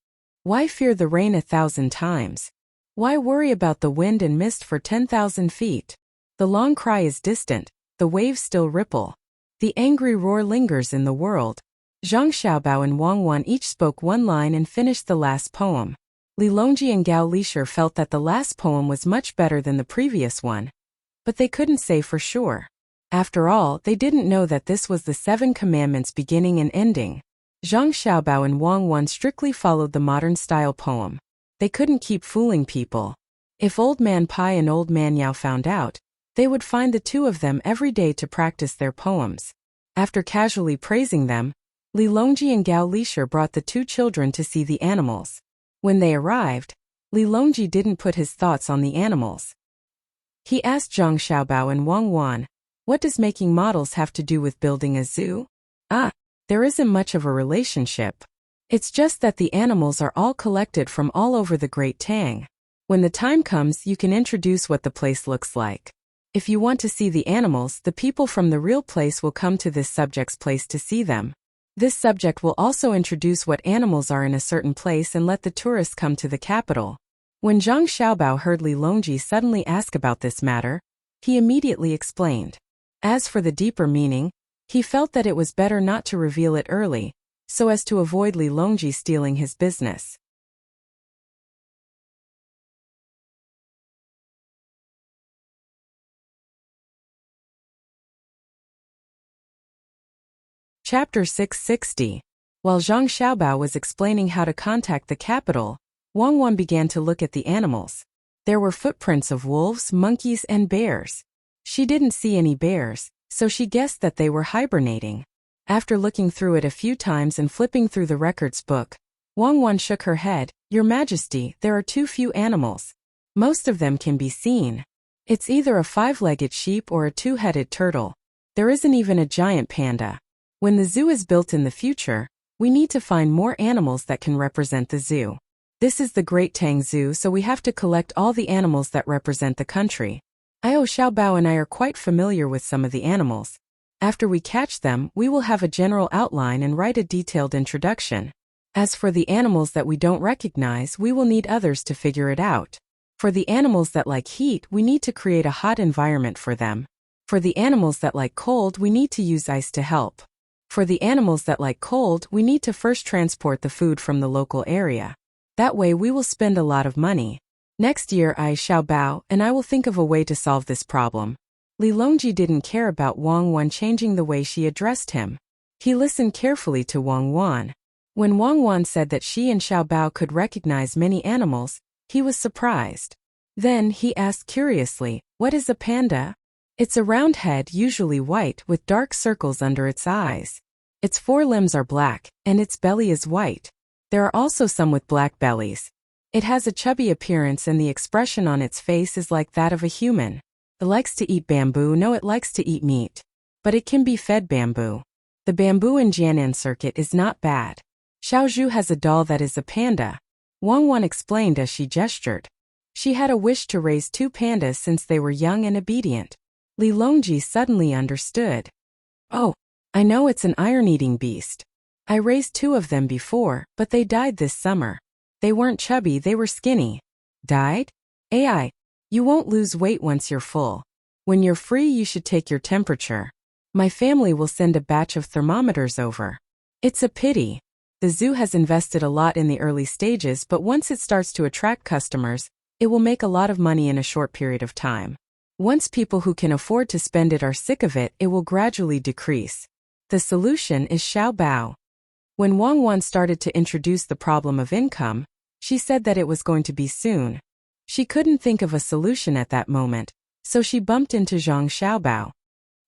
Why fear the rain 1,000 times? Why worry about the wind and mist for 10,000 feet? The long cry is distant, the waves still ripple. The angry roar lingers in the world. Zhang Xiaobao and Wang Wan each spoke one line and finished the last poem. Li Longji and Gao Lisher felt that the last poem was much better than the previous one, but they couldn't say for sure. After all, they didn't know that this was the 7 commandments beginning and ending. Zhang Xiaobao and Wang Wan strictly followed the modern-style poem. They couldn't keep fooling people. If Old Man Pai and Old Man Yao found out, they would find the two of them every day to practice their poems. After casually praising them, Li Longji and Gao Lisher brought the 2 children to see the animals. When they arrived, Li Longji didn't put his thoughts on the animals. He asked Zhang Xiaobao and Wang Wan, what does making models have to do with building a zoo? There isn't much of a relationship. It's just that the animals are all collected from all over the Great Tang. When the time comes, you can introduce what the place looks like. If you want to see the animals, the people from the real place will come to this subject's place to see them. This subject will also introduce what animals are in a certain place and let the tourists come to the capital. When Zhang Xiaobao heard Li Longji suddenly ask about this matter, he immediately explained. As for the deeper meaning, he felt that it was better not to reveal it early, so as to avoid Li Longji stealing his business. Chapter 660. While Zhang Xiaobao was explaining how to contact the capital, Wang Wan began to look at the animals. There were footprints of wolves, monkeys, and bears. She didn't see any bears, so she guessed that they were hibernating. After looking through it a few times and flipping through the records book, Wang Wan shook her head. Your Majesty, there are too few animals. Most of them can be seen. It's either a 5-legged sheep or a 2-headed turtle. There isn't even a giant panda. When the zoo is built in the future, we need to find more animals that can represent the zoo. This is the Great Tang Zoo, so we have to collect all the animals that represent the country. Xiaobao and I are quite familiar with some of the animals. After we catch them, we will have a general outline and write a detailed introduction. As for the animals that we don't recognize, we will need others to figure it out. For the animals that like heat, we need to create a hot environment for them. For the animals that like cold, we need to use ice to help. For the animals that like cold, we need to first transport the food from the local area. That way we will spend a lot of money. Next year Xiaobao and I will think of a way to solve this problem. Li Longji didn't care about Wang Wan changing the way she addressed him. He listened carefully to Wang Wan. When Wang Wan said that she and Xiaobao could recognize many animals, he was surprised. Then he asked curiously, "What is a panda?" It's a round head, usually white, with dark circles under its eyes. Its 4 limbs are black, and its belly is white. There are also some with black bellies. It has a chubby appearance and the expression on its face is like that of a human. It likes to eat bamboo. No, it likes to eat meat. But it can be fed bamboo. The bamboo in Jianan Circuit is not bad. Xiaozhu has a doll that is a panda. Wang Wan explained as she gestured. She had a wish to raise 2 pandas since they were young and obedient. Li Longji suddenly understood. Oh, I know, it's an iron-eating beast. I raised 2 of them before, but they died this summer. They weren't chubby, they were skinny. Died? AI, you won't lose weight once you're full. When you're free, you should take your temperature. My family will send a batch of thermometers over. It's a pity. The zoo has invested a lot in the early stages, but once it starts to attract customers, it will make a lot of money in a short period of time. Once people who can afford to spend it are sick of it, it will gradually decrease. The solution is Xiaobao. When Wang Wan started to introduce the problem of income, she said that it was going to be soon. She couldn't think of a solution at that moment, so she bumped into Zhang Xiaobao.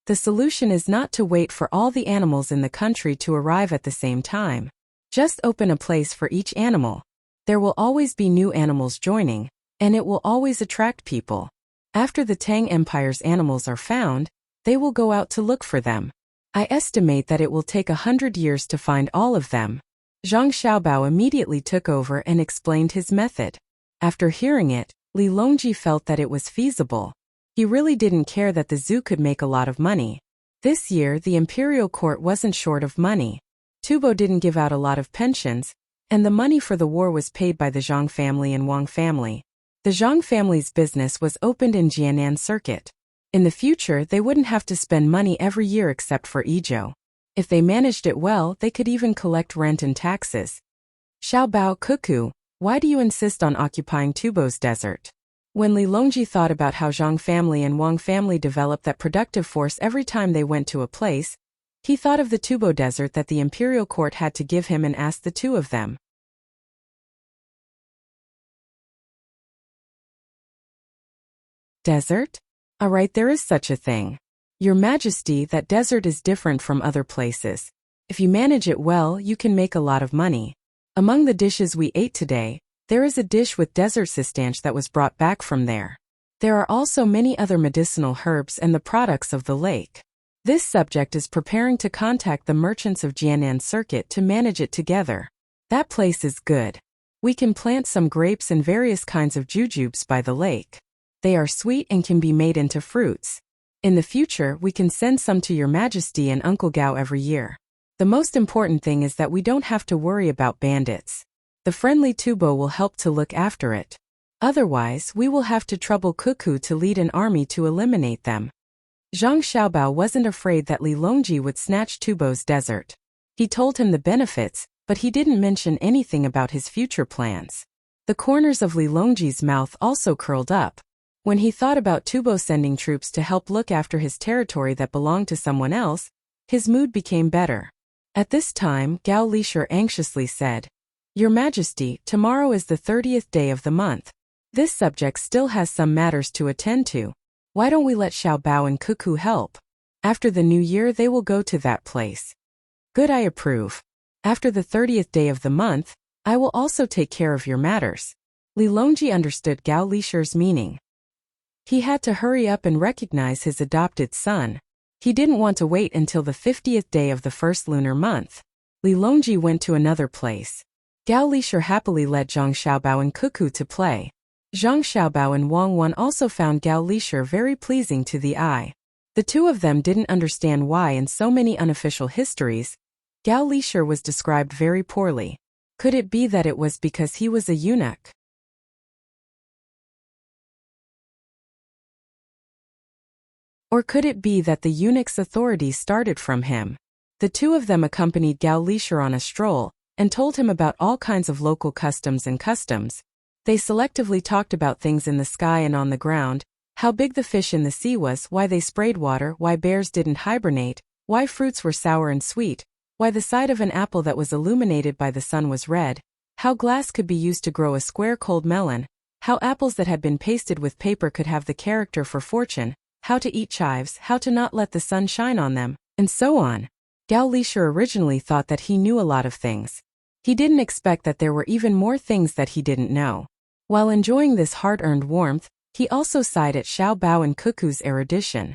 The solution is not to wait for all the animals in the country to arrive at the same time. Just open a place for each animal. There will always be new animals joining, and it will always attract people. After the Tang Empire's animals are found, they will go out to look for them. I estimate that it will take 100 years to find all of them. Zhang Xiaobao immediately took over and explained his method. After hearing it, Li Longji felt that it was feasible. He really didn't care that the zoo could make a lot of money. This year the imperial court wasn't short of money. Tubo didn't give out a lot of pensions, and the money for the war was paid by the Zhang family and Wang family. The Zhang family's business was opened in Jianan Circuit. In the future, they wouldn't have to spend money every year except for Idyll. If they managed it well, they could even collect rent and taxes. Xiaobao Cuckoo, why do you insist on occupying Tubo's desert? When Li Longji thought about how Zhang family and Wang family developed that productive force every time they went to a place, he thought of the Tubo desert that the imperial court had to give him and asked the 2 of them. Desert? Alright, there is such a thing. Your Majesty, that desert is different from other places. If you manage it well, you can make a lot of money. Among the dishes we ate today, there is a dish with desert cistanche that was brought back from there. There are also many other medicinal herbs and the products of the lake. This subject is preparing to contact the merchants of Jianan Circuit to manage it together. That place is good. We can plant some grapes and various kinds of jujubes by the lake. They are sweet and can be made into fruits. In the future, we can send some to Your Majesty and Uncle Gao every year. The most important thing is that we don't have to worry about bandits. The friendly Tubo will help to look after it. Otherwise, we will have to trouble Cuckoo to lead an army to eliminate them. Zhang Xiaobao wasn't afraid that Li Longji would snatch Tubo's desert. He told him the benefits, but he didn't mention anything about his future plans. The corners of Li Longji's mouth also curled up. When he thought about Tubo sending troops to help look after his territory that belonged to someone else, his mood became better. At this time, Gao Lisher anxiously said, Your Majesty, tomorrow is the 30th day of the month. This subject still has some matters to attend to. Why don't we let Xiaobao and Cuckoo help? After the new year they will go to that place. Good, I approve. After the 30th day of the month, I will also take care of your matters. Li Longji understood Gao Lisher's meaning. He had to hurry up and recognize his adopted son. He didn't want to wait until the 50th day of the first lunar month. Li Longji went to another place. Gao Lisher happily led Zhang Xiaobao and Cuckoo to play. Zhang Xiaobao and Wang Wan also found Gao Lisher very pleasing to the eye. The two of them didn't understand why in so many unofficial histories, Gao Lisher was described very poorly. Could it be that it was because he was a eunuch? Or could it be that the eunuch's authority started from him? The two of them accompanied Gao Lisher on a stroll, and told him about all kinds of local customs and customs. They selectively talked about things in the sky and on the ground, how big the fish in the sea was, why they sprayed water, why bears didn't hibernate, why fruits were sour and sweet, why the side of an apple that was illuminated by the sun was red, how glass could be used to grow a square cold melon, how apples that had been pasted with paper could have the character for fortune, how to eat chives, how to not let the sun shine on them, and so on. Gao Lisher originally thought that he knew a lot of things. He didn't expect that there were even more things that he didn't know. While enjoying this hard-earned warmth, he also sighed at Xiao Bao and Cuckoo's erudition.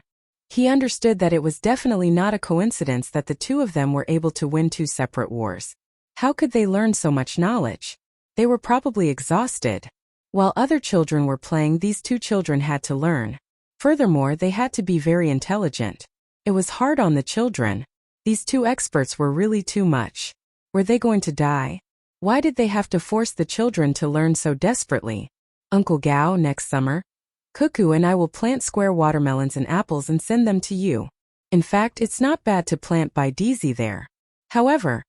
He understood that it was definitely not a coincidence that the two of them were able to win two separate wars. How could they learn so much knowledge? They were probably exhausted. While other children were playing, these two children had to learn. Furthermore, they had to be very intelligent. It was hard on the children. These two experts were really too much. Were they going to die? Why did they have to force the children to learn so desperately? Uncle Gao, next summer, Cuckoo and I will plant square watermelons and apples and send them to you. In fact, it's not bad to plant by Daisy there. However,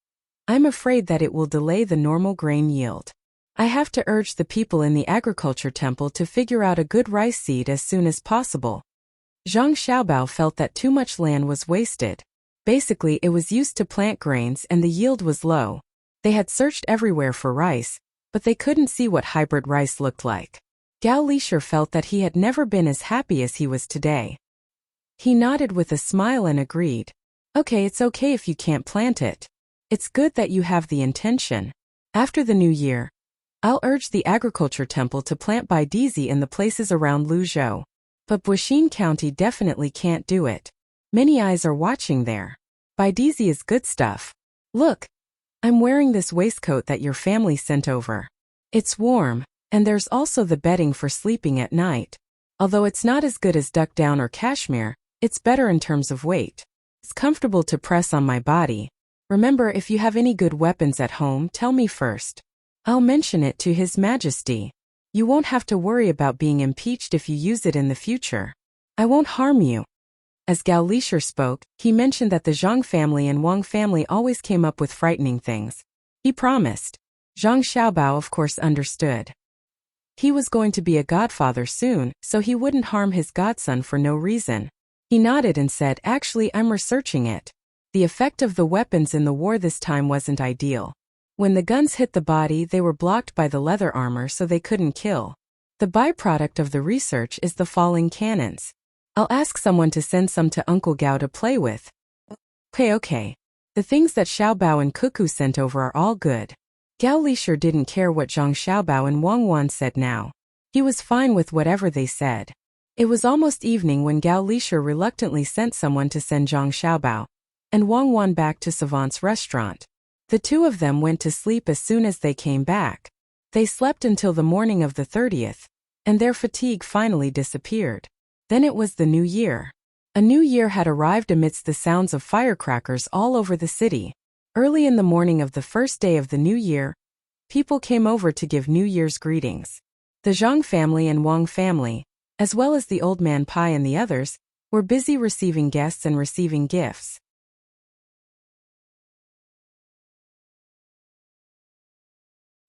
I'm afraid that it will delay the normal grain yield. I have to urge the people in the agriculture temple to figure out a good rice seed as soon as possible. Zhang Xiaobao felt that too much land was wasted. Basically, it was used to plant grains and the yield was low. They had searched everywhere for rice, but they couldn't see what hybrid rice looked like. Gao Lisher felt that he had never been as happy as he was today. He nodded with a smile and agreed. Okay, it's okay if you can't plant it. It's good that you have the intention. After the new year, I'll urge the agriculture temple to plant by Daisy in the places around Luzhou. But Buixin County definitely can't do it. Many eyes are watching there. By Daisy is good stuff. Look, I'm wearing this waistcoat that your family sent over. It's warm, and there's also the bedding for sleeping at night. Although it's not as good as duck down or cashmere, it's better in terms of weight. It's comfortable to press on my body. Remember, if you have any good weapons at home, tell me first. I'll mention it to His Majesty. You won't have to worry about being impeached if you use it in the future. I won't harm you. As Gao Lisher spoke, he mentioned that the Zhang family and Wang family always came up with frightening things. He promised. Zhang Xiaobao of course understood. He was going to be a godfather soon, so he wouldn't harm his godson for no reason. He nodded and said, actually, I'm researching it. The effect of the weapons in the war this time wasn't ideal. When the guns hit the body, they were blocked by the leather armor so they couldn't kill. The byproduct of the research is the falling cannons. I'll ask someone to send some to Uncle Gao to play with. Okay. The things that Xiaobao and Cuckoo sent over are all good. Gao Lisher didn't care what Zhang Xiaobao and Wang Wan said now. He was fine with whatever they said. It was almost evening when Gao Lisher reluctantly sent someone to send Zhang Xiaobao and Wang Wan back to Savant's restaurant. The two of them went to sleep as soon as they came back. They slept until the morning of the 30th, and their fatigue finally disappeared. Then it was the new year. A new year had arrived amidst the sounds of firecrackers all over the city. Early in the morning of the first day of the new year, people came over to give New Year's greetings. The Zhang family and Wang family, as well as the old man Pai and the others, were busy receiving guests and receiving gifts.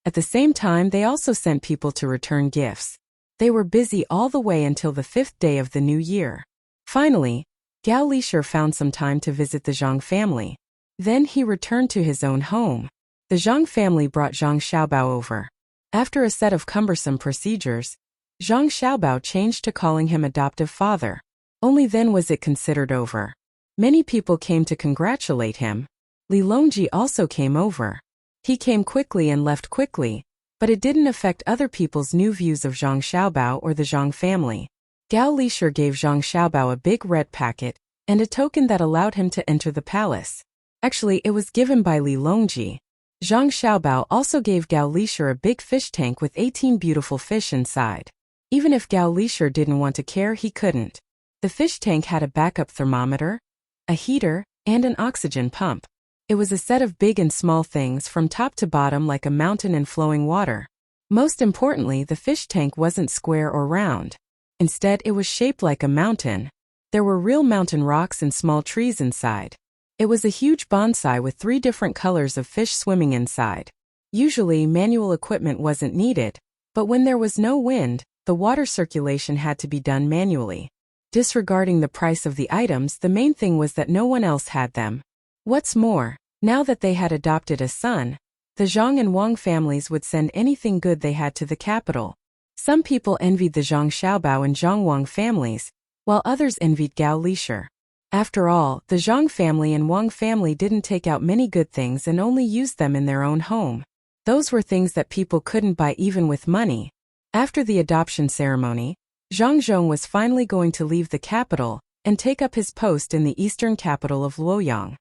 At the same time, they also sent people to return gifts. They were busy all the way until the 5th day of the new year. Finally, Gao Lisher found some time to visit the Zhang family. Then he returned to his own home. The Zhang family brought Zhang Xiaobao over. After a set of cumbersome procedures, Zhang Xiaobao changed to calling him adoptive father. Only then was it considered over. Many people came to congratulate him. Li Longji also came over. He came quickly and left quickly, but it didn't affect other people's new views of Zhang Xiaobao or the Zhang family. Gao Lishir gave Zhang Xiaobao a big red packet and a token that allowed him to enter the palace. Actually, it was given by Li Longji. Zhang Xiaobao also gave Gao Lishir a big fish tank with 18 beautiful fish inside. Even if Gao Lishir didn't want to care, he couldn't. The fish tank had a backup thermometer, a heater, and an oxygen pump. It was a set of big and small things from top to bottom like a mountain and flowing water. Most importantly, the fish tank wasn't square or round. Instead, it was shaped like a mountain. There were real mountain rocks and small trees inside. It was a huge bonsai with 3 different colors of fish swimming inside. Usually, manual equipment wasn't needed, but when there was no wind, the water circulation had to be done manually. Disregarding the price of the items, the main thing was that no one else had them. What's more, now that they had adopted a son, the Zhang and Wang families would send anything good they had to the capital. Some people envied the Zhang Xiaobao and Zhang Wang families, while others envied Gao Lishir. After all, the Zhang family and Wang family didn't take out many good things and only used them in their own home. Those were things that people couldn't buy even with money. After the adoption ceremony, Zhang Zhong was finally going to leave the capital and take up his post in the eastern capital of Luoyang.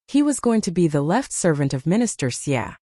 He was going to be the left servant of Minister Xia.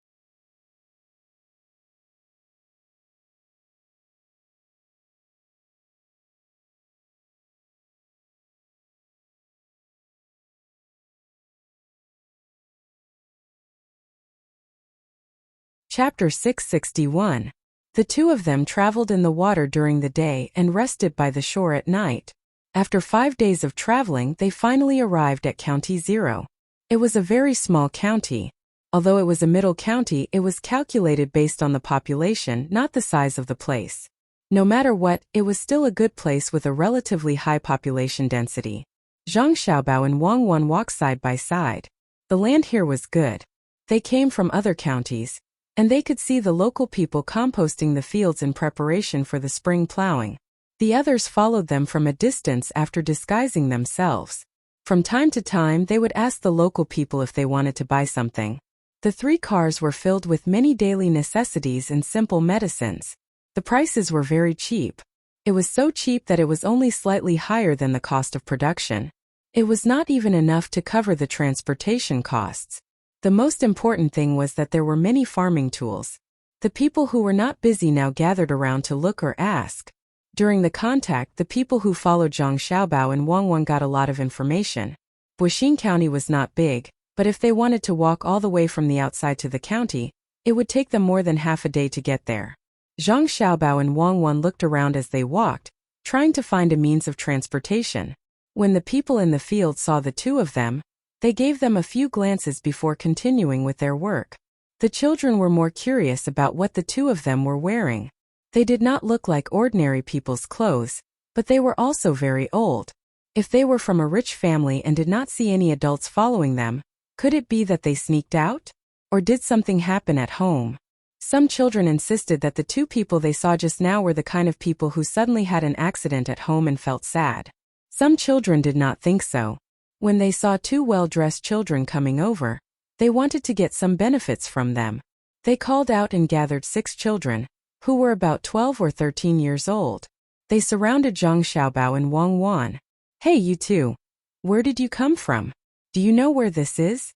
Chapter 661. The two of them traveled in the water during the day and rested by the shore at night. After 5 days of traveling, they finally arrived at County 0. It was a very small county. Although it was a middle county, it was calculated based on the population, not the size of the place. No matter what, it was still a good place with a relatively high population density. Zhang Xiaobao and Wang Wan walked side by side. The land here was good. They came from other counties, and they could see the local people composting the fields in preparation for the spring plowing. The others followed them from a distance after disguising themselves. From time to time, they would ask the local people if they wanted to buy something. The 3 cars were filled with many daily necessities and simple medicines. The prices were very cheap. It was so cheap that it was only slightly higher than the cost of production. It was not even enough to cover the transportation costs. The most important thing was that there were many farming tools. The people who were not busy now gathered around to look or ask. During the contact, the people who followed Zhang Xiaobao and Wang Wan got a lot of information. Buixing County was not big, but if they wanted to walk all the way from the outside to the county, it would take them more than half a day to get there. Zhang Xiaobao and Wang Wan looked around as they walked, trying to find a means of transportation. When the people in the field saw the two of them, they gave them a few glances before continuing with their work. The children were more curious about what the two of them were wearing. They did not look like ordinary people's clothes, but they were also very old. If they were from a rich family and did not see any adults following them, could it be that they sneaked out? Or did something happen at home? Some children insisted that the 2 people they saw just now were the kind of people who suddenly had an accident at home and felt sad. Some children did not think so. When they saw 2 well-dressed children coming over, they wanted to get some benefits from them. They called out and gathered 6 children, who were about 12 or 13 years old. They surrounded Zhang Xiaobao and Wang Wan. "Hey, you two. Where did you come from? Do you know where this is?"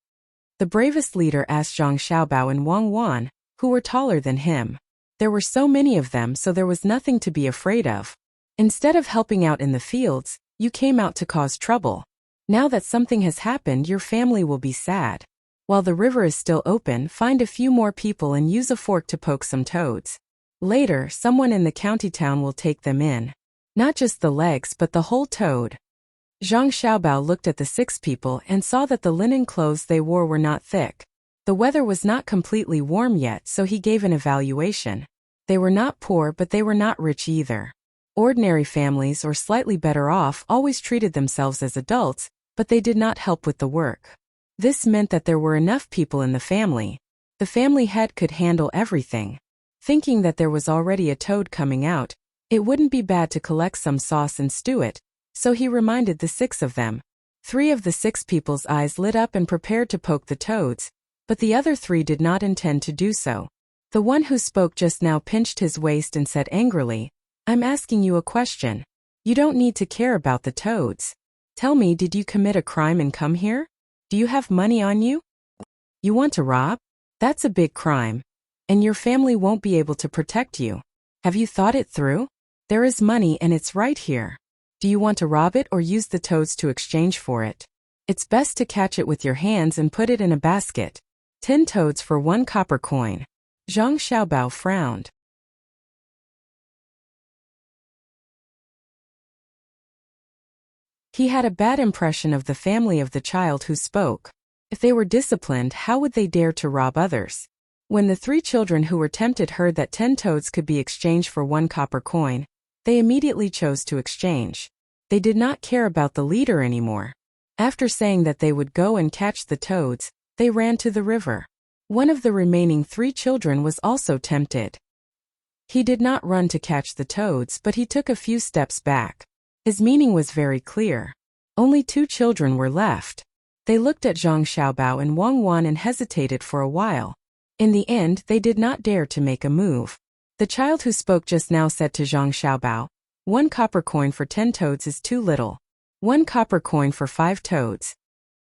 The bravest leader asked Zhang Xiaobao and Wang Wan, who were taller than him. There were so many of them, so there was nothing to be afraid of. Instead of helping out in the fields, you came out to cause trouble. Now that something has happened, your family will be sad. While the river is still open, find a few more people and use a fork to poke some toads. Later, someone in the county town will take them in. Not just the legs, but the whole toad. Zhang Xiaobao looked at the 6 people and saw that the linen clothes they wore were not thick. The weather was not completely warm yet, so he gave an evaluation. They were not poor, but they were not rich either. Ordinary families or slightly better off always treated themselves as adults, but they did not help with the work. This meant that there were enough people in the family. The family head could handle everything. Thinking that there was already a toad coming out, it wouldn't be bad to collect some sauce and stew it, so he reminded the 6 of them. 3 of the 6 people's eyes lit up and prepared to poke the toads, But the other three did not intend to do so. The one who spoke just now pinched his waist and said angrily, "I'm asking you a question. You don't need to care about the toads. Tell me, did you commit a crime and come here? Do you have money on you? You want to rob? That's a big crime. And your family won't be able to protect you. Have you thought it through? There is money and it's right here. Do you want to rob it or use the toads to exchange for it? It's best to catch it with your hands and put it in a basket. 10 toads for 1 copper coin." Zhang Xiaobao frowned. He had a bad impression of the family of the child who spoke. If they were disciplined, how would they dare to rob others? When the 3 children who were tempted heard that 10 toads could be exchanged for 1 copper coin, they immediately chose to exchange. They did not care about the leader anymore. After saying that they would go and catch the toads, they ran to the river. One of the remaining 3 children was also tempted. He did not run to catch the toads, but he took a few steps back. His meaning was very clear. Only 2 children were left. They looked at Zhang Xiaobao and Wang Wan and hesitated for a while. In the end, they did not dare to make a move. The child who spoke just now said to Zhang Xiaobao, "1 copper coin for 10 toads is too little. 1 copper coin for 5 toads."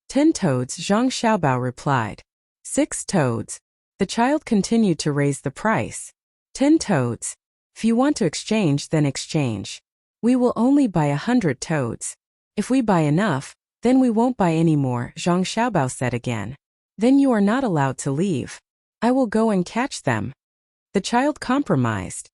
10 toads, Zhang Xiaobao replied. 6 toads. The child continued to raise the price. 10 toads. If you want to exchange, then exchange. We will only buy 100 toads. If we buy enough, then we won't buy any more, Zhang Xiaobao said again. Then you are not allowed to leave. I will go and catch them. The child compromised.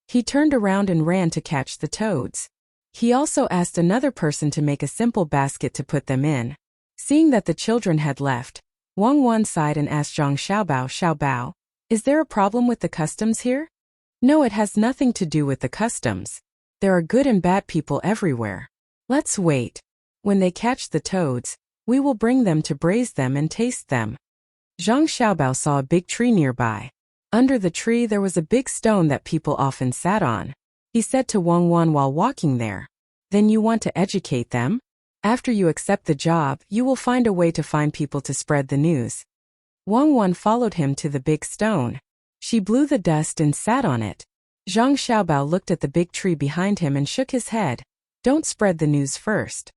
He turned around and ran to catch the toads. He also asked another person to make a simple basket to put them in. Seeing that the children had left, Wang Wan sighed and asked Zhang Xiaobao, "Xiaobao, is there a problem with the customs here?" "No, it has nothing to do with the customs. There are good and bad people everywhere. Let's wait. When they catch the toads, we will bring them to braise them and taste them." Zhang Xiaobao saw a big tree nearby. Under the tree there was a big stone that people often sat on. He said to Wang Wan while walking there, "Then you want to educate them? After you accept the job, you will find a way to find people to spread the news." Wang Wan followed him to the big stone. She blew the dust and sat on it. Zhang Xiaobao looked at the big tree behind him and shook his head. "Don't spread the news first.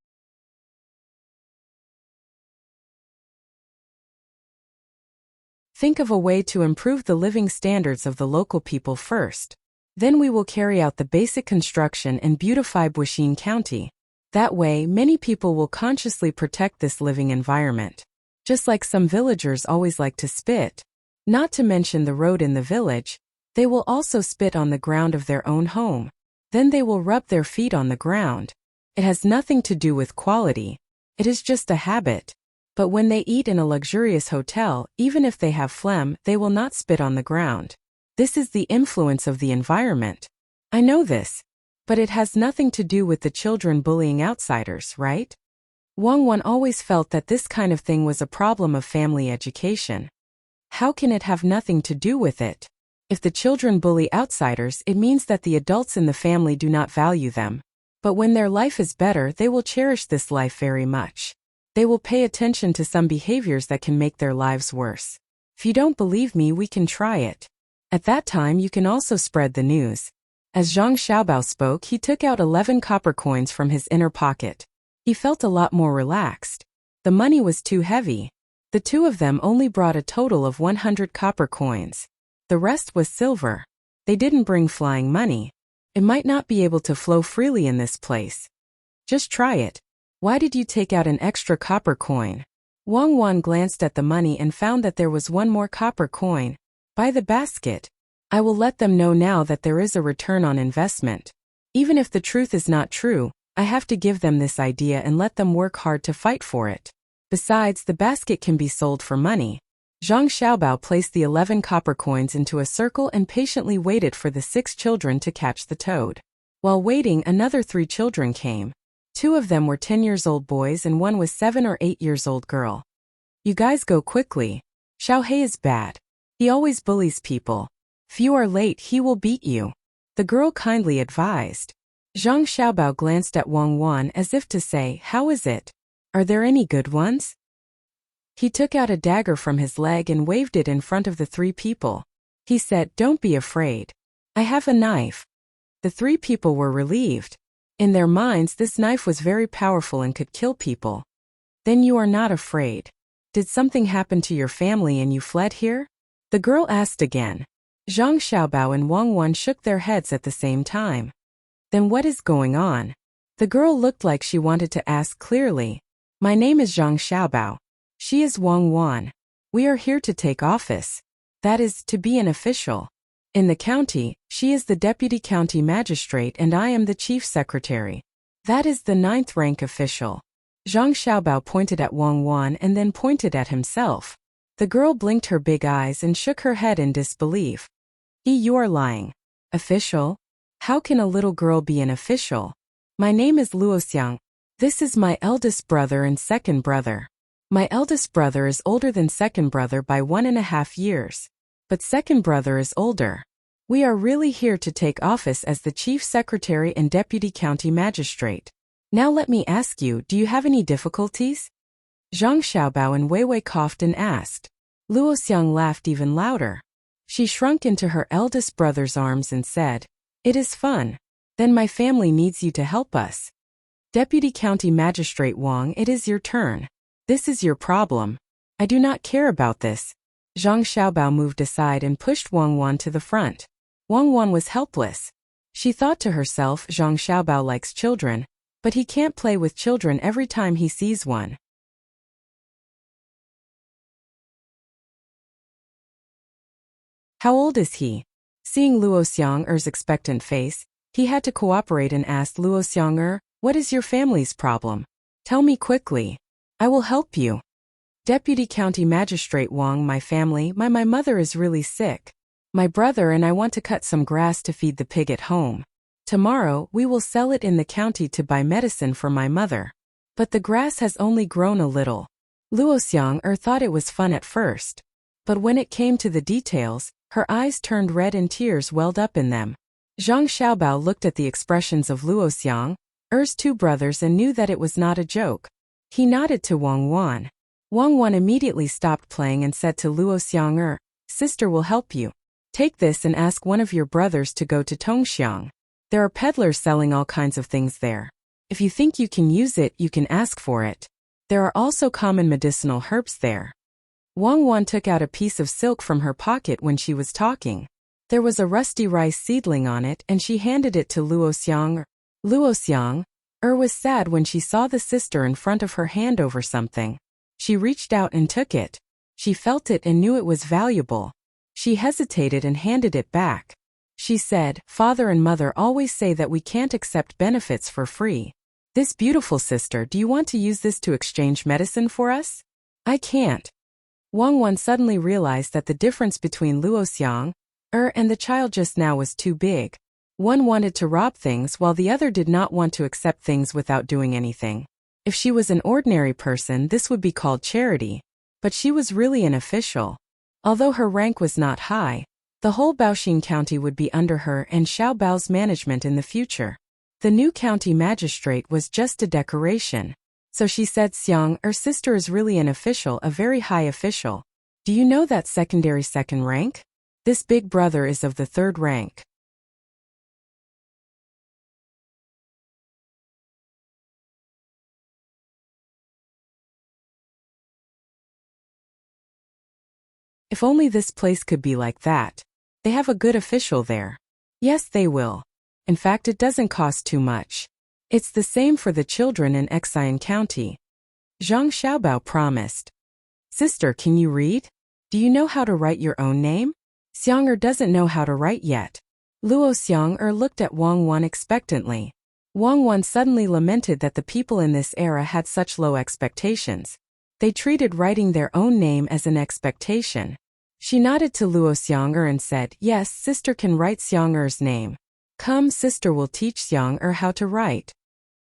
Think of a way to improve the living standards of the local people first. Then we will carry out the basic construction and beautify Buxin County. That way, many people will consciously protect this living environment. Just like some villagers always like to spit. Not to mention the road in the village, they will also spit on the ground of their own home. Then they will rub their feet on the ground. It has nothing to do with quality. It is just a habit. But when they eat in a luxurious hotel, even if they have phlegm, they will not spit on the ground. This is the influence of the environment. I know this. But it has nothing to do with the children bullying outsiders, right? Wang Wan always felt that this kind of thing was a problem of family education. How can it have nothing to do with it? If the children bully outsiders, it means that the adults in the family do not value them. But when their life is better, they will cherish this life very much. They will pay attention to some behaviors that can make their lives worse. If you don't believe me, we can try it. At that time, you can also spread the news. As Zhang Xiaobao spoke, he took out 11 copper coins from his inner pocket. He felt a lot more relaxed. The money was too heavy. The 2 of them only brought a total of 100 copper coins. The rest was silver. They didn't bring flying money. It might not be able to flow freely in this place. Just try it. Why did you take out an extra copper coin? Wang Wan glanced at the money and found that there was 1 more copper coin. Buy the basket. I will let them know now that there is a return on investment. Even if the truth is not true, I have to give them this idea and let them work hard to fight for it. Besides, the basket can be sold for money. Zhang Xiaobao placed the 11 copper coins into a circle and patiently waited for the 6 children to catch the toad. While waiting, another 3 children came. 2 of them were 10-year-old boys and 1 was 7 or 8-year-old girl. You guys go quickly. Xiaohei is bad. He always bullies people. If you are late, he will beat you. The girl kindly advised. Zhang Xiaobao glanced at Wang Wan as if to say, how is it? Are there any good ones? He took out a dagger from his leg and waved it in front of the 3 people. He said, "Don't be afraid. I have a knife." The 3 people were relieved. In their minds, this knife was very powerful and could kill people. "Then you are not afraid. Did something happen to your family and you fled here?" The girl asked again. Zhang Xiaobao and Wang Wan shook their heads at the same time. "Then what is going on?" The girl looked like she wanted to ask clearly. "My name is Zhang Xiaobao. She is Wang Wan. We are here to take office. That is, to be an official. In the county, she is the deputy county magistrate and I am the chief secretary. That is the 9th rank official." Zhang Xiaobao pointed at Wang Wan and then pointed at himself. The girl blinked her big eyes and shook her head in disbelief. "You are lying. Official? How can a little girl be an official? My name is Luoxiang. This is my eldest brother and second brother. My eldest brother is older than second brother by 1.5 years. But second brother is older. We are really here to take office as the chief secretary and deputy county magistrate. Now let me ask you, do you have any difficulties?" Zhang Xiaobao and Weiwei coughed and asked. Luoxiang laughed even louder. She shrunk into her eldest brother's arms and said, "It is fun. Then my family needs you to help us. Deputy County Magistrate Wang, it is your turn. This is your problem. I do not care about this." Zhang Xiaobao moved aside and pushed Wang Wan to the front. Wang Wan was helpless. She thought to herself, Zhang Xiaobao likes children, but he can't play with children every time he sees one. How old is he? Seeing Luo Xiang'er's expectant face, he had to cooperate and asked Luo Xiang'er, "What is your family's problem? Tell me quickly. I will help you." Deputy County Magistrate Wang, my family, my mother is really sick. My brother and I want to cut some grass to feed the pig at home. Tomorrow, we will sell it in the county to buy medicine for my mother. But the grass has only grown a little. Luo Xiang'er thought it was fun at first. But when it came to the details, her eyes turned red and tears welled up in them. Zhang Xiaobao looked at the expressions of Luo Xiang'er's 2 brothers and knew that it was not a joke. He nodded to Wang Wan. Wang Wan immediately stopped playing and said to Luo Xiang'er, "Sister will help you. Take this and ask one of your brothers to go to Tongxiang. There are peddlers selling all kinds of things there. If you think you can use it, you can ask for it. There are also common medicinal herbs there." Wang Wan took out a piece of silk from her pocket when she was talking. There was a rusty rice seedling on it and she handed it to Luo Xiang'er. Luo Xiang'er was sad when she saw the sister in front of her hand over something. She reached out and took it. She felt it and knew it was valuable. She hesitated and handed it back. She said, "Father and mother always say that we can't accept benefits for free. This beautiful sister, do you want to use this to exchange medicine for us?" "I can't." Wang Wan suddenly realized that the difference between Luo Xiang'er and the child just now was too big. One wanted to rob things while the other did not want to accept things without doing anything. If she was an ordinary person, this would be called charity. But she was really an official. Although her rank was not high, the whole Baoxing County would be under her and Xiaobao's management in the future. The new county magistrate was just a decoration. So she said, "Xiang, sister is really an official, a very high official. Do you know that secondary second rank? This big brother is of the 3rd rank." If only this place could be like that. They have a good official there. Yes, they will. In fact, it doesn't cost too much. It's the same for the children in Xian County. Zhang Xiaobao promised. "Sister, can you read? Do you know how to write your own name?" Xiang'er doesn't know how to write yet. Luo Xiang'er looked at Wang Wan expectantly. Wang Wan suddenly lamented that the people in this era had such low expectations. They treated writing their own name as an expectation. She nodded to Luo Xiang'er and said, "Yes, sister can write Xiang'er's name. Come, sister will teach Xiang'er how to write."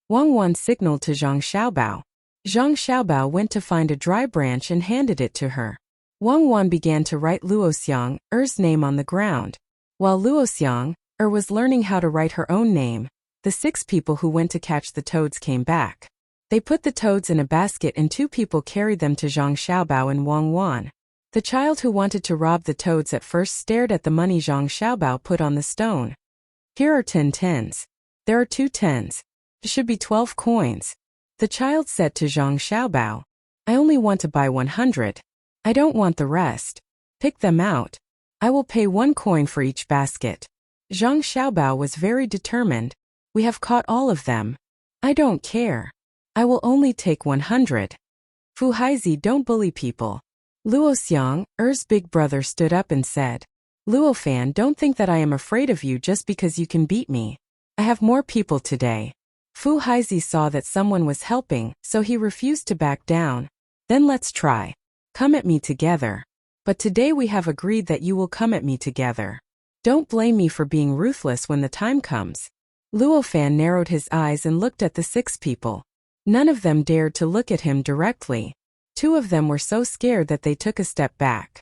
Wang Wan signaled to Zhang Xiaobao. Zhang Xiaobao went to find a dry branch and handed it to her. Wang Wan began to write Luo Xiang'er's name on the ground. While Luo Xiang'er was learning how to write her own name, the 6 people who went to catch the toads came back. They put the toads in a basket and 2 people carried them to Zhang Xiaobao and Wang Wan. The child who wanted to rob the toads at first stared at the money Zhang Xiaobao put on the stone. Here are 10 tens. There are 2 tens. It should be 12 coins. The child said to Zhang Xiaobao, I only want to buy 100. I don't want the rest. Pick them out. I will pay 1 coin for each basket. Zhang Xiaobao was very determined. We have caught all of them. I don't care. I will only take 100. Fu Haizi, don't bully people. Luo Xiang, Er's big brother, stood up and said, Luo Fan, don't think that I am afraid of you just because you can beat me. I have more people today. Fu Haizi saw that someone was helping, so he refused to back down. Then let's try. Come at me together. But today we have agreed that you will come at me together. Don't blame me for being ruthless when the time comes. Luo Fan narrowed his eyes and looked at the 6 people. None of them dared to look at him directly. 2 of them were so scared that they took a step back.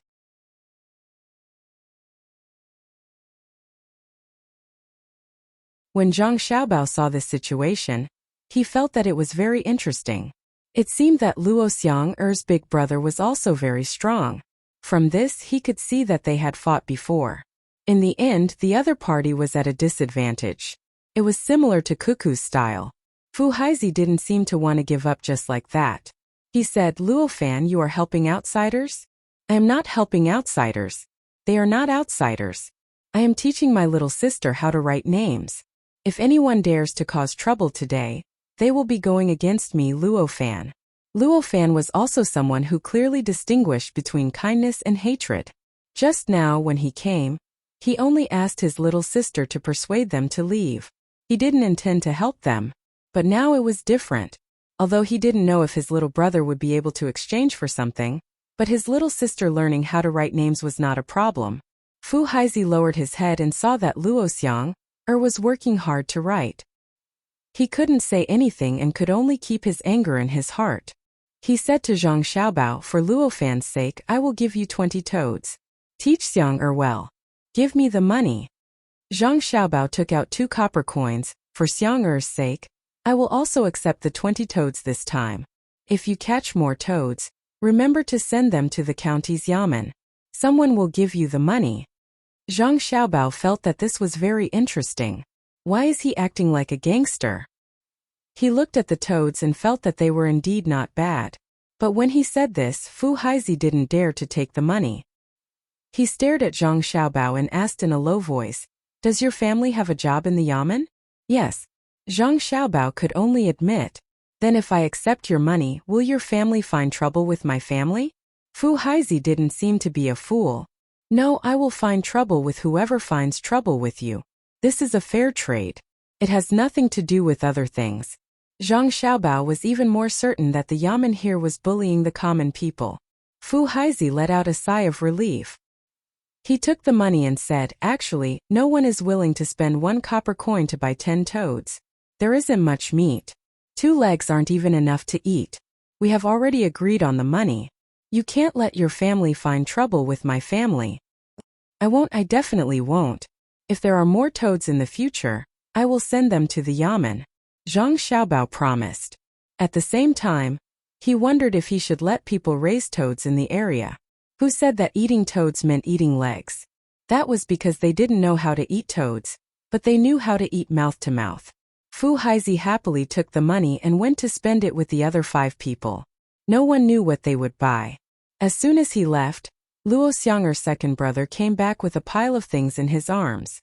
When Zhang Xiaobao saw this situation, he felt that it was very interesting. It seemed that Luo Xiang, Er's big brother, was also very strong. From this he could see that they had fought before. In the end, the other party was at a disadvantage. It was similar to Cuckoo's style. Fu Haizi didn't seem to want to give up just like that. He said, Luo Fan, you are helping outsiders? I am not helping outsiders. They are not outsiders. I am teaching my little sister how to write names. If anyone dares to cause trouble today, they will be going against me, Luo Fan. Luo Fan was also someone who clearly distinguished between kindness and hatred. Just now, when he came, he only asked his little sister to persuade them to leave. He didn't intend to help them. But now it was different. Although he didn't know if his little brother would be able to exchange for something, but his little sister learning how to write names was not a problem. Fu Haizi lowered his head and saw that Luo Xiang, was working hard to write. He couldn't say anything and could only keep his anger in his heart. He said to Zhang Xiaobao, for Luo Fan's sake, I will give you 20 toads. Teach Xiang well. Give me the money. Zhang Xiaobao took out 2 copper coins. For Xiang sake, I will also accept the 20 toads this time. If you catch more toads, remember to send them to the county's yamen. Someone will give you the money. Zhang Xiaobao felt that this was very interesting. Why is he acting like a gangster? He looked at the toads and felt that they were indeed not bad. But when he said this, Fu Haizi didn't dare to take the money. He stared at Zhang Xiaobao and asked in a low voice, Does your family have a job in the yamen? Yes. Zhang Xiaobao could only admit. Then if I accept your money, will your family find trouble with my family? Fu Haizi didn't seem to be a fool. No, I will find trouble with whoever finds trouble with you. This is a fair trade. It has nothing to do with other things. Zhang Xiaobao was even more certain that the yamen here was bullying the common people. Fu Haizi let out a sigh of relief. He took the money and said, Actually, no one is willing to spend 1 copper coin to buy 10 toads. There isn't much meat. 2 legs aren't even enough to eat. We have already agreed on the money. You can't let your family find trouble with my family. I definitely won't. If there are more toads in the future, I will send them to the yamen. Zhang Xiaobao promised. At the same time, he wondered if he should let people raise toads in the area. Who said that eating toads meant eating legs? That was because they didn't know how to eat toads, but they knew how to eat mouth to mouth. Fu Haizi happily took the money and went to spend it with the other 5 people. No one knew what they would buy. As soon as he left, Luo Xiang's second brother came back with a pile of things in his arms.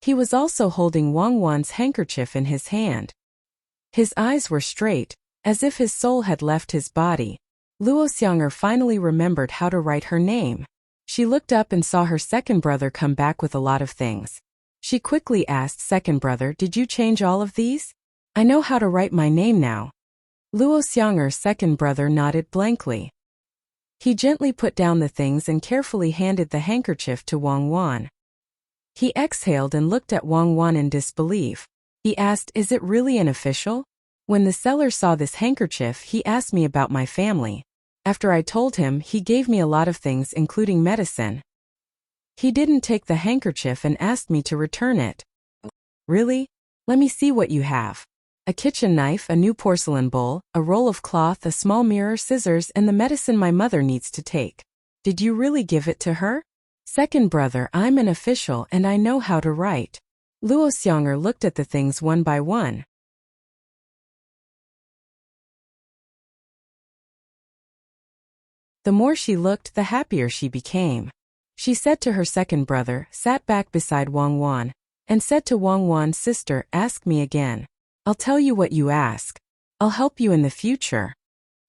He was also holding Wang Wan's handkerchief in his hand. His eyes were straight, as if his soul had left his body. Luo Xiang finally remembered how to write her name. She looked up and saw her second brother come back with a lot of things. She quickly asked, Second brother, did you change all of these? I know how to write my name now. Luo Xiang's second brother nodded blankly. He gently put down the things and carefully handed the handkerchief to Wang Wan. He exhaled and looked at Wang Wan in disbelief. He asked, Is it really an official? When the seller saw this handkerchief, he asked me about my family. After I told him, he gave me a lot of things including medicine. He didn't take the handkerchief and asked me to return it. Really? Let me see what you have. A kitchen knife, a new porcelain bowl, a roll of cloth, a small mirror, scissors, and the medicine my mother needs to take. Did you really give it to her? Second brother, I'm an official and I know how to write. Luo Xiang'er looked at the things one by one. The more she looked, the happier she became. She said to her second brother, sat back beside Wang Wan, and said to Wang Wan's sister, ask me again. I'll tell you what you ask. I'll help you in the future.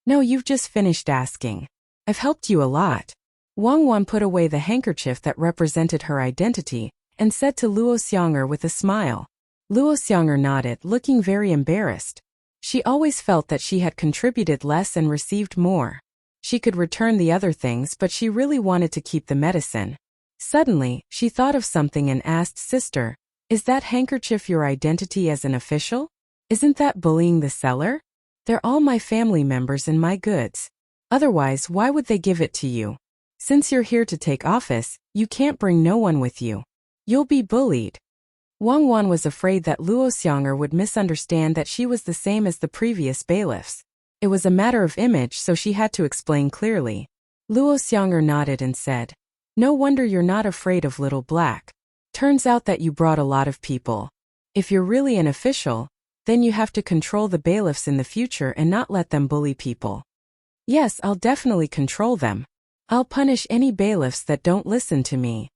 No, you've just finished asking. I've helped you a lot. Wang Wan put away the handkerchief that represented her identity, and said to Luo Xiang'er with a smile. Luo Xiang'er nodded, looking very embarrassed. She always felt that she had contributed less and received more. She could return the other things, but she really wanted to keep the medicine. Suddenly, she thought of something and asked sister, is that handkerchief your identity as an official? Isn't that bullying the seller? They're all my family members and my goods. Otherwise, why would they give it to you? Since you're here to take office, you can't bring no one with you. You'll be bullied. Wang Wan was afraid that Luo Xiang'er would misunderstand that she was the same as the previous bailiffs. It was a matter of image, so she had to explain clearly. Luo Xiang'er nodded and said, no wonder you're not afraid of Little Black. Turns out that you brought a lot of people. If you're really an official, then you have to control the bailiffs in the future and not let them bully people. Yes, I'll definitely control them. I'll punish any bailiffs that don't listen to me.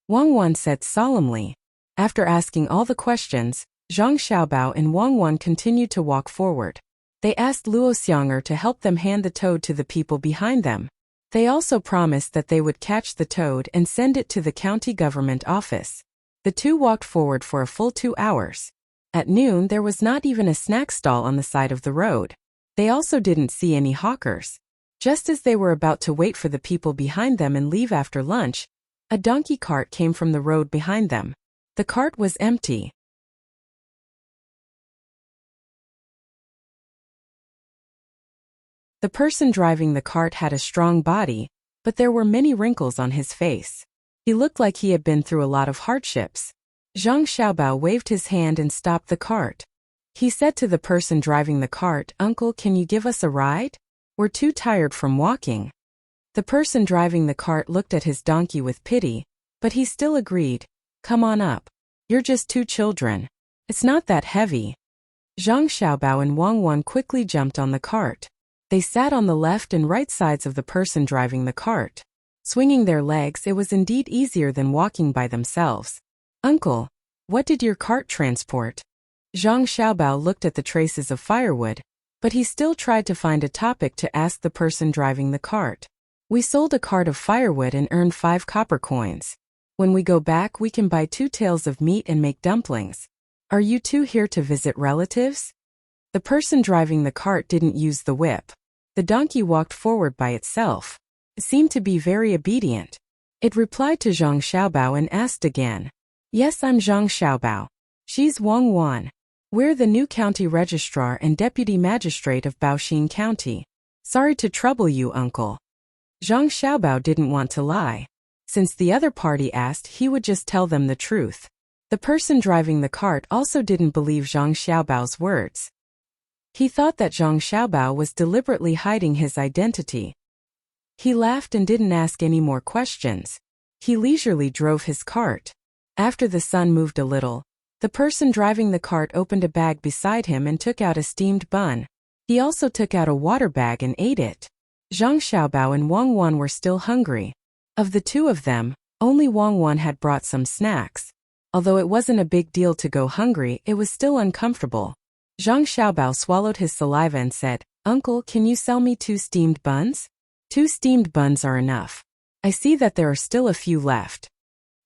Wang Wan said solemnly. After asking all the questions, Zhang Xiaobao and Wang Wan continued to walk forward. They asked Luo Xiang'er to help them hand the toad to the people behind them. They also promised that they would catch the toad and send it to the county government office. The two walked forward for a full 2 hours. At noon, there was not even a snack stall on the side of the road. They also didn't see any hawkers. Just as they were about to wait for the people behind them and leave after lunch, a donkey cart came from the road behind them. The cart was empty. The person driving the cart had a strong body, but there were many wrinkles on his face. He looked like he had been through a lot of hardships. Zhang Xiaobao waved his hand and stopped the cart. He said to the person driving the cart, Uncle, can you give us a ride? We're too tired from walking. The person driving the cart looked at his donkey with pity, but he still agreed. Come on up. You're just 2 children. It's not that heavy. Zhang Xiaobao and Wang Wan quickly jumped on the cart. They sat on the left and right sides of the person driving the cart. Swinging their legs, it was indeed easier than walking by themselves. Uncle, what did your cart transport? Zhang Xiaobao looked at the traces of firewood, but he still tried to find a topic to ask the person driving the cart. We sold a cart of firewood and earned 5 copper coins. When we go back, we can buy 2 tails of meat and make dumplings. Are you two here to visit relatives? The person driving the cart didn't use the whip. The donkey walked forward by itself. It seemed to be very obedient. It replied to Zhang Xiaobao and asked again. Yes, I'm Zhang Xiaobao. She's Wang Wan. We're the new county registrar and deputy magistrate of Baoxin County. Sorry to trouble you, uncle. Zhang Xiaobao didn't want to lie. Since the other party asked, he would just tell them the truth. The person driving the cart also didn't believe Zhang Xiaobao's words. He thought that Zhang Xiaobao was deliberately hiding his identity. He laughed and didn't ask any more questions. He leisurely drove his cart. After the sun moved a little, the person driving the cart opened a bag beside him and took out a steamed bun. He also took out a water bag and ate it. Zhang Xiaobao and Wang Wan were still hungry. Of the 2 of them, only Wang Wan had brought some snacks. Although it wasn't a big deal to go hungry, it was still uncomfortable. Zhang Xiaobao swallowed his saliva and said, Uncle, can you sell me 2 steamed buns? 2 steamed buns are enough. I see that there are still a few left.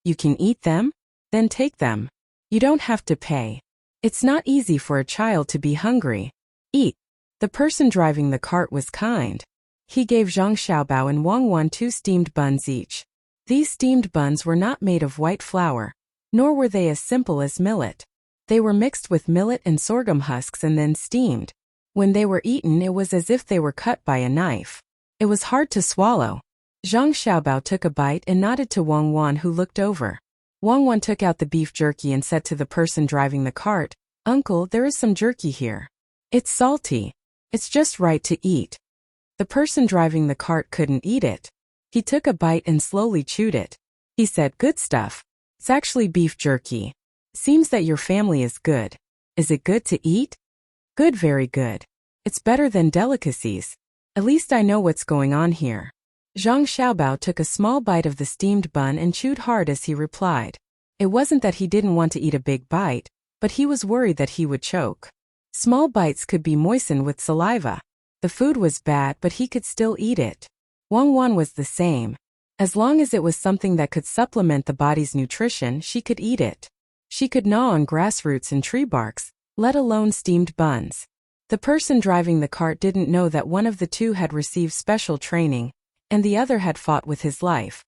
You can eat them? Then take them. You don't have to pay. It's not easy for a child to be hungry. Eat. The person driving the cart was kind. He gave Zhang Xiaobao and Wang Wan 2 steamed buns each. These steamed buns were not made of white flour, nor were they as simple as millet. They were mixed with millet and sorghum husks and then steamed. When they were eaten, it was as if they were cut by a knife. It was hard to swallow. Zhang Xiaobao took a bite and nodded to Wang Wan, who looked over. Wang Wan took out the beef jerky and said to the person driving the cart, "Uncle, there is some jerky here. It's salty. It's just right to eat." The person driving the cart couldn't eat it. He took a bite and slowly chewed it. He said, "Good stuff. It's actually beef jerky. Seems that your family is good. Is it good to eat?" "Good, very good. It's better than delicacies. At least I know what's going on here." Zhang Xiaobao took a small bite of the steamed bun and chewed hard as he replied. It wasn't that he didn't want to eat a big bite, but he was worried that he would choke. Small bites could be moistened with saliva. The food was bad, but he could still eat it. Wang Wan was the same. As long as it was something that could supplement the body's nutrition, she could eat it. She could gnaw on grass roots and tree barks, let alone steamed buns. The person driving the cart didn't know that one of the two had received special training, and the other had fought with his life.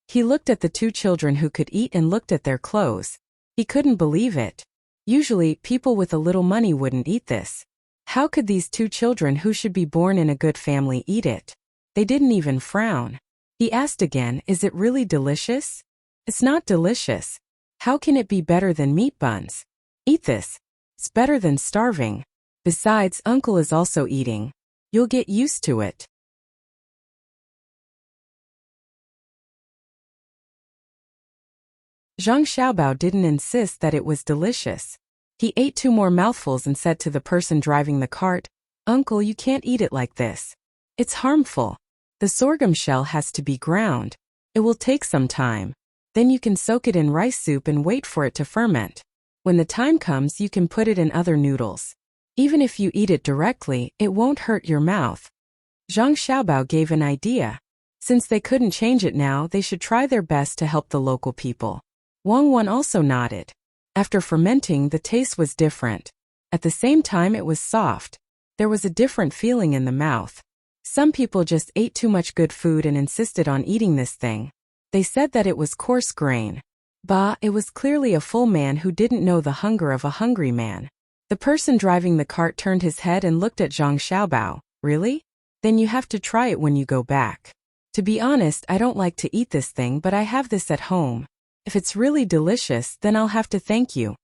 He looked at the two children who could eat and looked at their clothes. He couldn't believe it. Usually, people with a little money wouldn't eat this. How could these two children who should be born in a good family eat it? They didn't even frown. He asked again, "Is it really delicious?" "It's not delicious. How can it be better than meat buns? Eat this. It's better than starving. Besides, Uncle is also eating. You'll get used to it." Zhang Xiaobao didn't insist that it was delicious. He ate 2 more mouthfuls and said to the person driving the cart, "Uncle, you can't eat it like this. It's harmful. The sorghum shell has to be ground. It will take some time. Then you can soak it in rice soup and wait for it to ferment. When the time comes, you can put it in other noodles. Even if you eat it directly, it won't hurt your mouth." Zhang Xiaobao gave an idea. Since they couldn't change it now, they should try their best to help the local people. Wang Wan also nodded. After fermenting, the taste was different. At the same time, it was soft. There was a different feeling in the mouth. Some people just ate too much good food and insisted on eating this thing. They said that it was coarse grain. Bah, it was clearly a full man who didn't know the hunger of a hungry man. The person driving the cart turned his head and looked at Zhang Xiaobao. "Really? Then you have to try it when you go back." "To be honest, I don't like to eat this thing, but I have this at home. If it's really delicious, then I'll have to thank you."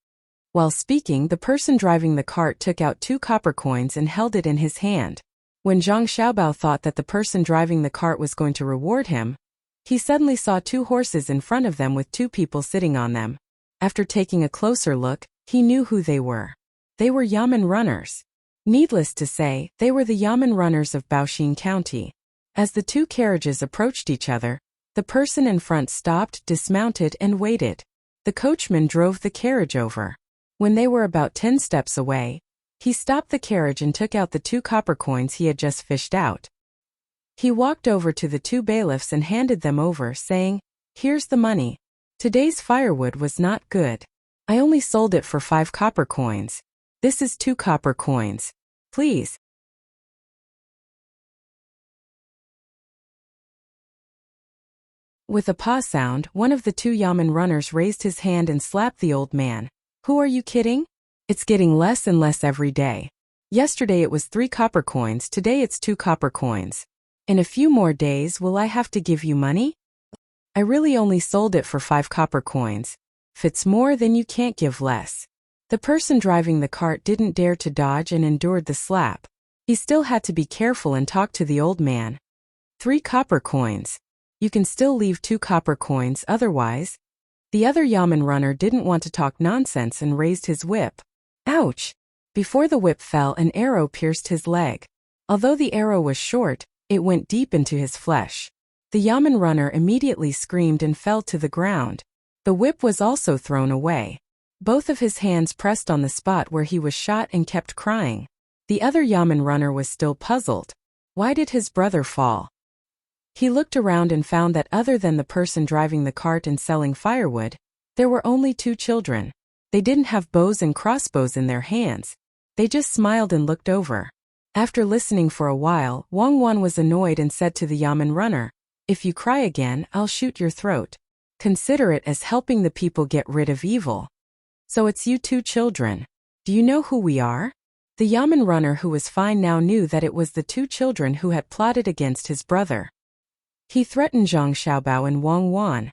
While speaking, the person driving the cart took out 2 copper coins and held it in his hand. When Zhang Xiaobao thought that the person driving the cart was going to reward him, he suddenly saw 2 horses in front of them with 2 people sitting on them. After taking a closer look, he knew who they were. They were Yamen runners. Needless to say, they were the Yamen runners of Baoxin County. As the 2 carriages approached each other, the person in front stopped, dismounted, and waited. The coachman drove the carriage over. When they were about 10 steps away, he stopped the carriage and took out the 2 copper coins he had just fished out. He walked over to the 2 bailiffs and handed them over, saying, "Here's the money. Today's firewood was not good. I only sold it for 5 copper coins. This is 2 copper coins. Please." With a paw sound, one of the 2 Yamen runners raised his hand and slapped the old man. "Who are you kidding? It's getting less and less every day. Yesterday it was 3 copper coins, today it's 2 copper coins. In a few more days, will I have to give you money? I really only sold it for 5 copper coins. If it's more, then you can't give less." The person driving the cart didn't dare to dodge and endured the slap. He still had to be careful and talk to the old man. 3 copper coins. You can still leave 2 copper coins otherwise. The other Yamen runner didn't want to talk nonsense and raised his whip. Ouch! Before the whip fell, an arrow pierced his leg. Although the arrow was short, it went deep into his flesh. The Yamen runner immediately screamed and fell to the ground. The whip was also thrown away. Both of his hands pressed on the spot where he was shot and kept crying. The other Yamen runner was still puzzled. Why did his brother fall? He looked around and found that other than the person driving the cart and selling firewood, there were only 2 children. They didn't have bows and crossbows in their hands. They just smiled and looked over. After listening for a while, Wang Wan was annoyed and said to the Yamen runner, "If you cry again, I'll shoot your throat. Consider it as helping the people get rid of evil." "So it's you 2 children. Do you know who we are?" The Yamen runner, who was fine now, knew that it was the 2 children who had plotted against his brother. He threatened Zhang Xiaobao and Wang Wan.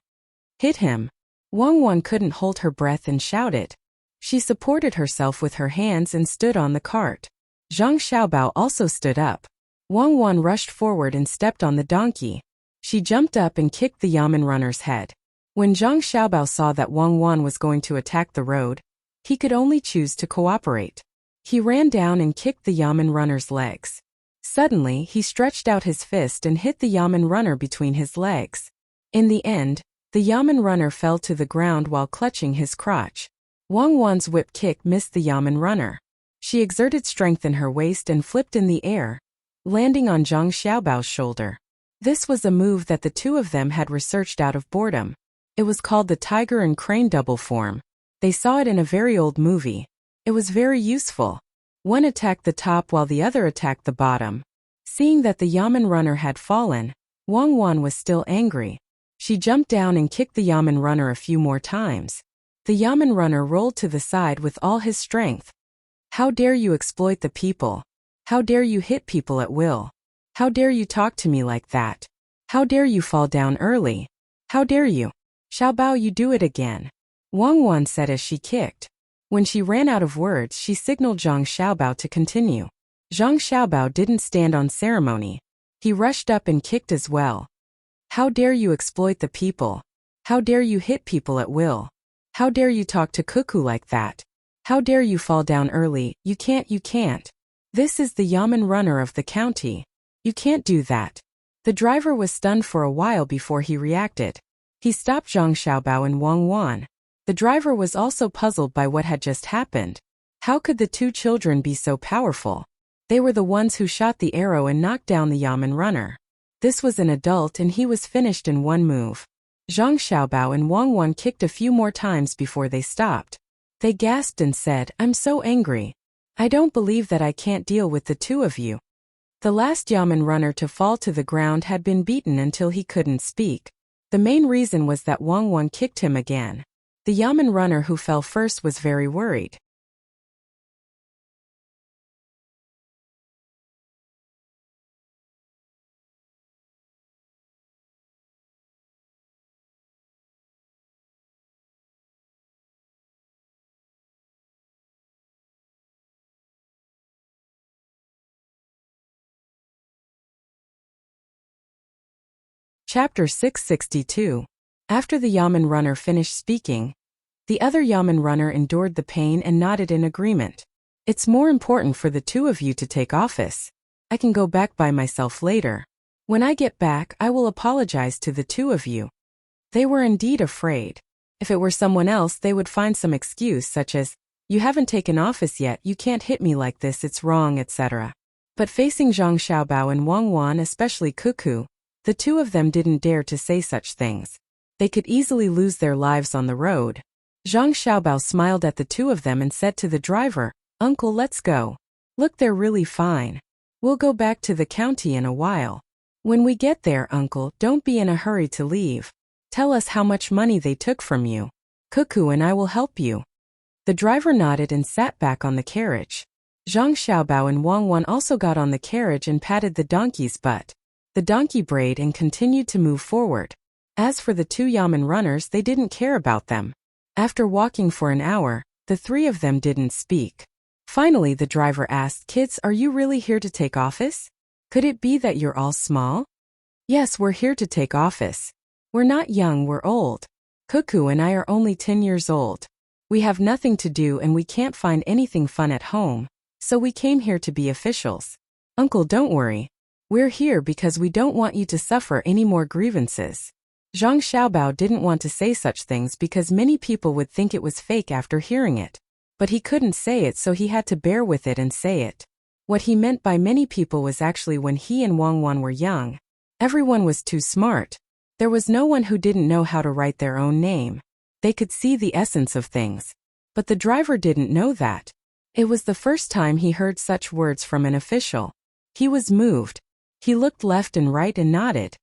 "Hit him." Wang Wan couldn't hold her breath and shouted, She supported herself with her hands and stood on the cart. Zhang Xiaobao also stood up. Wang Wan rushed forward and stepped on the donkey. She jumped up and kicked the yamen runner's head. When Zhang Xiaobao saw that Wang Wan was going to attack the road, he could only choose to cooperate. He ran down and kicked the yamen runner's legs. Suddenly, he stretched out his fist and hit the yamen runner between his legs. In the end, the yamen runner fell to the ground while clutching his crotch. Wang Wan's whip kick missed the yamen runner. She exerted strength in her waist and flipped in the air, landing on Zhang Xiaobao's shoulder. This was a move that the two of them had researched out of boredom. It was called the tiger and crane double form. They saw it in a very old movie. It was very useful. One attacked the top while the other attacked the bottom. Seeing that the yamen runner had fallen, Wang Wan was still angry. She jumped down and kicked the yamen runner a few more times. The yamen runner rolled to the side with all his strength. How dare you exploit the people? How dare you hit people at will? How dare you talk to me like that? How dare you fall down early? How dare you? Xiaobao, you do it again. Wang Wan said as she kicked. When she ran out of words, she signaled Zhang Xiaobao to continue. Zhang Xiaobao didn't stand on ceremony. He rushed up and kicked as well. How dare you exploit the people? How dare you hit people at will? How dare you talk to Cuckoo like that? How dare you fall down early? You can't. This is the yamen runner of the county. You can't do that. The driver was stunned for a while before he reacted. He stopped Zhang Xiaobao and Wang Wan. The driver was also puzzled by what had just happened. How could the two children be so powerful? They were the ones who shot the arrow and knocked down the yamen runner. This was an adult and he was finished in one move. Zhang Xiaobao and Wang Wan kicked a few more times before they stopped. They gasped and said, "I'm so angry. I don't believe that I can't deal with the two of you." The last yamen runner to fall to the ground had been beaten until he couldn't speak. The main reason was that Wang Wan kicked him again. The yamen runner who fell first was very worried. Chapter 662. After the yamen runner finished speaking, the other yamen runner endured the pain and nodded in agreement. It's more important for the two of you to take office. I can go back by myself later. When I get back, I will apologize to the two of you. They were indeed afraid. If it were someone else, they would find some excuse such as, "You haven't taken office yet, you can't hit me like this, it's wrong," etc. But facing Zhang Xiaobao and Wang Wan, especially Cuckoo, the two of them didn't dare to say such things. They could easily lose their lives on the road. Zhang Xiaobao smiled at the two of them and said to the driver, "Uncle, let's go. Look, they're really fine. We'll go back to the county in a while. When we get there, Uncle, don't be in a hurry to leave. Tell us how much money they took from you. Cuckoo and I will help you." The driver nodded and sat back on the carriage. Zhang Xiaobao and Wang Wan also got on the carriage and patted the donkey's butt. The donkey brayed and continued to move forward. As for the two yamen runners, they didn't care about them. After walking for an hour, the three of them didn't speak. Finally, the driver asked, "Kids, are you really here to take office? Could it be that you're all small?" "Yes, we're here to take office. We're not young, we're old. Cuckoo and I are only 10 years old. We have nothing to do and we can't find anything fun at home, so we came here to be officials. Uncle, don't worry. We're here because we don't want you to suffer any more grievances." Zhang Xiaobao didn't want to say such things because many people would think it was fake after hearing it. But he couldn't say it, so he had to bear with it and say it. What he meant by many people was actually when he and Wang Wan were young, everyone was too smart. There was no one who didn't know how to write their own name. They could see the essence of things. But the driver didn't know that. It was the first time he heard such words from an official. He was moved. He looked left and right and nodded.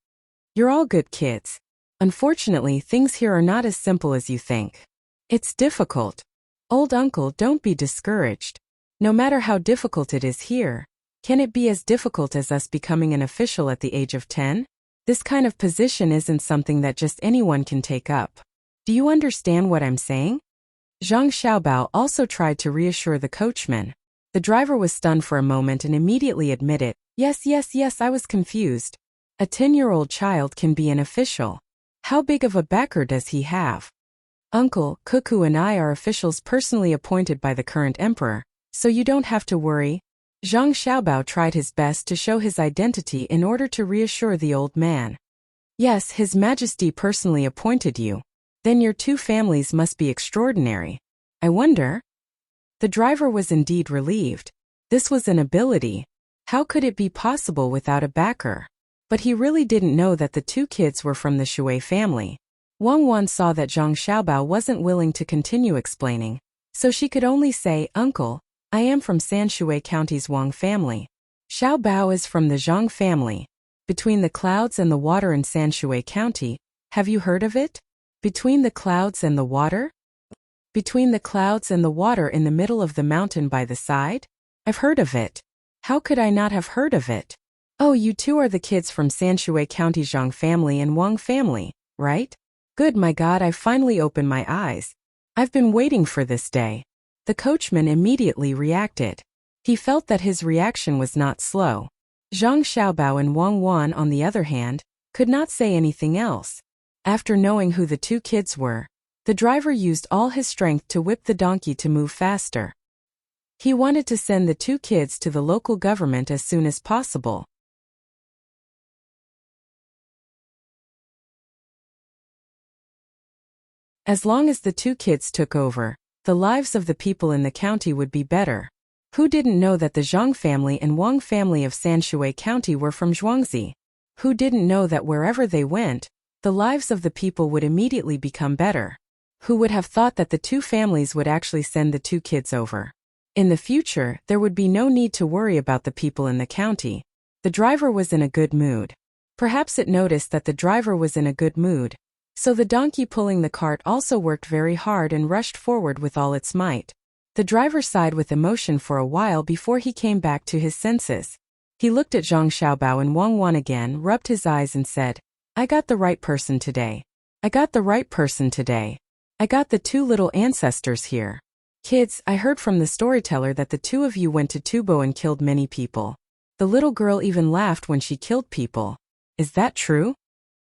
"You're all good kids. Unfortunately, things here are not as simple as you think. It's difficult. Old uncle, don't be discouraged. No matter how difficult it is here, can it be as difficult as us becoming an official at the age of 10? This kind of position isn't something that just anyone can take up. Do you understand what I'm saying?" Zhang Xiaobao also tried to reassure the coachman. The driver was stunned for a moment and immediately admitted, yes, I was confused. A 10-year-old child can be an official. How big of a backer does he have? Uncle, Cuckoo and I are officials personally appointed by the current emperor, so you don't have to worry. Zhang Xiaobao tried his best to show his identity in order to reassure the old man. Yes, His Majesty personally appointed you. Then your two families must be extraordinary. I wonder? The driver was indeed relieved. This was an ability. How could it be possible without a backer? But he really didn't know that the two kids were from the Shui family. Wang Wan saw that Zhang Xiaobao wasn't willing to continue explaining, so she could only say, Uncle, I am from Sanshui County's Wang family. Xiaobao is from the Zhang family. Between the clouds and the water in Sanshui County, have you heard of it? Between the clouds and the water? Between the clouds and the water in the middle of the mountain by the side? I've heard of it. How could I not have heard of it? Oh, you two are the kids from Sanshui County Zhang family and Wang family, right? Good, my God, I finally opened my eyes. I've been waiting for this day. The coachman immediately reacted. He felt that his reaction was not slow. Zhang Xiaobao and Wang Wan, on the other hand, could not say anything else. After knowing who the two kids were, the driver used all his strength to whip the donkey to move faster. He wanted to send the two kids to the local government as soon as possible. As long as the two kids took over, the lives of the people in the county would be better. Who didn't know that the Zhang family and Wang family of Sanshui County were from Zhuangzi? Who didn't know that wherever they went, the lives of the people would immediately become better? Who would have thought that the two families would actually send the two kids over? In the future, there would be no need to worry about the people in the county. The driver was in a good mood. Perhaps it noticed that the driver was in a good mood, so the donkey pulling the cart also worked very hard and rushed forward with all its might. The driver sighed with emotion for a while before he came back to his senses. He looked at Zhang Xiaobao and Wang Wan again, rubbed his eyes and said, I got the right person today. I got the right person today. I got the two little ancestors here. Kids, I heard from the storyteller that the two of you went to Tubo and killed many people. The little girl even laughed when she killed people. Is that true?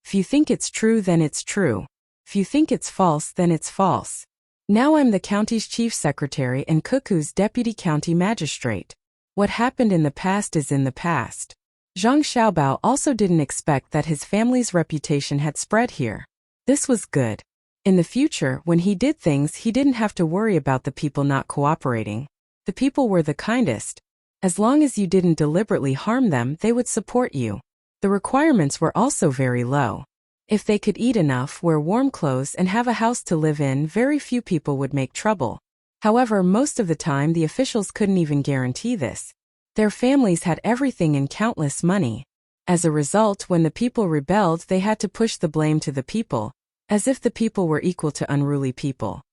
If you think it's true, then it's true. If you think it's false, then it's false. Now I'm the county's chief secretary and Cuckoo's deputy county magistrate. What happened in the past is in the past. Zhang Xiaobao also didn't expect that his family's reputation had spread here. This was good. In the future, when he did things, he didn't have to worry about the people not cooperating. The people were the kindest. As long as you didn't deliberately harm them, they would support you. The requirements were also very low. If they could eat enough, wear warm clothes and have a house to live in, very few people would make trouble. However, most of the time the officials couldn't even guarantee this. Their families had everything and countless money. As a result, when the people rebelled, they had to push the blame to the people, as if the people were equal to unruly people.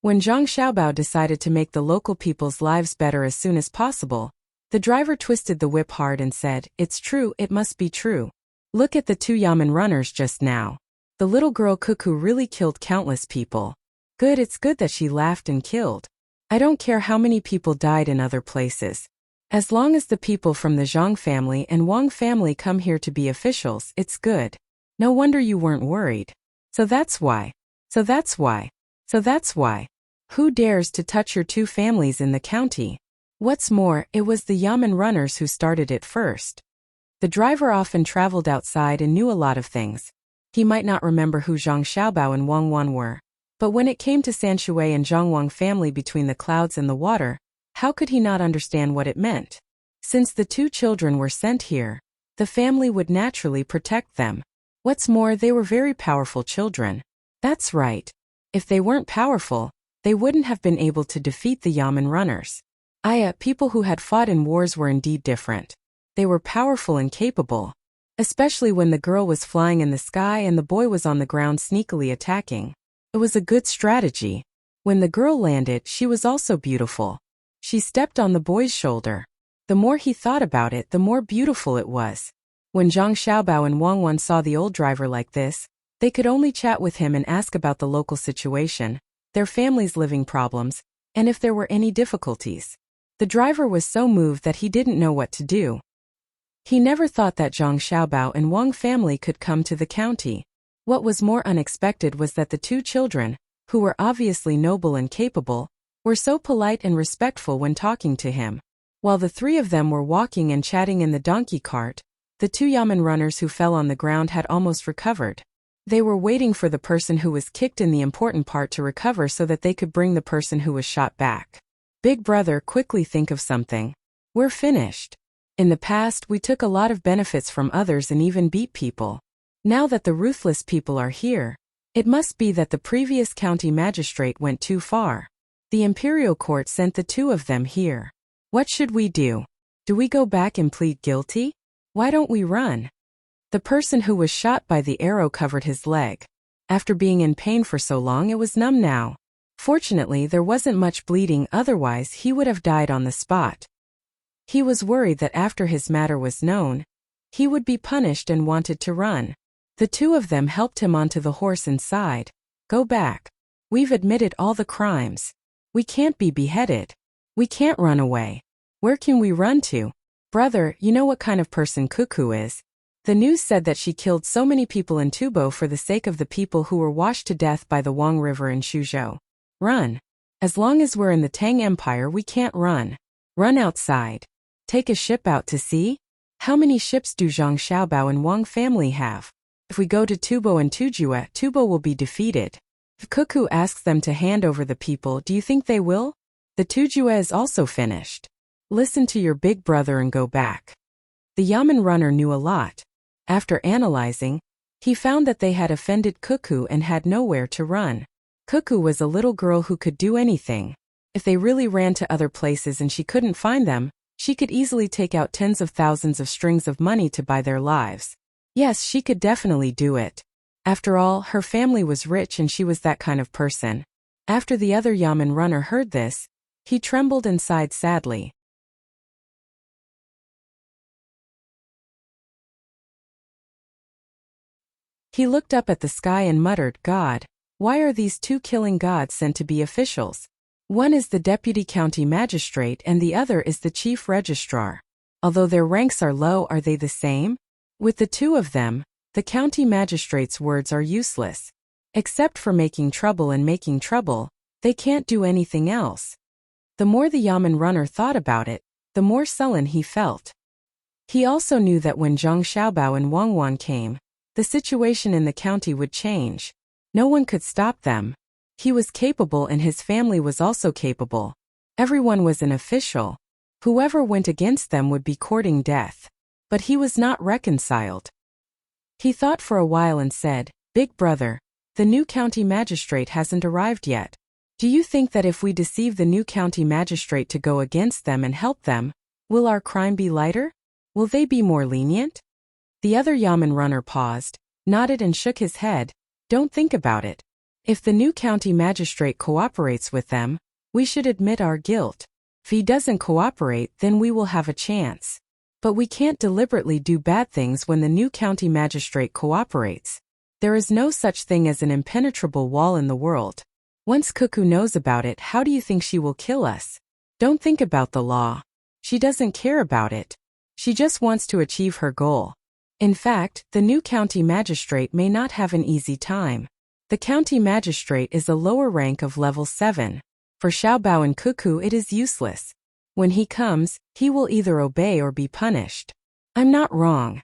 When Zhang Xiaobao decided to make the local people's lives better as soon as possible, the driver twisted the whip hard and said, It's true, it must be true. Look at the two Yamen runners just now. The little girl Cuckoo really killed countless people. Good, it's good that she laughed and killed. I don't care how many people died in other places. As long as the people from the Zhang family and Wang family come here to be officials, it's good. No wonder you weren't worried. So that's why. Who dares to touch your two families in the county? What's more, it was the Yamen runners who started it first. The driver often traveled outside and knew a lot of things. He might not remember who Zhang Xiaobao and Wang Wan were, but when it came to Sanshui and Zhang Wang family between the clouds and the water, how could he not understand what it meant? Since the two children were sent here, the family would naturally protect them. What's more, they were very powerful children. That's right. If they weren't powerful, they wouldn't have been able to defeat the Yamen runners. People who had fought in wars were indeed different. They were powerful and capable, especially when the girl was flying in the sky and the boy was on the ground sneakily attacking. It was a good strategy. When the girl landed, she was also beautiful. She stepped on the boy's shoulder. The more he thought about it, the more beautiful it was. When Zhang Xiaobao and Wang Wan saw the old driver like this, they could only chat with him and ask about the local situation, their family's living problems, and if there were any difficulties. The driver was so moved that he didn't know what to do. He never thought that Zhang Xiaobao and Wang family could come to the county. What was more unexpected was that the two children, who were obviously noble and capable, were so polite and respectful when talking to him. While the three of them were walking and chatting in the donkey cart, the two yamen runners who fell on the ground had almost recovered. They were waiting for the person who was kicked in the important part to recover so that they could bring the person who was shot back. Big brother, quickly think of something. We're finished. In the past, we took a lot of benefits from others and even beat people. Now that the ruthless people are here, it must be that the previous county magistrate went too far. The imperial court sent the two of them here. What should we do? Do we go back and plead guilty? Why don't we run? The person who was shot by the arrow covered his leg. After being in pain for so long, it was numb now. Fortunately, there wasn't much bleeding, otherwise he would have died on the spot. He was worried that after his matter was known, he would be punished and wanted to run. The two of them helped him onto the horse and sighed. Go back. We've admitted all the crimes. We can't be beheaded. We can't run away. Where can we run to? Brother, you know what kind of person Cuckoo is. The news said that she killed so many people in Tubo for the sake of the people who were washed to death by the Wang River in Suzhou. Run. As long as we're in the Tang Empire, we can't run. Run outside. Take a ship out to sea? How many ships do Zhang Xiaobao and Wang family have? If we go to Tubo and Tujue, Tubo will be defeated. If Cuckoo asks them to hand over the people, do you think they will? The Tujue is also finished. Listen to your big brother and go back. The yamen runner knew a lot. After analyzing, he found that they had offended Cuckoo and had nowhere to run. Cuckoo was a little girl who could do anything. If they really ran to other places and she couldn't find them, she could easily take out tens of thousands of strings of money to buy their lives. Yes, she could definitely do it. After all, her family was rich and she was that kind of person. After the other yamen runner heard this, he trembled and sighed sadly. He looked up at the sky and muttered, God, why are these two killing gods sent to be officials? One is the deputy county magistrate and the other is the chief registrar. Although their ranks are low, are they the same? With the two of them, the county magistrate's words are useless. Except for making trouble and making trouble, they can't do anything else. The more the yamen runner thought about it, the more sullen he felt. He also knew that when Zhang Xiaobao and Wang Wan came, the situation in the county would change. No one could stop them. He was capable and his family was also capable. Everyone was an official. Whoever went against them would be courting death. But he was not reconciled. He thought for a while and said, Big brother, the new county magistrate hasn't arrived yet. Do you think that if we deceive the new county magistrate to go against them and help them, will our crime be lighter? Will they be more lenient? The other yamen runner paused, nodded and shook his head. Don't think about it. If the new county magistrate cooperates with them, we should admit our guilt. If he doesn't cooperate, then we will have a chance. But we can't deliberately do bad things when the new county magistrate cooperates. There is no such thing as an impenetrable wall in the world. Once Cuckoo knows about it, how do you think she will kill us? Don't think about the law. She doesn't care about it. She just wants to achieve her goal. In fact, the new county magistrate may not have an easy time. The county magistrate is a lower rank of level 7. For Xiaobao and Cuckoo it is useless. When he comes, he will either obey or be punished. I'm not wrong.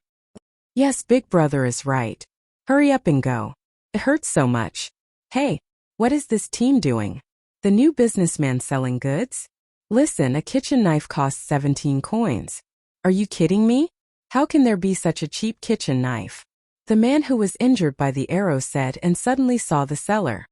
Yes, Big Brother is right. Hurry up and go. It hurts so much. Hey, what is this team doing? The new businessman selling goods? Listen, a kitchen knife costs 17 coins. Are you kidding me? How can there be such a cheap kitchen knife? The man who was injured by the arrow said and suddenly saw the seller.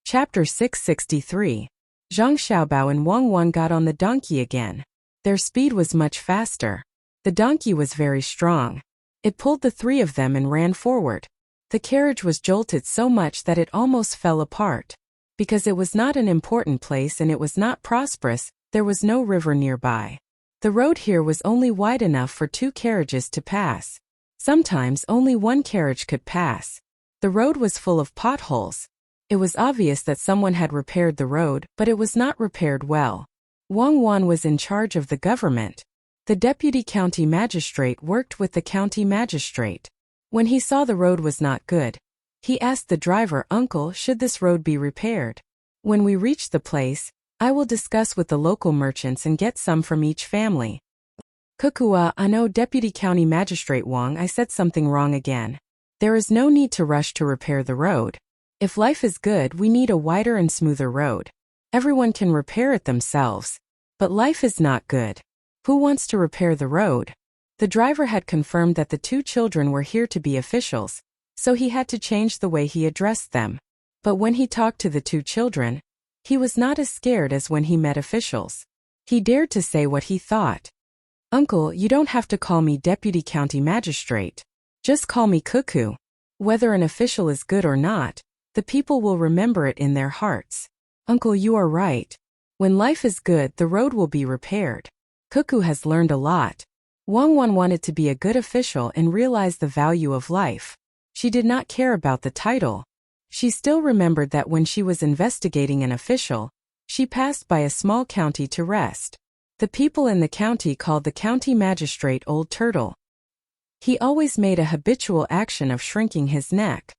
Chapter 663. Zhang Xiaobao and Wang Wan got on the donkey again. Their speed was much faster. The donkey was very strong. It pulled the three of them and ran forward. The carriage was jolted so much that it almost fell apart. Because it was not an important place and it was not prosperous, there was no river nearby. The road here was only wide enough for 2 carriages to pass. Sometimes only 1 carriage could pass. The road was full of potholes. It was obvious that someone had repaired the road, but it was not repaired well. Wang Wan was in charge of the government. The deputy county magistrate worked with the county magistrate. When he saw the road was not good, he asked the driver, "Uncle, should this road be repaired? When we reach the place, I will discuss with the local merchants and get some from each family." "Kukua, I know Deputy County Magistrate Wang, I said something wrong again. There is no need to rush to repair the road. If life is good, we need a wider and smoother road. Everyone can repair it themselves. But life is not good. Who wants to repair the road?" The driver had confirmed that the 2 children were here to be officials, so he had to change the way he addressed them. But when he talked to the 2 children, he was not as scared as when he met officials. He dared to say what he thought. "Uncle, you don't have to call me Deputy County Magistrate. Just call me Cuckoo. Whether an official is good or not, the people will remember it in their hearts. Uncle, you are right. When life is good, the road will be repaired." Cuckoo has learned a lot. Wang Wan wanted to be a good official and realize the value of life. She did not care about the title. She still remembered that when she was investigating an official, she passed by a small county to rest. The people in the county called the county magistrate Old Turtle. He always made a habitual action of shrinking his neck.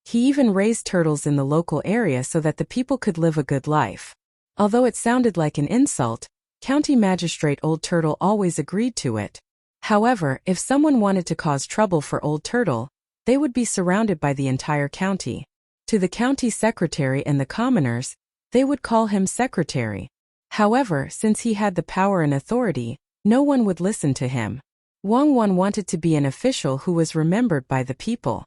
He even raised turtles in the local area so that the people could live a good life. Although it sounded like an insult, County Magistrate Old Turtle always agreed to it. However, if someone wanted to cause trouble for Old Turtle, they would be surrounded by the entire county. To the county secretary and the commoners, they would call him secretary. However, since he had the power and authority, no one would listen to him. Wang Wan wanted to be an official who was remembered by the people.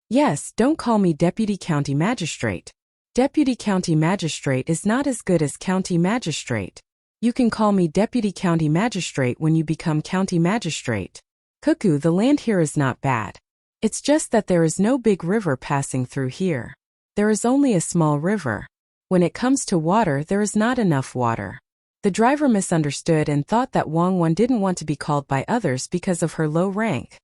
"Yes, don't call me Deputy County Magistrate. Deputy County Magistrate is not as good as County Magistrate. You can call me Deputy County Magistrate when you become County Magistrate. Cuckoo, the land here is not bad. It's just that there is no big river passing through here. There is only a small river. When it comes to water, there is not enough water." The driver misunderstood and thought that Wang Wan didn't want to be called by others because of her low rank.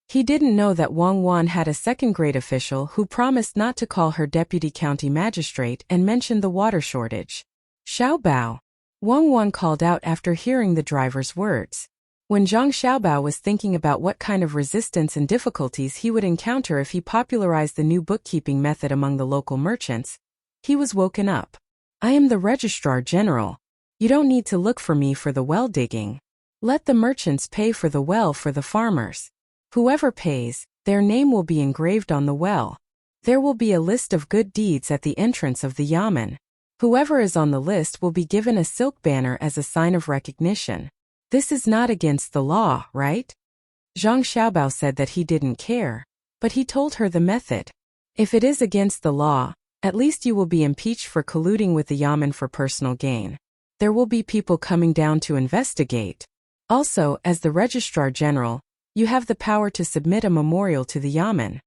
He didn't know that Wang Wan had a second-grade official who promised not to call her Deputy County Magistrate and mentioned the water shortage. "Xiaobao." Wang Wan called out after hearing the driver's words. When Zhang Xiaobao was thinking about what kind of resistance and difficulties he would encounter if he popularized the new bookkeeping method among the local merchants, he was woken up. "I am the Registrar General. You don't need to look for me for the well digging. Let the merchants pay for the well for the farmers. Whoever pays, their name will be engraved on the well. There will be a list of good deeds at the entrance of the yamen. Whoever is on the list will be given a silk banner as a sign of recognition. This is not against the law, right?" Zhang Xiaobao said that he didn't care, but he told her the method. "If it is against the law, at least you will be impeached for colluding with the yamen for personal gain. There will be people coming down to investigate. Also, as the Registrar General, you have the power to submit a memorial to the yamen."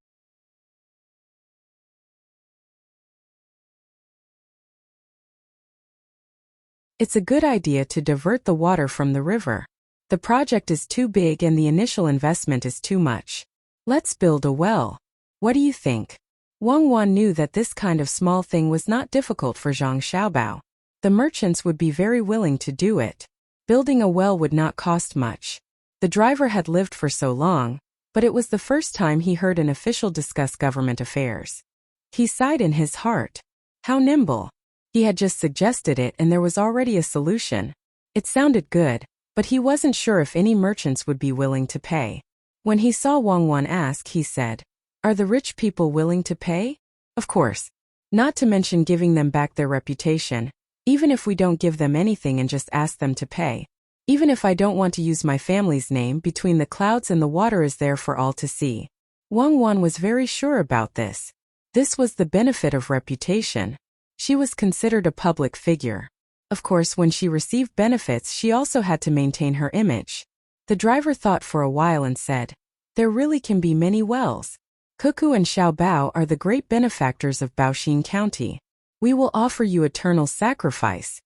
It's a good idea to divert the water from the river. The project is too big and the initial investment is too much. Let's build a well. What do you think? Wang Wan knew that this kind of small thing was not difficult for Zhang Xiaobao. The merchants would be very willing to do it. Building a well would not cost much. The driver had lived for so long, but it was the first time he heard an official discuss government affairs. He sighed in his heart. How nimble. He had just suggested it and there was already a solution. It sounded good, but he wasn't sure if any merchants would be willing to pay. When he saw Wang Wan ask, he said, "Are the rich people willing to pay?" "Of course. Not to mention giving them back their reputation, even if we don't give them anything and just ask them to pay. Even if I don't want to use my family's name, between the clouds and the water is there for all to see." Wang Wan was very sure about this. This was the benefit of reputation. She was considered a public figure. Of course, when she received benefits, she also had to maintain her image. The driver thought for a while and said, "There really can be many wells. Cuckoo and Xiao Bao are the great benefactors of Baoxin County. We will offer you eternal sacrifice.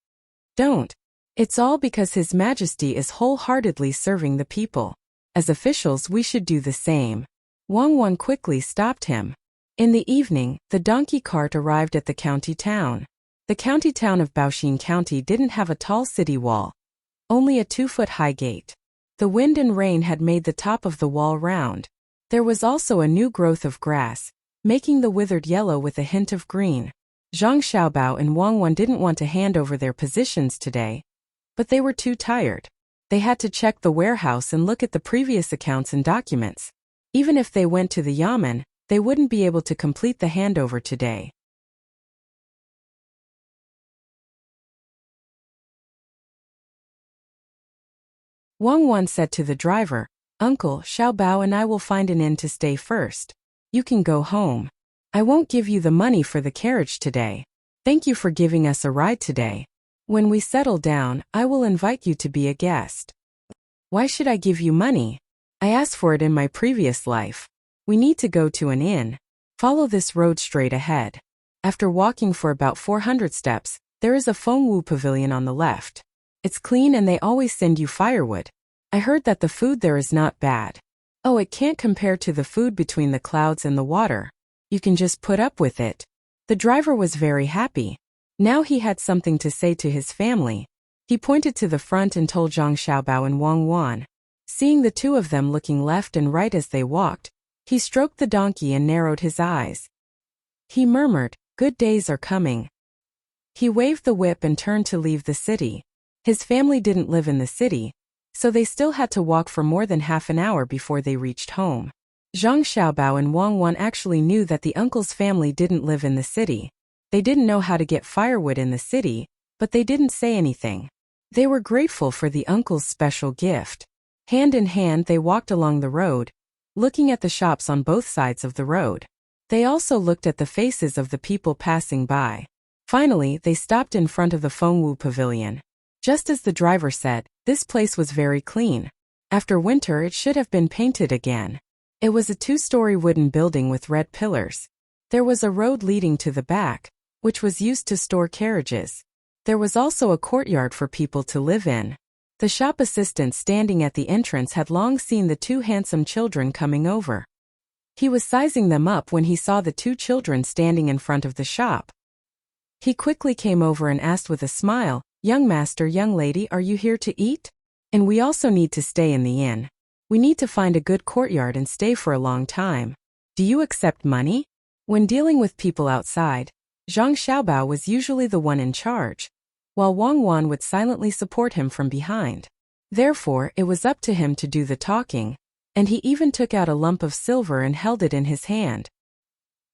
Don't. It's all because His Majesty is wholeheartedly serving the people. As officials, we should do the same. Wang Wan quickly stopped him. In the evening, the donkey cart arrived at the county town. The county town of Baoxin County didn't have a tall city wall, only a 2-foot-high gate. The wind and rain had made the top of the wall round. There was also a new growth of grass, making the withered yellow with a hint of green. Zhang Xiaobao and Wang Wan didn't want to hand over their positions today, but they were too tired. They had to check the warehouse and look at the previous accounts and documents. Even if they went to the yamen, they wouldn't be able to complete the handover today. Wang Wan said to the driver, "Uncle, Xiaobao and I will find an inn to stay first. You can go home. I won't give you the money for the carriage today. Thank you for giving us a ride today. When we settle down, I will invite you to be a guest." "Why should I give you money? I asked for it in my previous life. We need to go to an inn. Follow this road straight ahead. After walking for about 400 steps, there is a Fengwu pavilion on the left. It's clean and they always send you firewood. I heard that the food there is not bad. Oh, it can't compare to the food between the clouds and the water. You can just put up with it." The driver was very happy. Now he had something to say to his family. He pointed to the front and told Zhang Xiaobao and Wang Wan. Seeing the two of them looking left and right as they walked, he stroked the donkey and narrowed his eyes. He murmured, "Good days are coming." He waved the whip and turned to leave the city. His family didn't live in the city, so they still had to walk for more than half an hour before they reached home. Zhang Xiaobao and Wang Wan actually knew that the uncle's family didn't live in the city. They didn't know how to get firewood in the city, but they didn't say anything. They were grateful for the uncle's special gift. Hand in hand they walked along the road, looking at the shops on both sides of the road. They also looked at the faces of the people passing by. Finally, they stopped in front of the Fengwu pavilion. Just as the driver said, this place was very clean. After winter it should have been painted again. It was a 2-story wooden building with red pillars. There was a road leading to the back, which was used to store carriages. There was also a courtyard for people to live in. The shop assistant standing at the entrance had long seen the 2 handsome children coming over. He was sizing them up when he saw the 2 children standing in front of the shop. He quickly came over and asked with a smile, "Young master, young lady, are you here to eat? And we also need to stay in the inn. We need to find a good courtyard and stay for a long time. Do you accept money?" When dealing with people outside, Zhang Xiaobao was usually the one in charge, while Wang Wan would silently support him from behind. Therefore, it was up to him to do the talking, and he even took out a lump of silver and held it in his hand.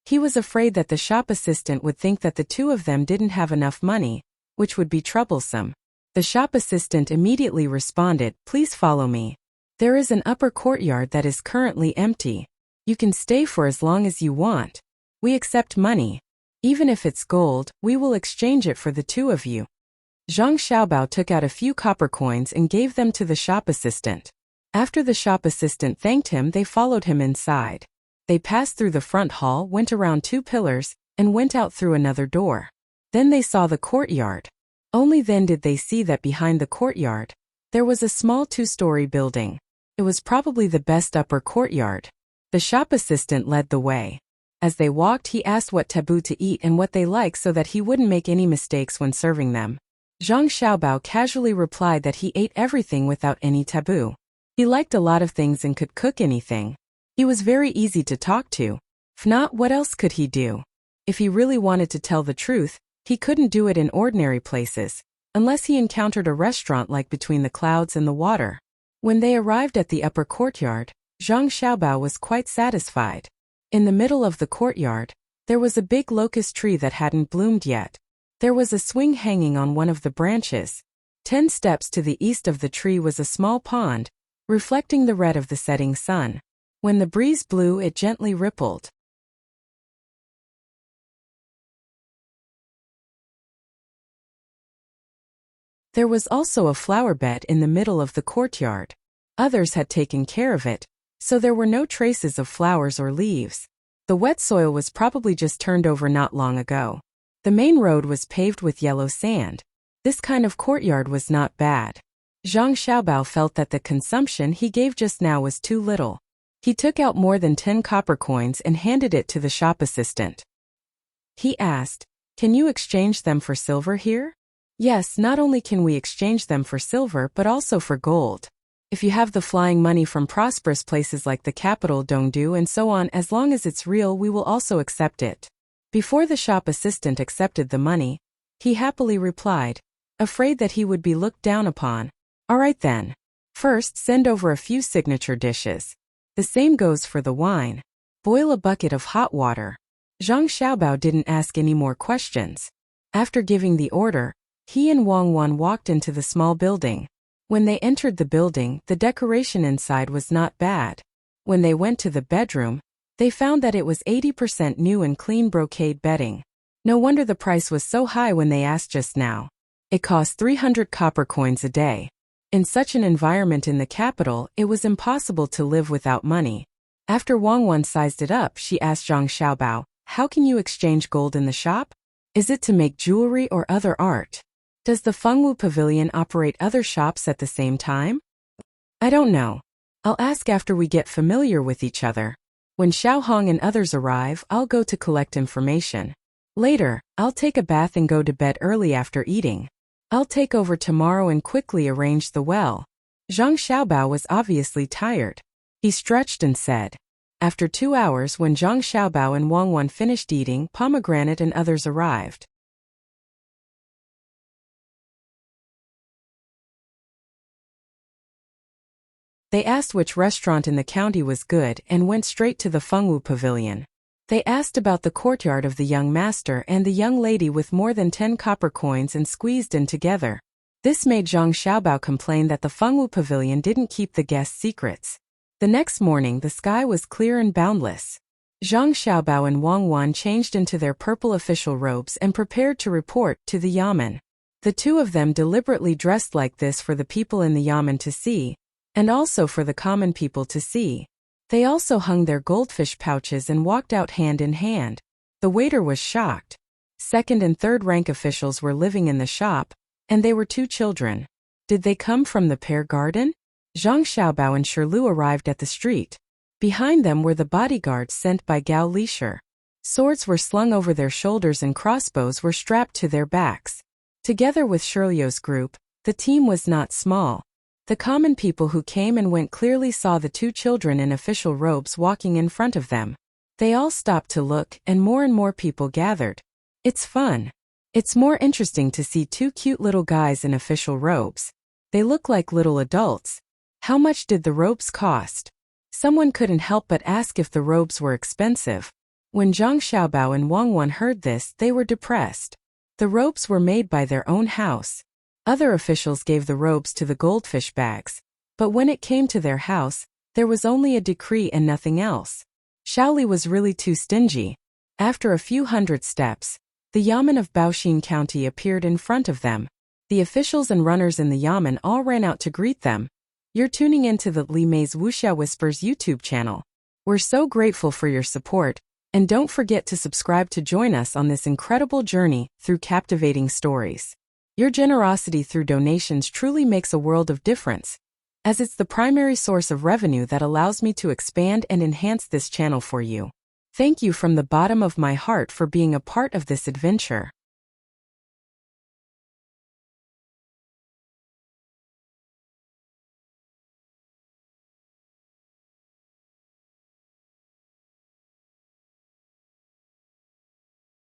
He was afraid that the shop assistant would think that the 2 of them didn't have enough money, which would be troublesome. The shop assistant immediately responded, "Please follow me. There is an upper courtyard that is currently empty. You can stay for as long as you want. We accept money. Even if it's gold, we will exchange it for the 2 of you." Zhang Xiaobao took out a few copper coins and gave them to the shop assistant. After the shop assistant thanked him, they followed him inside. They passed through the front hall, went around 2 pillars, and went out through another door. Then they saw the courtyard. Only then did they see that behind the courtyard, there was a small 2-story building. It was probably the best upper courtyard. The shop assistant led the way. As they walked, he asked what taboo to eat and what they liked so that he wouldn't make any mistakes when serving them. Zhang Xiaobao casually replied that he ate everything without any taboo. He liked a lot of things and could cook anything. He was very easy to talk to. If not, what else could he do? If he really wanted to tell the truth, he couldn't do it in ordinary places, unless he encountered a restaurant like Between the Clouds and the Water. When they arrived at the upper courtyard, Zhang Xiaobao was quite satisfied. In the middle of the courtyard, there was a big locust tree that hadn't bloomed yet. There was a swing hanging on one of the branches. 10 steps to the east of the tree was a small pond, reflecting the red of the setting sun. When the breeze blew, it gently rippled. There was also a flower bed in the middle of the courtyard. Others had taken care of it, so there were no traces of flowers or leaves. The wet soil was probably just turned over not long ago. The main road was paved with yellow sand. This kind of courtyard was not bad. Zhang Xiaobao felt that the consumption he gave just now was too little. He took out more than 10 copper coins and handed it to the shop assistant. He asked, "Can you exchange them for silver here?" "Yes, not only can we exchange them for silver but also for gold. If you have the flying money from prosperous places like the capital Dongdu and so on, as long as it's real, we will also accept it." Before the shop assistant accepted the money, he happily replied, afraid that he would be looked down upon, "All right then. First, send over a few signature dishes. The same goes for the wine. Boil a bucket of hot water." Zhang Xiaobao didn't ask any more questions. After giving the order, he and Wang Wan walked into the small building. When they entered the building, the decoration inside was not bad. When they went to the bedroom, they found that it was 80% new and clean brocade bedding. No wonder the price was so high when they asked just now. It cost 300 copper coins a day. In such an environment in the capital, it was impossible to live without money. After Wang Wan sized it up, she asked Zhang Xiaobao, "How can you exchange gold in the shop? Is it to make jewelry or other art? Does the Fengwu Pavilion operate other shops at the same time?" "I don't know. I'll ask after we get familiar with each other. When Xiao Hong and others arrive, I'll go to collect information. Later, I'll take a bath and go to bed early after eating. I'll take over tomorrow and quickly arrange the well." Zhang Xiaobao was obviously tired. He stretched and said. After 2 hours, when Zhang Xiaobao and Wang Wan finished eating, Pomegranate and others arrived. They asked which restaurant in the county was good and went straight to the Fengwu Pavilion. They asked about the courtyard of the young master and the young lady with more than 10 copper coins and squeezed in together. This made Zhang Xiaobao complain that the Fengwu Pavilion didn't keep the guests' secrets. The next morning the sky was clear and boundless. Zhang Xiaobao and Wang Wan changed into their purple official robes and prepared to report to the yamen. The two of them deliberately dressed like this for the people in the yamen to see, and also for the common people to see. They also hung their goldfish pouches and walked out hand in hand. The waiter was shocked. Second and third rank officials were living in the shop, and they were 2 children. Did they come from the pear garden? Zhang Xiaobao and Shirlu arrived at the street. Behind them were the bodyguards sent by Gao Lisher. Swords were slung over their shoulders and crossbows were strapped to their backs. Together with Shirlio's group, the team was not small. The common people who came and went clearly saw the 2 children in official robes walking in front of them. They all stopped to look, and more people gathered. It's fun. It's more interesting to see 2 cute little guys in official robes. They look like little adults. How much did the robes cost? Someone couldn't help but ask if the robes were expensive. When Zhang Xiaobao and Wang Wan heard this, they were depressed. The robes were made by their own house. Other officials gave the robes to the goldfish bags. But when it came to their house, there was only a decree and nothing else. Shaoli was really too stingy. After a few hundred steps, the yamen of Baoxin County appeared in front of them. The officials and runners in the yamen all ran out to greet them. You're tuning into the Li Mei's Wuxia Whispers YouTube channel. We're so grateful for your support, and don't forget to subscribe to join us on this incredible journey through captivating stories. Your generosity through donations truly makes a world of difference, as it's the primary source of revenue that allows me to expand and enhance this channel for you. Thank you from the bottom of my heart for being a part of this adventure.